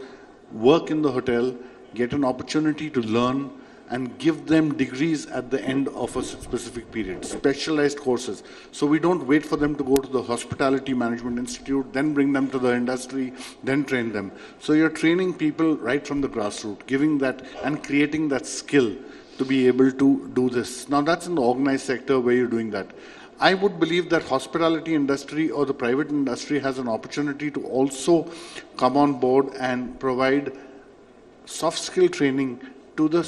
[SPEAKER 22] work in the hotel, get an opportunity to learn, and give them degrees at the end of a specific period, specialized courses. So we don't wait for them to go to the Hospitality Management Institute, then bring them to the industry, then train them. So you're training people right from the grassroots, giving that and creating that skill to be able to do this. Now that's in the organized sector where you're doing that. I would believe that hospitality industry or the private industry has an opportunity to also come on board and provide soft skill training to the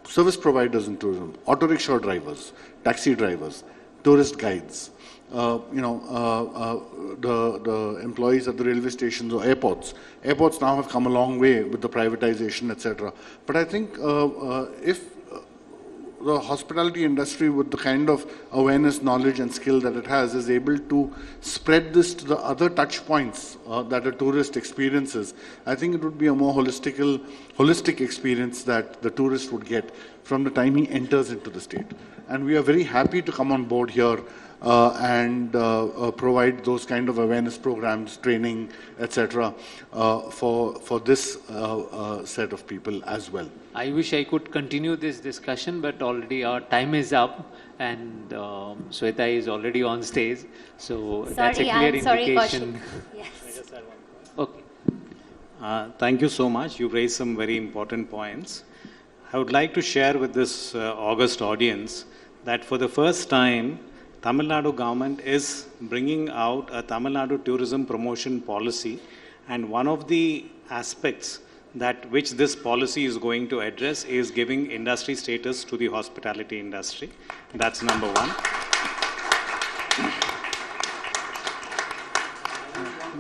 [SPEAKER 22] service providers in tourism, auto rickshaw drivers, taxi drivers, tourist guides, the employees at the railway stations or airports. Airports now have come a long way with the privatization, etc. But I think if the hospitality industry, with the kind of awareness, knowledge and skill that it has, is able to spread this to the other touch points that a tourist experiences, I think it would be a more holistic experience that the tourist would get from the time he enters into the state. And we are very happy to come on board here and provide those kind of awareness programs, training, etc. For this set of people as well.
[SPEAKER 12] I wish I could continue this discussion, but already our time is up, and Shweta is already on stage. So that's a clear indication.
[SPEAKER 1] Yes.
[SPEAKER 12] Okay.
[SPEAKER 4] Thank you so much. You raised some very important points. I would like to share with this august audience that for the first time, Tamil Nadu government is bringing out a Tamil Nadu tourism promotion policy, and one of the aspects which this policy is going to address is giving industry status to the hospitality industry. That's number one.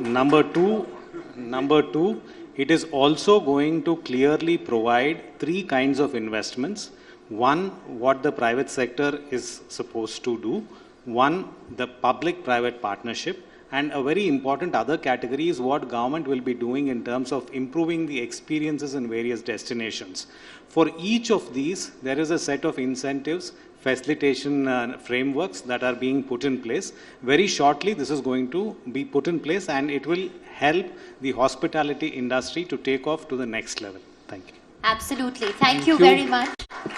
[SPEAKER 4] Number two, it is also going to clearly provide three kinds of investments. One, what the private sector is supposed to do. One, the public-private partnership. And a very important other category is what government will be doing in terms of improving the experiences in various destinations. For each of these, there is a set of incentives, facilitation frameworks that are being put in place. Very shortly, this is going to be put in place, and it will help the hospitality industry to take off to the next level. Thank you.
[SPEAKER 1] Absolutely. Thank you very much.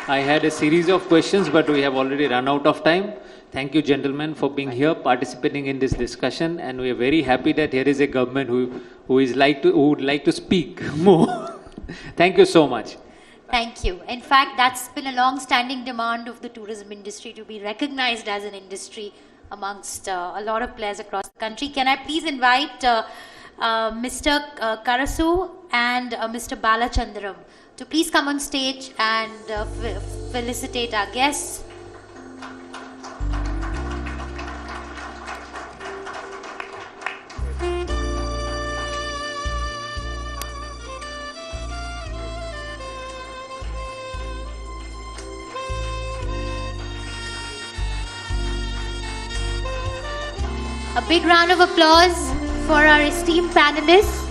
[SPEAKER 12] I had a series of questions, but we have already run out of time. Thank you, gentlemen, for being here, participating in this discussion, and we are very happy that here is a government who would like to speak more. Thank you so much.
[SPEAKER 1] Thank you. In fact, that's been a long-standing demand of the tourism industry to be recognized as an industry amongst a lot of players across the country. Can I please invite Mr. Karasu and Mr. Balachandram to please come on stage and felicitate our guests. A big round of applause for our esteemed panelists.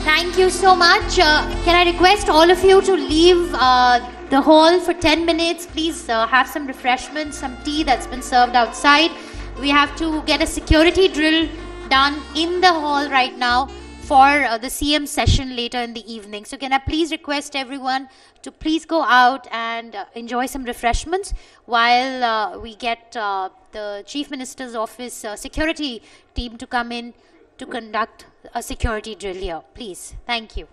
[SPEAKER 1] Thank you so much. Can I request all of you to leave the hall for 10 minutes? Please have some refreshments, some tea that's been served outside. We have to get a security drill done in the hall right now for the CM session later in the evening. So can I please request everyone to please go out and enjoy some refreshments while we get the Chief Minister's Office security team to come in to conduct a security drill here. Please. Thank you.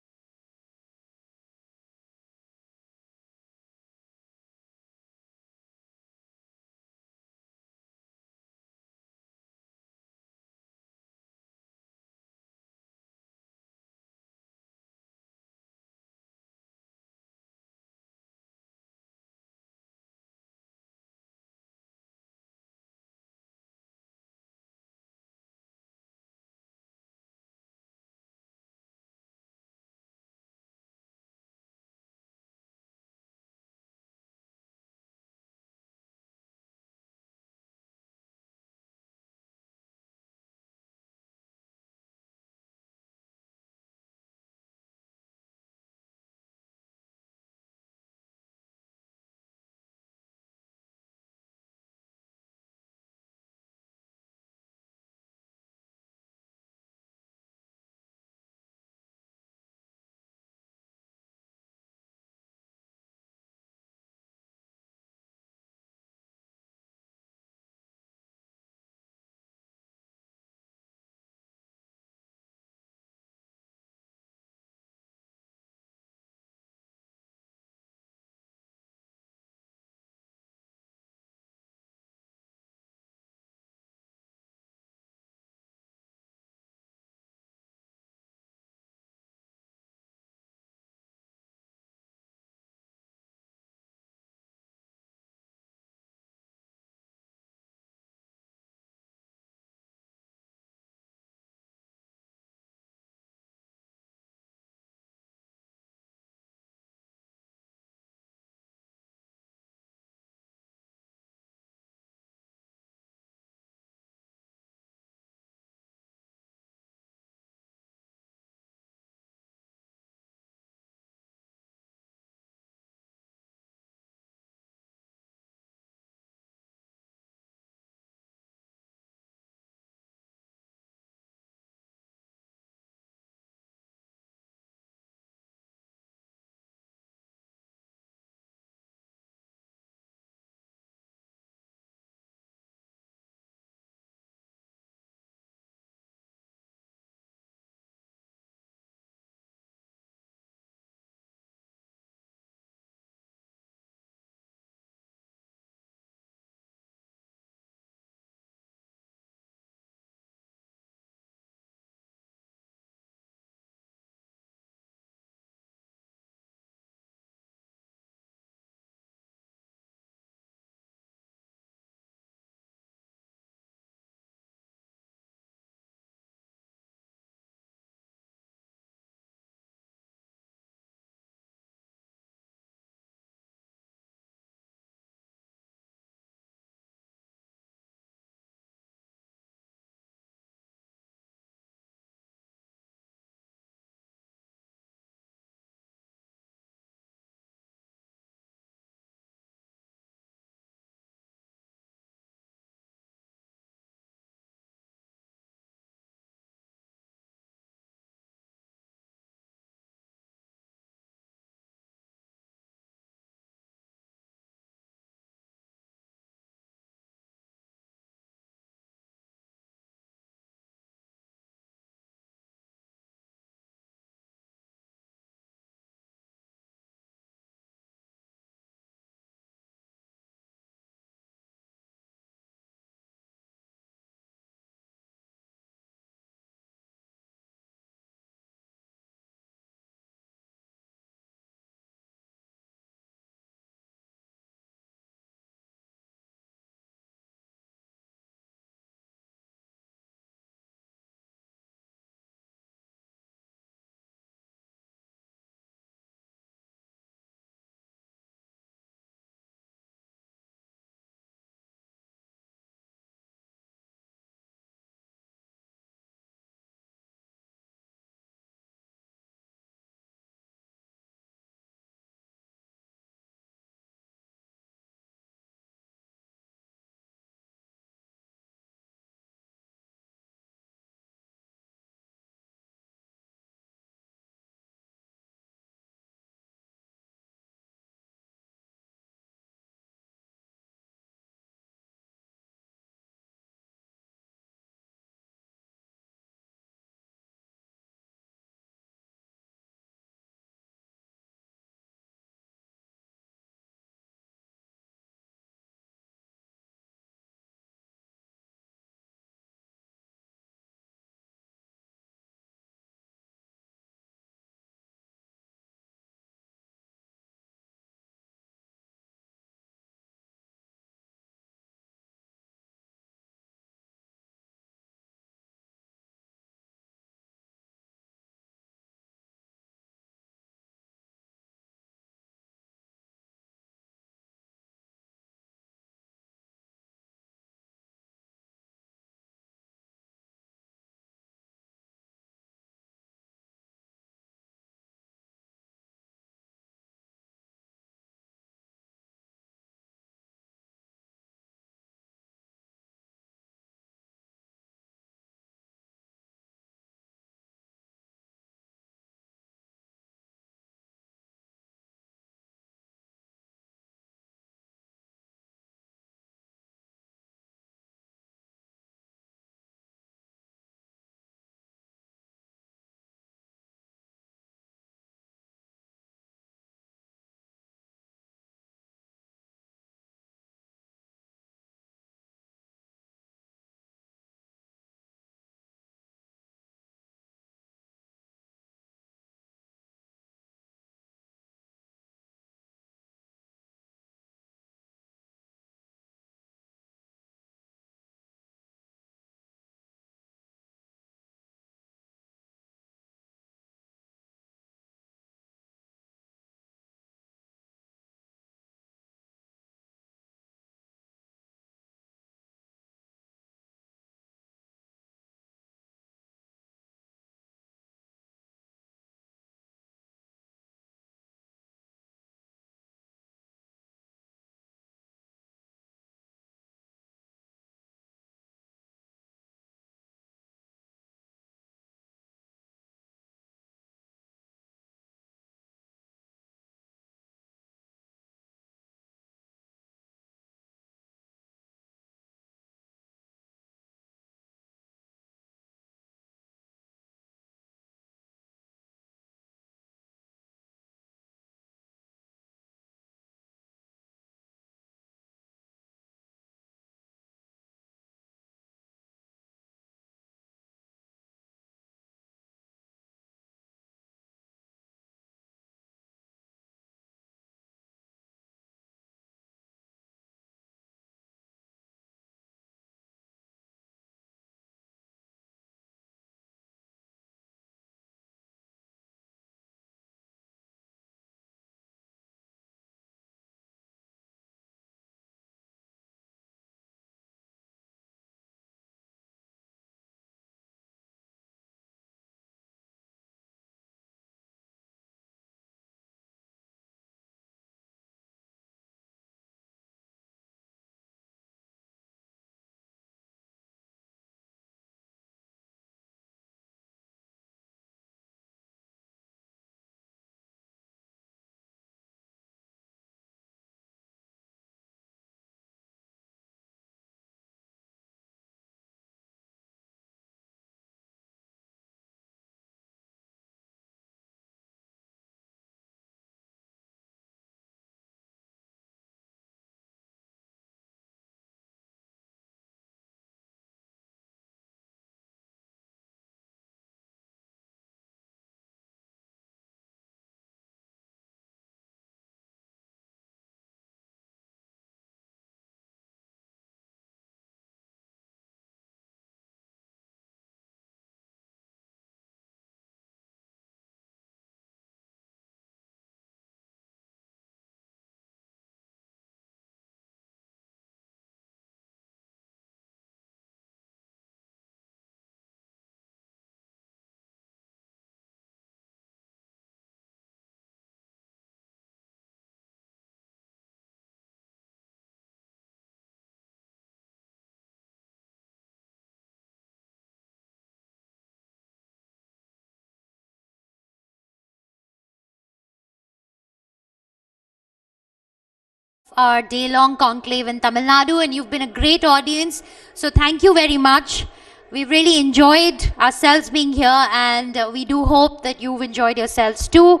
[SPEAKER 1] Our day-long conclave in Tamil Nadu, and you've been a great audience. So thank you very much. We've really enjoyed ourselves being here, and we do hope that you've enjoyed yourselves too.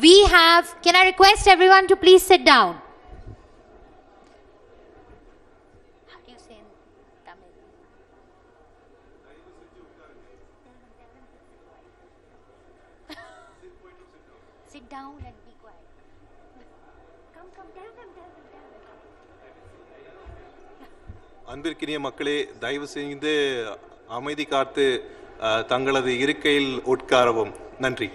[SPEAKER 1] Can I request everyone to please sit down? How do you say in Tamil? Sit down and be quiet. Come, tell them.
[SPEAKER 6] அன்பிற்கினிய மக்களே, தயவு செய்து அமைதி காத்து தங்களது இருக்கையில் உட்காரவும். நன்றி.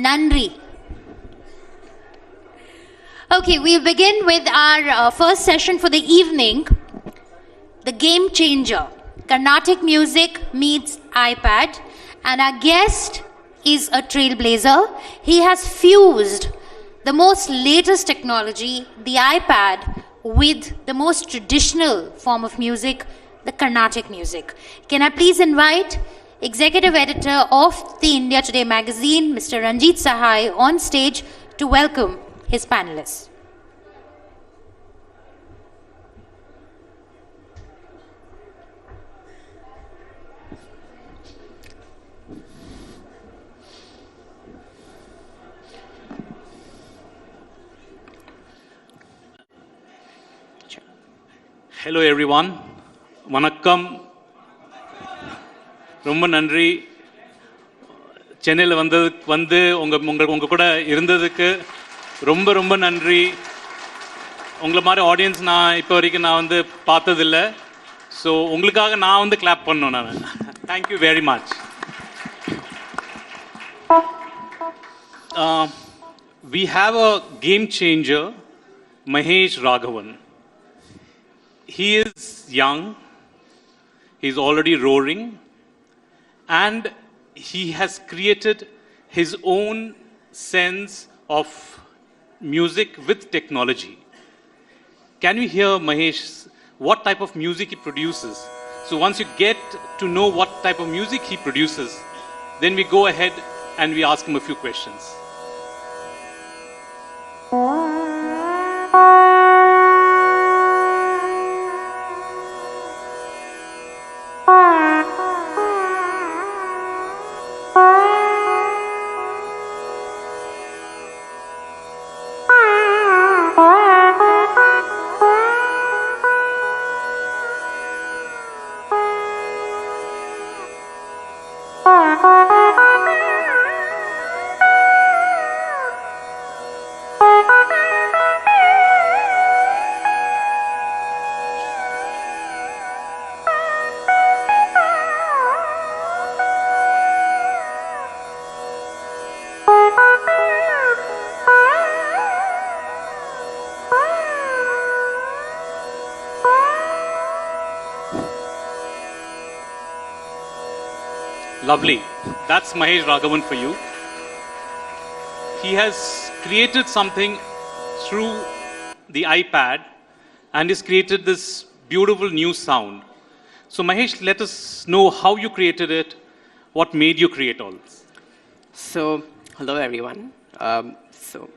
[SPEAKER 1] Nandri. Okay, we'll begin with our first session for the evening. The Game Changer. Carnatic music meets iPad. And our guest is a trailblazer. He has fused the most latest technology, the iPad, with the most traditional form of music, the Carnatic music. Can I please invite Executive Editor of the India Today magazine, Mr. Ranjit Sahai, on stage to welcome his panelists.
[SPEAKER 7] Hello everyone. Vanakkam. ரொம்ப நன்றி. சென்னையில் வந்து உங்க கூட இருந்ததுக்கு ரொம்ப நன்றி. உங்களை மாதிரி ஆடியன்ஸ் நான் இப்போ வரைக்கும் நான் பார்த்ததில்ல. ஸோ உங்களுக்காக நான் கிளாப் பண்ணணும். நான் thank you very much. We have a game changer, Mahesh Raghavan. He is young, he's already roaring, and he has created his own sense of music with technology. Can you hear Mahesh, what type of music he produces? So once you get to know what type of music he produces, then we go ahead and we ask him a few questions. Lovely. That's Mahesh Raghavan for you. He has created something through the iPad and has created this beautiful new sound. So Mahesh, let us know how you created it, what made you create all this.
[SPEAKER 23] So, hello everyone. So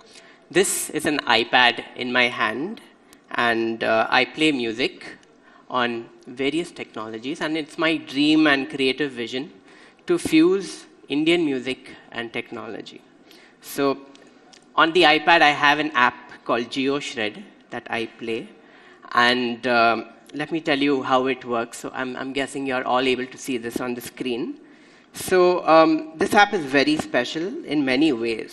[SPEAKER 23] this is an iPad in my hand, and I play music on various technologies, and it's my dream and creative vision to fuse Indian music and technology. So on the iPad, I have an app called GeoShred that I play. And let me tell you how it works. So I'm guessing you're all able to see this on the screen. So this app is very special in many ways.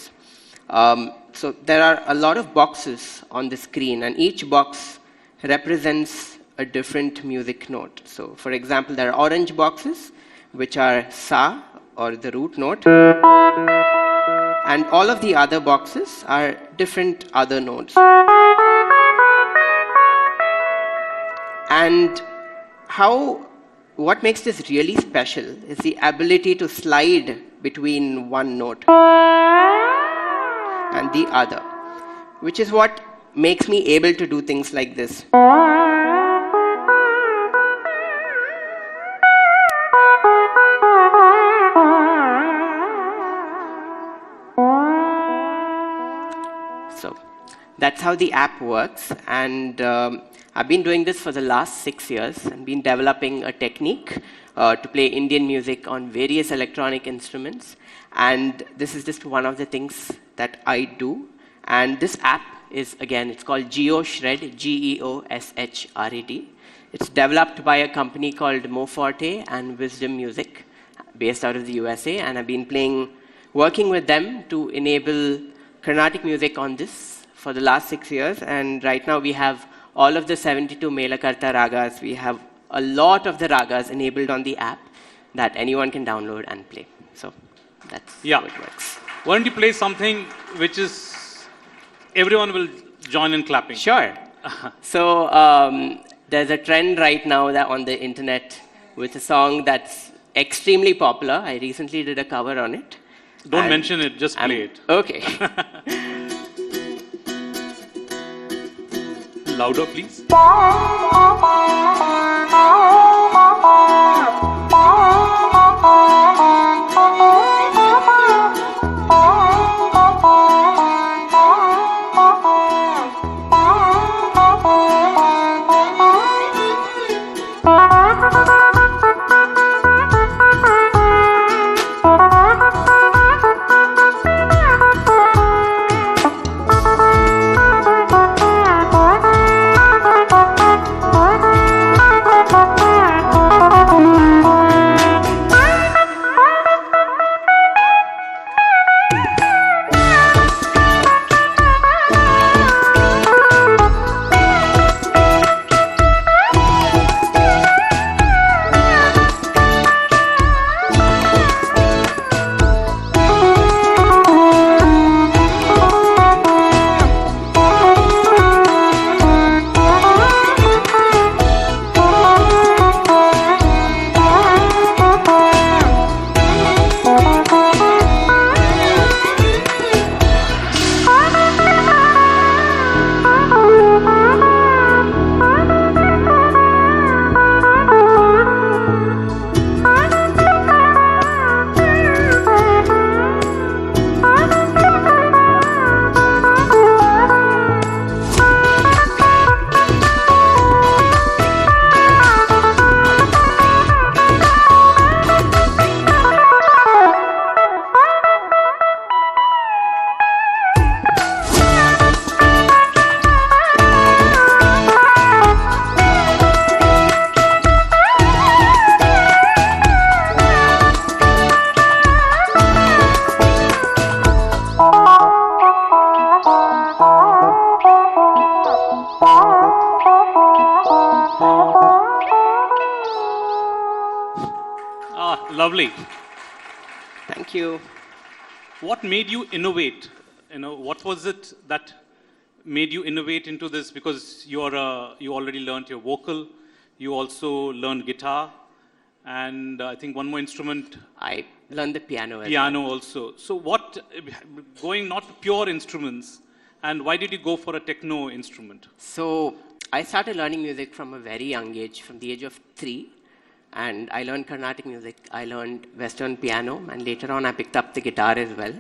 [SPEAKER 23] So there are a lot of boxes on the screen, and each box represents a different music note. So for example, there are orange boxes, which are sa, or the root note. And all of the other boxes are different other notes. And what makes this really special is the ability to slide between one note and the other, which is what makes me able to do things like this. So that's how the app works, and I've been doing this for the last 6 years and been developing a technique to play Indian music on various electronic instruments, and this is just one of the things that I do. And this app is, again, it's called GeoShred, Geoshred. It's developed by a company called Moforte and Wisdom Music, based out of the USA, and I've been working with them to enable Carnatic music on this for the last 6 years, and right now we have all of the 72 Melakarta ragas. We have a lot of the ragas enabled on the app that anyone can download and play. So that's how it works.
[SPEAKER 7] Why don't you play something which is everyone will join in clapping?
[SPEAKER 23] Sure. So there's a trend right now that on the internet with a song that's extremely popular. I recently did a cover on it.
[SPEAKER 7] Don't mention it, just play it.
[SPEAKER 23] Okay.
[SPEAKER 7] Louder, please. Lovely.
[SPEAKER 23] Thank you.
[SPEAKER 7] What made you innovate? What was it that made you innovate into this? Because you already learned your vocal, you also learned guitar, and I think one more instrument.
[SPEAKER 23] I learned the piano.
[SPEAKER 7] Piano also. So going not pure instruments, and why did you go for a techno instrument?
[SPEAKER 23] So I started learning music from a very young age, from the age of 3. And I learned Carnatic music, I learned Western piano, and later on I picked up the guitar as well.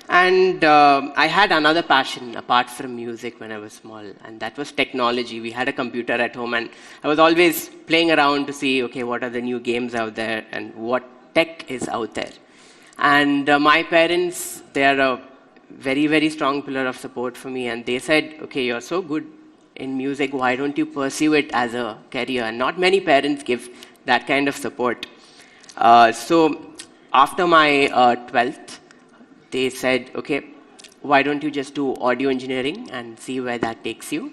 [SPEAKER 23] And I had another passion apart from music when I was small, and that was technology. We had a computer at home, and I was always playing around to see, okay, what are the new games out there, and what tech is out there. And my parents, they are a very, very strong pillar of support for me, and they said, okay, you're so good in music, why don't you pursue it as a career? And not many parents give that kind of support. So after my 12th, they said, okay, why don't you just do audio engineering and see where that takes you?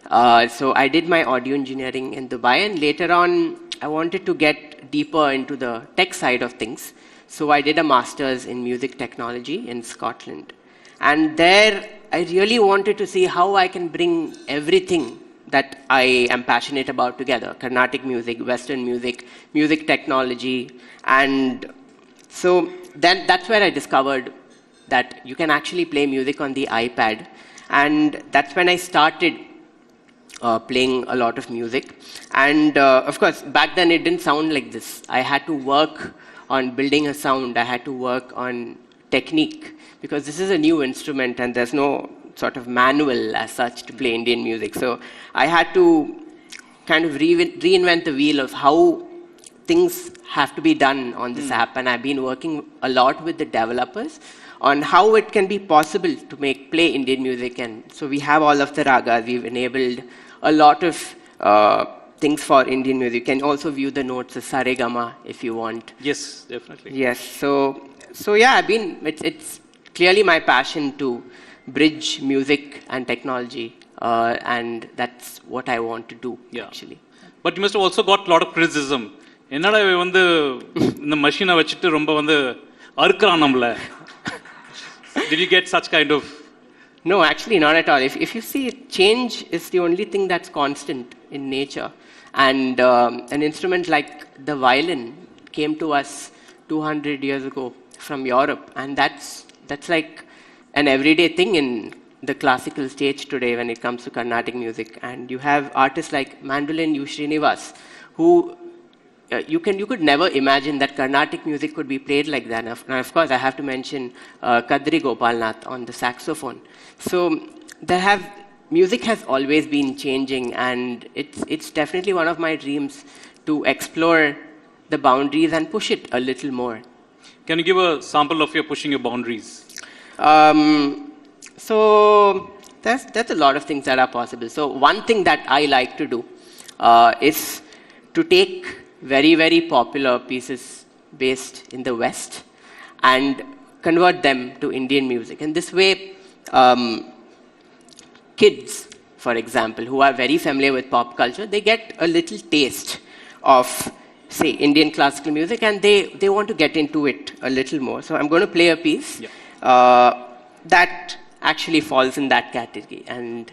[SPEAKER 23] So I did my audio engineering in Dubai, and later on, I wanted to get deeper into the tech side of things. So I did a master's in music technology in Scotland. And there, I really wanted to see how I can bring everything that I am passionate about together: Carnatic music, Western music, music technology. And so then that's where I discovered that you can actually play music on the iPad. And that's when I started playing a lot of music. And of course, back then it didn't sound like this. I had to work on building a sound. I had to work on technique, because this is a new instrument and there's no sort of manual as such to play Indian music. So I had to kind of reinvent the wheel of how things have to be done on this app. And I've been working a lot with the developers on how it can be possible to play Indian music. And so we have all of the ragas. We've enabled a lot of things for Indian music. You can also view the notes as Saregama if you want.
[SPEAKER 7] Yes, definitely.
[SPEAKER 23] Yes. So yeah, it's clearly my passion to bridge music and technology, and that's what I want to do, actually.
[SPEAKER 7] But you must have also got a lot of criticism. என்னடா வந்து இந்த மஷினை வச்சிட்டு ரொம்ப வந்து அறுக்குறான் நம்மள. Did you get such kind of?
[SPEAKER 23] No, actually not at all. If you see, change is the only thing that's constant in nature. And an instrument like the violin came to us 200 years ago from Europe, and that's like an everyday thing in the classical stage today when it comes to Carnatic music. And you have artists like mandolin Srinivasan, who you could never imagine that Carnatic music could be played like that. Now, of course, I have to mention Kadri Gopalnath on the saxophone. So music has always been changing, and it's definitely one of my dreams to explore the boundaries and push it a little more.
[SPEAKER 7] Can you give a sample of your pushing your boundaries?
[SPEAKER 23] So there's a lot of things that are possible. So one thing that I like to do is to take very, very popular pieces based in the West and convert them to Indian music. And this way, kids, for example, who are very familiar with pop culture, they get a little taste of, say, Indian classical music, and they want to get into it a little more. So I'm going to play a piece that actually falls in that category. And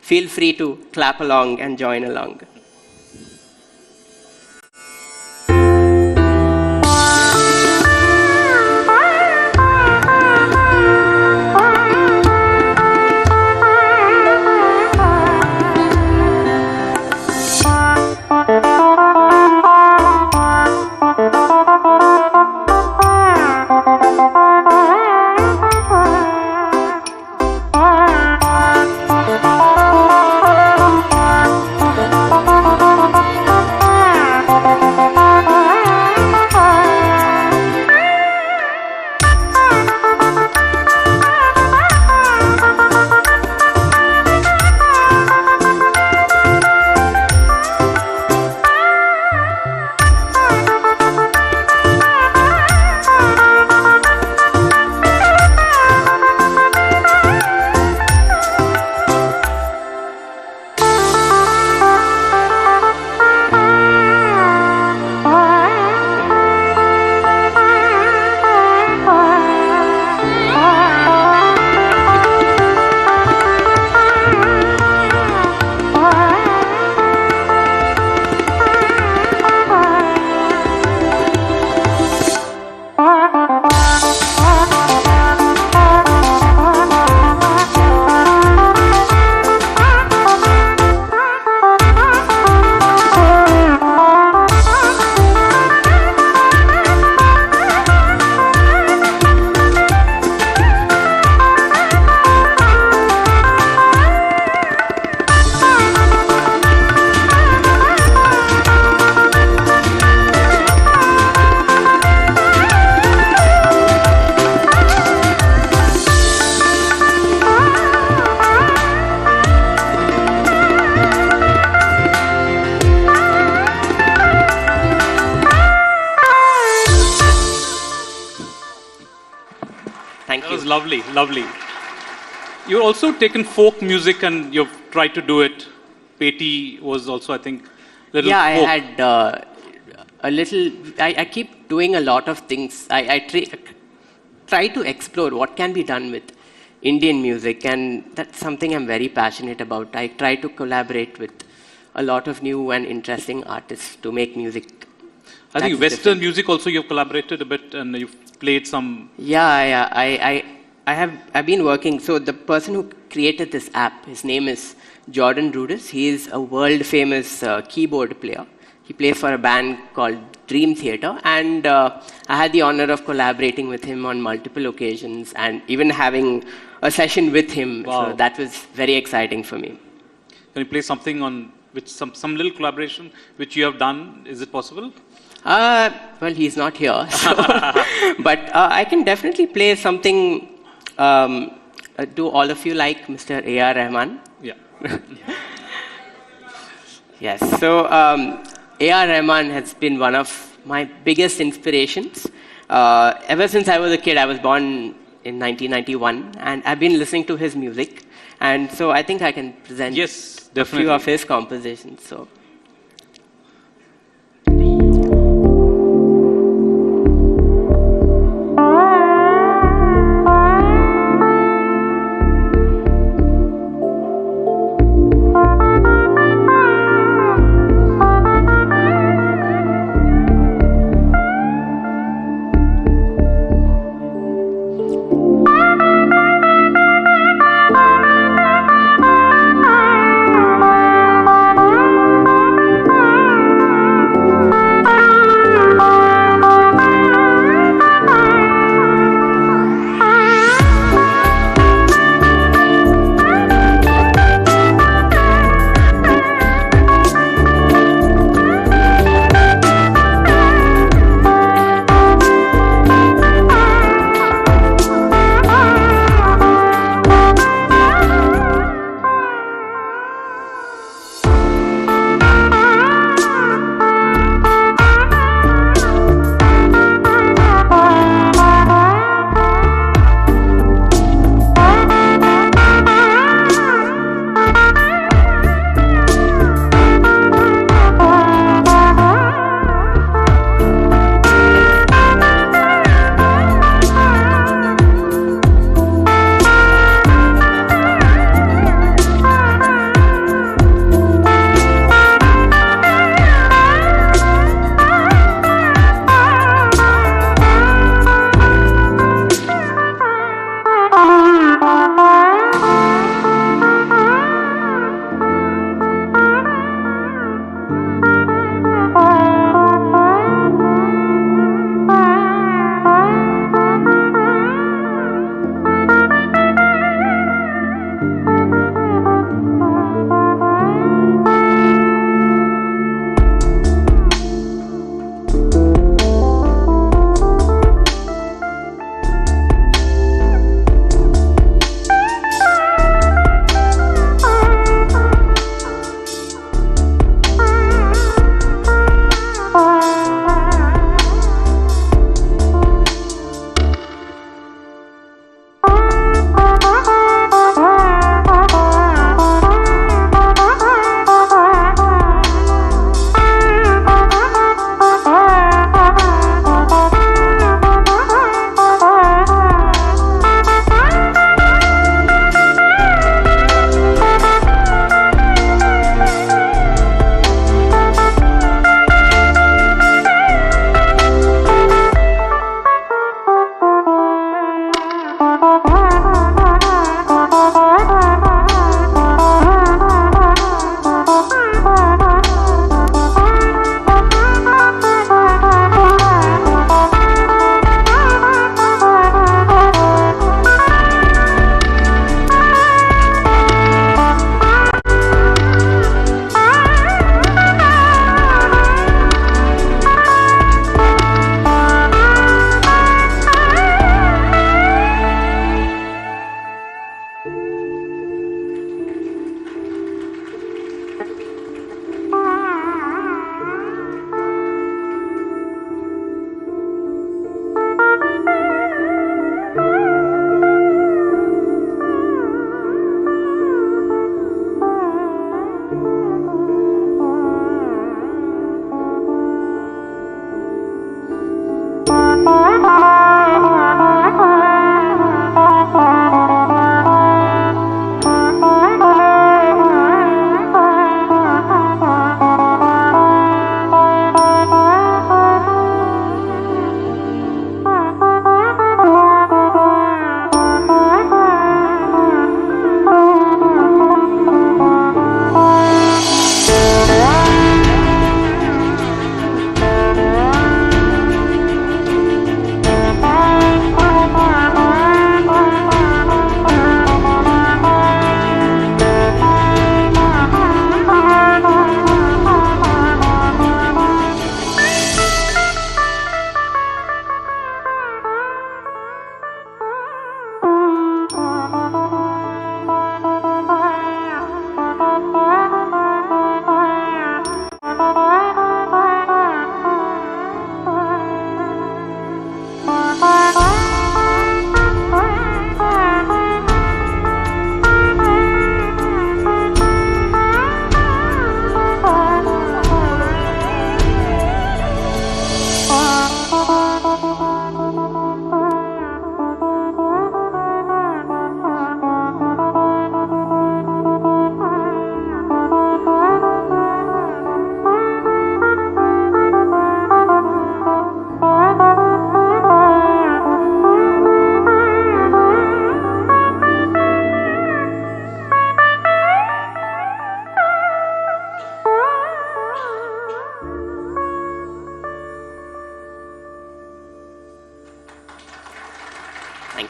[SPEAKER 23] feel free to clap along and join along.
[SPEAKER 7] Lovely, lovely. You've also taken folk music and you've tried to do it. Peti was also, I think, little
[SPEAKER 23] folk.
[SPEAKER 7] I
[SPEAKER 23] had a little. I keep doing a lot of things. I try to explore what can be done with Indian music, and that's something I'm very passionate about. I try to collaborate with a lot of new and interesting artists to make music.
[SPEAKER 7] I think Western music also you've collaborated a bit, and you've played some.
[SPEAKER 23] Yeah. I've been working, so the person who created this app, his name is Jordan Rudess. He is a world famous keyboard player. He plays for a band called Dream Theater, and I had the honor of collaborating with him on multiple occasions and even having a session with him.
[SPEAKER 7] Wow.
[SPEAKER 23] So that was very exciting for me.
[SPEAKER 7] Can you play something on which some little collaboration which you have done? Is it possible?
[SPEAKER 23] Well, he's not here, so but I can definitely play something. Do all of you like Mr. A.R. Rahman?
[SPEAKER 7] Yeah.
[SPEAKER 23] Yes. So A.R. Rahman has been one of my biggest inspirations. Ever since I was a kid, I was born in 1991, and I've been listening to his music, and so I think I can present a few of his compositions. So.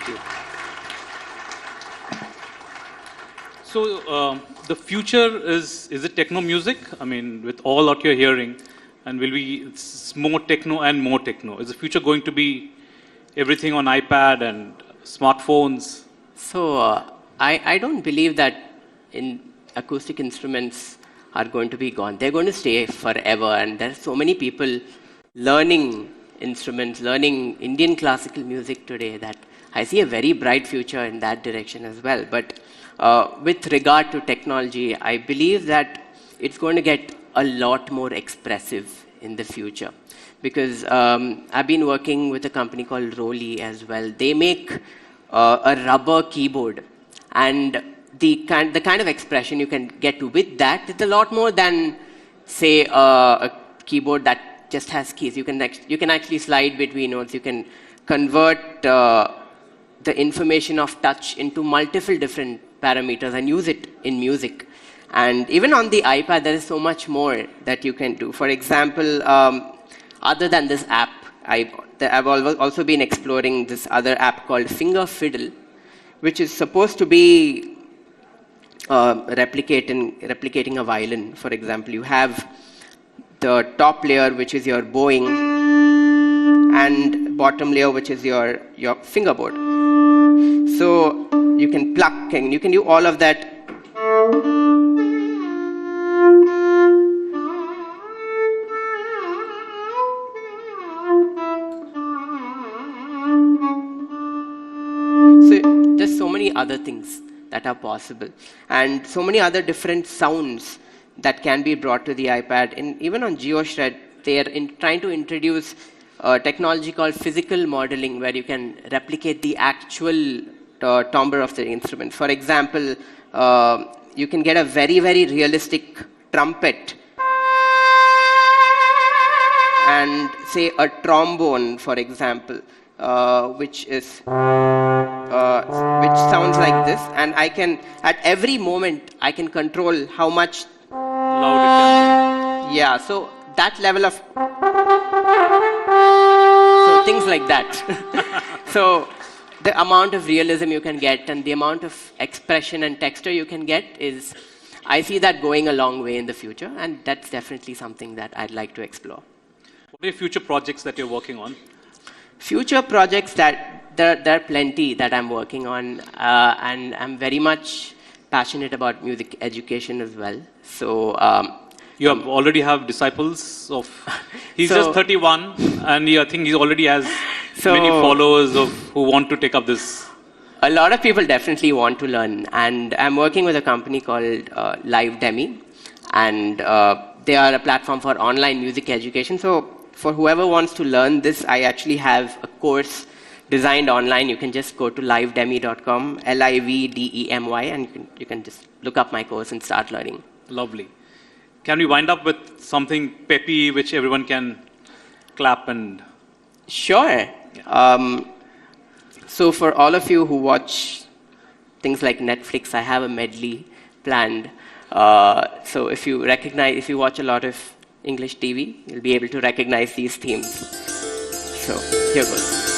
[SPEAKER 7] Thank you. So the future is it techno music? I mean, with all that you're hearing, and it's more techno and more techno. Is the future going to be everything on iPad and smartphones?
[SPEAKER 23] So I don't believe that acoustic instruments are going to be gone. They're going to stay forever, and there are so many people learning instruments, learning Indian classical music today that I see a very bright future in that direction as well. But with regard to technology, I believe that it's going to get a lot more expressive in the future. Because I've been working with a company called Rolly as well. They make a rubber keyboard, and the kind of expression you can get to with that is a lot more than, say, a keyboard that just has keys. You can actually slide between notes. You can convert the information of touch into multiple different parameters and use it in music. And even on the iPad, there is so much more that you can do. For example, other than this app, I've also been exploring this other app called Finger Fiddle, which is supposed to be replicating a violin. For example, you have the top layer, which is your bowing, and bottom layer, which is your fingerboard. So you can pluck and you can do all of that. So there's so many other things that are possible, and so many other different sounds that can be brought to the iPad. And even on GeoShred, they're trying to introduce technology called physical modeling, where you can replicate the actual timbre of the instrument. For example, you can get a very, very realistic trumpet and, say, a trombone, for example, which sounds like this, and I can, at every moment, I can control how much
[SPEAKER 7] loud it can be.
[SPEAKER 23] Yeah, so that level of, so things like that. So the amount of realism you can get and the amount of expression and texture you can get is, I see that going a long way in the future, and that's definitely something that I'd like to explore.
[SPEAKER 7] What are your future projects that you're working on?
[SPEAKER 23] Future projects that there are plenty that I'm working on, and I'm very much passionate about music education as well. So
[SPEAKER 7] you already have disciples of. He's just 31, and I think he already has many followers who want to take up this.
[SPEAKER 23] A lot of people definitely want to learn, and I'm working with a company called Live Demi, and they are a platform for online music education. So for whoever wants to learn this, I actually have a course designed online. You can just go to livedemi.com, LIVDEMY, and you can just look up my course and start learning.
[SPEAKER 7] Lovely. Can we wind up with something peppy which everyone can clap and...
[SPEAKER 23] Sure. So for all of you who watch things like Netflix, I have a medley planned. So if you watch a lot of English TV, you'll be able to recognize these themes. So here goes.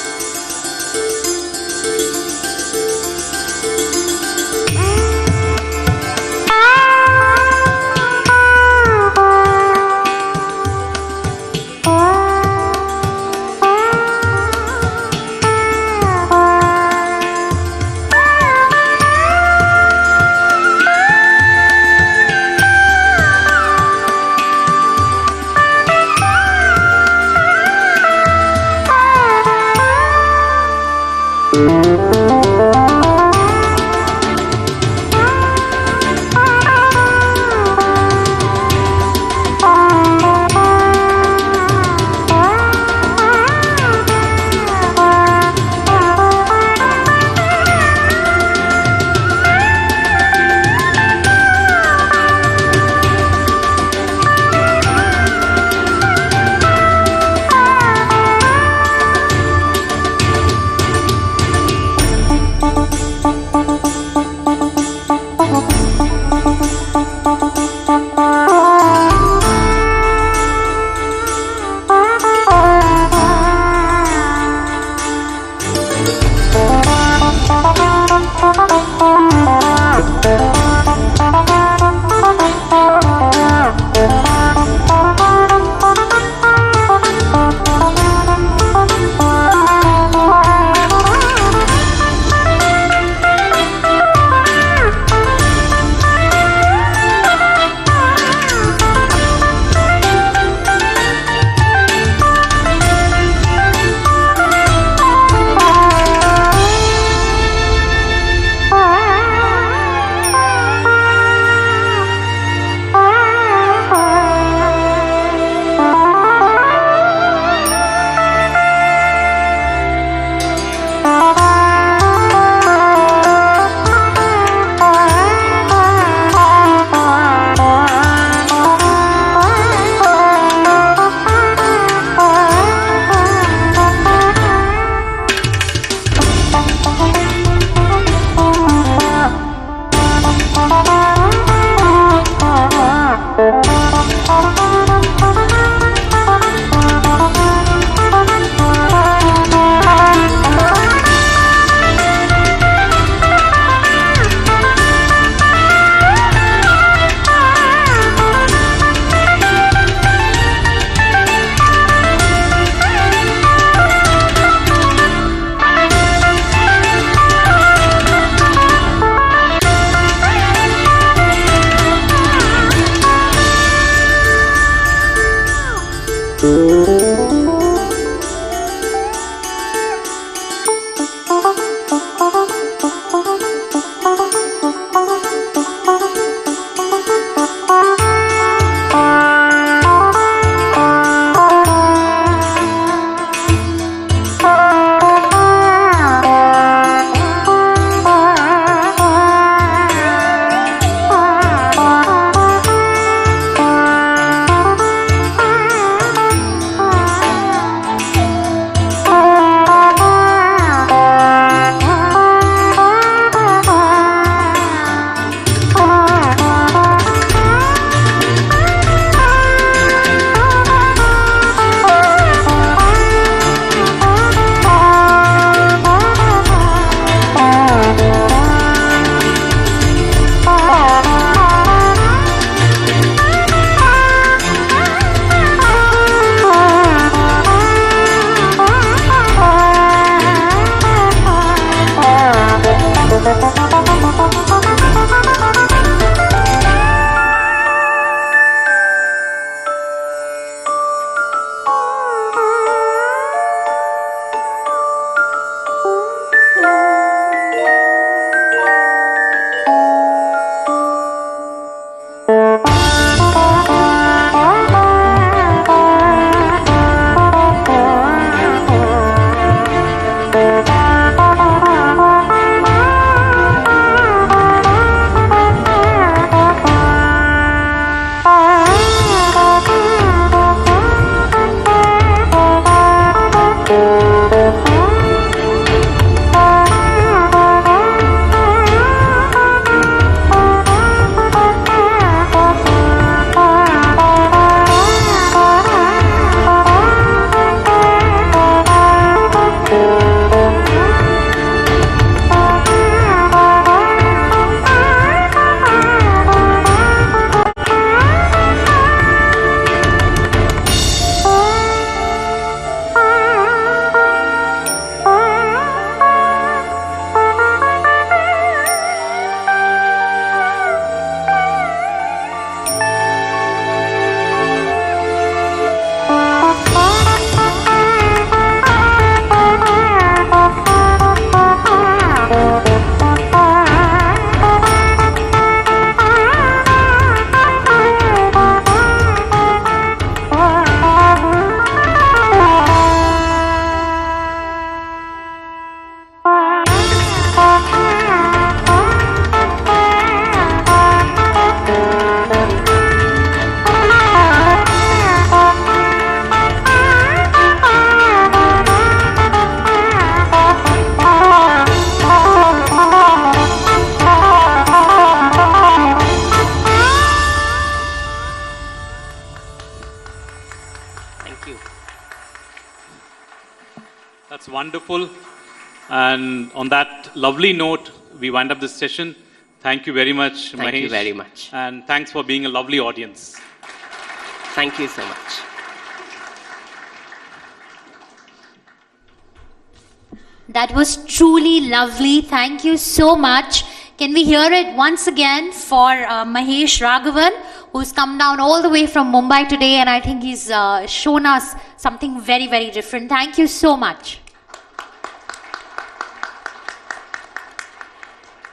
[SPEAKER 7] That's wonderful. And on that lovely note, we wind up this session. Thank you very much, Mahesh.
[SPEAKER 23] Thank you very much.
[SPEAKER 7] And thanks for being a lovely audience.
[SPEAKER 23] Thank you so much.
[SPEAKER 1] That was truly lovely. Thank you so much. Can we hear it once again for Mahesh Raghavan, who's come down all the way from Mumbai today, and I think he's shown us something very, very different. Thank you so much.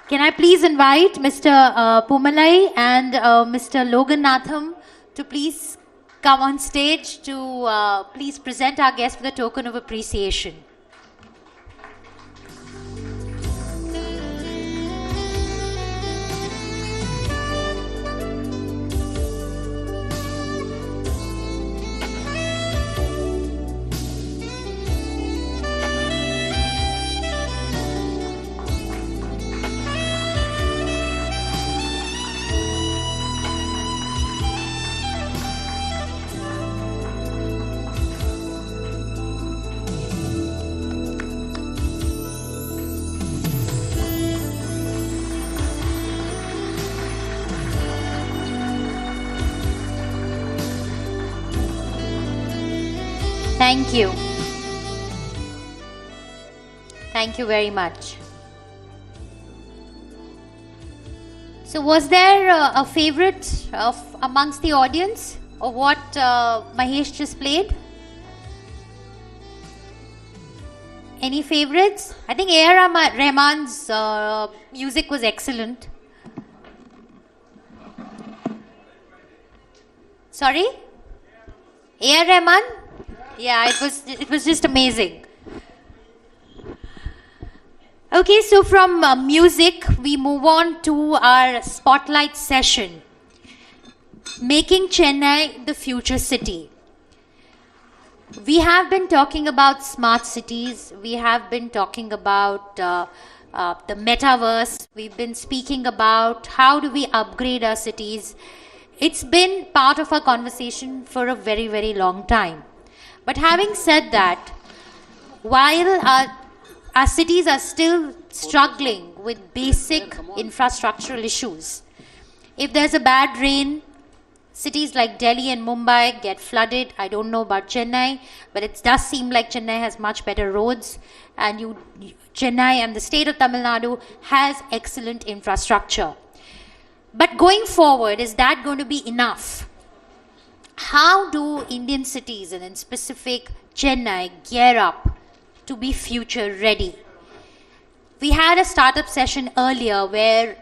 [SPEAKER 1] Can I please invite Mr. Pumalai and Mr. Logannatham to please come on stage to please present our guest with a token of appreciation. Thank you. Thank you very much. So was there a favorite amongst the audience or what Mahesh just played? Any favorites? I think A.R. Rahman's music was excellent. Sorry? A.R. Rahman? Yeah, it was just amazing. Okay, so from music, we move on to our spotlight session. Making Chennai the future city. We have been talking about smart cities. We have been talking about the metaverse. We've been speaking about how do we upgrade our cities. It's been part of our conversation for a very, very long time. But having said that, while our cities are still struggling with basic infrastructural issues, if there's a bad rain, cities like Delhi and Mumbai get flooded. I don't know about Chennai, but it does seem like Chennai has much better roads, and Chennai and the state of Tamil Nadu has excellent infrastructure. But going forward, is that going to be enough? How do Indian cities, and in specific Chennai, gear up to be future ready? We had a startup session earlier where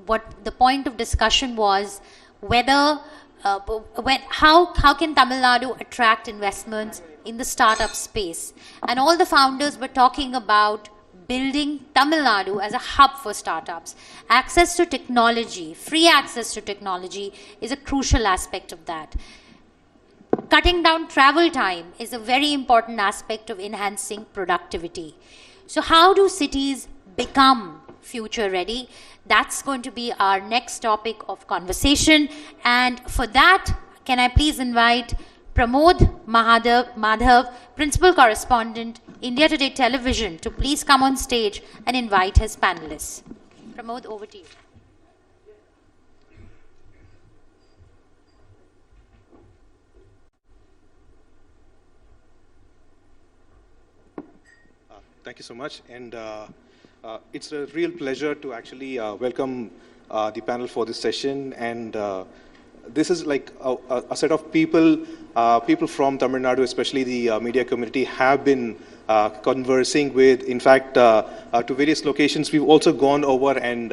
[SPEAKER 1] what the point of discussion was whether how can Tamil Nadu attract investments in the startup space? And all the founders were talking about building Tamil Nadu as a hub for startups. Access to technology, free access to technology is a crucial aspect of that. Cutting down travel time is a very important aspect of enhancing productivity. So how do cities become future ready? That's going to be our next topic of conversation. And for that, can I please invite Pramod Madhav, Principal Correspondent, India Today Television, to please come on stage and invite his panelists. Pramod, over to you.
[SPEAKER 6] Thank you so much. And it's a real pleasure to actually welcome the panel for this session. And this is like a set of people, people from Tamil Nadu, especially the media community, have been conversing with. In fact, to various locations, we've also gone over and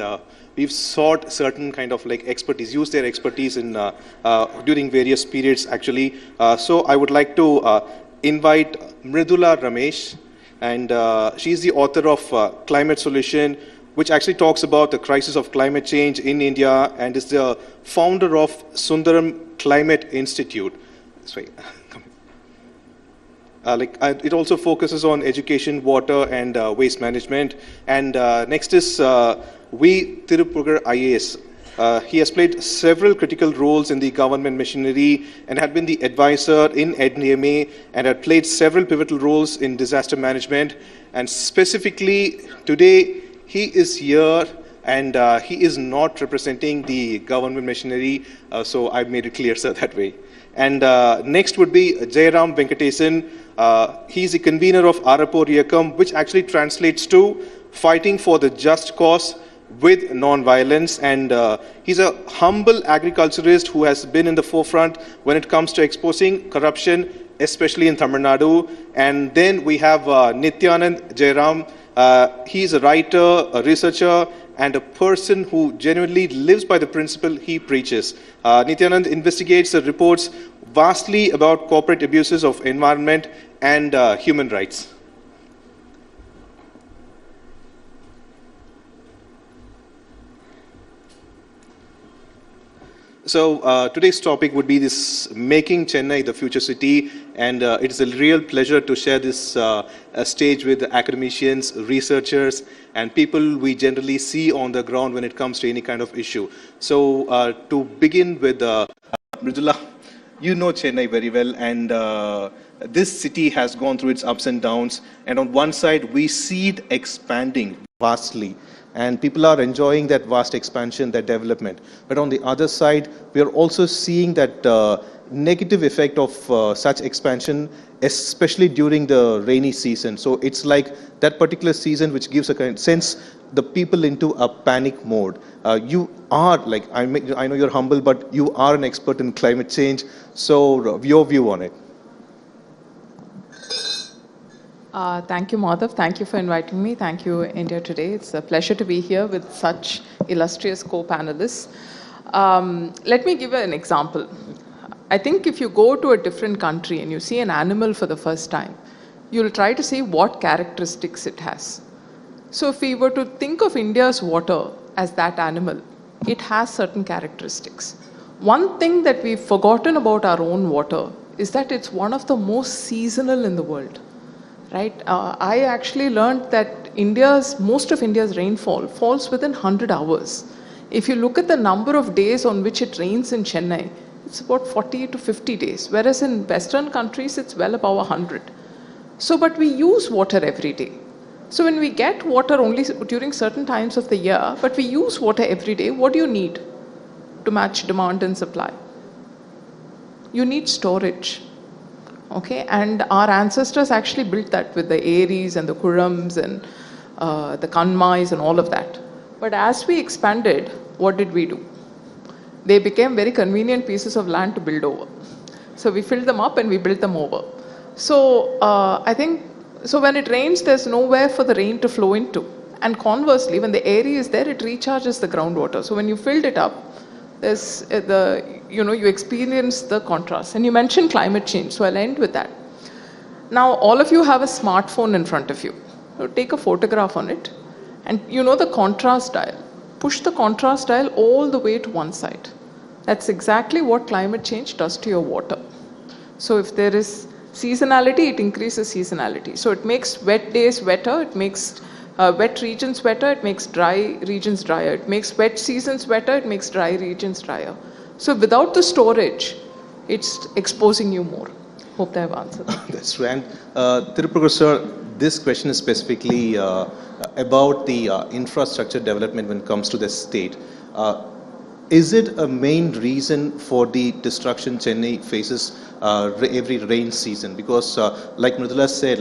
[SPEAKER 6] we've sought certain kind of like expertise, used their expertise in during various periods actually. So I would like to invite Mridula Ramesh, and she's the author of Climate Solution, which actually talks about the crisis of climate change in India, and is the founder of Sundaram Climate Institute. Sorry. It also focuses on education, water, and waste management. And next is V. Thirupugar IAS. He has played several critical roles in the government machinery and had been the advisor in AIADMK and had played several pivotal roles in disaster management. And specifically, today, he is here and he is not representing the government machinery, so I've made it clear, sir, that way. And next would be Jairam Venkatesan. He's the convener of Arapor Iyakam, which actually translates to fighting for the just cause with non-violence, and he's a humble agriculturist who has been in the forefront when it comes to exposing corruption, especially in Tamil Nadu. And then we have Nityanand Jairam. He's a writer, a researcher, and a person who genuinely lives by the principle he preaches. Nityanand investigates and reports vastly about corporate abuses of environment and human rights. So today's topic would be this making Chennai the future city, and it is a real pleasure to share this stage with academicians, researchers, and people we generally see on the ground when it comes to any kind of issue. So to begin with, Mridula, you know Chennai very well, and this city has gone through its ups and downs, and on one side we see it expanding vastly. And people are enjoying that vast expansion, that development. But on the other side, we are also seeing that negative effect of such expansion, especially during the rainy season. So it's like that particular season which gives a kind of sense the people into a panic mode. You are, like, I know you're humble, but you are an expert in climate change. So your view on it.
[SPEAKER 8] Thank you, Madhav. Thank you for inviting me. Thank you, India Today. It's a pleasure to be here with such illustrious co-panelists. Let me give an example. I think if you go to a different country and you see an animal for the first time, you'll try to see what characteristics it has. So if we were to think of India's water as that animal, it has certain characteristics. One thing that we've forgotten about our own water is that it's one of the most seasonal in the world. Right? I actually learned that most of India's rainfall falls within 100 hours. If you look at the number of days on which it rains in Chennai, it's about 40 to 50 days, whereas in Western countries, it's well above 100. So, but we use water every day. So when we get water only during certain times of the year, but we use water every day, what do you need to match demand and supply? You need storage. Okay, and our ancestors actually built that with the Aries and the Kurams and the Kanmais and all of that. But as we expanded, what did we do? They became very convenient pieces of land to build over. So we filled them up and we built them over. So I think, so when it rains, there's nowhere for the rain to flow into. And conversely, when the area is there, it recharges the groundwater. So when you filled it up, there's you experience the contrast. And you mentioned climate change, so I'll end with that. Now, all of you have a smartphone in front of you. So take a photograph on it, and you know the contrast dial. Push the contrast dial all the way to one side. That's exactly what climate change does to your water. So if there is seasonality, it increases seasonality. So it makes wet days wetter, it makes wet regions wetter, it makes dry regions drier. It makes wet seasons wetter, it makes dry regions drier. So without the storage, it's exposing you more. Hope that I've answered that.
[SPEAKER 6] That's right. Thirumaavalavan sir, this question is specifically about the infrastructure development when it comes to the state. Is it a main reason for the destruction Chennai faces every rain season? Because like Mridula said,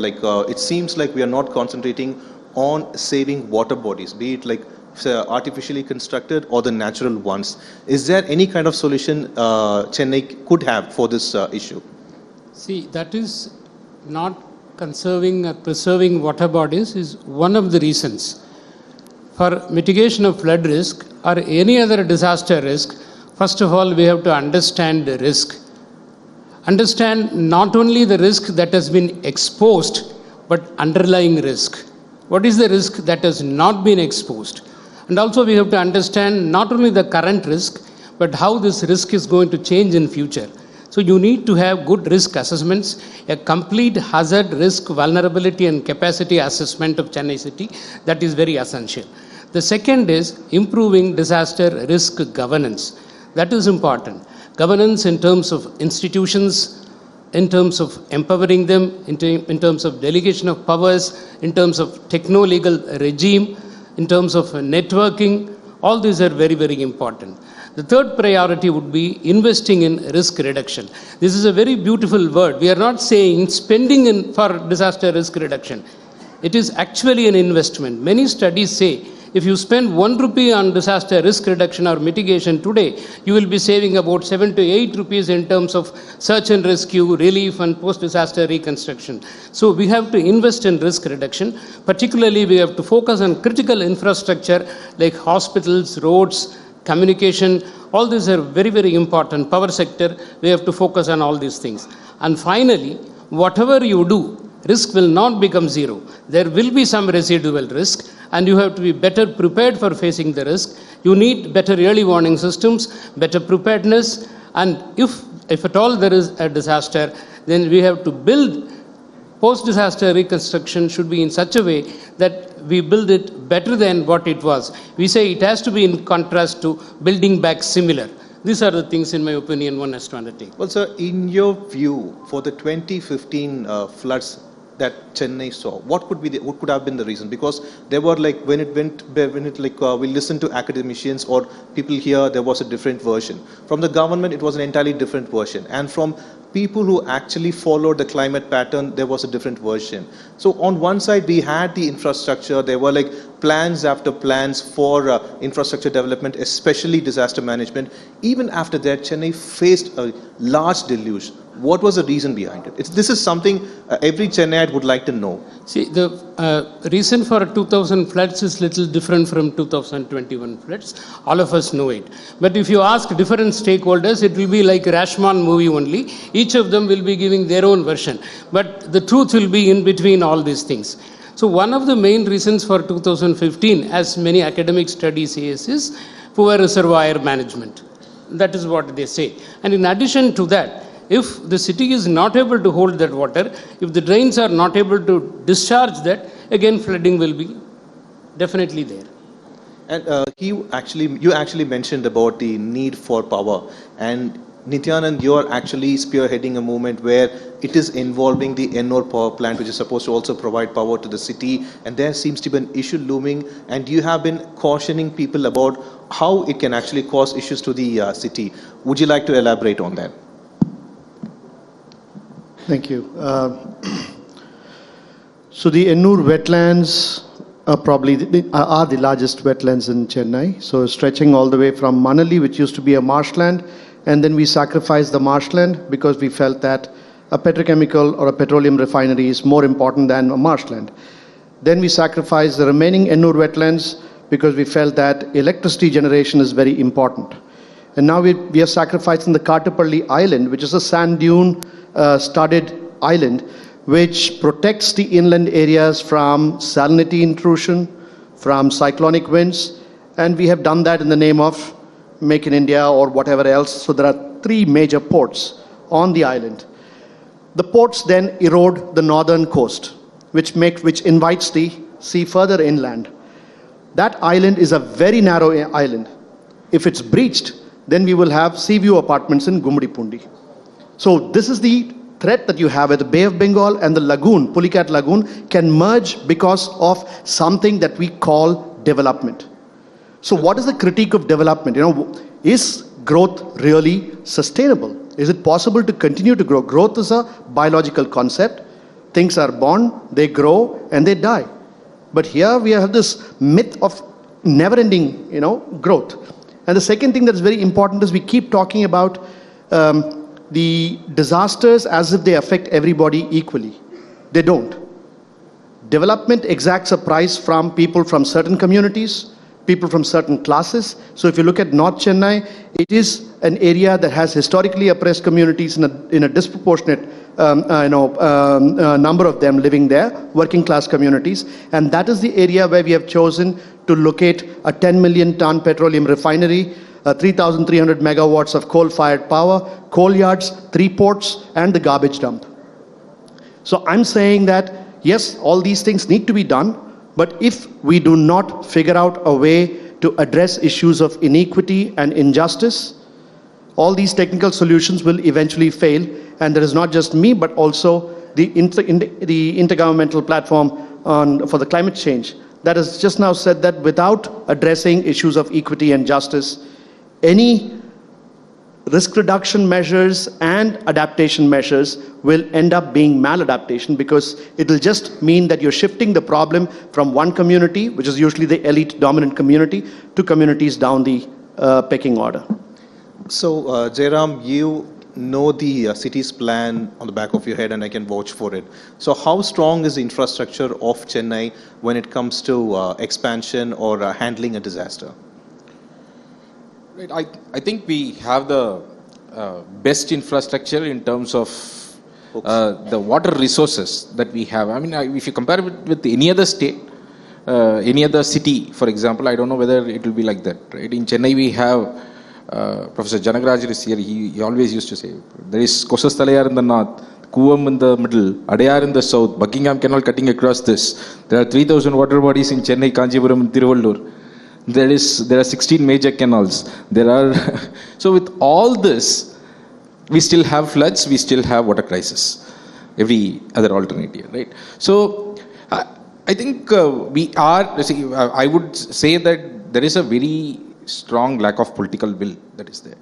[SPEAKER 6] it seems like we are not concentrating on saving water bodies, be it like artificially constructed or the natural ones. Is there any kind of solution Chennai could have for this issue?
[SPEAKER 9] See, that is not conserving or preserving water bodies is one of the reasons. For mitigation of flood risk or any other disaster risk, first of all, we have to understand the risk. Understand not only the risk that has been exposed, but underlying risk. What is the risk that has not been exposed? And also we have to understand not only the current risk, but how this risk is going to change in future. So you need to have good risk assessments, a complete hazard, risk, vulnerability and capacity assessment of Chennai city. That is very essential. The second is improving disaster risk governance. That is important. Governance in terms of institutions, in terms of empowering them, in terms of delegation of powers, in terms of techno-legal regime, in terms of networking, all these are very, very important. The third priority would be investing in risk reduction. This is a very beautiful word. We are not saying spending for disaster risk reduction. It is actually an investment. Many studies say if you spend 1 rupee on disaster risk reduction or mitigation today, you will be saving about 7 to 8 rupees in terms of search and rescue, relief and post-disaster reconstruction. So we have to invest in risk reduction. Particularly, we have to focus on critical infrastructure like hospitals, roads, communication. All these are very, very important. Power sector, we have to focus on all these things. And finally, whatever you do, risk will not become zero. There will be some residual risk, and you have to be better prepared for facing the risk. You need better early warning systems, better preparedness, and if at all there is a disaster, then we have to build post-disaster reconstruction should be in such a way that we build it better than what it was. We say it has to be in contrast to building back similar. These are the things, in my opinion, one has to undertake.
[SPEAKER 6] Well, sir, in your view, for the 2015 floods that Chennai saw? What could have been the reason? Because there were we listened to academicians or people here, there was a different version. From the government, it was an entirely different version. And from people who actually followed the climate pattern, there was a different version. So on one side, we had the infrastructure. There were plans after plans for infrastructure development, especially disaster management. Even after that, Chennai faced a large deluge. What was the reason behind it? This is something every Chennaiite would like to know.
[SPEAKER 9] See, the reason for 2000 floods is little different from 2021 floods. All of us know it. But if you ask different stakeholders, it will be like Rashomon movie only. Each of them will be giving their own version. But the truth will be in between all these things. So one of the main reasons for 2015, as many academic studies say, is poor reservoir management. That is what they say. And in addition to that, if the city is not able to hold that water, if the drains are not able to discharge that, again flooding will be definitely there.
[SPEAKER 6] And you actually mentioned about the need for power. And Nityanand, you are actually spearheading a movement where it is involving the Ennore power plant, which is supposed to also provide power to the city. And there seems to be an issue looming. And you have been cautioning people about how it can actually cause issues to the city. Would you like to elaborate on that?
[SPEAKER 10] Thank you. So the Ennore wetlands are probably the largest wetlands in Chennai. So stretching all the way from Manali, which used to be a marshland, and then we sacrificed the marshland because we felt that a petrochemical or a petroleum refinery is more important than a marshland. Then we sacrificed the remaining Ennore wetlands because we felt that electricity generation is very important. And now we are sacrificing the Kattupalli Island, which is a sand dune studded island, which protects the inland areas from salinity intrusion, from cyclonic winds, and we have done that in the name of Make in India or whatever else. So there are 3 major ports on the island. The ports then erode the northern coast, which invites the sea further inland. That island is a very narrow island. If it's breached, then we will have sea view apartments in Gumdipundi. So this is the threat that you have at the Bay of Bengal, and the lagoon, Pulicat Lagoon, can merge because of something that we call development. So what is the critique of development? Is growth really sustainable? Is it possible to continue to grow? Growth is a biological concept. Things are born, they grow, and they die. But here we have this myth of never-ending, growth. And the second thing that's very important is we keep talking about the disasters as if they affect everybody equally. They don't. Development exacts a price from people from certain communities, people from certain classes. So if you look at North Chennai, it is an area that has historically oppressed communities in a disproportionate number of them living there, working class communities. And that is the area where we have chosen to locate a 10 million ton petroleum refinery, 3,300 megawatts of coal-fired power, coal yards, 3 ports, and the garbage dump. So I'm saying that, yes, all these things need to be done, but if we do not figure out a way to address issues of inequity and injustice, all these technical solutions will eventually fail. And there is not just me, but also the Intergovernmental Platform for the Climate Change that has just now said that without addressing issues of equity and justice, any risk reduction measures and adaptation measures will end up being maladaptation, because it will just mean that you're shifting the problem from one community, which is usually the elite dominant community, to communities down the pecking order.
[SPEAKER 6] So, Jairam, you know the city's plan on the back of your head, and I can vouch for it. So how strong is the infrastructure of Chennai when it comes to expansion or handling a disaster?
[SPEAKER 11] Right. I think we have the best infrastructure in terms of the water resources that we have. I mean, if you compare it with any other state, any other city, for example, I don't know whether it will be like that. Right? In Chennai, we have Professor Janagarajan is here. He always used to say, there is Kosasthalayar in the north, Kuvam in the middle, Adayar in the south, Buckingham Canal cutting across this. There are 3,000 water bodies in Chennai, Kanjipuram, and Tiruvallur. There are 16 major canals. So with all this, we still have floods, we still have water crisis. every other alternative, right? So I think I would say that there is a very strong lack of political will that is there.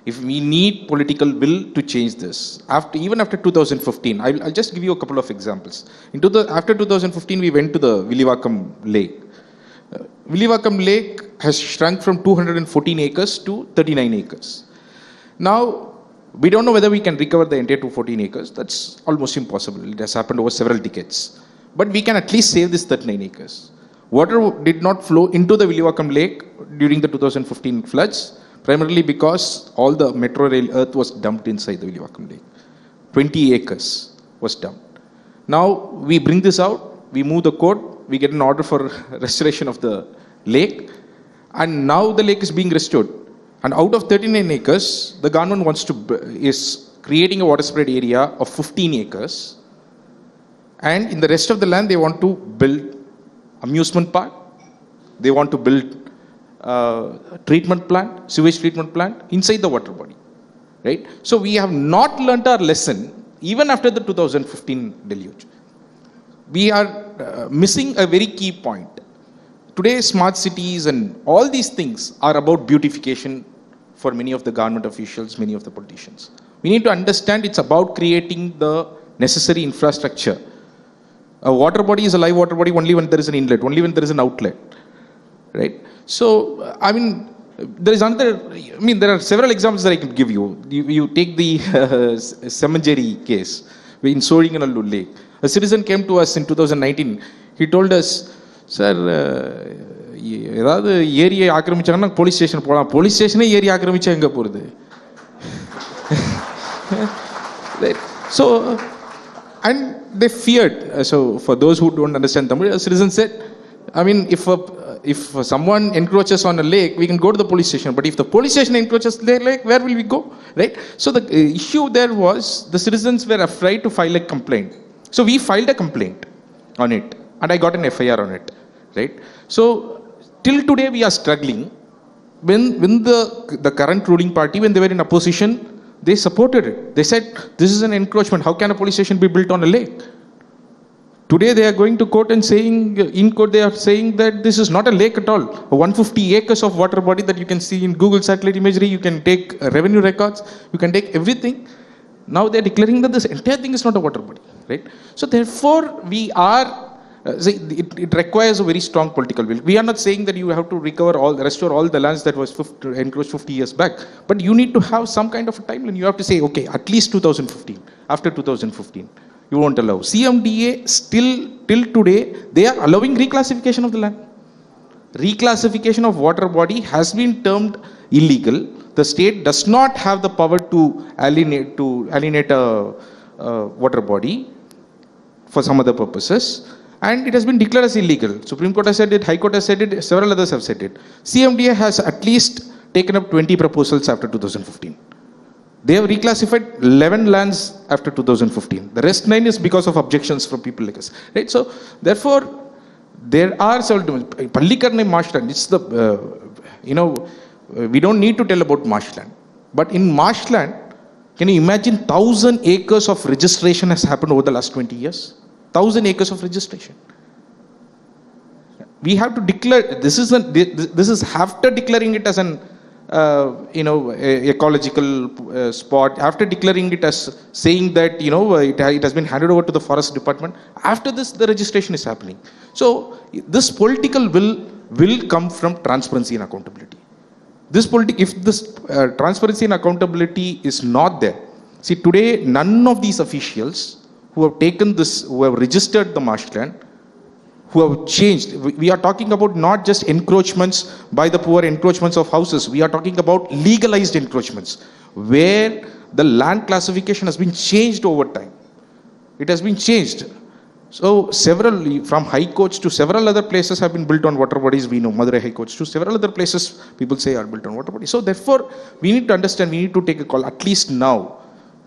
[SPEAKER 11] If we need political will to change this, even after 2015, I'll just give you a couple of examples. After 2015, we went to the Vilivakkam Lake. Vilivakkam Lake has shrunk from 214 acres to 39 acres. Now, we don't know whether we can recover the entire 214 acres. That's almost impossible. It has happened over several decades. But we can at least save this 39 acres. Water did not flow into the Vilivakkam Lake during the 2015 floods, primarily because all the metro rail earth was dumped inside the Vilivakkam Lake. 20 acres was dumped. Now we bring this out, we move the code, we get an order for restoration of the lake, and now the lake is being restored. And out of 39 acres, the government is creating a water spread area of 15 acres. And in the rest of the land, they want to build amusement park. They want to build treatment plant, sewage treatment plant inside the water body, right? So we have not learnt our lesson even after the 2015 deluge. We are missing a very key point. Today, smart cities and all these things are about beautification for many of the government officials, many of the politicians. We need to understand it's about creating the necessary infrastructure. A water body is a live water body only when there is an inlet, only when there is an outlet, right? So, I mean, there are several examples that I can give you. You take the Semanjeri case in Soringanallur Lake. A citizen came to us in 2019. He told us, sir, ஏதாவது ஏரியை ஆக்கிரமிச்சாங்கன்னா police station போகலாம், police ஸ்டேஷனே ஏரி ஆக்கிரமிச்சா எங்கே போகிறது? So, and they feared. So, for those who don't understand Tamil, a citizen said, I mean, if someone encroaches on a lake, we can go to the police station. But if the police station encroaches the lake, where will we go? Right? So the issue there was the citizens were afraid to file a complaint. So we filed a complaint on it, and I got an FIR on it. Right? So till today we are struggling. When the current ruling party, when they were in opposition, they supported it. They said, this is an encroachment. How can a police station be built on a lake? Today they are going to court and saying, in court they are saying that this is not a lake at all. 150 acres of water body that you can see in Google satellite imagery, you can take revenue records, you can take everything. Now they are declaring that this entire thing is not a water body, right? So therefore we are, it requires a very strong political will. We are not saying that you have to restore all the lands that was encroached 50 years back, but you need to have some kind of a timeline. You have to say, okay, at least 2015, after 2015. You won't allow. CMDA still, till today, they are allowing reclassification of the land. Reclassification of water body has been termed illegal. The state does not have the power to alienate a water body for some other purposes. And it has been declared as illegal. Supreme Court has said it, High Court has said it, several others have said it. CMDA has at least taken up 20 proposals after 2015. They have reclassified 11 lands after 2015. The rest 9 is because of objections from people like us. Right? So, therefore, there are several. Pallikarne marshland, it's the, we don't need to tell about marshland. But in marshland, can you imagine 1,000 acres of registration has happened over the last 20 years? 1,000 acres of registration. We have to declare, this is after declaring it as an ecological spot, after declaring it as saying that, it has been handed over to the forest department. After this, the registration is happening. So, this political will come from transparency and accountability. If this transparency and accountability is not there, see today, none of these officials who have taken this, who have registered the marshland, who have changed. We are talking about not just encroachments by the poor, encroachments of houses. We are talking about legalized encroachments, where the land classification has been changed over time. It has been changed. So several, from high courts to several other places have been built on water bodies. We know Madurai high courts to several other places people say are built on water bodies. So therefore, we need to understand, we need to take a call. At least now,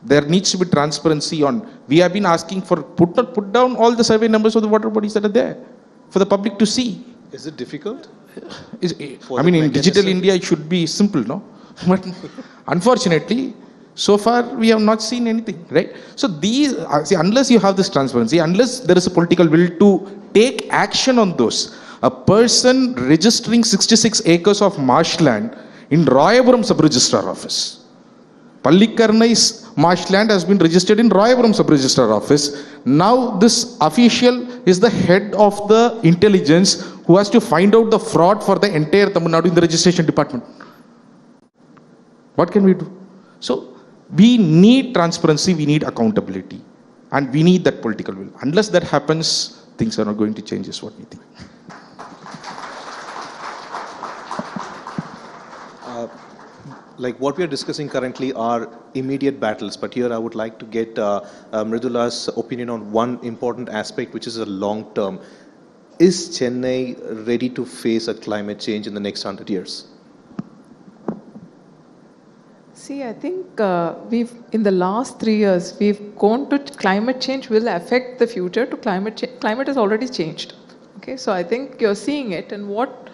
[SPEAKER 11] there needs to be transparency on, we have been asking for, put down all the survey numbers of the water bodies that are there for the public to see.
[SPEAKER 6] Is it difficult?
[SPEAKER 11] In digital India, it should be simple, no? But unfortunately, So far, we have not seen anything, right? So these, see, unless you have this transparency, unless there is a political will to take action on those, a person registering 66 acres of marshland in Rayapuram sub-registrar office. Pallikarnai's marshland has been registered in Rayapuram sub-registrar office. Now this official is the head of the intelligence who has to find out the fraud for the entire Tamil Nadu in the registration department. What can we do? So we need transparency, we need accountability, and we need that political will. Unless that happens, things are not going to change, is what we think.
[SPEAKER 6] Like what we are discussing currently are immediate battles, but here I would like to get Mridula's opinion on one important aspect, which is a long term. Is Chennai ready to face a climate change in the next 100 years?
[SPEAKER 8] See, I think in the last 3 years, we've gone to climate change will affect the future to climate change. Climate has already changed. Okay, so I think you're seeing it, and what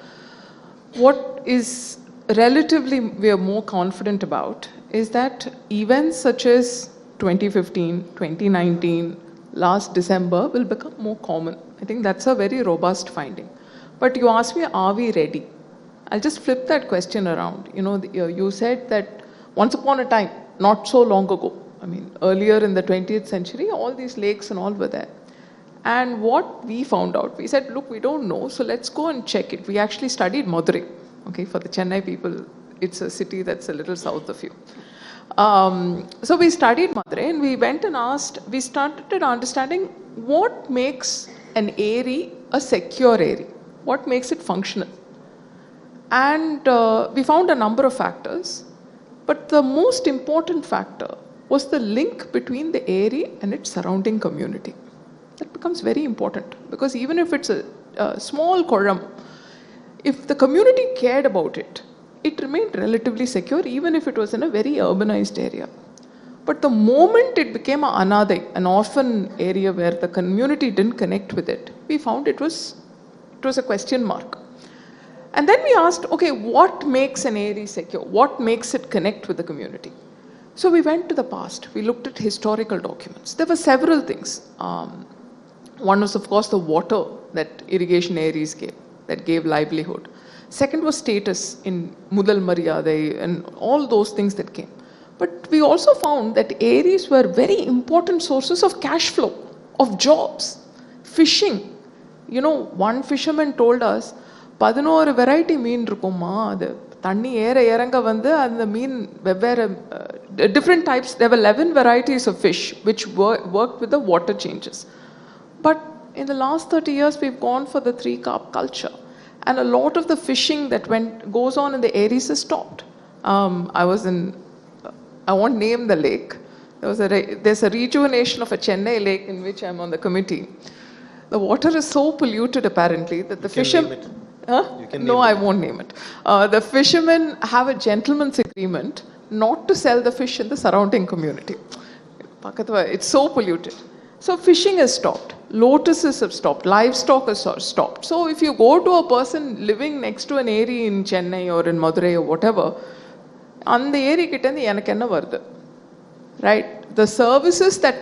[SPEAKER 8] is relatively we are more confident about is that events such as 2015, 2019, last December will become more common. I think that's a very robust finding. But you ask me, are we ready? I'll just flip that question around. You know, you said that once upon a time, not so long ago, I mean, earlier in the 20th century, all these lakes and all were there. And what we found out, we said, look, we don't know, so let's go and check it. We actually studied Madurai. Okay, for the Chennai people, it's a city that's a little south of you. So we studied Madurai and we went and asked, we started understanding what makes an area a secure area, what makes it functional. And we found a number of factors, but the most important factor was the link between the area and its surrounding community. That becomes very important because even if it's a small koram, if the community cared about it, it remained relatively secure even if it was in a very urbanized area. But the moment it became an orphan area where the community didn't connect with it, we found it was a question mark. And then we asked, okay, what makes an area secure? What makes it connect with the community? So we went to the past. We looked at historical documents. There were several things. One was, of course, the water that irrigation areas gave, that gave livelihood. Second was status in Mudal Maryadai and all those things that came. But we also found that areas were very important sources of cash flow, of jobs, fishing. You know, one fisherman told us, 11 variety மீன் இருக்குமா அது தண்ணி இறங்க வந்து அந்த மீன் வெவ்வேறு different types. There were 11 varieties of fish which worked with the water changes. But in the last 30 years we've gone for the 3-carp culture, and a lot of the fishing that goes on in the areas has stopped. I won't name the lake. There's a rejuvenation of a Chennai lake in which I'm on the committee. The water is so polluted apparently that the fishermen... No, I won't name it. The fishermen have a gentleman's agreement not to sell the fish in the surrounding community. It's so polluted. So fishing has stopped. Lotuses have stopped. Livestock has stopped. So if you go to a person living next to an area in Chennai or in Madurai or whatever, and the area kittendi enakku enna varudhu, right? The services that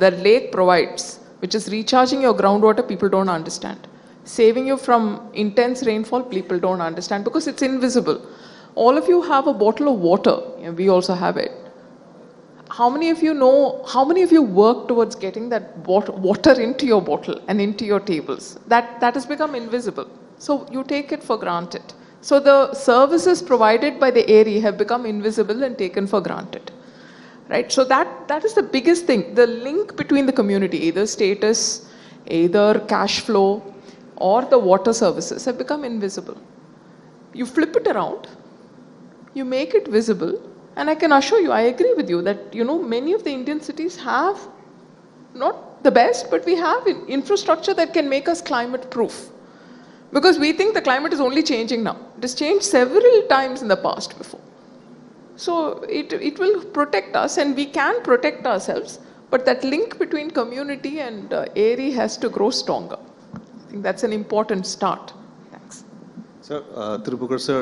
[SPEAKER 8] the lake provides, which is recharging your groundwater, people don't understand. Saving you from intense rainfall, people don't understand because it's invisible. All of you have a bottle of water. We also have it. How many of you know, how many of you work towards getting that water into your bottle and into your tables? That has become invisible. So you take it for granted. So the services provided by the area have become invisible and taken for granted. Right? So that is the biggest thing. The link between the community, either status, either cash flow, or the water services have become invisible. You flip it around, you make it visible, and I can assure you, I agree with you that, you know, many of the Indian cities have not the best, but we have infrastructure that can make us climate proof. Because we think the climate is only changing now. It has changed several times in the past before. So it will protect us and we can protect ourselves, but that link between community and area has to grow stronger. I think that's an important start. Thanks.
[SPEAKER 6] Sir, Thirumaavalavan sir,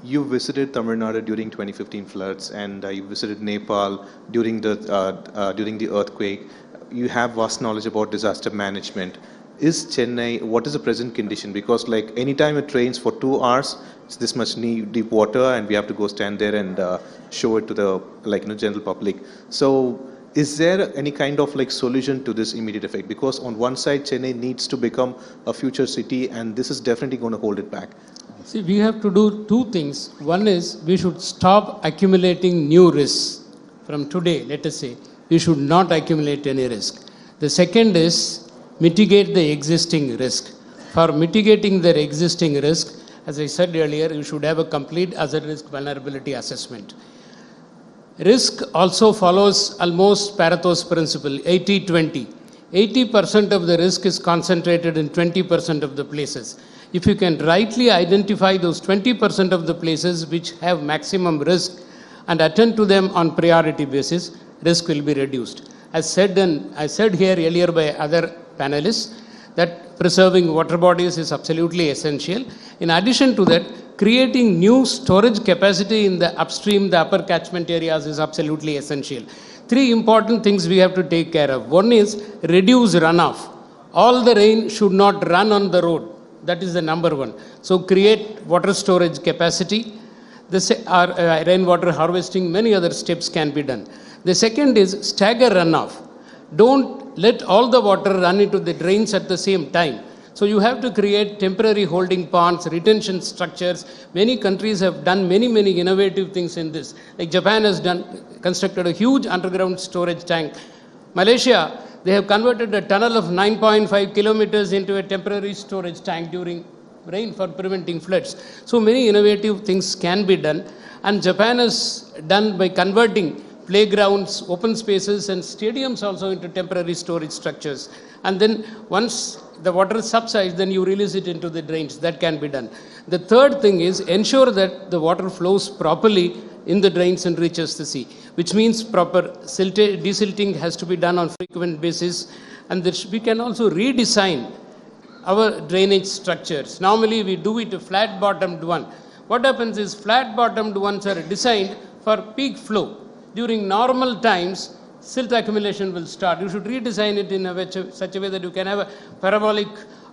[SPEAKER 6] you visited Tamil Nadu during 2015 floods, and you visited Nepal during the earthquake. You have vast knowledge about disaster management. Is Chennai, what is the present condition? Because like anytime it rains for 2 hours, it's this much deep water, and we have to go stand there and show it to the general public. So is there any kind of solution to this immediate effect? Because on one side, Chennai needs to become a future city, and this is definitely going to hold it back.
[SPEAKER 9] See, we have to do 2 things. One is we should stop accumulating new risks. From today, let us say, we should not accumulate any risk. The second is mitigate the existing risk. For mitigating the existing risk, as I said earlier, you should have a complete asset risk vulnerability assessment. Risk also follows almost Pareto's principle, 80-20. 80% of the risk is concentrated in 20% of the places. If you can rightly identify those 20% of the places which have maximum risk and attend to them on priority basis, risk will be reduced. As said here earlier by other panelists, that preserving water bodies is absolutely essential. In addition to that, creating new storage capacity in the upstream, the upper catchment areas is absolutely essential. 3 important things we have to take care of. One is reduce runoff. All the rain should not run on the road. That is the number 1. So create water storage capacity. Rainwater harvesting, many other steps can be done. The second is stagger runoff. Don't let all the water run into the drains at the same time. So you have to create temporary holding ponds, retention structures. Many countries have done many innovative things in this. Like Japan has constructed a huge underground storage tank. Malaysia, they have converted a tunnel of 9.5 kilometers into a temporary storage tank during rain for preventing floods. So many innovative things can be done. And Japan has done by converting playgrounds, open spaces and stadiums also into temporary storage structures. And then once the water subsides, then you release it into the drains. That can be done. The third thing is ensure that the water flows properly in the drains and reaches the sea, which means proper desilting has to be done on frequent basis. And we can also redesign our drainage structures. Normally we do it a flat bottomed one. What happens is flat bottomed ones are designed for peak flow. During normal times, silt accumulation will start. You should redesign it in such a way that you can have a parabolic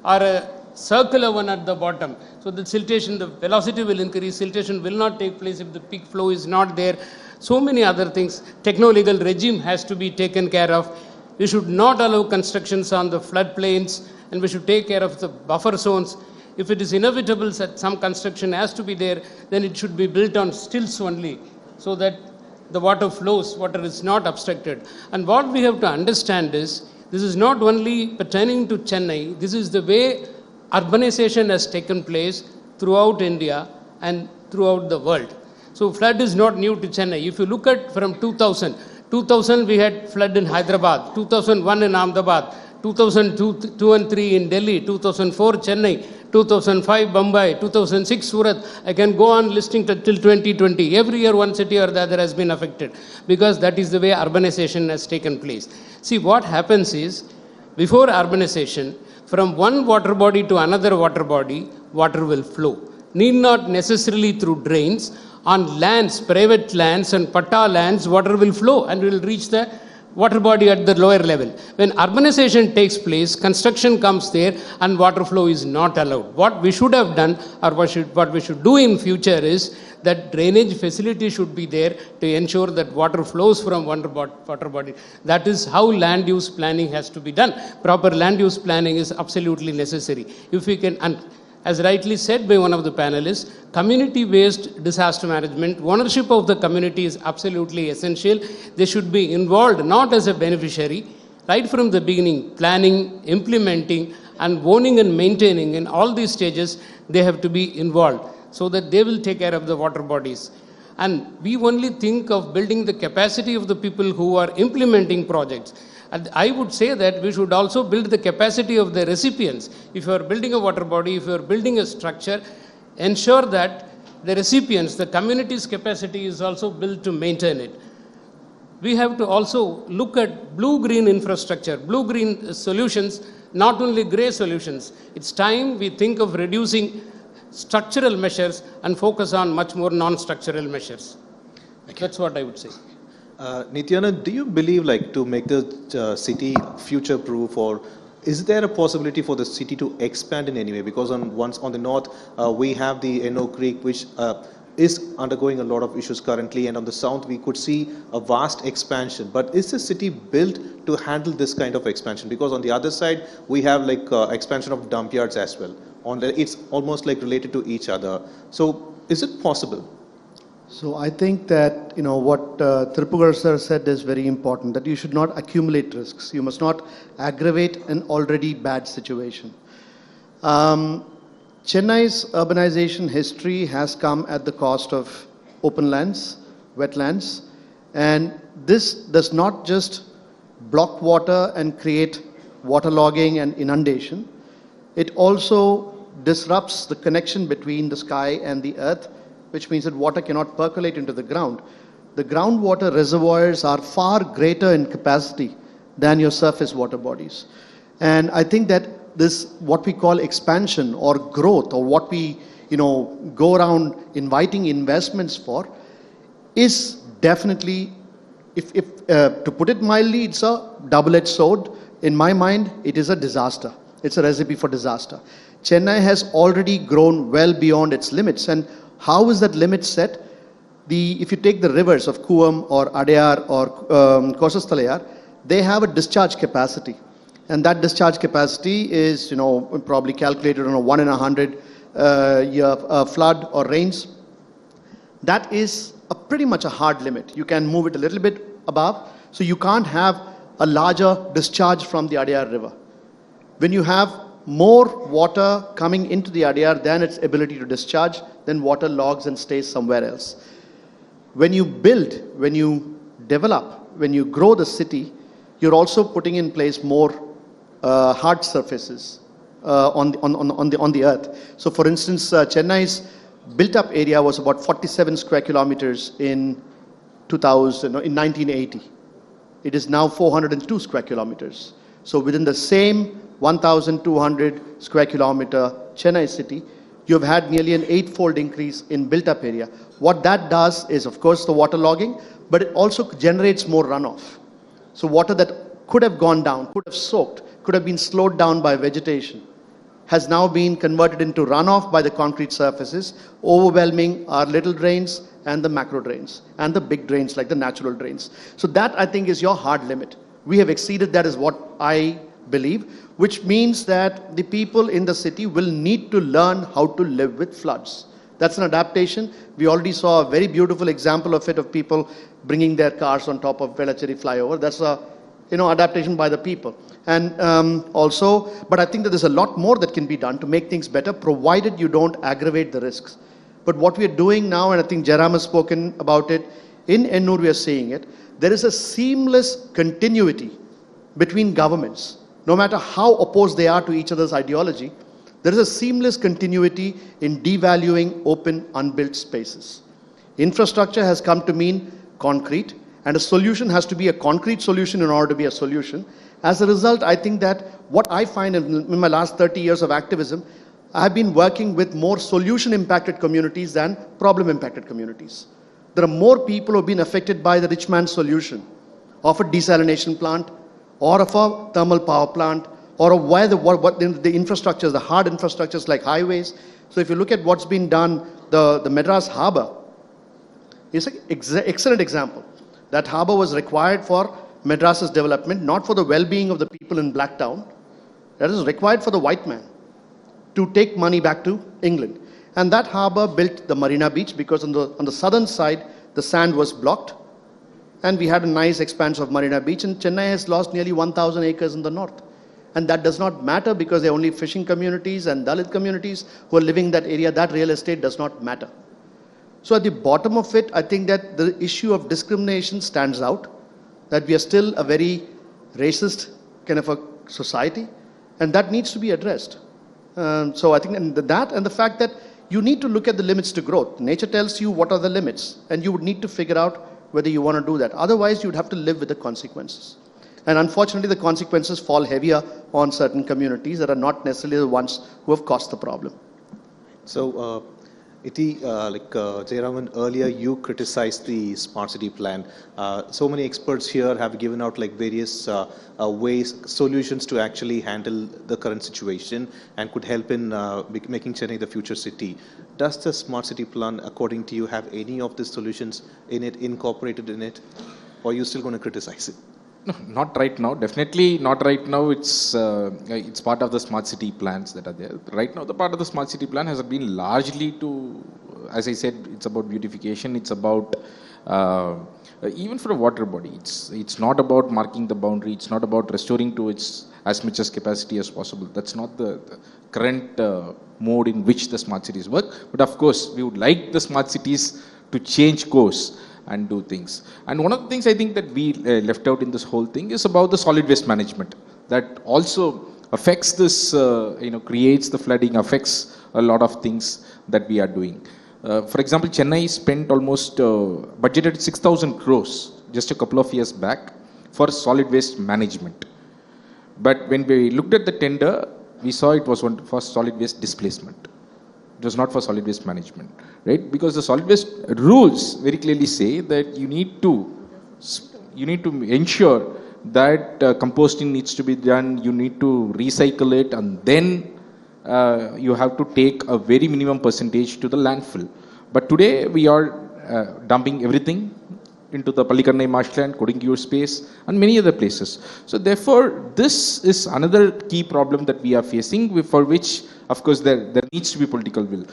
[SPEAKER 9] or a circular one at the bottom. So the siltation, the velocity will increase, siltation will not take place if the peak flow is not there. So many other things. Techno-legal regime has to be taken care of. We should not allow constructions on the floodplains, and we should take care of the buffer zones. If it is inevitable that some construction has to be there, then it should be built on stilts only, so that the water flows, water is not obstructed. And what we have to understand is, this is not only pertaining to Chennai, this is the way urbanization has taken place throughout India and throughout the world. So flood is not new to Chennai. If you look at from 2000 we had flood in Hyderabad, 2001 in Ahmedabad, 2002 and 3 in Delhi, 2004 Chennai, 2005 Mumbai, 2006 Surat. I can go on listing till 2020. Every year one city or the other has been affected, because that is the way urbanization has taken place. See, what happens is, before urbanization, from one water body to another water body, water will flow. Need not necessarily through drains. On lands, private lands and patta lands, water will flow and will reach the water body at the lower level. When urbanization takes place, construction comes there and water flow is not allowed. What we should have done, or what we should do in future is that drainage facility should be there to ensure that water flows from one water body. That is how land use planning has to be done. Proper land use planning is absolutely necessary. If we can, and as rightly said by one of the panelists, community-based disaster management, ownership of the community is absolutely essential. They should be involved not as a beneficiary, right from the beginning, planning, implementing, and owning and maintaining. In all these stages, they have to be involved so that they will take care of the water bodies. And we only think of building the capacity of the people who are implementing projects. And I would say that we should also build the capacity of the recipients. If you are building a water body, if you are building a structure, ensure that the recipients, the community's capacity is also built to maintain it. We have to also look at blue-green infrastructure, blue-green solutions, not only grey solutions. It's time we think of reducing structural measures and focus on much more non-structural measures. That's what I would say.
[SPEAKER 6] Nityanand, do you believe like to make the city future-proof, or is there a possibility for the city to expand in any way? Because on the north, we have the Eno Creek, which is undergoing a lot of issues currently, and on the south, we could see a vast expansion. But is the city built to handle this kind of expansion? Because on the other side, we have like expansion of dump yards as well. It's almost like related to each other. So is it possible?
[SPEAKER 10] So I think that, what Thirumaavalan sir said is very important, that you should not accumulate risks. You must not aggravate an already bad situation. Chennai's urbanization history has come at the cost of open lands, wetlands, and this does not just block water and create waterlogging and inundation. It also disrupts the connection between the sky and the earth, which means that water cannot percolate into the ground. The groundwater reservoirs are far greater in capacity than your surface water bodies. And I think that this, what we call expansion or growth, or what we, go around inviting investments for, is definitely, to put it mildly, it's a double-edged sword. In my mind, it is a disaster. It's a recipe for disaster. Chennai has already grown well beyond its limits, and how is that limit set? If you take the rivers of Kuam or Adayar or Kosasthalayar, they have a discharge capacity. And that discharge capacity is, probably calculated on a 1 in 100 year flood or rains. That is pretty much a hard limit. You can move it a little bit above, so you can't have a larger discharge from the Adayar river. When you have more water coming into the Adayar than its ability to discharge, then water logs and stays somewhere else. When you build, when you develop, when you grow the city, you're also putting in place more hard surfaces on the earth. So for instance, Chennai's built-up area was about 47 square kilometers in 1980. It is now 402 square kilometers. So within the same 1,200 square kilometer Chennai city, you have had nearly an 8-fold increase in built-up area. What that does is, of course, the water logging, but it also generates more runoff. So water that could have gone down, could have soaked, could have been slowed down by vegetation, has now been converted into runoff by the concrete surfaces, overwhelming our little drains and the macro drains, and the big drains like the natural drains. So that, I think, is your hard limit. We have exceeded that, is what I believe, which means that the people in the city will need to learn how to live with floods. That's an adaptation. We already saw a very beautiful example of it, of people bringing their cars on top of Velachery flyover. That's a adaptation by the people. And but I think that there's a lot more that can be done to make things better, provided you don't aggravate the risks. But what we are doing now, and I think Jairam has spoken about it, in Ennur we are seeing it, there is a seamless continuity between governments. No matter how opposed they are to each other's ideology, there is a seamless continuity in devaluing open, unbuilt spaces. Infrastructure has come to mean concrete, and a solution has to be a concrete solution in order to be a solution. As a result, I think that what I find in my last 30 years of activism, I have been working with more solution-impacted communities than problem-impacted communities. There are more people who have been affected by the rich man's solution of a desalination plant, or of a thermal power plant, or of where the infrastructures, the hard infrastructures like highways. So if you look at what's been done, the Madras Harbour is an excellent example. That harbour was required for Madras's development, not for the well-being of the people in Blacktown. That is required for the white man to take money back to England. And that harbour built the Marina Beach, because on the southern side, the sand was blocked. And we had a nice expanse of Marina Beach, and Chennai has lost nearly 1,000 acres in the north. And that does not matter, because they're only fishing communities and Dalit communities who are living in that area. That real estate does not matter. So at the bottom of it, I think that the issue of discrimination stands out, that we are still a very racist kind of a society, and that needs to be addressed. So I think that, and the fact that you need to look at the limits to growth. Nature tells you what are the limits, and you would need to figure out whether you want to do that. Otherwise, you'd have to live with the consequences. And unfortunately, the consequences fall heavier on certain communities that are not necessarily the ones who have caused the problem.
[SPEAKER 6] So, Jayaraman, earlier you criticized the smart city plan. So many experts here have given out like various ways, solutions to actually handle the current situation and could help in making Chennai the future city. Does the smart city plan, according to you, have any of these solutions in it, incorporated in it, or are you still going to criticize it?
[SPEAKER 11] No, not right now. Definitely not right now. It's part of the smart city plans that are there. Right now, the part of the smart city plan has been largely to, as I said, it's about beautification. It's about even for a water body. It's not about marking the boundary. It's not about restoring to its as much as capacity as possible. That's not the current mode in which the smart cities work. But of course, we would like the smart cities to change course and do things. And one of the things I think that we left out in this whole thing is about the solid waste management. That also affects this, creates the flooding, affects a lot of things that we are doing. For example, Chennai spent almost budgeted 6,000 crores just a couple of years back for solid waste management. But when we looked at the tender, we saw it was for solid waste displacement. It was not for solid waste management, right? Because the solid waste rules very clearly say that you need to ensure that composting needs to be done. You need to recycle it, and then you have to take a very minimum percentage to the landfill. But today we are dumping everything into the Pallikarnai marshland, Kodingiyur space, and many other places. So therefore, this is another key problem that we are facing, for which, of course, there needs to be political will.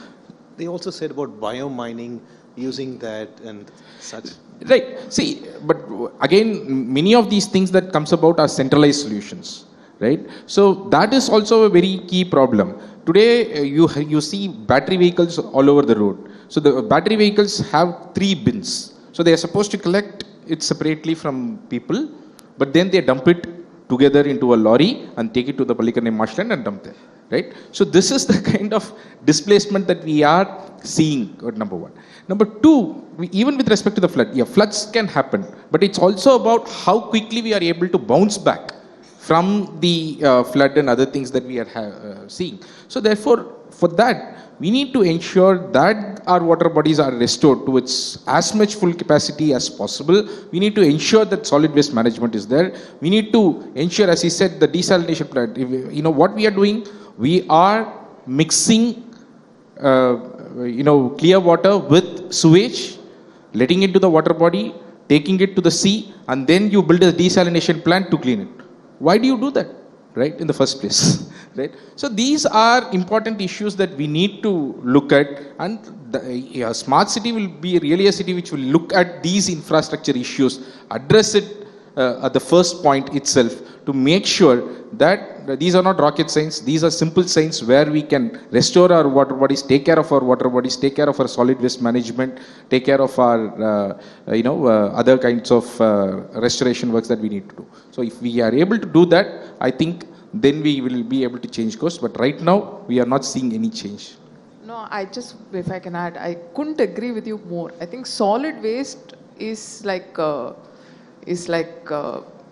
[SPEAKER 6] They also said about biomining, using that and such.
[SPEAKER 11] Right. See, but again, many of these things that comes about are centralized solutions, right? So that is also a very key problem. Today, you see battery vehicles all over the road. So the battery vehicles have 3 bins. So they are supposed to collect it separately from people, but then they dump it together into a lorry and take it to the Pallikarnai marshland and dump there, right? So this is the kind of displacement that we are seeing, number one. Number two, even with respect to the flood, floods can happen, but it's also about how quickly we are able to bounce back from the flood and other things that we are seeing. So therefore, for that, we need to ensure that our water bodies are restored to its as much full capacity as possible. We need to ensure that solid waste management is there. We need to ensure, as he said, the desalination plant. What we are doing, we are mixing, clear water with sewage, letting it to the water body, taking it to the sea, and then you build a desalination plant to clean it. Why do you do that, right, in the first place? Right? So these are important issues that we need to look at, and the smart city will be really a city which will look at these infrastructure issues, address it at the first point itself, to make sure that these are not rocket science, these are simple science where we can restore our water bodies, take care of our water bodies, take care of our solid waste management, take care of our other kinds of restoration works that we need to do. So if we are able to do that, I think then we will be able to change course. But right now, we are not seeing any change.
[SPEAKER 8] No, if I can add, I couldn't agree with you more. I think solid waste is like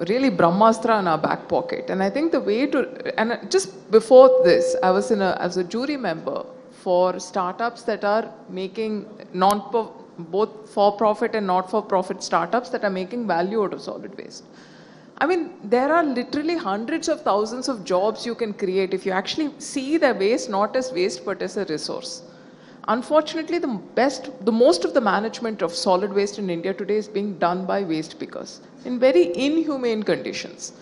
[SPEAKER 8] really Brahmastra in our back pocket. And I think the way to, and just before this, I was as a jury member for startups that are making both for-profit and not-for-profit startups that are making value out of solid waste. I mean, there are literally hundreds of thousands of jobs you can create if you actually see the waste not as waste but as a resource. Unfortunately, the most of the management of solid waste in India today is being done by waste pickers in very inhumane conditions.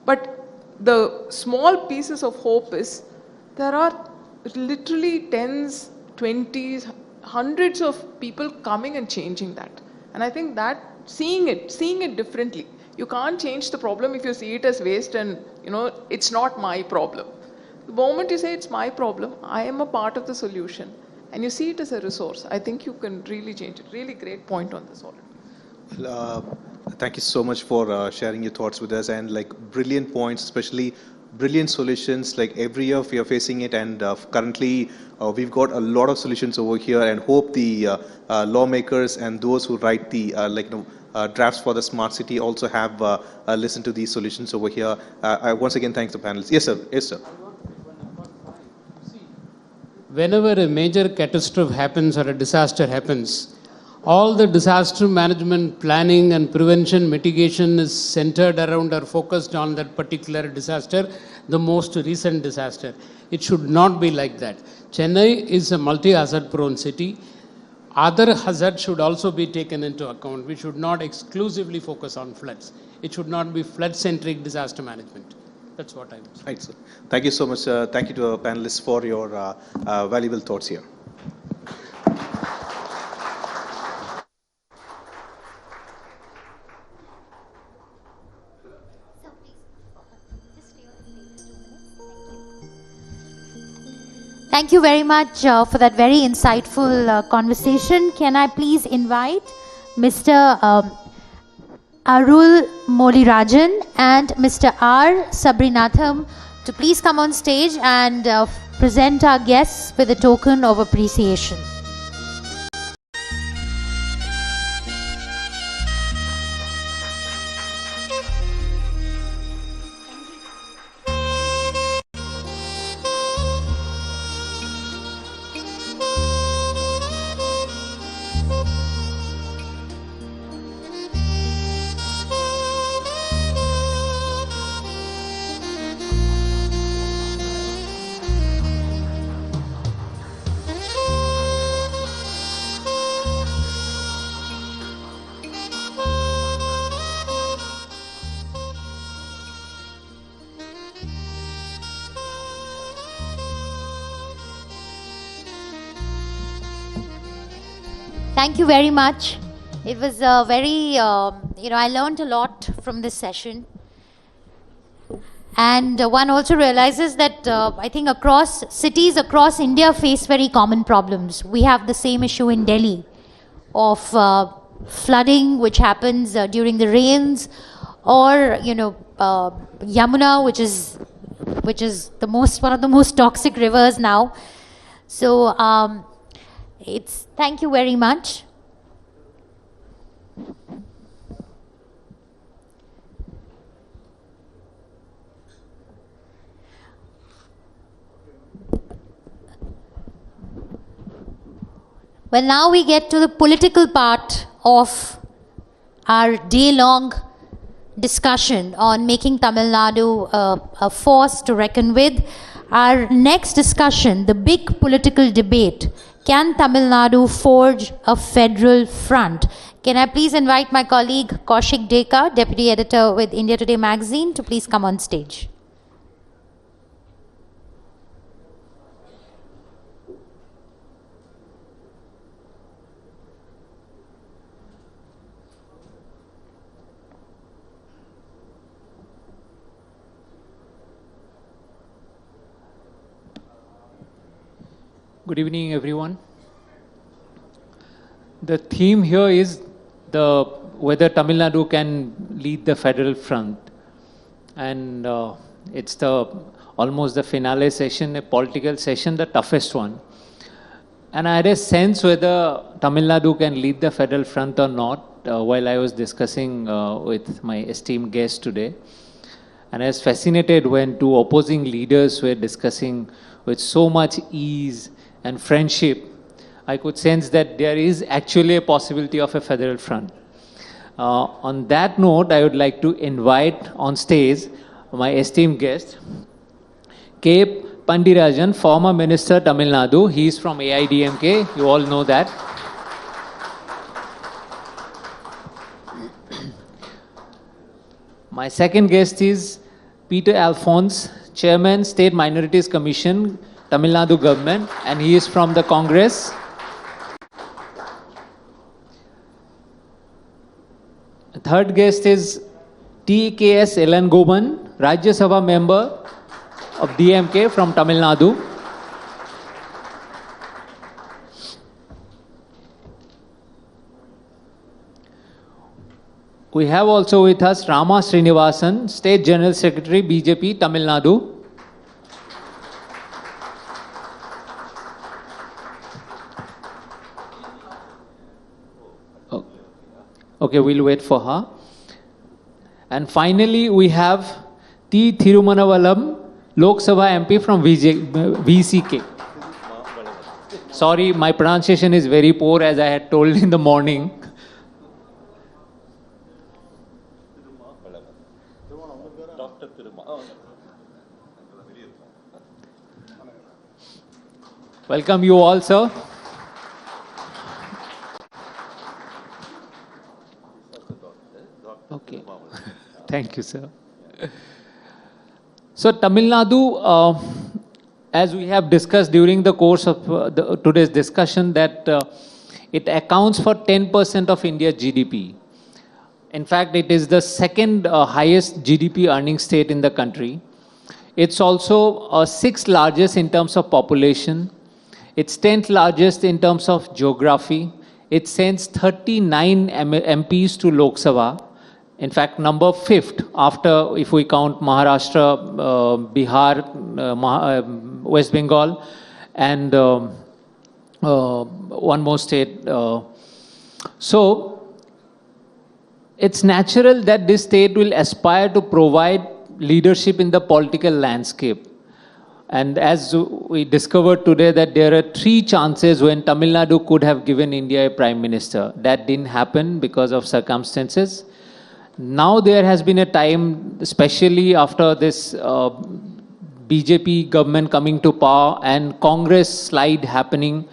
[SPEAKER 8] But the small pieces of hope is there are literally tens, 20s, hundreds of people coming and changing that. And I think that seeing it differently. You can't change the problem if you see it as waste and, it's not my problem. The moment you say it's my problem, I am a part of the solution, and you see it as a resource, I think you can really change it. Really great point on this already.
[SPEAKER 6] Thank you so much for sharing your thoughts with us, and brilliant points, especially brilliant solutions. Every year we are facing it, and currently we've got a lot of solutions over here, and hope the lawmakers and those who write the drafts for the smart city also have listened to these solutions over here. Once again, thanks to the panelists. Yes, sir. Yes, sir.
[SPEAKER 9] whenever a major catastrophe happens or a disaster happens, all the disaster management planning and prevention mitigation is centered around or focused on that particular disaster, the most recent disaster. It should not be like that. Chennai is a multi-hazard prone city. Other hazards should also be taken into account. We should not exclusively focus on floods. It should not be flood-centric disaster management. That's what I would say.
[SPEAKER 6] Right, sir. Thank you so much. Thank you to our panelists for your valuable thoughts here.
[SPEAKER 1] Thank you very much for that very insightful conversation. Can I please invite Mr. Arul Molirajan and Mr. R. Sabrinatham to please come on stage and present our guests with a token of appreciation. Thank you very much. It was very, I learned a lot from this session. And one also realizes that I think across cities across India face very common problems. We have the same issue in Delhi of flooding, which happens during the rains, or Yamuna, which is one of the most toxic rivers now. So thank you very much. Well, now we get to the political part of our day-long discussion on making Tamil Nadu a force to reckon with. Our next discussion, the big political debate, can Tamil Nadu forge a federal front? Can I please invite my colleague Kaushik Deka, Deputy Editor with India Today magazine, to please come on stage.
[SPEAKER 12] Good evening, everyone. The theme here is whether Tamil Nadu can lead the federal front, and it's almost the finale session, a political session, the toughest one. And I had a sense whether Tamil Nadu can lead the federal front or not while I was discussing with my esteemed guest today. And I was fascinated when two opposing leaders were discussing with so much ease and friendship. I could sense that there is actually a possibility of a federal front. On that note, I would like to invite on stage my esteemed guest, K. Pandiarajan, former Minister, Tamil Nadu. He is from AIADMK, you all know that. My second guest is Peter Alphonse, Chairman, State Minorities Commission, Tamil Nadu government, and he is from the Congress. The third guest is T.K.S. Elangovan, Rajya Sabha member of DMK from Tamil Nadu. We have also with us Raama Srinivasan, State General Secretary, BJP, Tamil Nadu. Okay, we'll wait for her. And finally, we have Thol Thirumaavalavan, Lok Sabha MP from VCK. Sorry, my pronunciation is very poor, as I had told in the morning. Welcome you all, sir. Okay. Thank you, sir. So, Tamil Nadu, as we have discussed during the course of today's discussion, that it accounts for 10% of India's GDP. In fact, it is the second highest GDP earning state in the country. It's also sixth largest in terms of population. It's 10th largest in terms of geography. It sends 39 MPs to Lok Sabha. In fact, number 5th after, if we count Maharashtra, Bihar, West Bengal, and one more state. So, it's natural that this state will aspire to provide leadership in the political landscape. And as we discovered today, that there are 3 chances when Tamil Nadu could have given India a prime minister. That didn't happen because of circumstances. Now there has been a time, especially after this BJP government coming to power and Congress slide happening,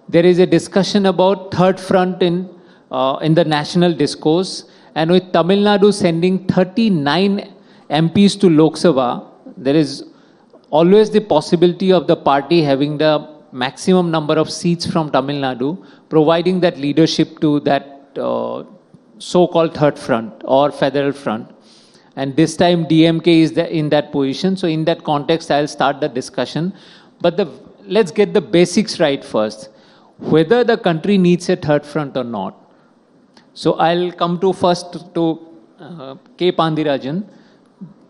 [SPEAKER 12] there is a discussion about third front in the national discourse. And with Tamil Nadu sending 39 MPs to Lok Sabha, there is always the possibility of the party having the maximum number of seats from Tamil Nadu, providing that leadership to that so-called third front or federal front. And this time DMK is in that position. So in that context, I'll start the discussion. But let's get the basics right first. Whether the country needs a third front or not. So I'll come to first to K. Pandiarajan.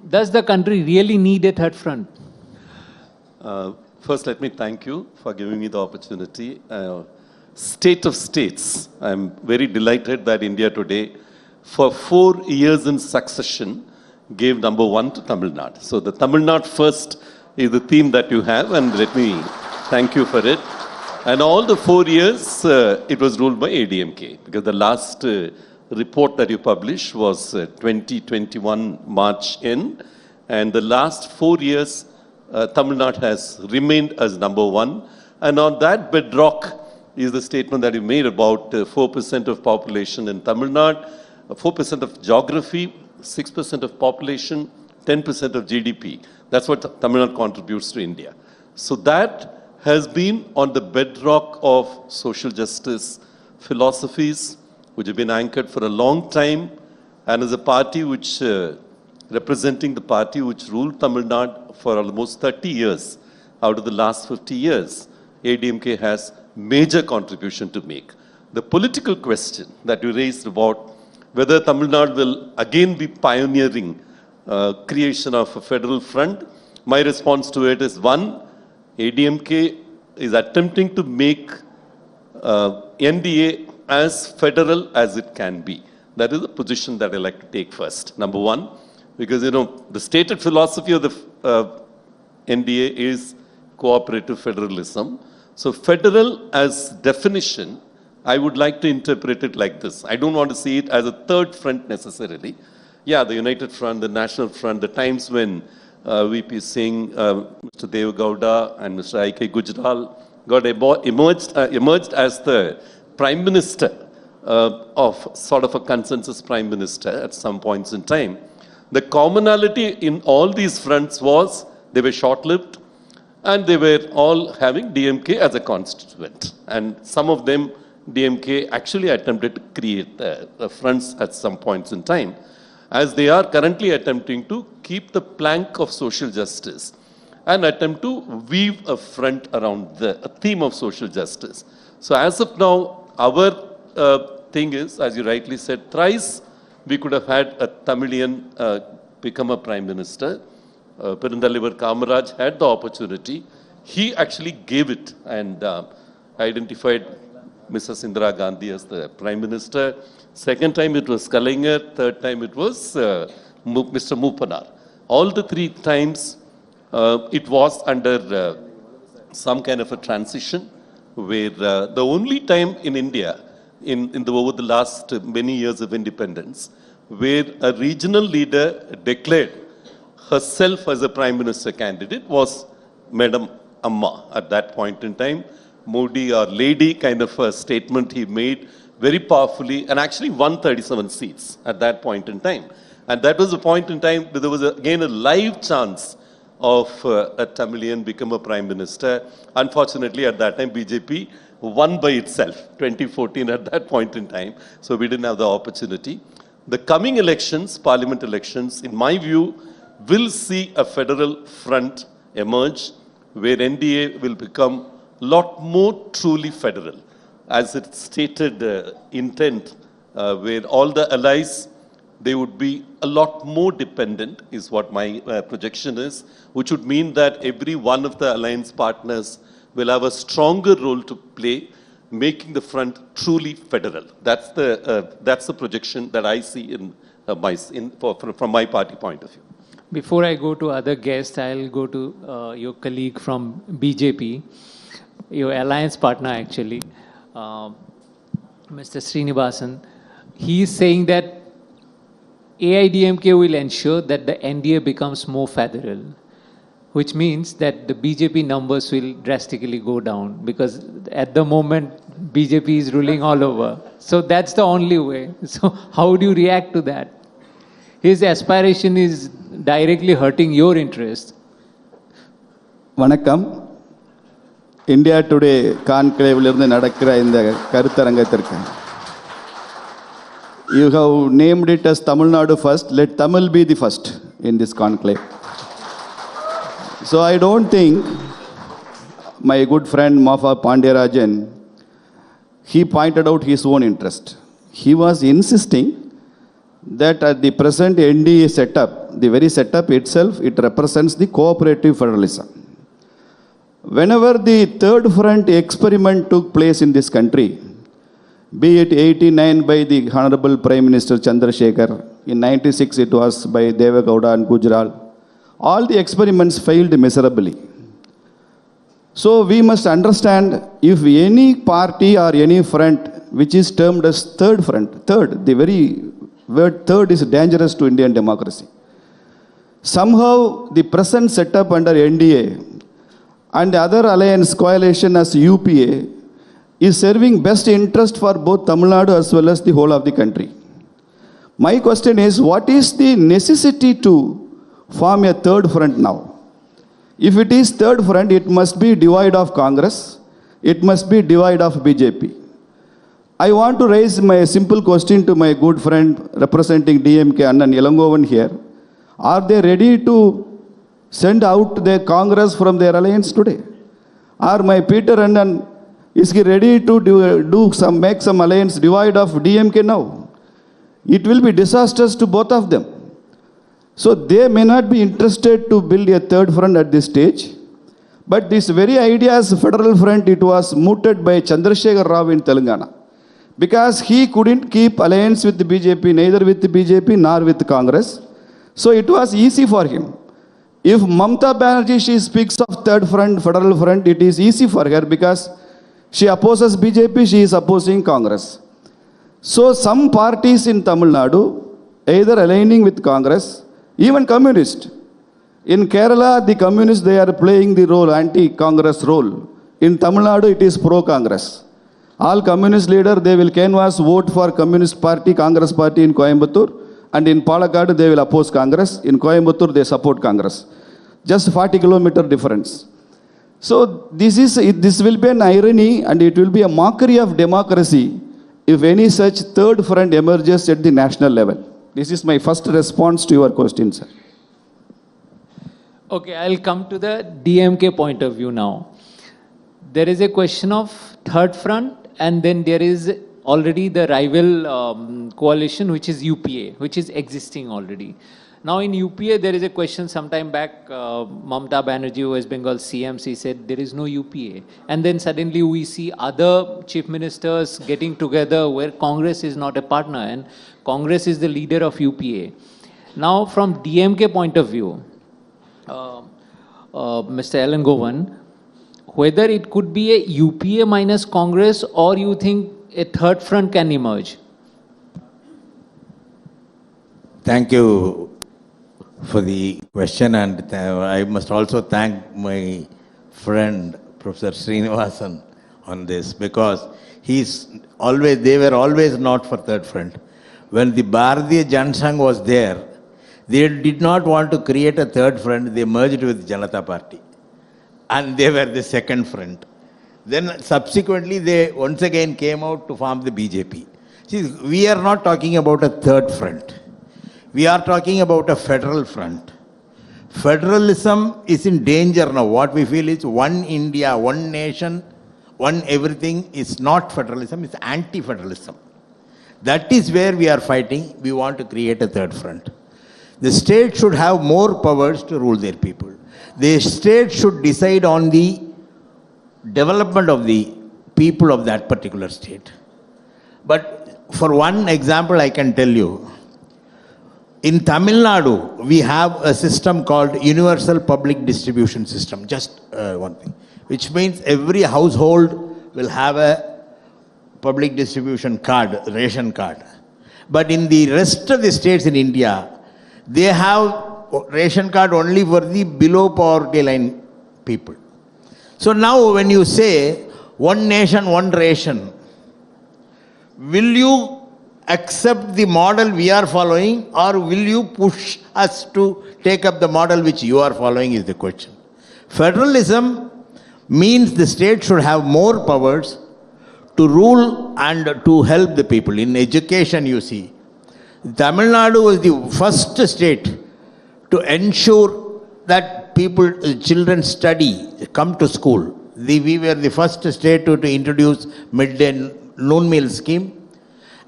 [SPEAKER 12] Does the country really need a third front?
[SPEAKER 13] First, let me thank you for giving me the opportunity. State of states, I'm very delighted that India today, for 4 years in succession, gave number 1 to Tamil Nadu. So the Tamil Nadu first is the theme that you have, and let me thank you for it. And all the 4 years, it was ruled by AIADMK, because the last report that you published was 2021 March end, and the last 4 years, Tamil Nadu has remained as number 1. And on that bedrock is the statement that you made about 4% of population in Tamil Nadu, 4% of geography, 6% of population, 10% of GDP. That's what Tamil Nadu contributes to India. So that has been on the bedrock of social justice philosophies, which have been anchored for a long time, and as a party which representing the party which ruled Tamil Nadu for almost 30 years. Out of the last 50 years, AIADMK has major contribution to make. The political question that you raised about whether Tamil Nadu will again be pioneering creation of a federal front, my response to it is 1, AIADMK is attempting to make NDA as federal as it can be. That is the position that I like to take first, number 1. Because, the stated philosophy of the NDA is cooperative federalism. So federal as definition, I would like to interpret it like this. I don't want to see it as a third front necessarily. Yeah, the United Front, the National Front, the times when VP Singh, Mr. Deve Gowda and Mr. I.K. Gujral got emerged as the Prime Minister of sort of a consensus Prime Minister at some points in time. The commonality in all these fronts was they were short-lived and they were all having DMK as a constituent. And some of them, DMK actually attempted to create fronts at some points in time, as they are currently attempting to keep the plank of social justice and attempt to weave a front around a theme of social justice. So as of now, our thing is, as you rightly said, thrice we could have had a Tamilian become a Prime Minister. Perundalivar Kamaraj had the opportunity. He actually gave it and identified Mrs. Indira Gandhi as the Prime Minister. Second time it was Kalaignar. Third time it was Mr. Moopanar. All the 3 times it was under some kind of a transition. where the only time in India, over the last many years of independence, where a regional leader declared herself as a Prime Minister candidate was Madam Amma. At that point in time, Modi or Lady kind of a statement he made very powerfully and actually won 37 seats at that point in time. And that was a point in time where there was again a live chance of a Tamilian become a Prime Minister. Unfortunately, at that time, BJP won by itself, 2014 at that point in time. So we didn't have the opportunity. The coming elections, parliament elections, in my view, will see a federal front emerge where NDA will become a lot more truly federal, as its stated intent, where all the allies, they would be a lot more dependent, is what my projection is, which would mean that every one of the alliance partners will have a stronger role to play, making the front truly federal. That's the projection that I see from my party point of view.
[SPEAKER 12] Before I go to other guests, I'll go to your colleague from BJP, your alliance partner actually, Mr. Srinivasan. He is saying that AIADMK will ensure that the NDA becomes more federal, which means that the BJP numbers will drastically go down, because at the moment BJP is ruling all over. So that's the only way. So how do you react to that? His aspiration is directly hurting your interest.
[SPEAKER 5] Vanakkam. India Today கான்க்ளேவிலிருந்து நடக்கிற இந்த கருத்தரங்கத்திற்கு you have named it as Tamil Nadu first. Let Tamil be the first in this conclave. So I don't think my good friend Mafa Pandiarajan, he pointed out his own interest. He was insisting that at the present NDA setup, the very setup itself, it represents the cooperative federalism. Whenever the third front experiment took place in this country, be it 89 by the Honorable Prime Minister Chandrasekhar, in 96 it was by Devagowda and Gujral, all the experiments failed miserably. So we must understand, if any party or any front which is termed as third front, the very word third is dangerous to Indian democracy. Somehow the present setup under NDA and the other alliance coalition as UPA is serving best interest for both Tamil Nadu as well as the whole of the country. My question is, what is the necessity to form a third front now? If it is third front, it must be divide of Congress, it must be divide of BJP. I want to raise my simple question to my good friend representing DMK and Elangovan here. Are they ready to send out their Congress from their alliance today? Are my Peter and is he ready to make some alliance divide of DMK now? It will be disastrous to both of them. So they may not be interested to build a third front at this stage. But this very idea as federal front, it was mooted by Chandrasekhar Rao in Telangana. Because he couldn't keep alliance with the BJP, neither with the BJP nor with Congress. So it was easy for him. If Mamta Banerjee, she speaks of third front, federal front, it is easy for her because she opposes BJP, she is opposing Congress. So some parties in Tamil Nadu, either aligning with Congress, even communist. In Kerala, the communists, they are playing the role, anti-Congress role. In Tamil Nadu, it is pro-Congress. All communist leaders, they will canvass vote for Communist Party, Congress Party in Coimbatore. And in Palakkad, they will oppose Congress. In Coimbatore, they support Congress. Just 40-kilometer difference. So this will be an irony and it will be a mockery of democracy if any such third front emerges at the national level. This is my first response to your question, sir.
[SPEAKER 12] Okay, I'll come to the DMK point of view now. There is a question of third front, and then there is already the rival coalition, which is UPA, which is existing already. Now in UPA, there is a question sometime back, Mamta Banerjee, West Bengal CM, she said there is no UPA. And then suddenly we see other chief ministers getting together where Congress is not a partner and Congress is the leader of UPA. Now from DMK point of view, Mr. Elangovan,
[SPEAKER 14] whether it could be a UPA minus Congress, or you think a third front can emerge?
[SPEAKER 15] Thank you for the question, and I must also thank my friend Professor Srinivasan on this, because they were always not for third front. When the Bharatiya Janasangh was there, they did not want to create a third front. They merged with Janata Party, and they were the second front. Then subsequently they once again came out to form the BJP. See, we are not talking about a third front. We are talking about a federal front. Federalism is in danger now. What we feel is one India, one nation, one everything is not federalism, it's anti-federalism. That is where we are fighting. We want to create a third front. The state should have more powers to rule their people. The state should decide on the development of the people of that particular state. But for one example I can tell you, in Tamil Nadu, we have a system called Universal Public Distribution System, just one thing, which means every household will have a public distribution card, ration card. But in the rest of the states in India, they have ration card only for the below poverty line people. So now when you say one nation, one ration, will you accept the model we are following, or will you push us to take up the model which you are following is the question. Federalism means the state should have more powers to rule and to help the people. In education, you see, Tamil Nadu was the first state to ensure that children study, come to school. We were the first state to introduce midday noon meal scheme.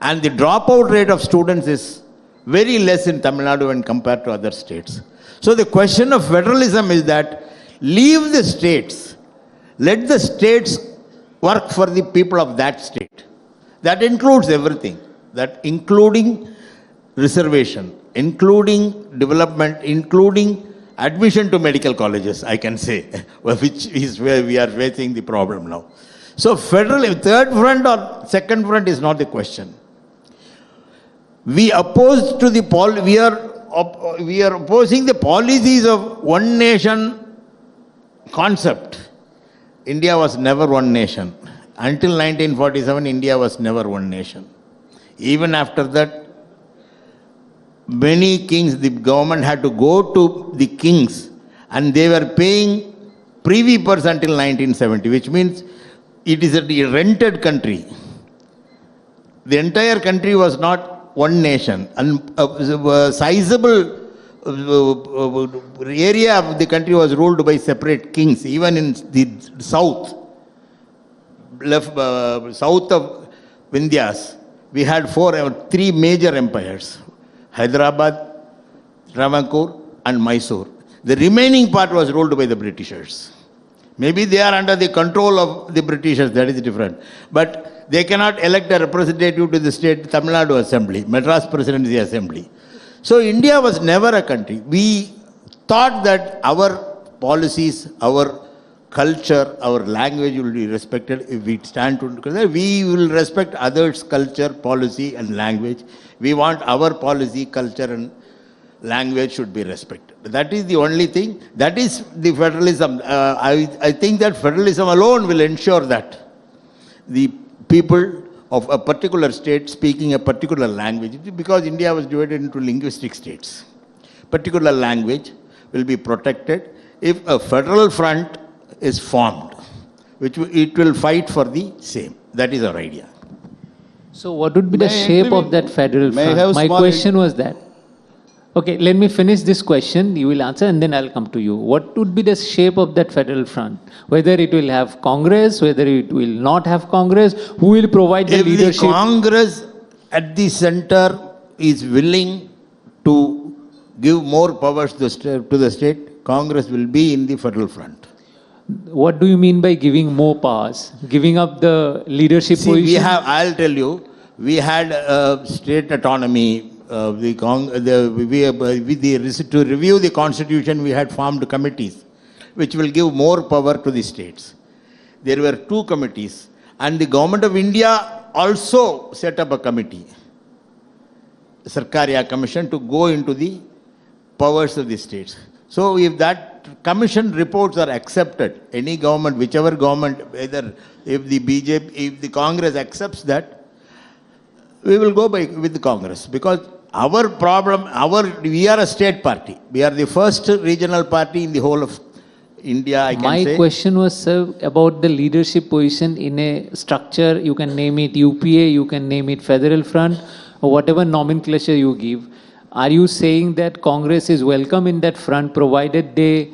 [SPEAKER 15] And the dropout rate of students is very less in Tamil Nadu when compared to other states. So the question of federalism is that leave the states, let the states work for the people of that state. That includes everything, that including reservation, including development, including admission to medical colleges, I can say, which is where we are facing the problem now. So third front or second front is not the question. We are opposing the policies of one nation concept. India was never one nation. Until 1947, India was never one nation. Even after that, many kings, the government had to go to the kings, and they were paying privy purse until 1970, which means it is a rented country. The entire country was not one nation, and a sizable area of the country was ruled by separate kings. Even in the south, south of Vindhyas, we had three major empires: Hyderabad, Travancore, and Mysore. The remaining part was ruled by the Britishers. Maybe they are under the control of the Britishers, that is different. But they cannot elect a representative to the state Tamil Nadu Assembly, Madras Presidency Assembly. So India was never a country. We thought that our policies, our culture, our language will be respected if we stand to, we will respect others' culture, policy and language. We want our policy, culture and language should be respected. That is the only thing. That is the federalism. I think that federalism alone will ensure that the people of a particular state speaking a particular language, because India was divided into linguistic states, particular language will be protected if a federal front is formed, which it will fight for the same. That is our idea.
[SPEAKER 14] So what would be the shape of that federal front? My question was that. Okay, let me finish this question. You will answer and then I'll come to you. What would be the shape of that federal front? Whether it will have Congress, whether it will not have Congress, who will provide the leadership?
[SPEAKER 15] If the Congress at the center is willing to give more powers to the state, Congress will be in the federal front.
[SPEAKER 14] What do you mean by giving more powers? Giving up the leadership position?
[SPEAKER 15] I'll tell you, we had state autonomy. To review the constitution, we had formed committees which will give more power to the states. there were 2 committees, and the government of India also set up a committee, Sarkaria Commission, to go into the powers of the states. So if that commission reports are accepted, any government, whichever government, whether if the BJP, if the Congress accepts that, we will go with the Congress, because our problem, we are a state party. We are the first regional party in the whole of India, I can say.
[SPEAKER 14] My question was, sir, about the leadership position in a structure. You can name it UPA, you can name it Federal Front, or whatever nomenclature you give. Are you saying that Congress is welcome in that front, provided they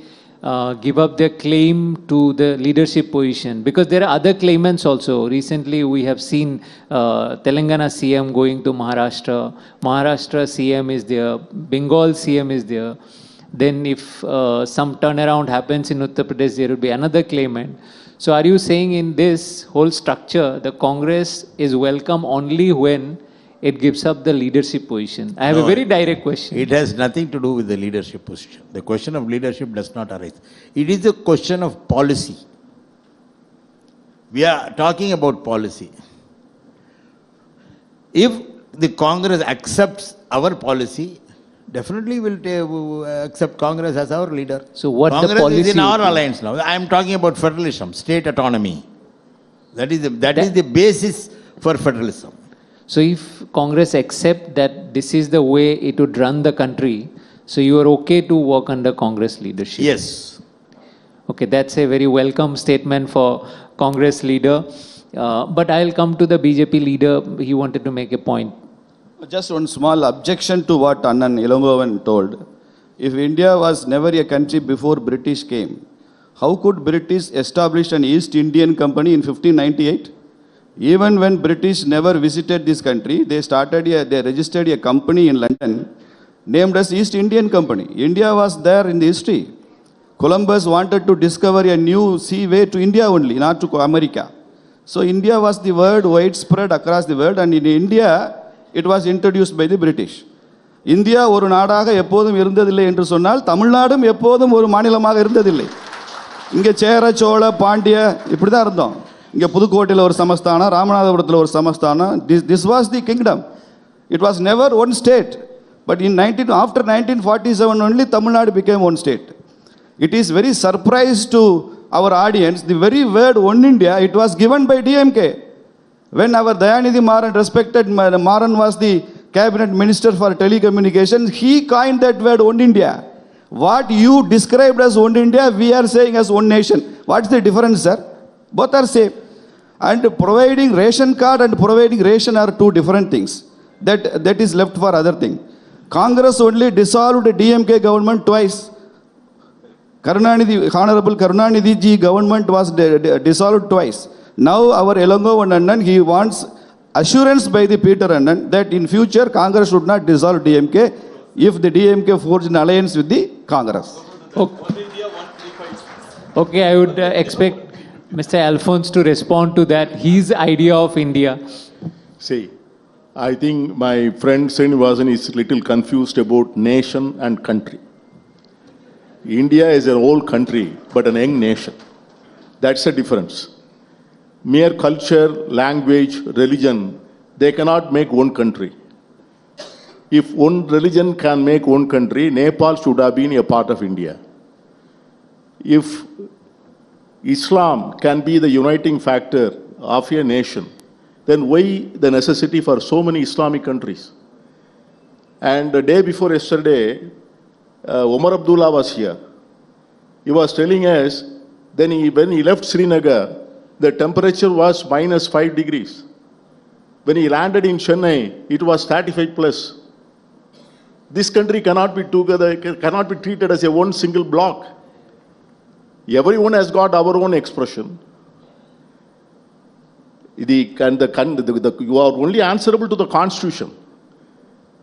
[SPEAKER 14] give up their claim to the leadership position? Because there are other claimants also. Recently, we have seen Telangana CM going to Maharashtra. Maharashtra CM is there. Bengal CM is there. Then if some turnaround happens in Uttar Pradesh, there will be another claimant. So are you saying in this whole structure, the Congress is welcome only when it gives up the leadership position? I have a very direct question.
[SPEAKER 15] It has nothing to do with the leadership position. The question of leadership does not arise. It is a question of policy. We are talking about policy. If the Congress accepts our policy, definitely will accept Congress as our leader.
[SPEAKER 14] So what
[SPEAKER 15] Congress
[SPEAKER 14] the policy
[SPEAKER 15] is in our alliance now. I am talking about federalism, state autonomy. That is the basis for federalism.
[SPEAKER 14] So if Congress accept that this is the way it would run the country, so you are okay to work under Congress leadership?
[SPEAKER 15] Yes.
[SPEAKER 14] Okay, that's a very welcome statement for Congress leader. But I'll come to the BJP leader. He wanted to make a point.
[SPEAKER 5] Just one small objection to what Annan Elangovan told. If India was never a country before British came, how could British establish an East Indian Company in 1598? Even when British never visited this country, they registered a company in London named as East Indian Company. India was there in the history. Columbus wanted to discover a new seaway to India only, not to America. So India was the word widespread across the world, and in India, it was introduced by the British. India ஒரு நாடாக எப்போதும் இருந்ததில்லை என்று சொன்னால் தமிழ்நாடும் எப்போதும் ஒரு மாநிலமாக இருந்ததில்லை. இங்கே சேர சோழ பாண்டிய இப்படி தான் இருந்தோம். இங்கே புதுக்கோட்டையில் ஒரு சமஸ்தானம், ராமநாதபுரத்தில் ஒரு சமஸ்தானம். This was the kingdom. It was never one state. But after 1947 only Tamil Nadu became one state. It is very surprise to our audience, the very word One India, it was given by DMK. When our Dayanidhi Maran, respected Maran, was the cabinet minister for telecommunications, he coined that word One India. What you described as One India, we are saying as One Nation. What's the difference, sir? Both are same. And providing ration card and providing ration are two different things. That is left for other thing. Congress only dissolved the DMK government twice. Honorable Karunanidhi ji government was dissolved twice. Now our Elangovan Annan, he wants assurance by the Peter Annan that in future Congress should not dissolve DMK if the DMK forged an alliance with the Congress.
[SPEAKER 14] Okay, I would expect Mr. Alphonse to respond to that, his idea of India.
[SPEAKER 16] See, I think my friend Srinivasan is a little confused about nation and country. India is an old country, but an young nation. That's the difference. Mere culture, language, religion, they cannot make one country. If one religion can make one country, Nepal should have been a part of India. If Islam can be the uniting factor of a nation, then why the necessity for so many Islamic countries? And the day before yesterday, Omar Abdullah was here. He was telling us, when he left Srinagar, the temperature was -5 degrees. When he landed in Chennai, it was 35 plus. This country cannot be together, cannot be treated as a one single block. Everyone has got our own expression. You are only answerable to the Constitution.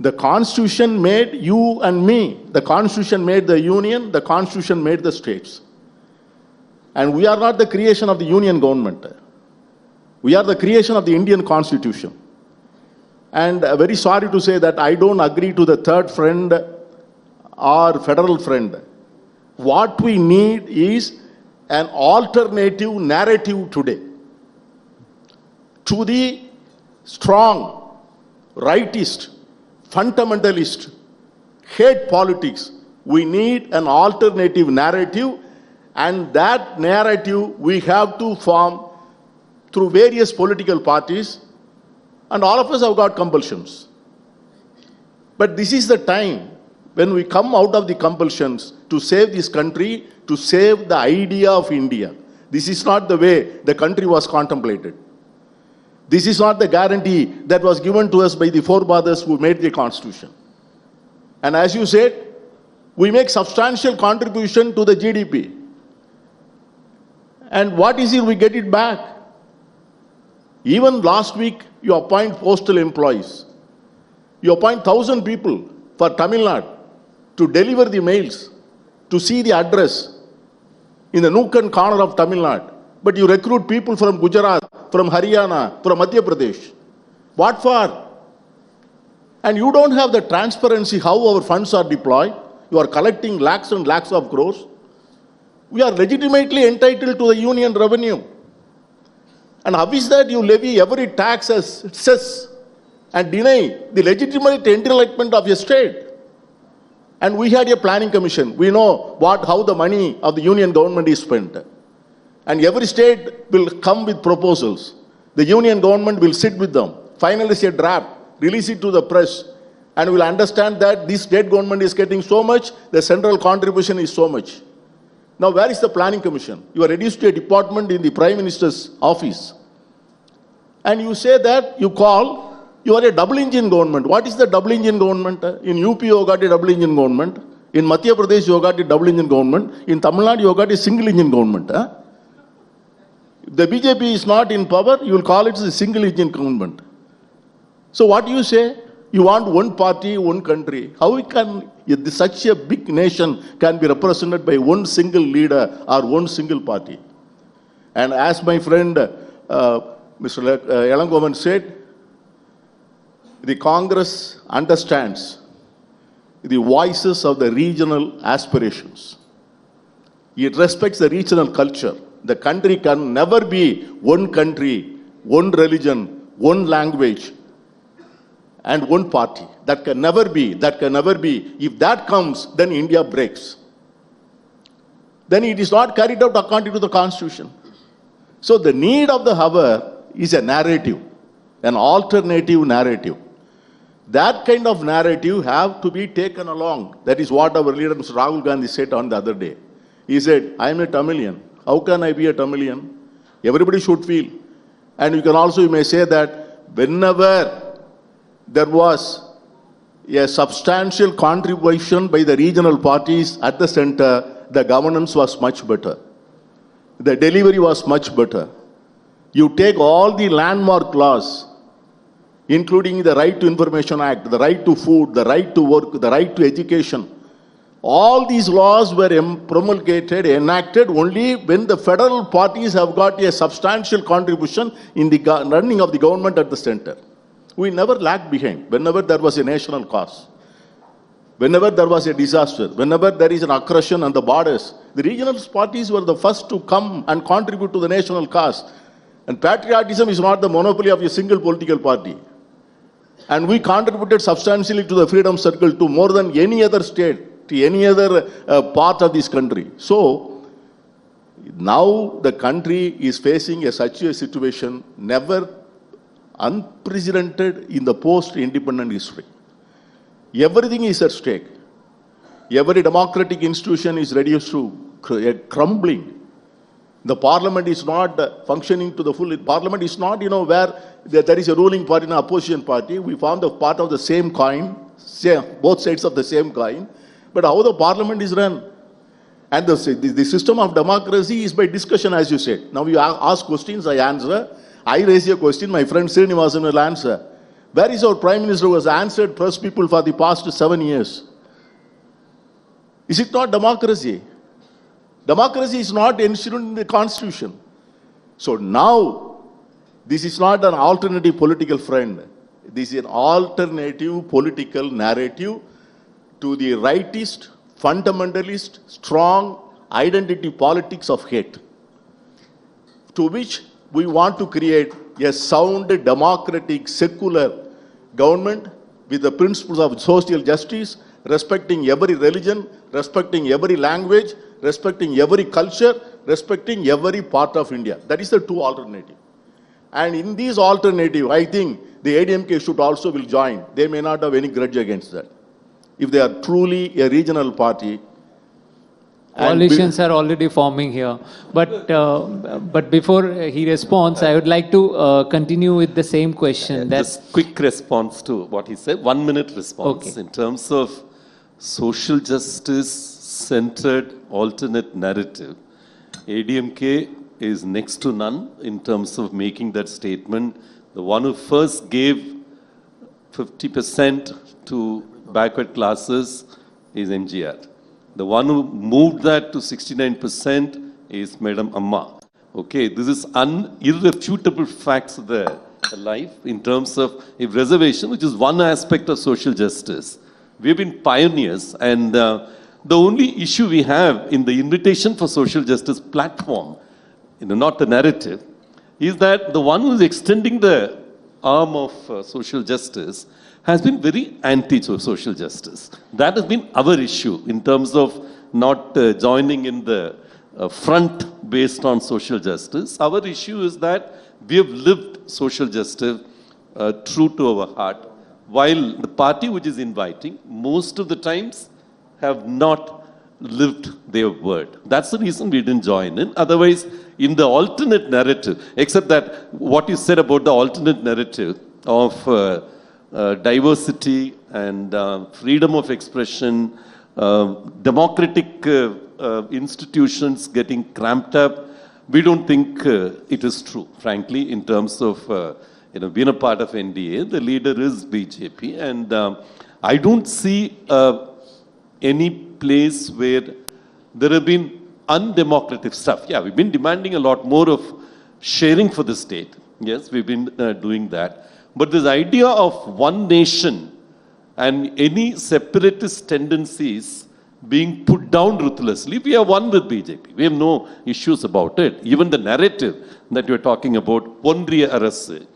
[SPEAKER 16] The Constitution made you and me. The Constitution made the Union. The Constitution made the states. And we are not the creation of the Union government. We are the creation of the Indian Constitution. And very sorry to say that I don't agree to the third friend or federal friend. What we need is an alternative narrative today to the strong, rightist, fundamentalist, hate politics. We need an alternative narrative, and that narrative we have to form through various political parties, and all of us have got compulsions. But this is the time when we come out of the compulsions to save this country, to save the idea of India. This is not the way the country was contemplated. This is not the guarantee that was given to us by the forefathers who made the constitution. And as you said, we make substantial contribution to the GDP. And what is it we get it back? Even last week, you appoint postal employees. You appoint 1,000 people for Tamil Nadu to deliver the mails, to see the address in the nook and corner of Tamil Nadu. But you recruit people from Gujarat, from Haryana, from Madhya Pradesh. What for? And you don't have the transparency how our funds are deployed. You are collecting lakhs and lakhs of crores. We are legitimately entitled to the union revenue. And how is that you levy every tax as cess and deny the legitimate entertainment of a state? And we had a planning commission. We know how the money of the union government is spent. And every state will come with proposals. The union government will sit with them, finalize a draft, release it to the press, and will understand that this state government is getting so much, the central contribution is so much. Now, where is the planning commission? You are reduced to a department in the Prime Minister's office. And you say that you are a double engine government. What is the double engine government? In UP, you got a double engine government. In Madhya Pradesh, you got a double engine government. In Tamil Nadu, you got a single engine government. If the BJP is not in power, you will call it a single engine government. So what do you say? You want one party, one country. How can such a big nation can be represented by one single leader or one single party? And as my friend Mr. Elangovan said, the Congress understands the voices of the regional aspirations. It respects the regional culture. The country can never be one country, one religion, one language, and one party. That can never be. That can never be. If that comes, then India breaks. Then it is not carried out according to the Constitution. So the need of the hour is a narrative, an alternative narrative. That kind of narrative have to be taken along. That is what our leader, Mr. Rahul Gandhi, said on the other day. He said, I am a Tamilian. How can I be a Tamilian? Everybody should feel. And you may say that whenever there was a substantial contribution by the regional parties at the center, the governance was much better. The delivery was much better. You take all the landmark laws, including the Right to Information Act, the right to food, the right to work, the right to education. All these laws were promulgated, enacted only when the federal parties have got a substantial contribution in the running of the government at the center. We never lagged behind whenever there was a national cause. Whenever there was a disaster, whenever there is an aggression on the borders, the regional parties were the first to come and contribute to the national cause. And patriotism is not the monopoly of a single political party. And we contributed substantially to the freedom circle to more than any other state, to any other part of this country. So, now the country is facing such a situation never unprecedented in the post-independent history. Everything is at stake. Every democratic institution is reduced to crumbling. The parliament is not functioning to the full. Parliament is not, where there is a ruling party and an opposition party. We form the part of the same coin, both sides of the same coin. But how the parliament is run? And the system of democracy is by discussion, as you said. Now you ask questions, I answer. I raise a question, my friend Srinivasan will answer. Where is our Prime Minister who has answered press people for the past 7 years? Is it not democracy? Democracy is not enshrined in the Constitution. So now, this is not an alternative political friend. This is an alternative political narrative to the rightist, fundamentalist, strong, identity politics of hate, to which we want to create a sound, democratic, secular government with the principles of social justice, respecting every religion, respecting every language, respecting every culture, respecting every part of India. That is the two alternatives. And in these alternatives, I think the AIADMK should also will join. They may not have any grudge against that. If they are truly a regional party.
[SPEAKER 14] Coalitions are already forming here. But before he responds, I would like to continue with the same question.
[SPEAKER 13] Just quick response to what he said. 1 minute response.
[SPEAKER 14] Okay.
[SPEAKER 13] In terms of social justice centered alternate narrative, AIADMK is next to none in terms of making that statement. The one who first gave 50% to backward classes is MGR. The one who moved that to 69% is Madam Amma. Okay, this is irrefutable facts there alive in terms of if reservation, which is one aspect of social justice. We've been pioneers, and the only issue we have in the invitation for social justice platform, not the narrative, is that the one who is extending the arm of social justice has been very anti-social justice. That has been our issue in terms of not joining in the front based on social justice. Our issue is that we have lived social justice true to our heart, while the party which is inviting, most of the times have not lived their word. That's the reason we didn't join in. Otherwise, in the alternate narrative, except that what you said about the alternate narrative of diversity and freedom of expression, democratic institutions getting cramped up, we don't think it is true, frankly, in terms of being a part of NDA. The leader is BJP, and I don't see any place where there have been undemocratic stuff. Yeah, we've been demanding a lot more of sharing for the state. Yes, we've been doing that. But this idea of one nation and any separatist tendencies being put down ruthlessly, we are one with BJP. We have no issues about it. Even the narrative that you're talking about, Ondriya Arasu,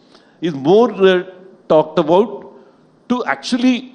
[SPEAKER 13] is more talked about to actually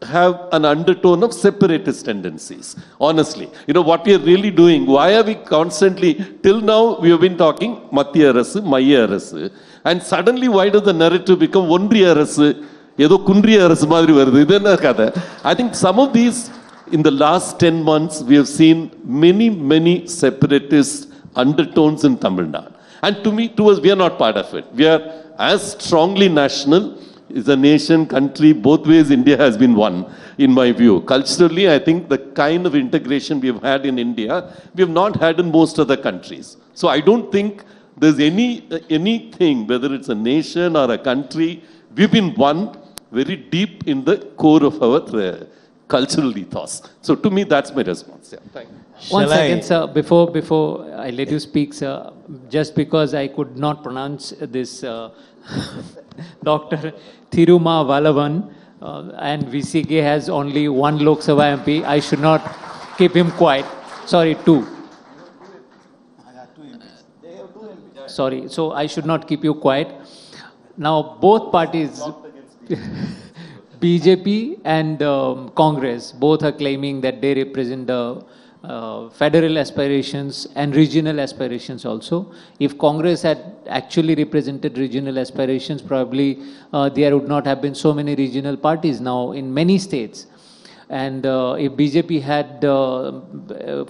[SPEAKER 13] have an undertone of separatist tendencies. Honestly, what we are really doing, why are we constantly, till now we have been talking Mathiya Arasu, Mayya Arasu, and suddenly why does the narrative become Ondriya Arasu, Edo Kundriya Arasu madri varudhu? I think some of these, in the last 10 months, we have seen many separatist undertones in Tamil Nadu. And to us, we are not part of it. We are as strongly national. Is a nation, country, both ways India has been one, in my view. Culturally, I think the kind of integration we have had in India, we have not had in most other countries. So I don't think there's anything, whether it's a nation or a country, we've been one very deep in the core of our cultural ethos. So to me, that's my response. Yeah, thank you.
[SPEAKER 14] One second, sir. Before I let you speak, sir, just because I could not pronounce this Dr. Thirumaavalavan and VCK has only one Lok Sabha MP, I should not keep him quiet. Sorry, two. Sorry, so I should not keep you quiet. Now, both parties, BJP and Congress, both are claiming that they represent the federal aspirations and regional aspirations also. If Congress had actually represented regional aspirations, probably there would not have been so many regional parties now in many states. And if BJP had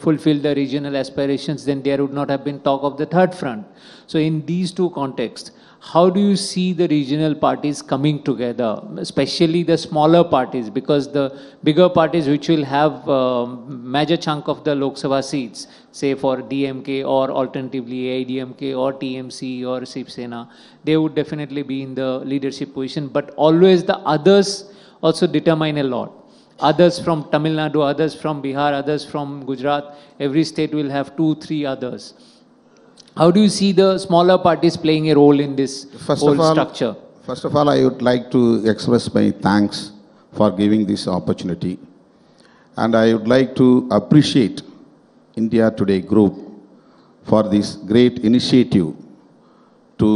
[SPEAKER 14] fulfilled the regional aspirations, then there would not have been talk of the third front. So in these two contexts, how do you see the regional parties coming together, especially the smaller parties, because the bigger parties which will have major chunk of the Lok Sabha seats, say for DMK or alternatively AIADMK or TMC or Shiv Sena, they would definitely be in the leadership position, but always the others also determine a lot. Others from Tamil Nadu, others from Bihar, others from Gujarat, every state will have 2-3 others. How do you see the smaller parties playing a role in this whole structure?
[SPEAKER 17] First of all, I would like to express my thanks for giving this opportunity. And I would like to appreciate India Today group for this great initiative to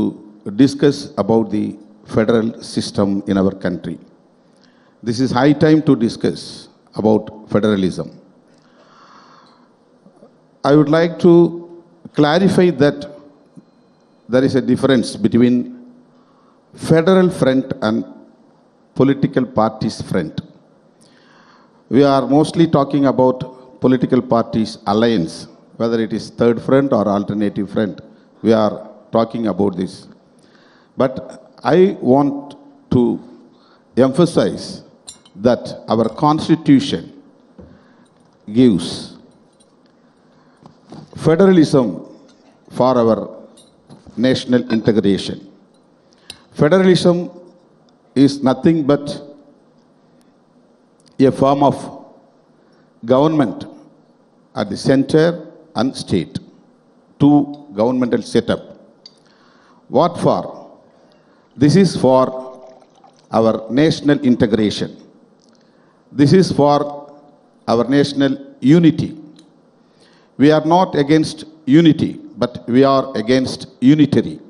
[SPEAKER 17] discuss about the federal system in our country. This is high time to discuss about federalism. I would like to clarify that there is a difference between federal front and political parties front. We are mostly talking about political parties alliance, whether it is third front or alternative front. We are talking about this. But I want to emphasize that our constitution gives federalism for our national integration. Federalism is nothing but a form of government at the center and state, two governmental setup. What for? This is for our national integration. This is for our national unity. We are not against unity, but we are against unitary.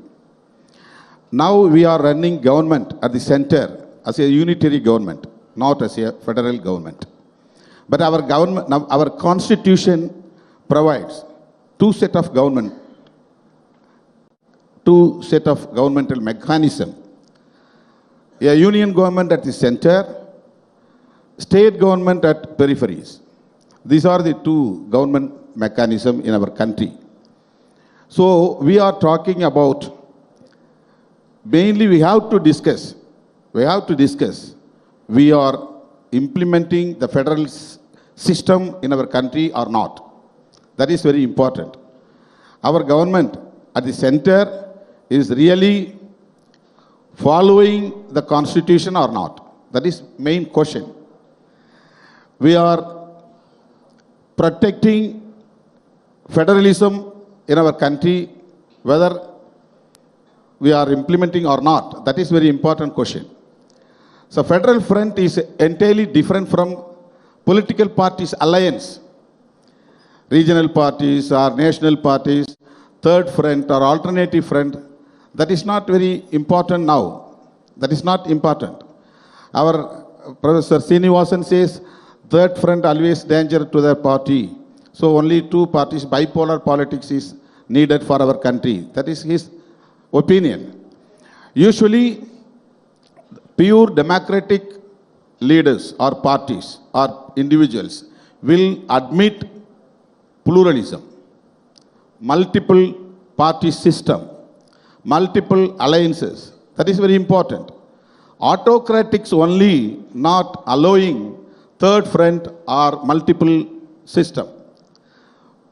[SPEAKER 17] Now we are running government at the center as a unitary government, not as a federal government. But our government, our constitution provides two set of governmental mechanism. A union government at the center, state government at peripheries. These are the two government mechanisms in our country. So we are talking about, mainly we have to discuss, we are implementing the federal system in our country or not. That is very important. Our government at the center is really following the constitution or not. That is main question. We are protecting federalism in our country, whether we are implementing or not. That is very important question. So federal front is entirely different from political parties alliance. Regional parties or national parties, third front or alternative front, that is not very important now. That is not important. Our Professor Srinivasan says, third front always danger to their party. So only two parties, bipolar politics is needed for our country. That is his opinion. Usually, pure democratic leaders or parties or individuals will admit pluralism, multiple party system, multiple alliances. That is very important. Autocratics only not allowing third front or multiple system.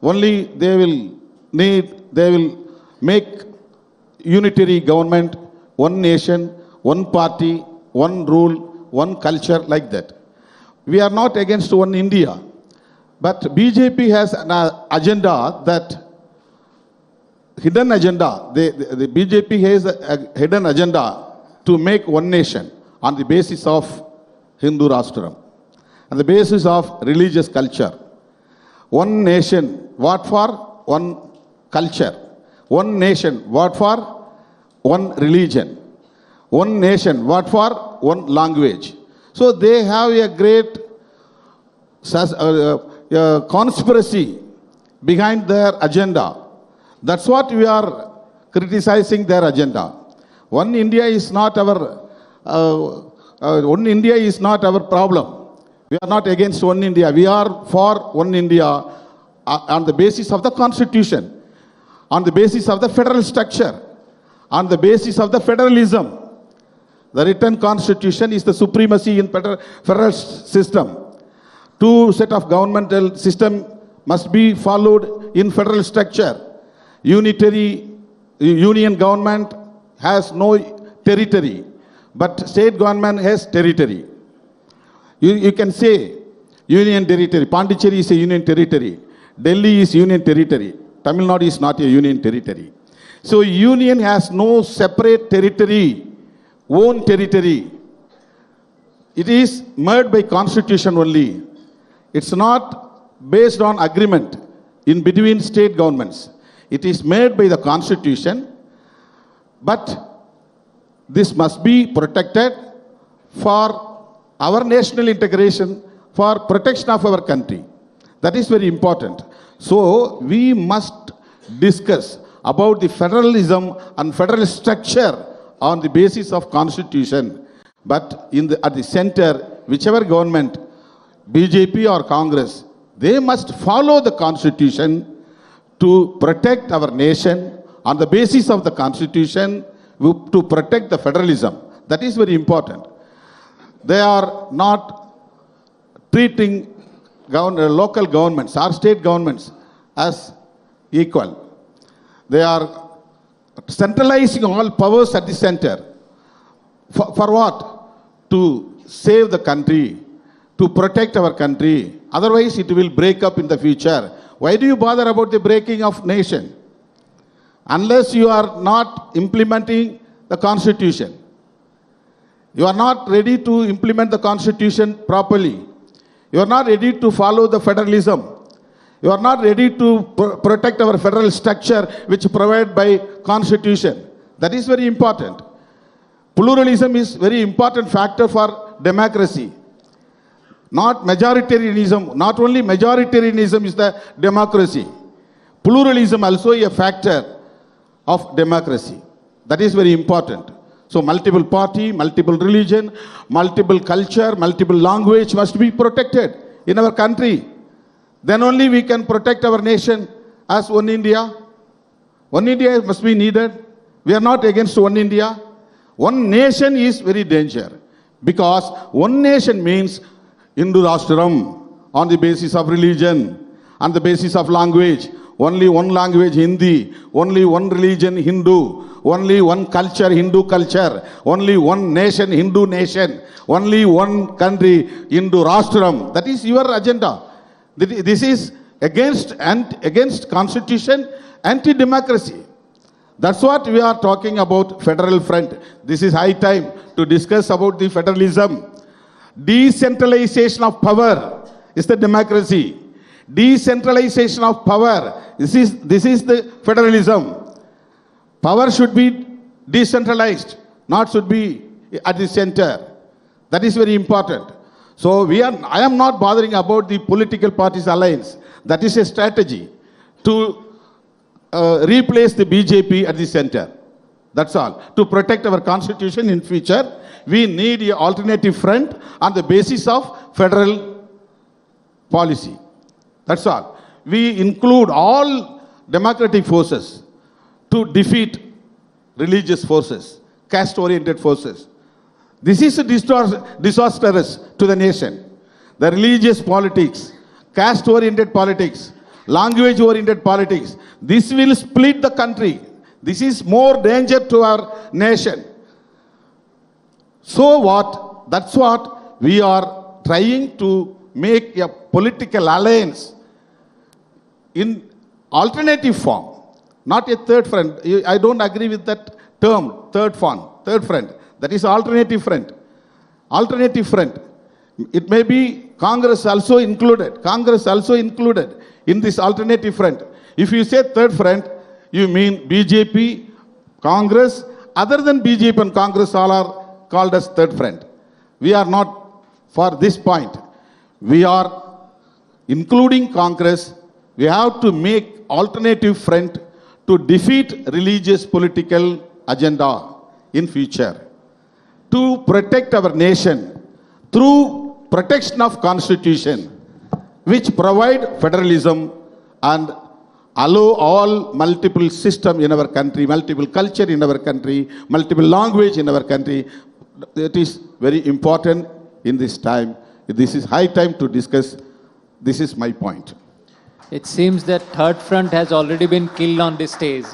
[SPEAKER 17] Only they will make unitary government, one nation, one party, one rule, one culture, like that. We are not against one India. But BJP has an agenda, that hidden agenda. The BJP has a hidden agenda to make one nation on the basis of Hindu Rashtra, on the basis of religious culture. One nation, what for? One culture. One nation, what for? One religion. One nation, what for? One language. So they have a great conspiracy behind their agenda. That's what we are criticizing, their agenda. One India is not our problem. We are not against one India. We are for one India on the basis of the constitution, on the basis of the federal structure, on the basis of the federalism. The written constitution is the supremacy in federal system. Two set of governmental system must be followed in federal structure. Union government has no territory, but state government has territory. You can say union territory. Pondicherry is a union territory. Delhi is union territory. Tamil Nadu is not a union territory. So union has no separate territory, own territory. It is made by constitution only. It's not based on agreement. in between state governments. It is made by the constitution, but this must be protected for our national integration, for protection of our country. That is very important. So we must discuss about the federalism and federal structure on the basis of constitution. But at the center, whichever government, BJP or Congress, they must follow the constitution to protect our nation on the basis of the constitution, to protect the federalism. That is very important. They are not treating local governments or state governments as equal. They are centralizing all powers at the center. For what? To save the country, to protect our country. Otherwise, it will break up in the future. Why do you bother about the breaking of nation? Unless you are not implementing the constitution. You are not ready to implement the constitution properly. You are not ready to follow the federalism. You are not ready to protect our federal structure which provided by constitution. That is very important. Pluralism is very important factor for democracy. Not majoritarianism. Not only majoritarianism is the democracy. Pluralism also a factor of democracy. That is very important. So multiple party, multiple religion, multiple culture, multiple language must be protected in our country. Then only we can protect our nation as one India. One India must be needed. We are not against one India. One nation is very danger. Because one nation means Hindu Rashtraram on the basis of religion, on the basis of language. Only one language, Hindi. Only one religion, Hindu. Only one culture, Hindu culture. Only one nation, Hindu nation. Only one country, Hindu Rashtraram. That is your agenda. This is against constitution, anti-democracy. That's what we are talking about federal front. This is high time to discuss about the federalism. Decentralization of power is the democracy. Decentralization of power. This is the federalism. Power should be decentralized, not should be at the center. That is very important. So I am not bothering about the political parties alliance. That is a strategy to replace the BJP at the center. That's all. To protect our constitution in future, we need an alternative front on the basis of federal policy. That's all. We include all democratic forces to defeat religious forces, caste-oriented forces. This is disastrous to the nation. The religious politics, caste-oriented politics, language-oriented politics, this will split the country. This is more danger to our nation. So what? That's what we are trying to make a political alliance in alternative form, not a third front. I don't agree with that term, third front. That is alternative front. Alternative front. It may be Congress also included. Congress also included in this alternative front. If you say third front, you mean BJP, Congress, other than BJP and Congress all are called as third front. We are not for this point. We are including Congress. We have to make alternative front to defeat religious political agenda in future. To protect our nation through protection of constitution, which provide federalism and allow all multiple system in our country, multiple culture in our country, multiple language in our country. It is very important in this time. This is high time to discuss. This is my point.
[SPEAKER 14] It seems that third front has already been killed on this stage.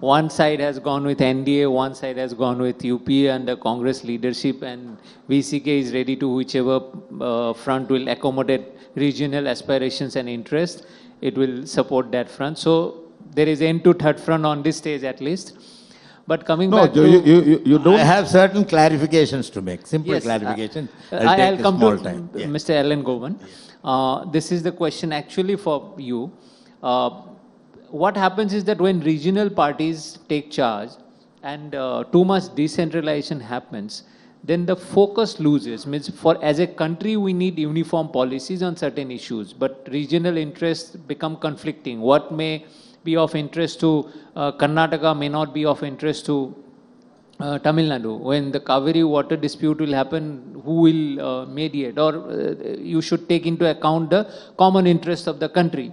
[SPEAKER 14] One side has gone with NDA, one side has gone with UP and the Congress leadership, and VCK is ready to whichever front will accommodate regional aspirations and interests. It will support that front. So there is end to third front on this stage at least. But coming back to...
[SPEAKER 15] you don't... I have certain clarifications to make, simple clarifications.
[SPEAKER 14] I'll come to
[SPEAKER 15] time.
[SPEAKER 14] Mr. Elangovan. This is the question actually for you. What happens is that when regional parties take charge and too much decentralization happens, then the focus loses. Means as a country, we need uniform policies on certain issues, but regional interests become conflicting. What may be of interest to Karnataka may not be of interest to Tamil Nadu. When the Kaveri water dispute will happen, who will mediate? Or you should take into account the common interest of the country.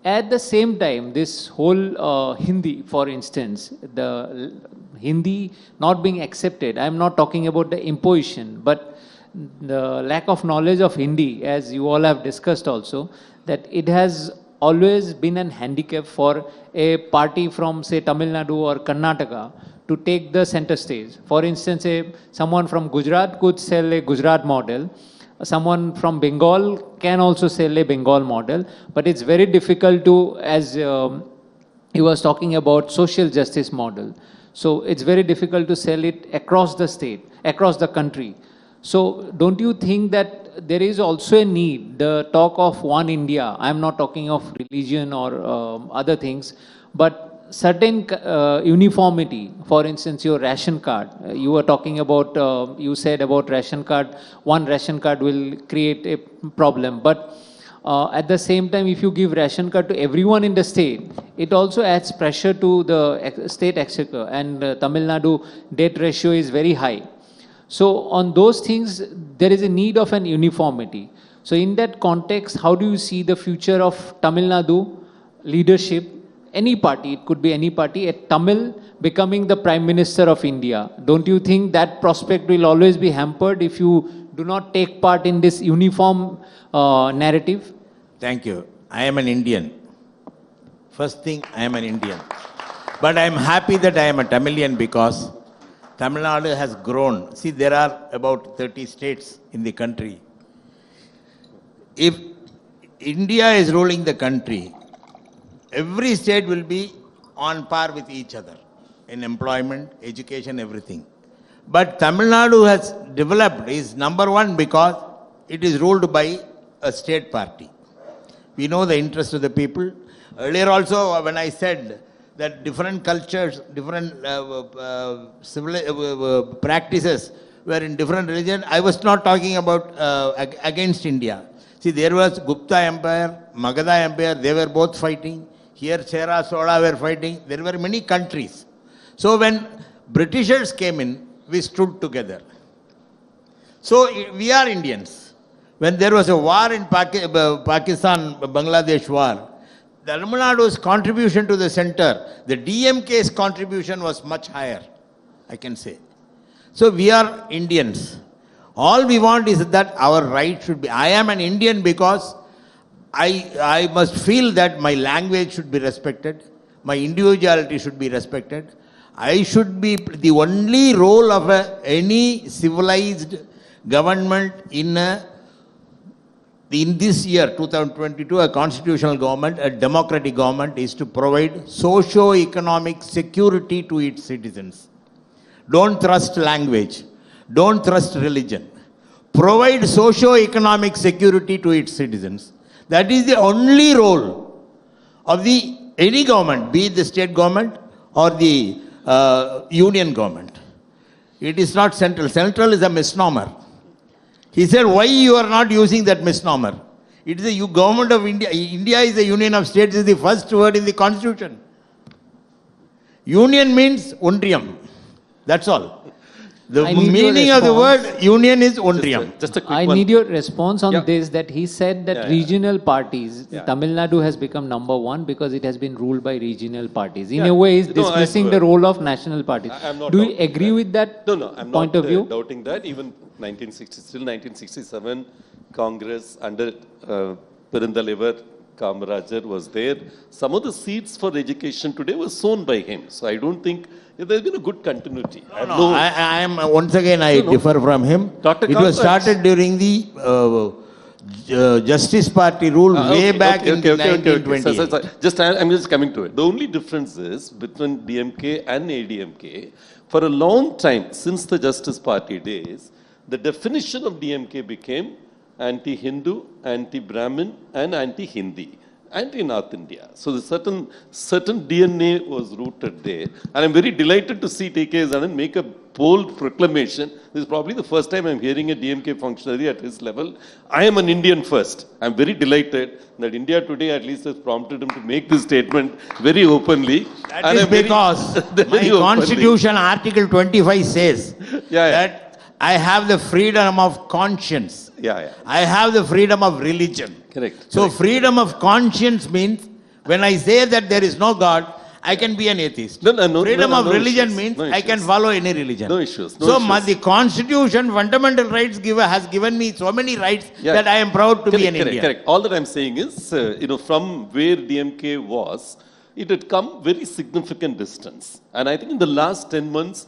[SPEAKER 14] At the same time, this whole Hindi, for instance, the Hindi not being accepted, I am not talking about the imposition, but the lack of knowledge of Hindi, as you all have discussed also, that it has always been an handicap for a party from, say, Tamil Nadu or Karnataka to take the center stage. For instance, someone from Gujarat could sell a Gujarat model. Someone from Bengal can also sell a Bengal model, but it's very difficult to, as he was talking about, social justice model. So it's very difficult to sell it across the state, across the country. So don't you think that there is also a need, the talk of one India, I'm not talking of religion or other things, but certain uniformity, for instance, your ration card, you were talking about, you said about ration card, one ration card will create a problem, but at the same time, if you give ration card to everyone in the state, it also adds pressure to the state exchequer, and Tamil Nadu debt ratio is very high. So on those things, there is a need of an uniformity. So in that context, how do you see the future of Tamil Nadu leadership? Any party, it could be any party, a Tamil becoming the Prime Minister of India. Don't you think that prospect will always be hampered if you do not take part in this uniform narrative?
[SPEAKER 15] Thank you. I am an Indian. First thing, I am an Indian. But I am happy that I am a Tamilian because Tamil Nadu has grown. See, there are about 30 states in the country. If India is ruling the country, every state will be on par with each other in employment, education, everything. But Tamil Nadu has developed, is number one because it is ruled by a state party. We know the interest of the people. Earlier also, when I said that different cultures, different civil practices were in different religions, I was not talking about against India. See, there was Gupta Empire, Magadha Empire, they were both fighting. Here, Chera, Soda were fighting. There were many countries. So when Britishers came in, we stood together. So we are Indians. When there was a war in Pakistan, Bangladesh war, the Tamil Nadu's contribution to the center, the DMK's contribution was much higher, I can say. So we are Indians. All we want is that our right should be. I am an Indian because I must feel that my language should be respected, my individuality should be respected. I should be the only role of any civilized government in this year, 2022, a constitutional government, a democratic government, is to provide socio-economic security to its citizens. Don't trust language. Don't trust religion. Provide socio-economic security to its citizens. That is the only role of any government, be it the state government or the union government. It is not central. Central is a misnomer. He said, why you are not using that misnomer? It is the government of India. India is a union of states, is the first word in the constitution. Union means undriyam. That's all. The meaning of the word union is undriyam.
[SPEAKER 14] Just a quick one. I need your response on this, that he said that regional parties, Tamil Nadu has become number one because it has been ruled by regional parties. In a way, he's dismissing the role of national parties. Do you agree with that point of view?
[SPEAKER 13] Doubting that. Even 1967, Congress under Perindalevar Kamarajar was there. Some of the seats for education today were sown by him. So I don't think there's been a good continuity.
[SPEAKER 15] I am once again I differ from him. It was started during the Justice Party rule way back in 1920.
[SPEAKER 13] I'm just coming to it. The only difference is between DMK and AIADMK. For a long time, since the Justice Party days, the definition of DMK became anti-Hindu, anti-Brahmin and anti-Hindi. and in North India. So the certain DNA was rooted there. And I'm very delighted to see T.K. Zanan make a bold proclamation. This is probably the first time I'm hearing a DMK functionary at his level. I am an Indian first. I'm very delighted that India Today at least has prompted him to make this statement very openly.
[SPEAKER 15] That is because my Constitution Article 25 says that I have the freedom of conscience. I have the freedom of religion.
[SPEAKER 13] Correct.
[SPEAKER 15] So freedom of conscience means when I say that there is no God, I can be an atheist. Freedom of religion means I can follow any religion.
[SPEAKER 13] No issues.
[SPEAKER 15] The Constitution, fundamental rights has given me so many rights that I am proud to be an Indian.
[SPEAKER 13] Correct. All that I'm saying is, from where DMK was, it had come very significant distance. And I think in the last 10 months,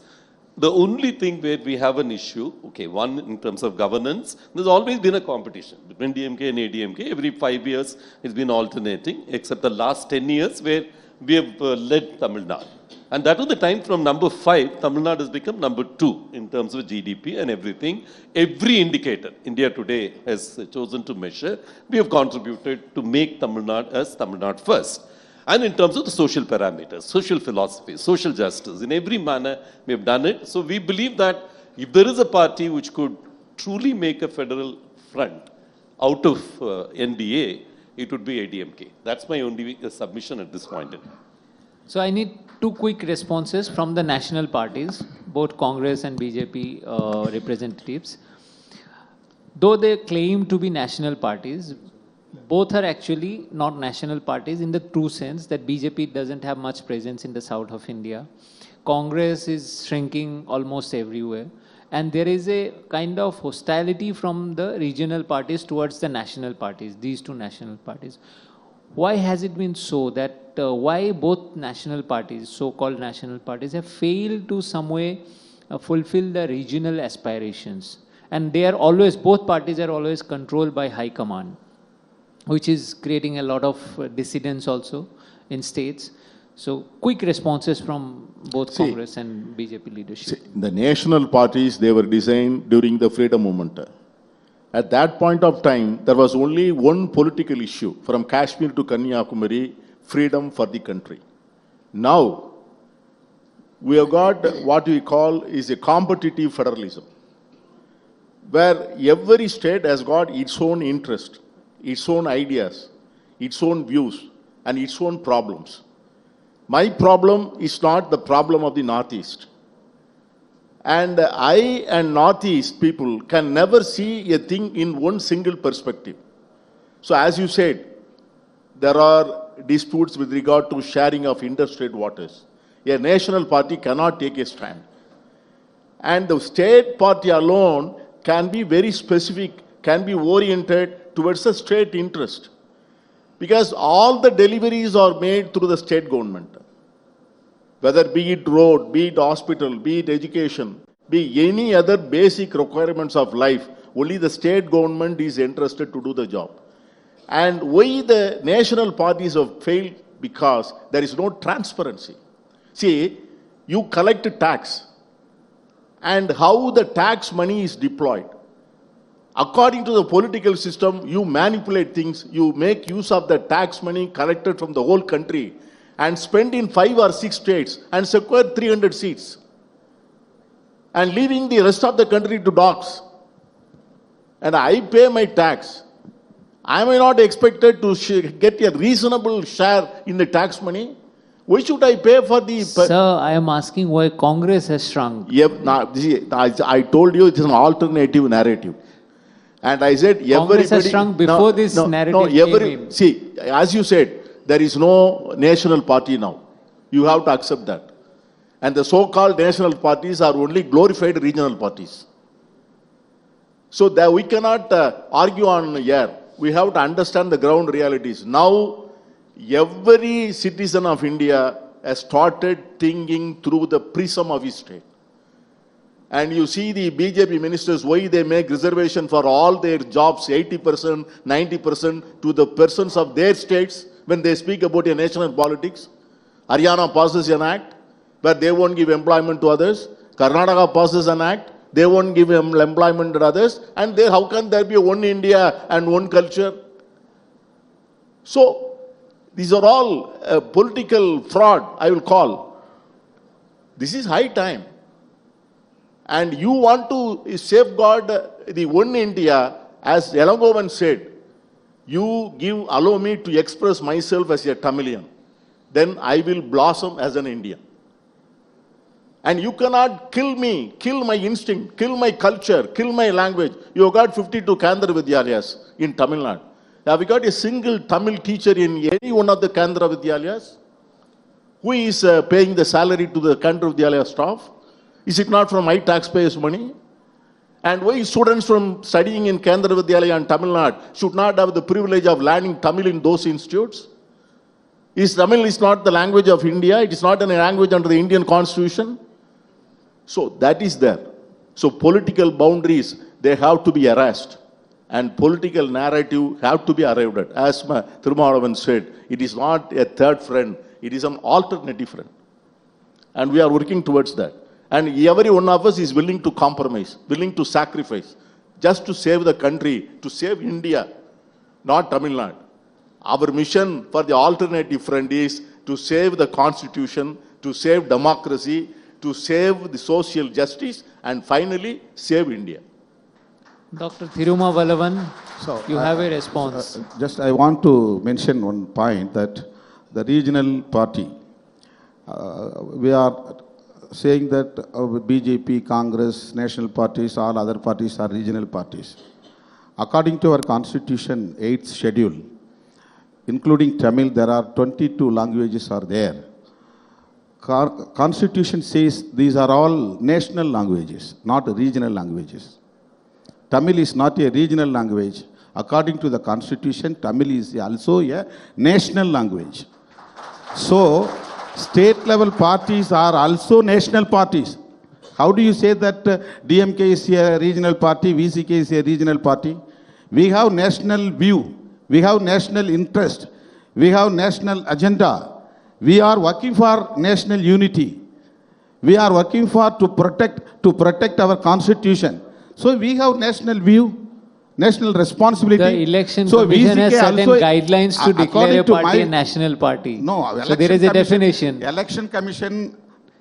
[SPEAKER 13] the only thing where we have an issue, one in terms of governance, there's always been a competition between DMK and ADMK. Every 5 years, it's been alternating, except the last 10 years where we have led Tamil Nadu. And that was the time from number 5, Tamil Nadu has become number 2 in terms of GDP and everything. Every indicator India Today has chosen to measure, we have contributed to make Tamil Nadu as Tamil Nadu first. And in terms of the social parameters, social philosophy, social justice, in every manner we have done it. So we believe that if there is a party which could truly make a federal front out of NDA, it would be ADMK. That's my only submission at this point in time.
[SPEAKER 14] So I need 2 quick responses from the national parties, both Congress and BJP representatives. Though they claim to be national parties, both are actually not national parties in the true sense that BJP doesn't have much presence in the south of India. Congress is shrinking almost everywhere. And there is a kind of hostility from the regional parties towards the national parties, these 2 national parties. Why has it been so that why both national parties, so-called national parties, have failed to some way fulfill the regional aspirations? And they are always, both parties are always controlled by high command, which is creating a lot of dissidence also in states. So quick responses from both Congress and BJP leadership.
[SPEAKER 17] The national parties, they were designed during the freedom movement. At that point of time, there was only one political issue from Kashmir to Kanyakumari, freedom for the country. Now, we have got what we call is a competitive federalism, where every state has got its own interest, its own ideas, its own views, and its own problems. My problem is not the problem of the Northeast. And I and Northeast people can never see a thing in one single perspective. So as you said, there are disputes with regard to sharing of interstate waters. A national party cannot take a stand. And the state party alone can be very specific, can be oriented towards a state interest. Because all the deliveries are made through the state government. Whether be it road, be it hospital, be it education, be any other basic requirements of life, only the state government is interested to do the job. And why the national parties have failed? Because there is no transparency. See, you collect a tax and how the tax money is deployed. According to the political system, you manipulate things, you make use of the tax money collected from the whole country and spend in 5 or 6 states and secure 300 seats. And leaving the rest of the country to dogs. And I pay my tax. Am I not expected to get a reasonable share in the tax money? Why should I pay for the...
[SPEAKER 14] Sir, I am asking why Congress has shrunk.
[SPEAKER 17] Yep, I told you it's an alternative narrative. And I said,
[SPEAKER 14] Congress has shrunk before this narrative came in.
[SPEAKER 17] See, as you said, there is no national party now. You have to accept that. And the so-called national parties are only glorified regional parties. So that we cannot argue on here. We have to understand the ground realities. Now, every citizen of India has started thinking through the prism of his state. And you see the BJP ministers, why they make reservation for all their jobs, 80%, 90% to the persons of their states when they speak about a national politics. Haryana passes an act where they won't give employment to others. Karnataka passes an act, they won't give employment to others. And there, how can there be one India and one culture? So,
[SPEAKER 16] These are all political fraud, I will call. This is high time. And you want to safeguard the one India, as Elangovan said, allow me to express myself as a Tamilian. Then I will blossom as an Indian. And you cannot kill me, kill my instinct, kill my culture, kill my language. You have got 52 Kendra Vidyalayas in Tamil Nadu. Have you got a single Tamil teacher in any one of the Kendra Vidyalayas? Who is paying the salary to the Kendra Vidyalaya staff? Is it not from my taxpayers' money? And why students from studying in Kendra Vidyalaya and Tamil Nadu should not have the privilege of learning Tamil in those institutes? Tamil is not the language of India. It is not a language under the Indian Constitution. So that is there. So political boundaries, they have to be erased. And political narrative have to be arrived at. As Thirumaavalavan said, it is not a third friend. It is an alternative friend. And we are working towards that. And every one of us is willing to compromise, willing to sacrifice, just to save the country, to save India, not Tamil Nadu. Our mission for the alternative front is to save the constitution, to save democracy, to save the social justice, and finally save India.
[SPEAKER 14] Dr. Thirumaavalavan, you have a response.
[SPEAKER 17] I want to mention one point that the regional party, we are saying that BJP, Congress, national parties, all other parties are regional parties. According to our constitution, 8th schedule, including Tamil, there are 22 languages are there. Constitution says these are all national languages, not regional languages. Tamil is not a regional language. According to the constitution, Tamil is also a national language. So, state level parties are also national parties. How do you say that DMK is a regional party, VCK is a regional party? We have national view. We have national interest. We have national agenda. We are working for national unity. We are working for to protect our constitution. So we have national view, national responsibility.
[SPEAKER 14] The election
[SPEAKER 17] so
[SPEAKER 14] commission has certain
[SPEAKER 17] also,
[SPEAKER 14] guidelines to declare a party a national party.
[SPEAKER 17] No,
[SPEAKER 14] so there is a definition.
[SPEAKER 17] Election commission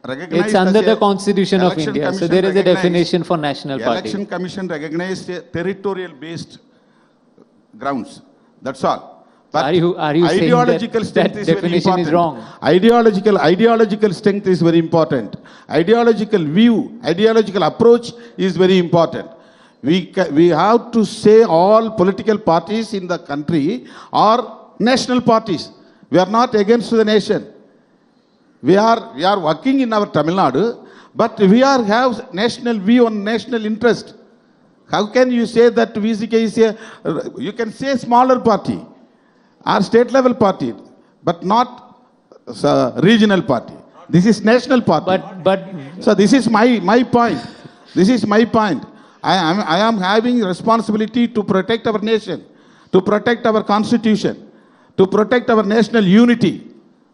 [SPEAKER 17] recognized.
[SPEAKER 14] It's under the constitution of India. So there is a definition for national party.
[SPEAKER 17] Election commission recognized territorial based grounds. That's all. But
[SPEAKER 14] are you
[SPEAKER 17] ideological
[SPEAKER 14] saying that definition is wrong?
[SPEAKER 17] Ideological strength is very important. Ideological view, ideological approach is very important. We have to say all political parties in the country are national parties. We are not against the nation. We are working in our Tamil Nadu, but we have national view and national interest. How can you say that VCK is you can say smaller party, or state level party, but not regional party. This is national party. So this is my point. This is my point. I am having responsibility to protect our nation, to protect our constitution, to protect our national unity.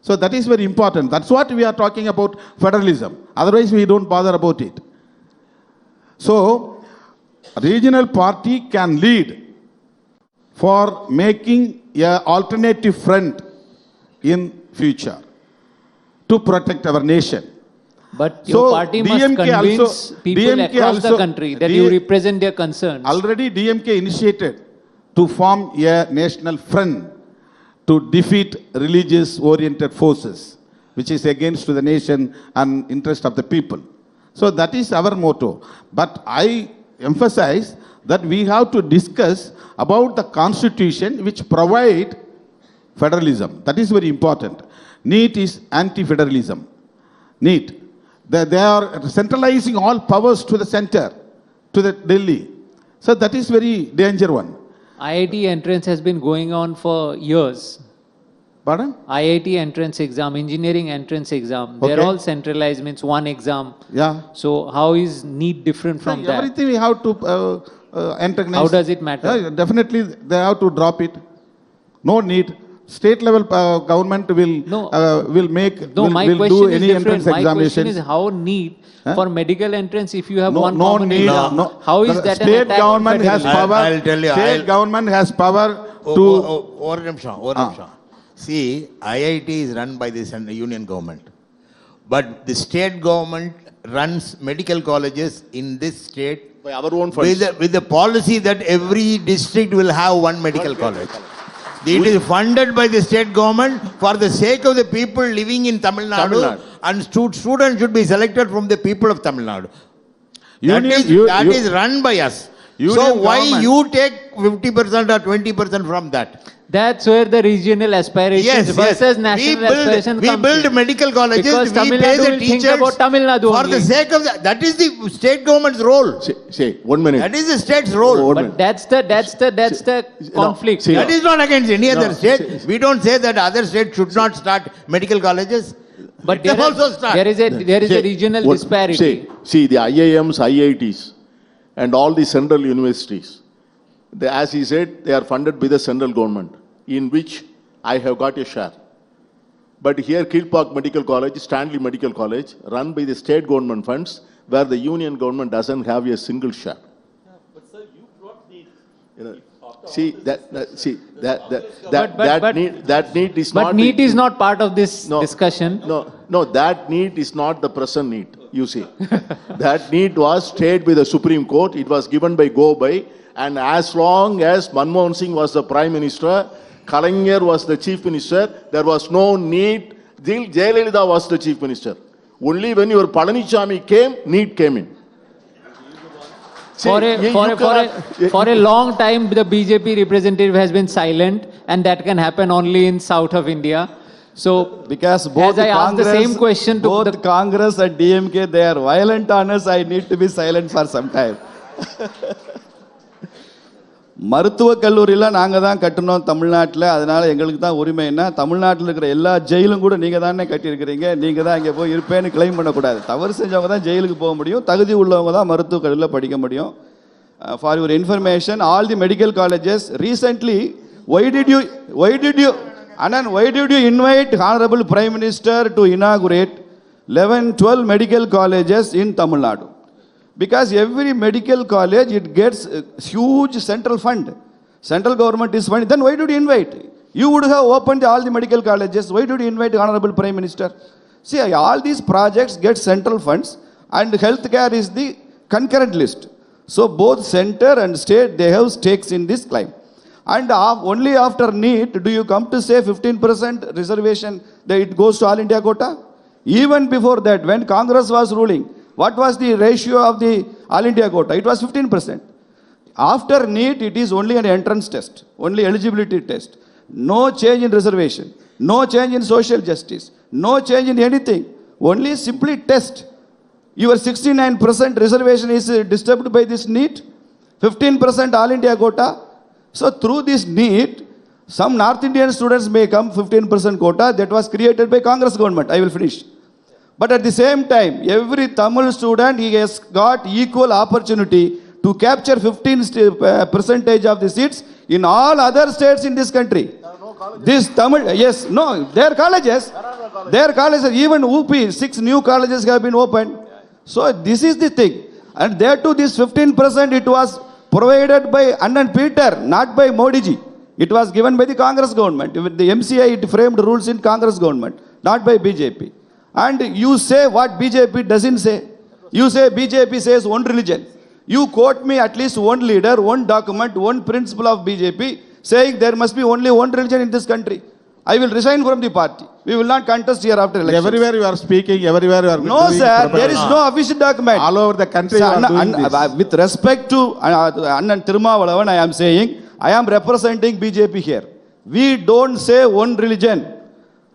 [SPEAKER 17] So that is very important. That's what we are talking about federalism. Otherwise we don't bother about it. So regional party can lead for making an alternative front in future to protect our nation.
[SPEAKER 14] But your party must convince people across the country that you represent their concerns.
[SPEAKER 17] Already DMK initiated to form a national front to defeat religious-oriented forces, which is against the nation and interest of the people. So that is our motto. But I emphasize that we have to discuss about the constitution which provide federalism. That is very important. NEET is anti-federalism. NEET. They are centralizing all powers to the center, to the Delhi. So that is very dangerous one.
[SPEAKER 14] IIT entrance has been going on for years.
[SPEAKER 17] Pardon?
[SPEAKER 14] IIT entrance exam, engineering entrance exam, they're all centralized, means one exam.
[SPEAKER 17] Yeah.
[SPEAKER 14] So how is NEET different from that?
[SPEAKER 17] Everything we have to antagonize.
[SPEAKER 14] How does it matter?
[SPEAKER 17] Yeah, definitely they have to drop it. No need. State level government will do any entrance examination.
[SPEAKER 14] My question is how NEET for medical entrance if you have one common
[SPEAKER 17] need.
[SPEAKER 14] exam?
[SPEAKER 17] No.
[SPEAKER 14] How is that an
[SPEAKER 17] state
[SPEAKER 14] attack
[SPEAKER 17] government
[SPEAKER 14] on
[SPEAKER 17] has
[SPEAKER 14] federalism?
[SPEAKER 17] power.
[SPEAKER 15] I'll tell you.
[SPEAKER 17] State government has power to.
[SPEAKER 15] One nimsham. See, IIT is run by the union government. But the state government runs medical colleges in this state
[SPEAKER 16] by our own funds.
[SPEAKER 15] With the policy that every district will have one medical college. It is funded by the state government for the sake of the people living in Tamil Nadu, and students should be selected from the people of Tamil Nadu. That is run by us. So why you take 50% or 20% from that?
[SPEAKER 14] That's where the regional aspirations versus national aspirations
[SPEAKER 15] we build medical colleges,
[SPEAKER 14] because
[SPEAKER 15] we
[SPEAKER 14] Tamil
[SPEAKER 15] pay
[SPEAKER 14] Nadu
[SPEAKER 15] the
[SPEAKER 14] will think
[SPEAKER 15] teachers
[SPEAKER 14] about Tamil Nadu
[SPEAKER 15] for
[SPEAKER 14] only.
[SPEAKER 15] the sake of that is the state government's role.
[SPEAKER 16] Say 1 minute.
[SPEAKER 15] That is the state's role.
[SPEAKER 14] But that's the conflict.
[SPEAKER 15] That is not against any other state. We don't say that other states should not start medical colleges.
[SPEAKER 14] But
[SPEAKER 15] they also start.
[SPEAKER 14] there is a regional disparity.
[SPEAKER 16] See, the IIMs, IITs, and all the central universities, as he said, they are funded by the central government, in which I have got a share. But here, Kilpark Medical College, Stanley Medical College, run by the state government funds, where the union government doesn't have a single share.
[SPEAKER 17] But sir, you brought the...
[SPEAKER 16] That need is not...
[SPEAKER 14] But NEET is not part of this discussion.
[SPEAKER 16] No, that need is not the present need, you see. That need was stayed by the Supreme Court. It was given by Go-By. And as long as Manmohan Singh was the Prime Minister, Kalaignar was the Chief Minister, there was no need. Jayalalitha was the Chief Minister. Only when your Palanichami came, need came in.
[SPEAKER 14] For a long time, the BJP representative has been silent, and that can happen only in south of India. So,
[SPEAKER 5] because both
[SPEAKER 14] as I asked the same question to
[SPEAKER 5] both Congress and DMK, they are violent on us. I need to be silent for some time. மருத்துவக் கல்லூரியில் நாங்கள் தான் கட்டணும் தமிழ்நாட்டில். அதனால் எங்களுக்கு தான் உரிமைன்னா தமிழ்நாட்டில் இருக்கிற எல்லா ஜெயிலும் கூட நீங்கள் தானே கட்டியிருக்கிறீங்க, நீங்கள் தான் இங்கே போய் இருப்பேன்னு கிளைம் பண்ணக்கூடாது. தவறு செஞ்சவங்க தான் ஜெயிலுக்கு போக முடியும், தகுதி உள்ளவங்க தான் மருத்துவக் கல்லூரியில் படிக்க முடியும். For your information, all the medical colleges recently, why did you invite Honorable Prime Minister to inaugurate 11-12 medical colleges in Tamil Nadu? Because every medical college, it gets a huge central fund. Central government is funding. Then why did you invite? You would have opened all the medical colleges. Why did you invite Honorable Prime Minister? See, all these projects get central funds, and healthcare is the concurrent list. So both center and state, they have stakes in this climb. And only after NEET do you come to say 15% reservation that it goes to All India quota? Even before that, when Congress was ruling, what was the ratio of the All India quota? It was 15%. After NEET, it is only an entrance test, only eligibility test. No change in reservation, no change in social justice, no change in anything. Only simply test. Your 69% reservation is disturbed by this NEET, 15% All India quota. So through this NEET, some North Indian students may come 15% quota that was created by Congress government. I will finish. But at the same time, every Tamil student, he has got equal opportunity to capture 15% of the seats in all other states in this country. This Tamil, yes, no, their colleges, even UP, 6 new colleges have been opened. So this is the thing. And there too, this 15%, it was provided by S.Peter, not by Modi ji. It was given by the Congress government. With the MCI, it framed rules in Congress government, not by BJP. And you say what BJP doesn't say. You say BJP says one religion. You quote me at least one leader, one document, one principle of BJP saying there must be only one religion in this country. I will resign from the party. We will not contest here after elections.
[SPEAKER 17] Everywhere you are speaking, everywhere you are doing.
[SPEAKER 5] No, sir, there is no official document.
[SPEAKER 17] All over the country, you are doing this.
[SPEAKER 5] With respect to Thol Thirumaavalavan, I am saying, I am representing BJP here. We don't say one religion.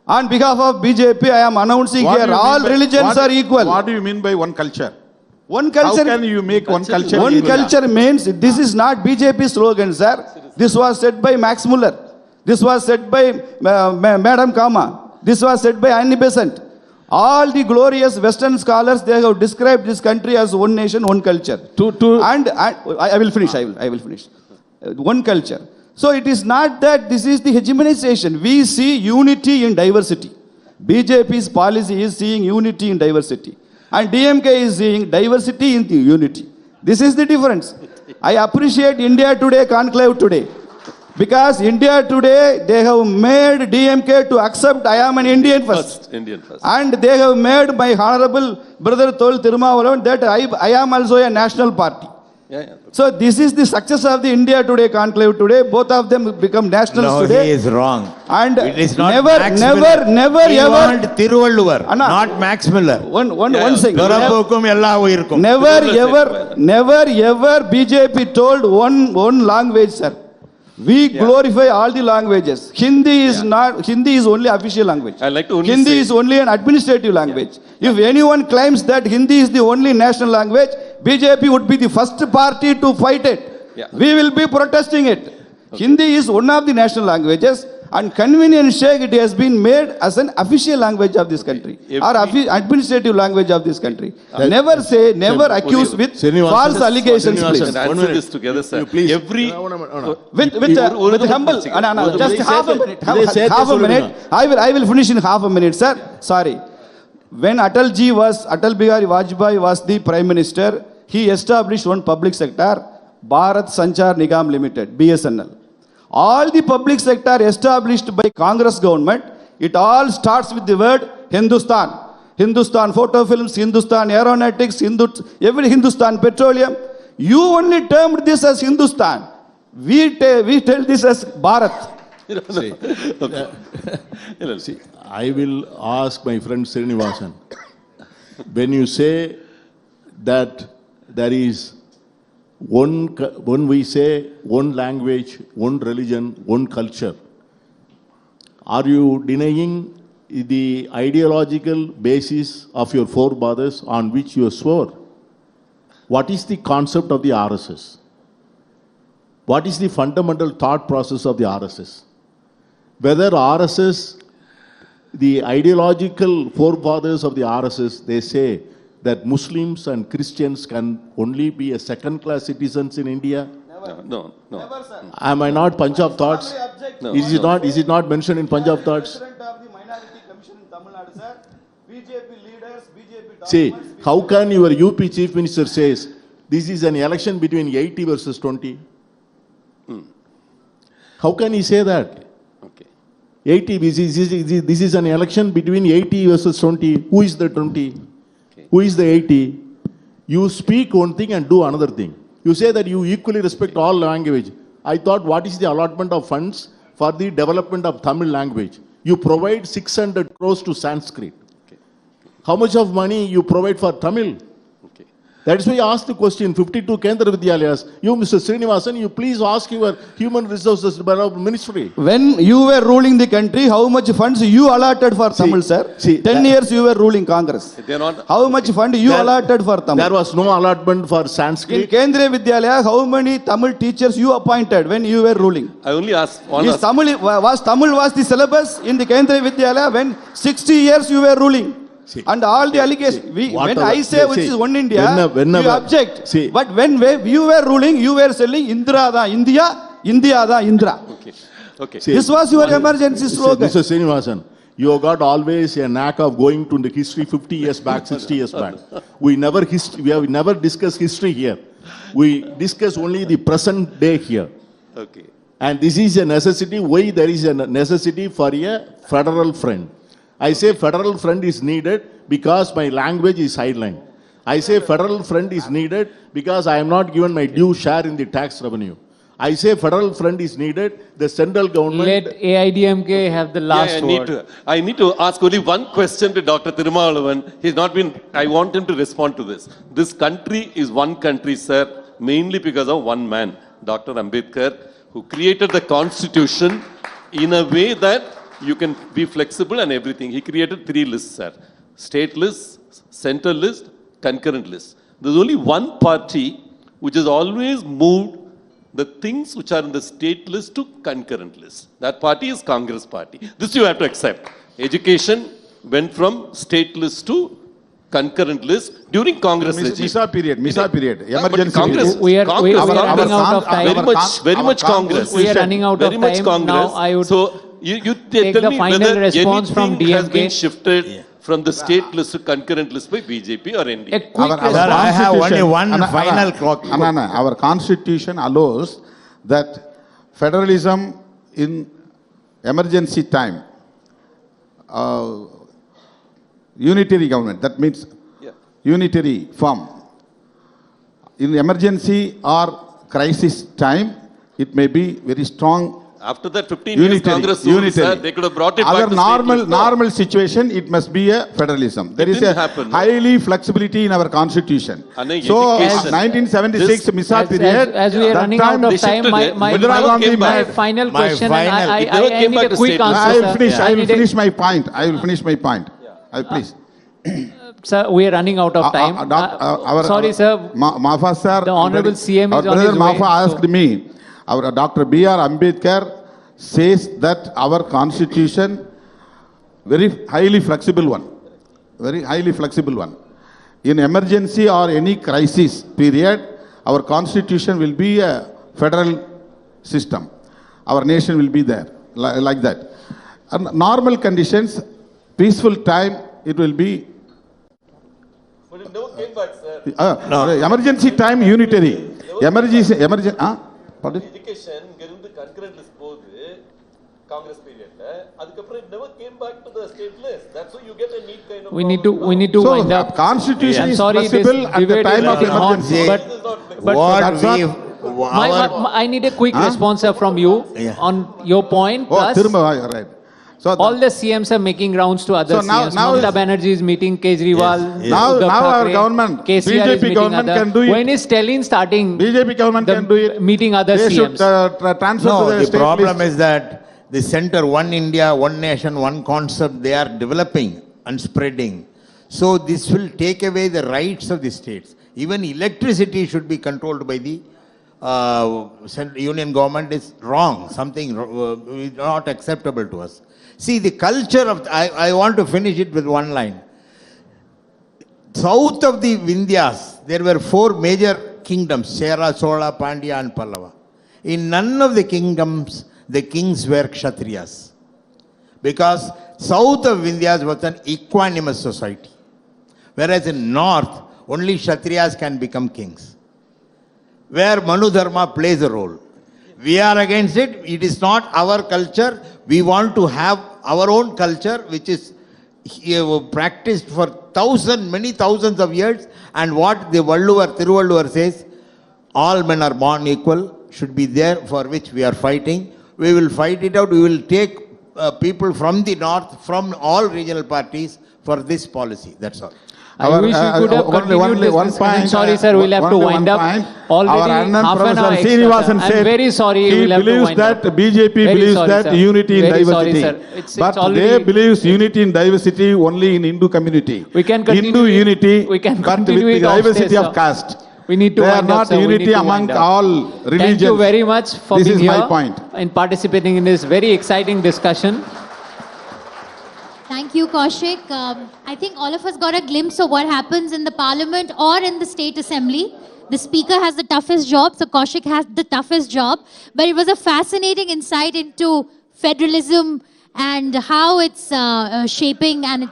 [SPEAKER 5] On behalf of BJP, I am announcing here, all religions are equal.
[SPEAKER 17] What do you mean by one culture?
[SPEAKER 5] One culture.
[SPEAKER 17] How can you make one culture?
[SPEAKER 5] One culture means, this is not BJP slogan, sir. This was said by Max Muller. This was said by Madam Kama. This was said by Annie Besant. All the glorious Western scholars, they have described this country as one nation, one culture. And I will finish. I will finish. One culture. So it is not that this is the hegemonization. We see unity in diversity. BJP's policy is seeing unity in diversity. And DMK is seeing diversity in the unity. This is the difference. I appreciate India Today conclave today. Because India today, they have made DMK to accept I am an Indian first.
[SPEAKER 13] Indian first.
[SPEAKER 5] And they have made my honorable brother Thol Thirumaavalavan that I am also a national party.
[SPEAKER 13] Yeah.
[SPEAKER 5] So this is the success of the India Today conclave today. Both of them become nationals today.
[SPEAKER 15] No, he is wrong.
[SPEAKER 5] And
[SPEAKER 15] it is not
[SPEAKER 5] never
[SPEAKER 15] he
[SPEAKER 5] ever.
[SPEAKER 15] want Thiruvalluvar, not Max Miller.
[SPEAKER 5] One thing. Never ever BJP told one language, sir. We glorify all the languages. Hindi is only official language.
[SPEAKER 13] I like to only
[SPEAKER 5] Hindi
[SPEAKER 13] say,
[SPEAKER 5] is only an administrative language. If anyone claims that Hindi is the only national language, BJP would be the first party to fight it. We will be protesting it. Hindi is one of the national languages, and convenient sake it has been made as an official language of this country or administrative language of this country. Never accuse with false allegations, please.
[SPEAKER 13] Answer this together, sir.
[SPEAKER 5] With humble, just half a minute. I will finish in half a minute, sir. Sorry. When Atal Bihari Vajpayee was the Prime Minister, he established one public sector, Bharat Sanchar Nigam Limited, BSNL. All the public sector established by Congress government, it all starts with the word Hindustan. Hindustan photo films, Hindustan aeronautics, every Hindustan petroleum. You only termed this as Hindustan. We tell this as Bharat.
[SPEAKER 16] See, I will ask my friend Srinivasan. When you say that there is when we say one language, one religion, one culture, are you denying the ideological basis of your forefathers on which you swore? What is the concept of the RSS? What is the fundamental thought process of the RSS? Whether RSS, the ideological forefathers of the RSS, they say that Muslims and Christians can only be a second-class citizens in India?
[SPEAKER 13] No.
[SPEAKER 16] Never, sir. Am I not Punjab Thoughts?
[SPEAKER 13] No.
[SPEAKER 16] Is it not mentioned in Punjab Thoughts? See, how can your UP Chief Minister says this is an election between 80 versus 20? How can he say that? 80, this is an election between 80 versus 20. Who is the 20? Who is the 80? You speak one thing and do another thing. You say that you equally respect all language. I thought, what is the allotment of funds for the development of Tamil language? You provide 600 crores to Sanskrit. How much of money you provide for Tamil? That's why I asked the question, 52 Kendra Vidyalayas. You, Mr. Srinivasan, you please ask your Human Resources Development Ministry.
[SPEAKER 5] When you were ruling the country, how much funds you allotted for Tamil, sir? 10 years you were ruling Congress. How much fund you allotted for Tamil?
[SPEAKER 16] There was no allotment for Sanskrit.
[SPEAKER 5] In Kendriya Vidyalaya, how many Tamil teachers you appointed when you were ruling?
[SPEAKER 13] I only asked
[SPEAKER 5] Tamil was the syllabus in the Kendriya Vidyalaya when 60 years you were ruling? And all the allegations, when I say which is one India, you object. But when you were ruling, you were selling Indra da India, India da Indra. This was your emergency slogan.
[SPEAKER 16] Mr. Srinivasan, you have got always a knack of going to the history 50 years back, 60 years back. We have never discussed history here. We discuss only the present day here. And this is a necessity. Why there is a necessity for a federal front? I say federal front is needed because my language is sidelined. I say federal front is needed because I am not given my due share in the tax revenue. I say federal front is needed, the central government...
[SPEAKER 14] Let AIADMK have the last word.
[SPEAKER 13] I need to ask only one question to Dr. Thirumaavalavan. I want him to respond to this. This country is one country, sir, mainly because of one man, Dr. Ambedkar, who created the constitution in a way that you can be flexible and everything. He created 3 lists, sir. State list, center list, concurrent list. There's only one party which has always moved the things which are in the state list to concurrent list. That party is Congress party. This you have to accept. Education went from state list to concurrent list during Congress regime.
[SPEAKER 17] Misa period. Emergency
[SPEAKER 13] Congress.
[SPEAKER 14] We are running out of time.
[SPEAKER 13] Very much Congress.
[SPEAKER 14] We are running out of time. Now I would
[SPEAKER 13] you
[SPEAKER 14] take
[SPEAKER 13] tell
[SPEAKER 14] the
[SPEAKER 13] me
[SPEAKER 14] final
[SPEAKER 13] whether
[SPEAKER 14] response from
[SPEAKER 13] anything has been
[SPEAKER 14] DMK.
[SPEAKER 13] shifted from the state list to concurrent list by BJP or NDA.
[SPEAKER 15] I have only one final clock.
[SPEAKER 17] Our constitution allows that federalism in emergency time, unitary government, that means unitary form. In emergency or crisis time, it may be very strong.
[SPEAKER 13] After that 15 years Congress rule, sir, they could have brought it back to
[SPEAKER 17] normal situation, it must be a federalism. There is a highly flexibility in our constitution. So, 1976 Misa period,
[SPEAKER 14] as we are running out of time, my final question, and I need a quick answer.
[SPEAKER 17] I will finish my point. Please.
[SPEAKER 14] Sir, we are running out of time. Sorry, sir.
[SPEAKER 17] Mafa sir,
[SPEAKER 14] the Honorable CM is on his way.
[SPEAKER 17] Mafa asked me. Our Dr. B.R. Ambedkar says that our constitution, very highly flexible one. In emergency or any crisis period, our constitution will be a federal system. Our nation will be there, like that. And normal conditions, peaceful time, it will be.
[SPEAKER 13] But it never came back, sir.
[SPEAKER 17] Emergency time, unitary. Emergency.
[SPEAKER 13] Education, concurrent list Congress period. It never came back to the state list. That's why you get a neat kind of.
[SPEAKER 14] We need to wind up.
[SPEAKER 17] Constitution is possible at the time of emergency.
[SPEAKER 14] I need a quick response from you on your point. Plus,
[SPEAKER 17] right. So
[SPEAKER 14] all the CMs are making rounds to other CMs. Mamata Banerjee is meeting Kejriwal.
[SPEAKER 17] Now our government, BJP government can do it.
[SPEAKER 14] When is Stalin starting?
[SPEAKER 17] BJP government can do it.
[SPEAKER 14] Meeting other
[SPEAKER 17] they
[SPEAKER 14] CMs.
[SPEAKER 17] Should transfer to the
[SPEAKER 15] state problem list. Is that the center, one India, one nation, one concept, they are developing and spreading. So this will take away the rights of the states. Even electricity should be controlled by the union government is wrong. Something is not acceptable to us. See, the culture of, I want to finish it with one line. South of the Vindhyas, there were 4 major kingdoms, Chera, Chola, Pandya and Pallava. In none of the kingdoms, the kings were Kshatriyas. Because south of Vindhyas was an equanimous society. Whereas in north, only Kshatriyas can become kings. Where Manu Dharma plays a role. We are against it. It is not our culture. We want to have our own culture, which is practiced for many thousands of years. And what the Thiruvalluvar says, all men are born equal, should be there, for which we are fighting. We will fight it out. We will take people from the north, from all regional parties for this policy. That's all.
[SPEAKER 14] I wish we could have continued this discussion. Sorry, sir, we'll have to wind up. Already half an hour extra. I'm very sorry, we'll have to wind up.
[SPEAKER 17] BJP believes that unity in diversity. But they believe unity in diversity only in Hindu community.
[SPEAKER 14] We can continue.
[SPEAKER 17] Hindu unity,
[SPEAKER 14] we can
[SPEAKER 17] but with
[SPEAKER 14] continue
[SPEAKER 17] the diversity of caste.
[SPEAKER 14] We need to wind up, sir.
[SPEAKER 17] They are not unity among all religions.
[SPEAKER 14] Thank you very much for being here.
[SPEAKER 17] This is my point.
[SPEAKER 14] And participating in this very exciting discussion.
[SPEAKER 1] Thank you, Kaushik. I think all of us got a glimpse of what happens in the parliament or in the state assembly. The speaker has the toughest job, so Kaushik has the toughest job. But it was a fascinating insight into federalism and how it's shaping and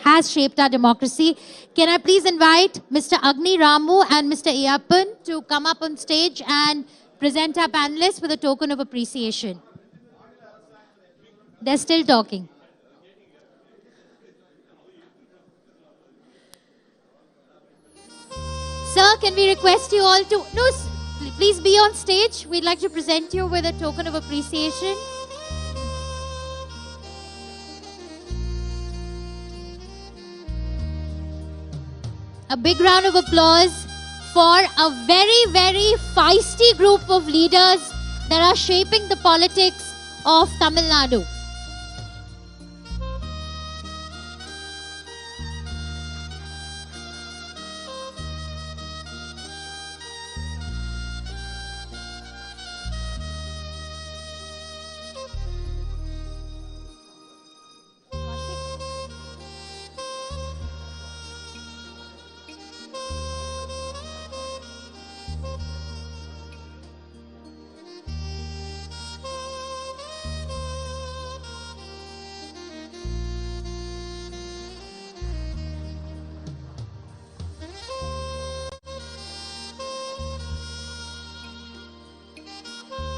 [SPEAKER 1] has shaped our democracy. Can I please invite Mr. Agni Ramu and Mr. Iyappan to come up on stage and present our panelists with a token of appreciation. They're still talking. Sir, can we request you all to... No, please be on stage. We'd like to present you with a token of appreciation. A big round of applause for a very, very feisty group of leaders that are shaping the politics of Tamil Nadu.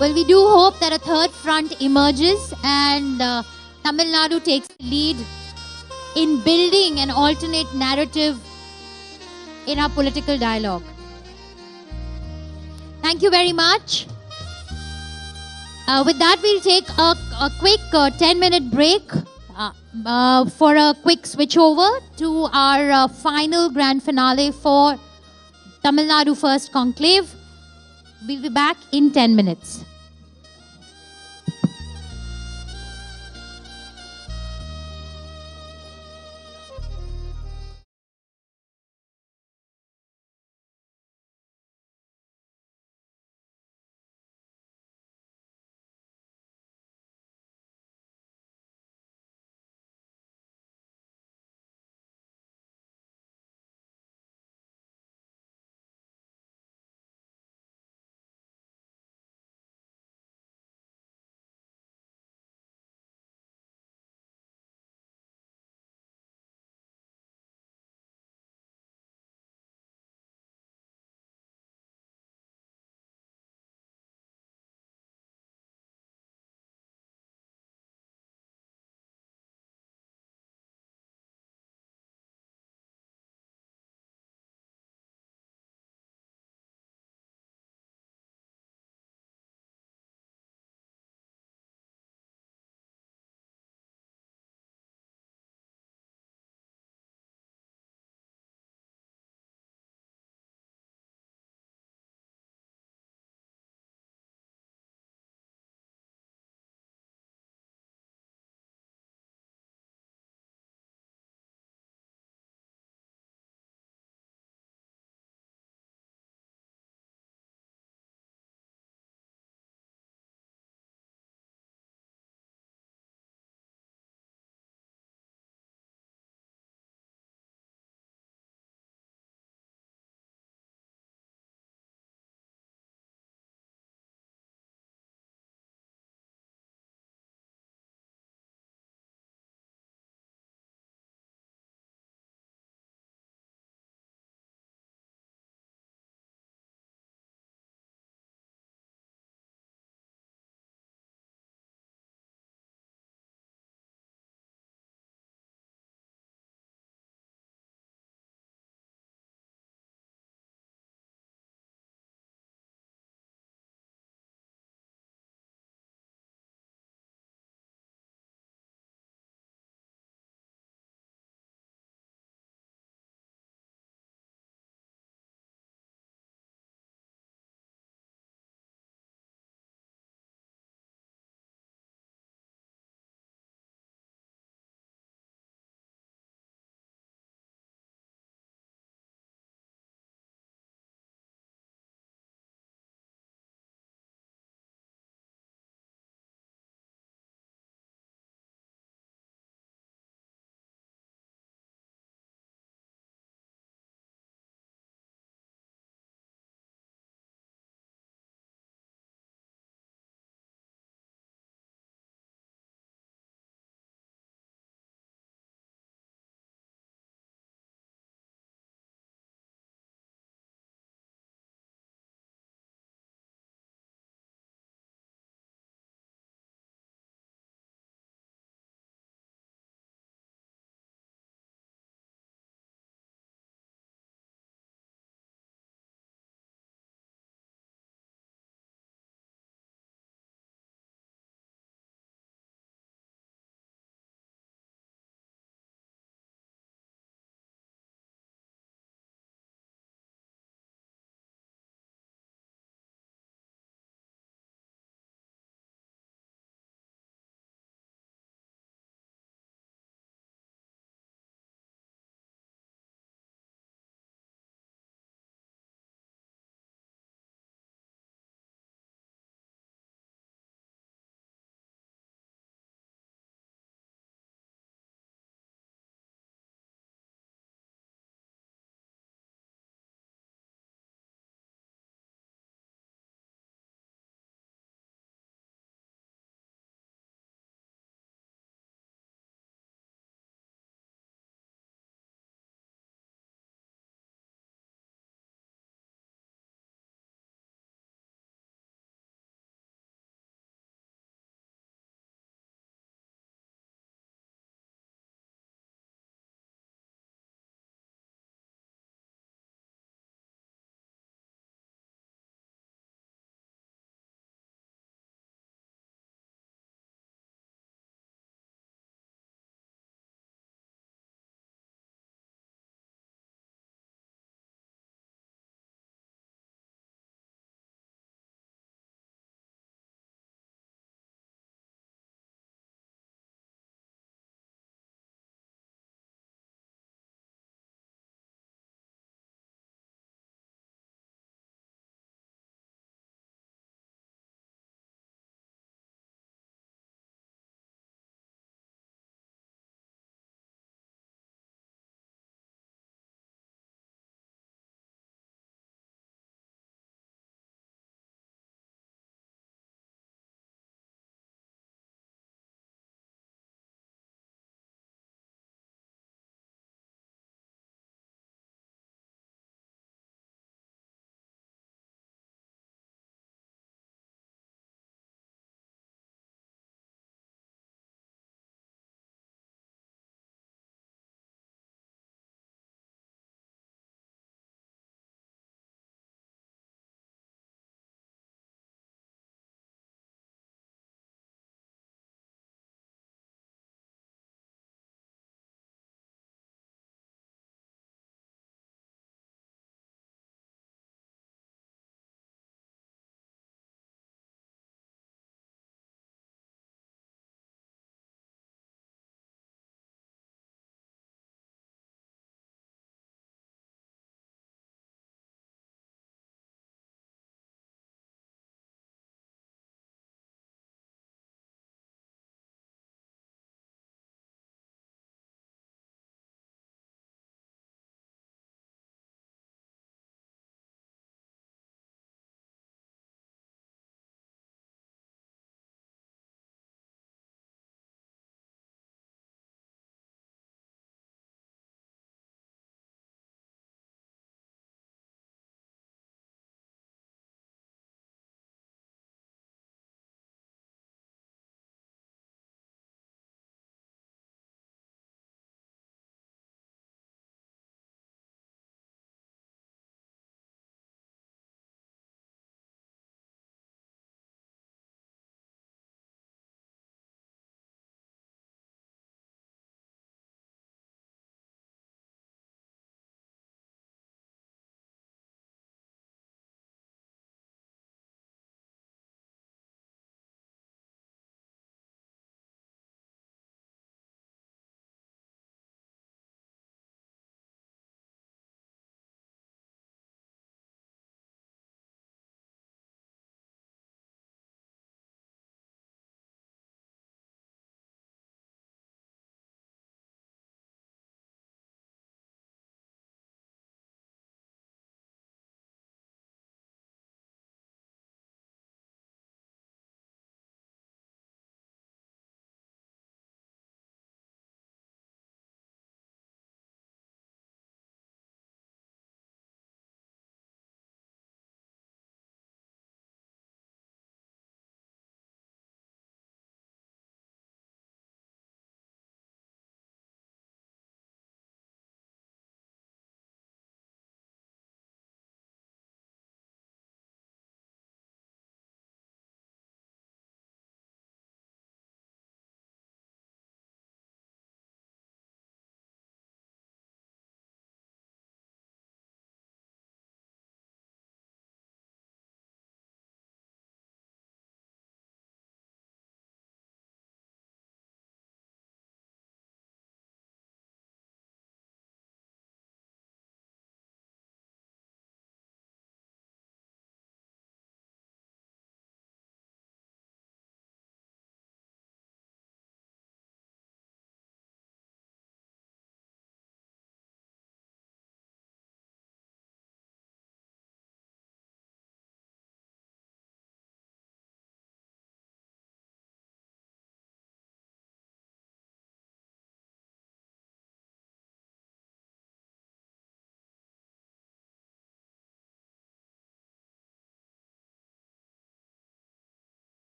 [SPEAKER 1] Well, we do hope that a third front emerges and Tamil Nadu takes the lead in building an alternate narrative in our political dialogue. Thank you very much. With that, we'll take a quick 10-minute break for a quick switchover to our final grand finale for Tamil Nadu First Conclave. We'll be back in 10 minutes.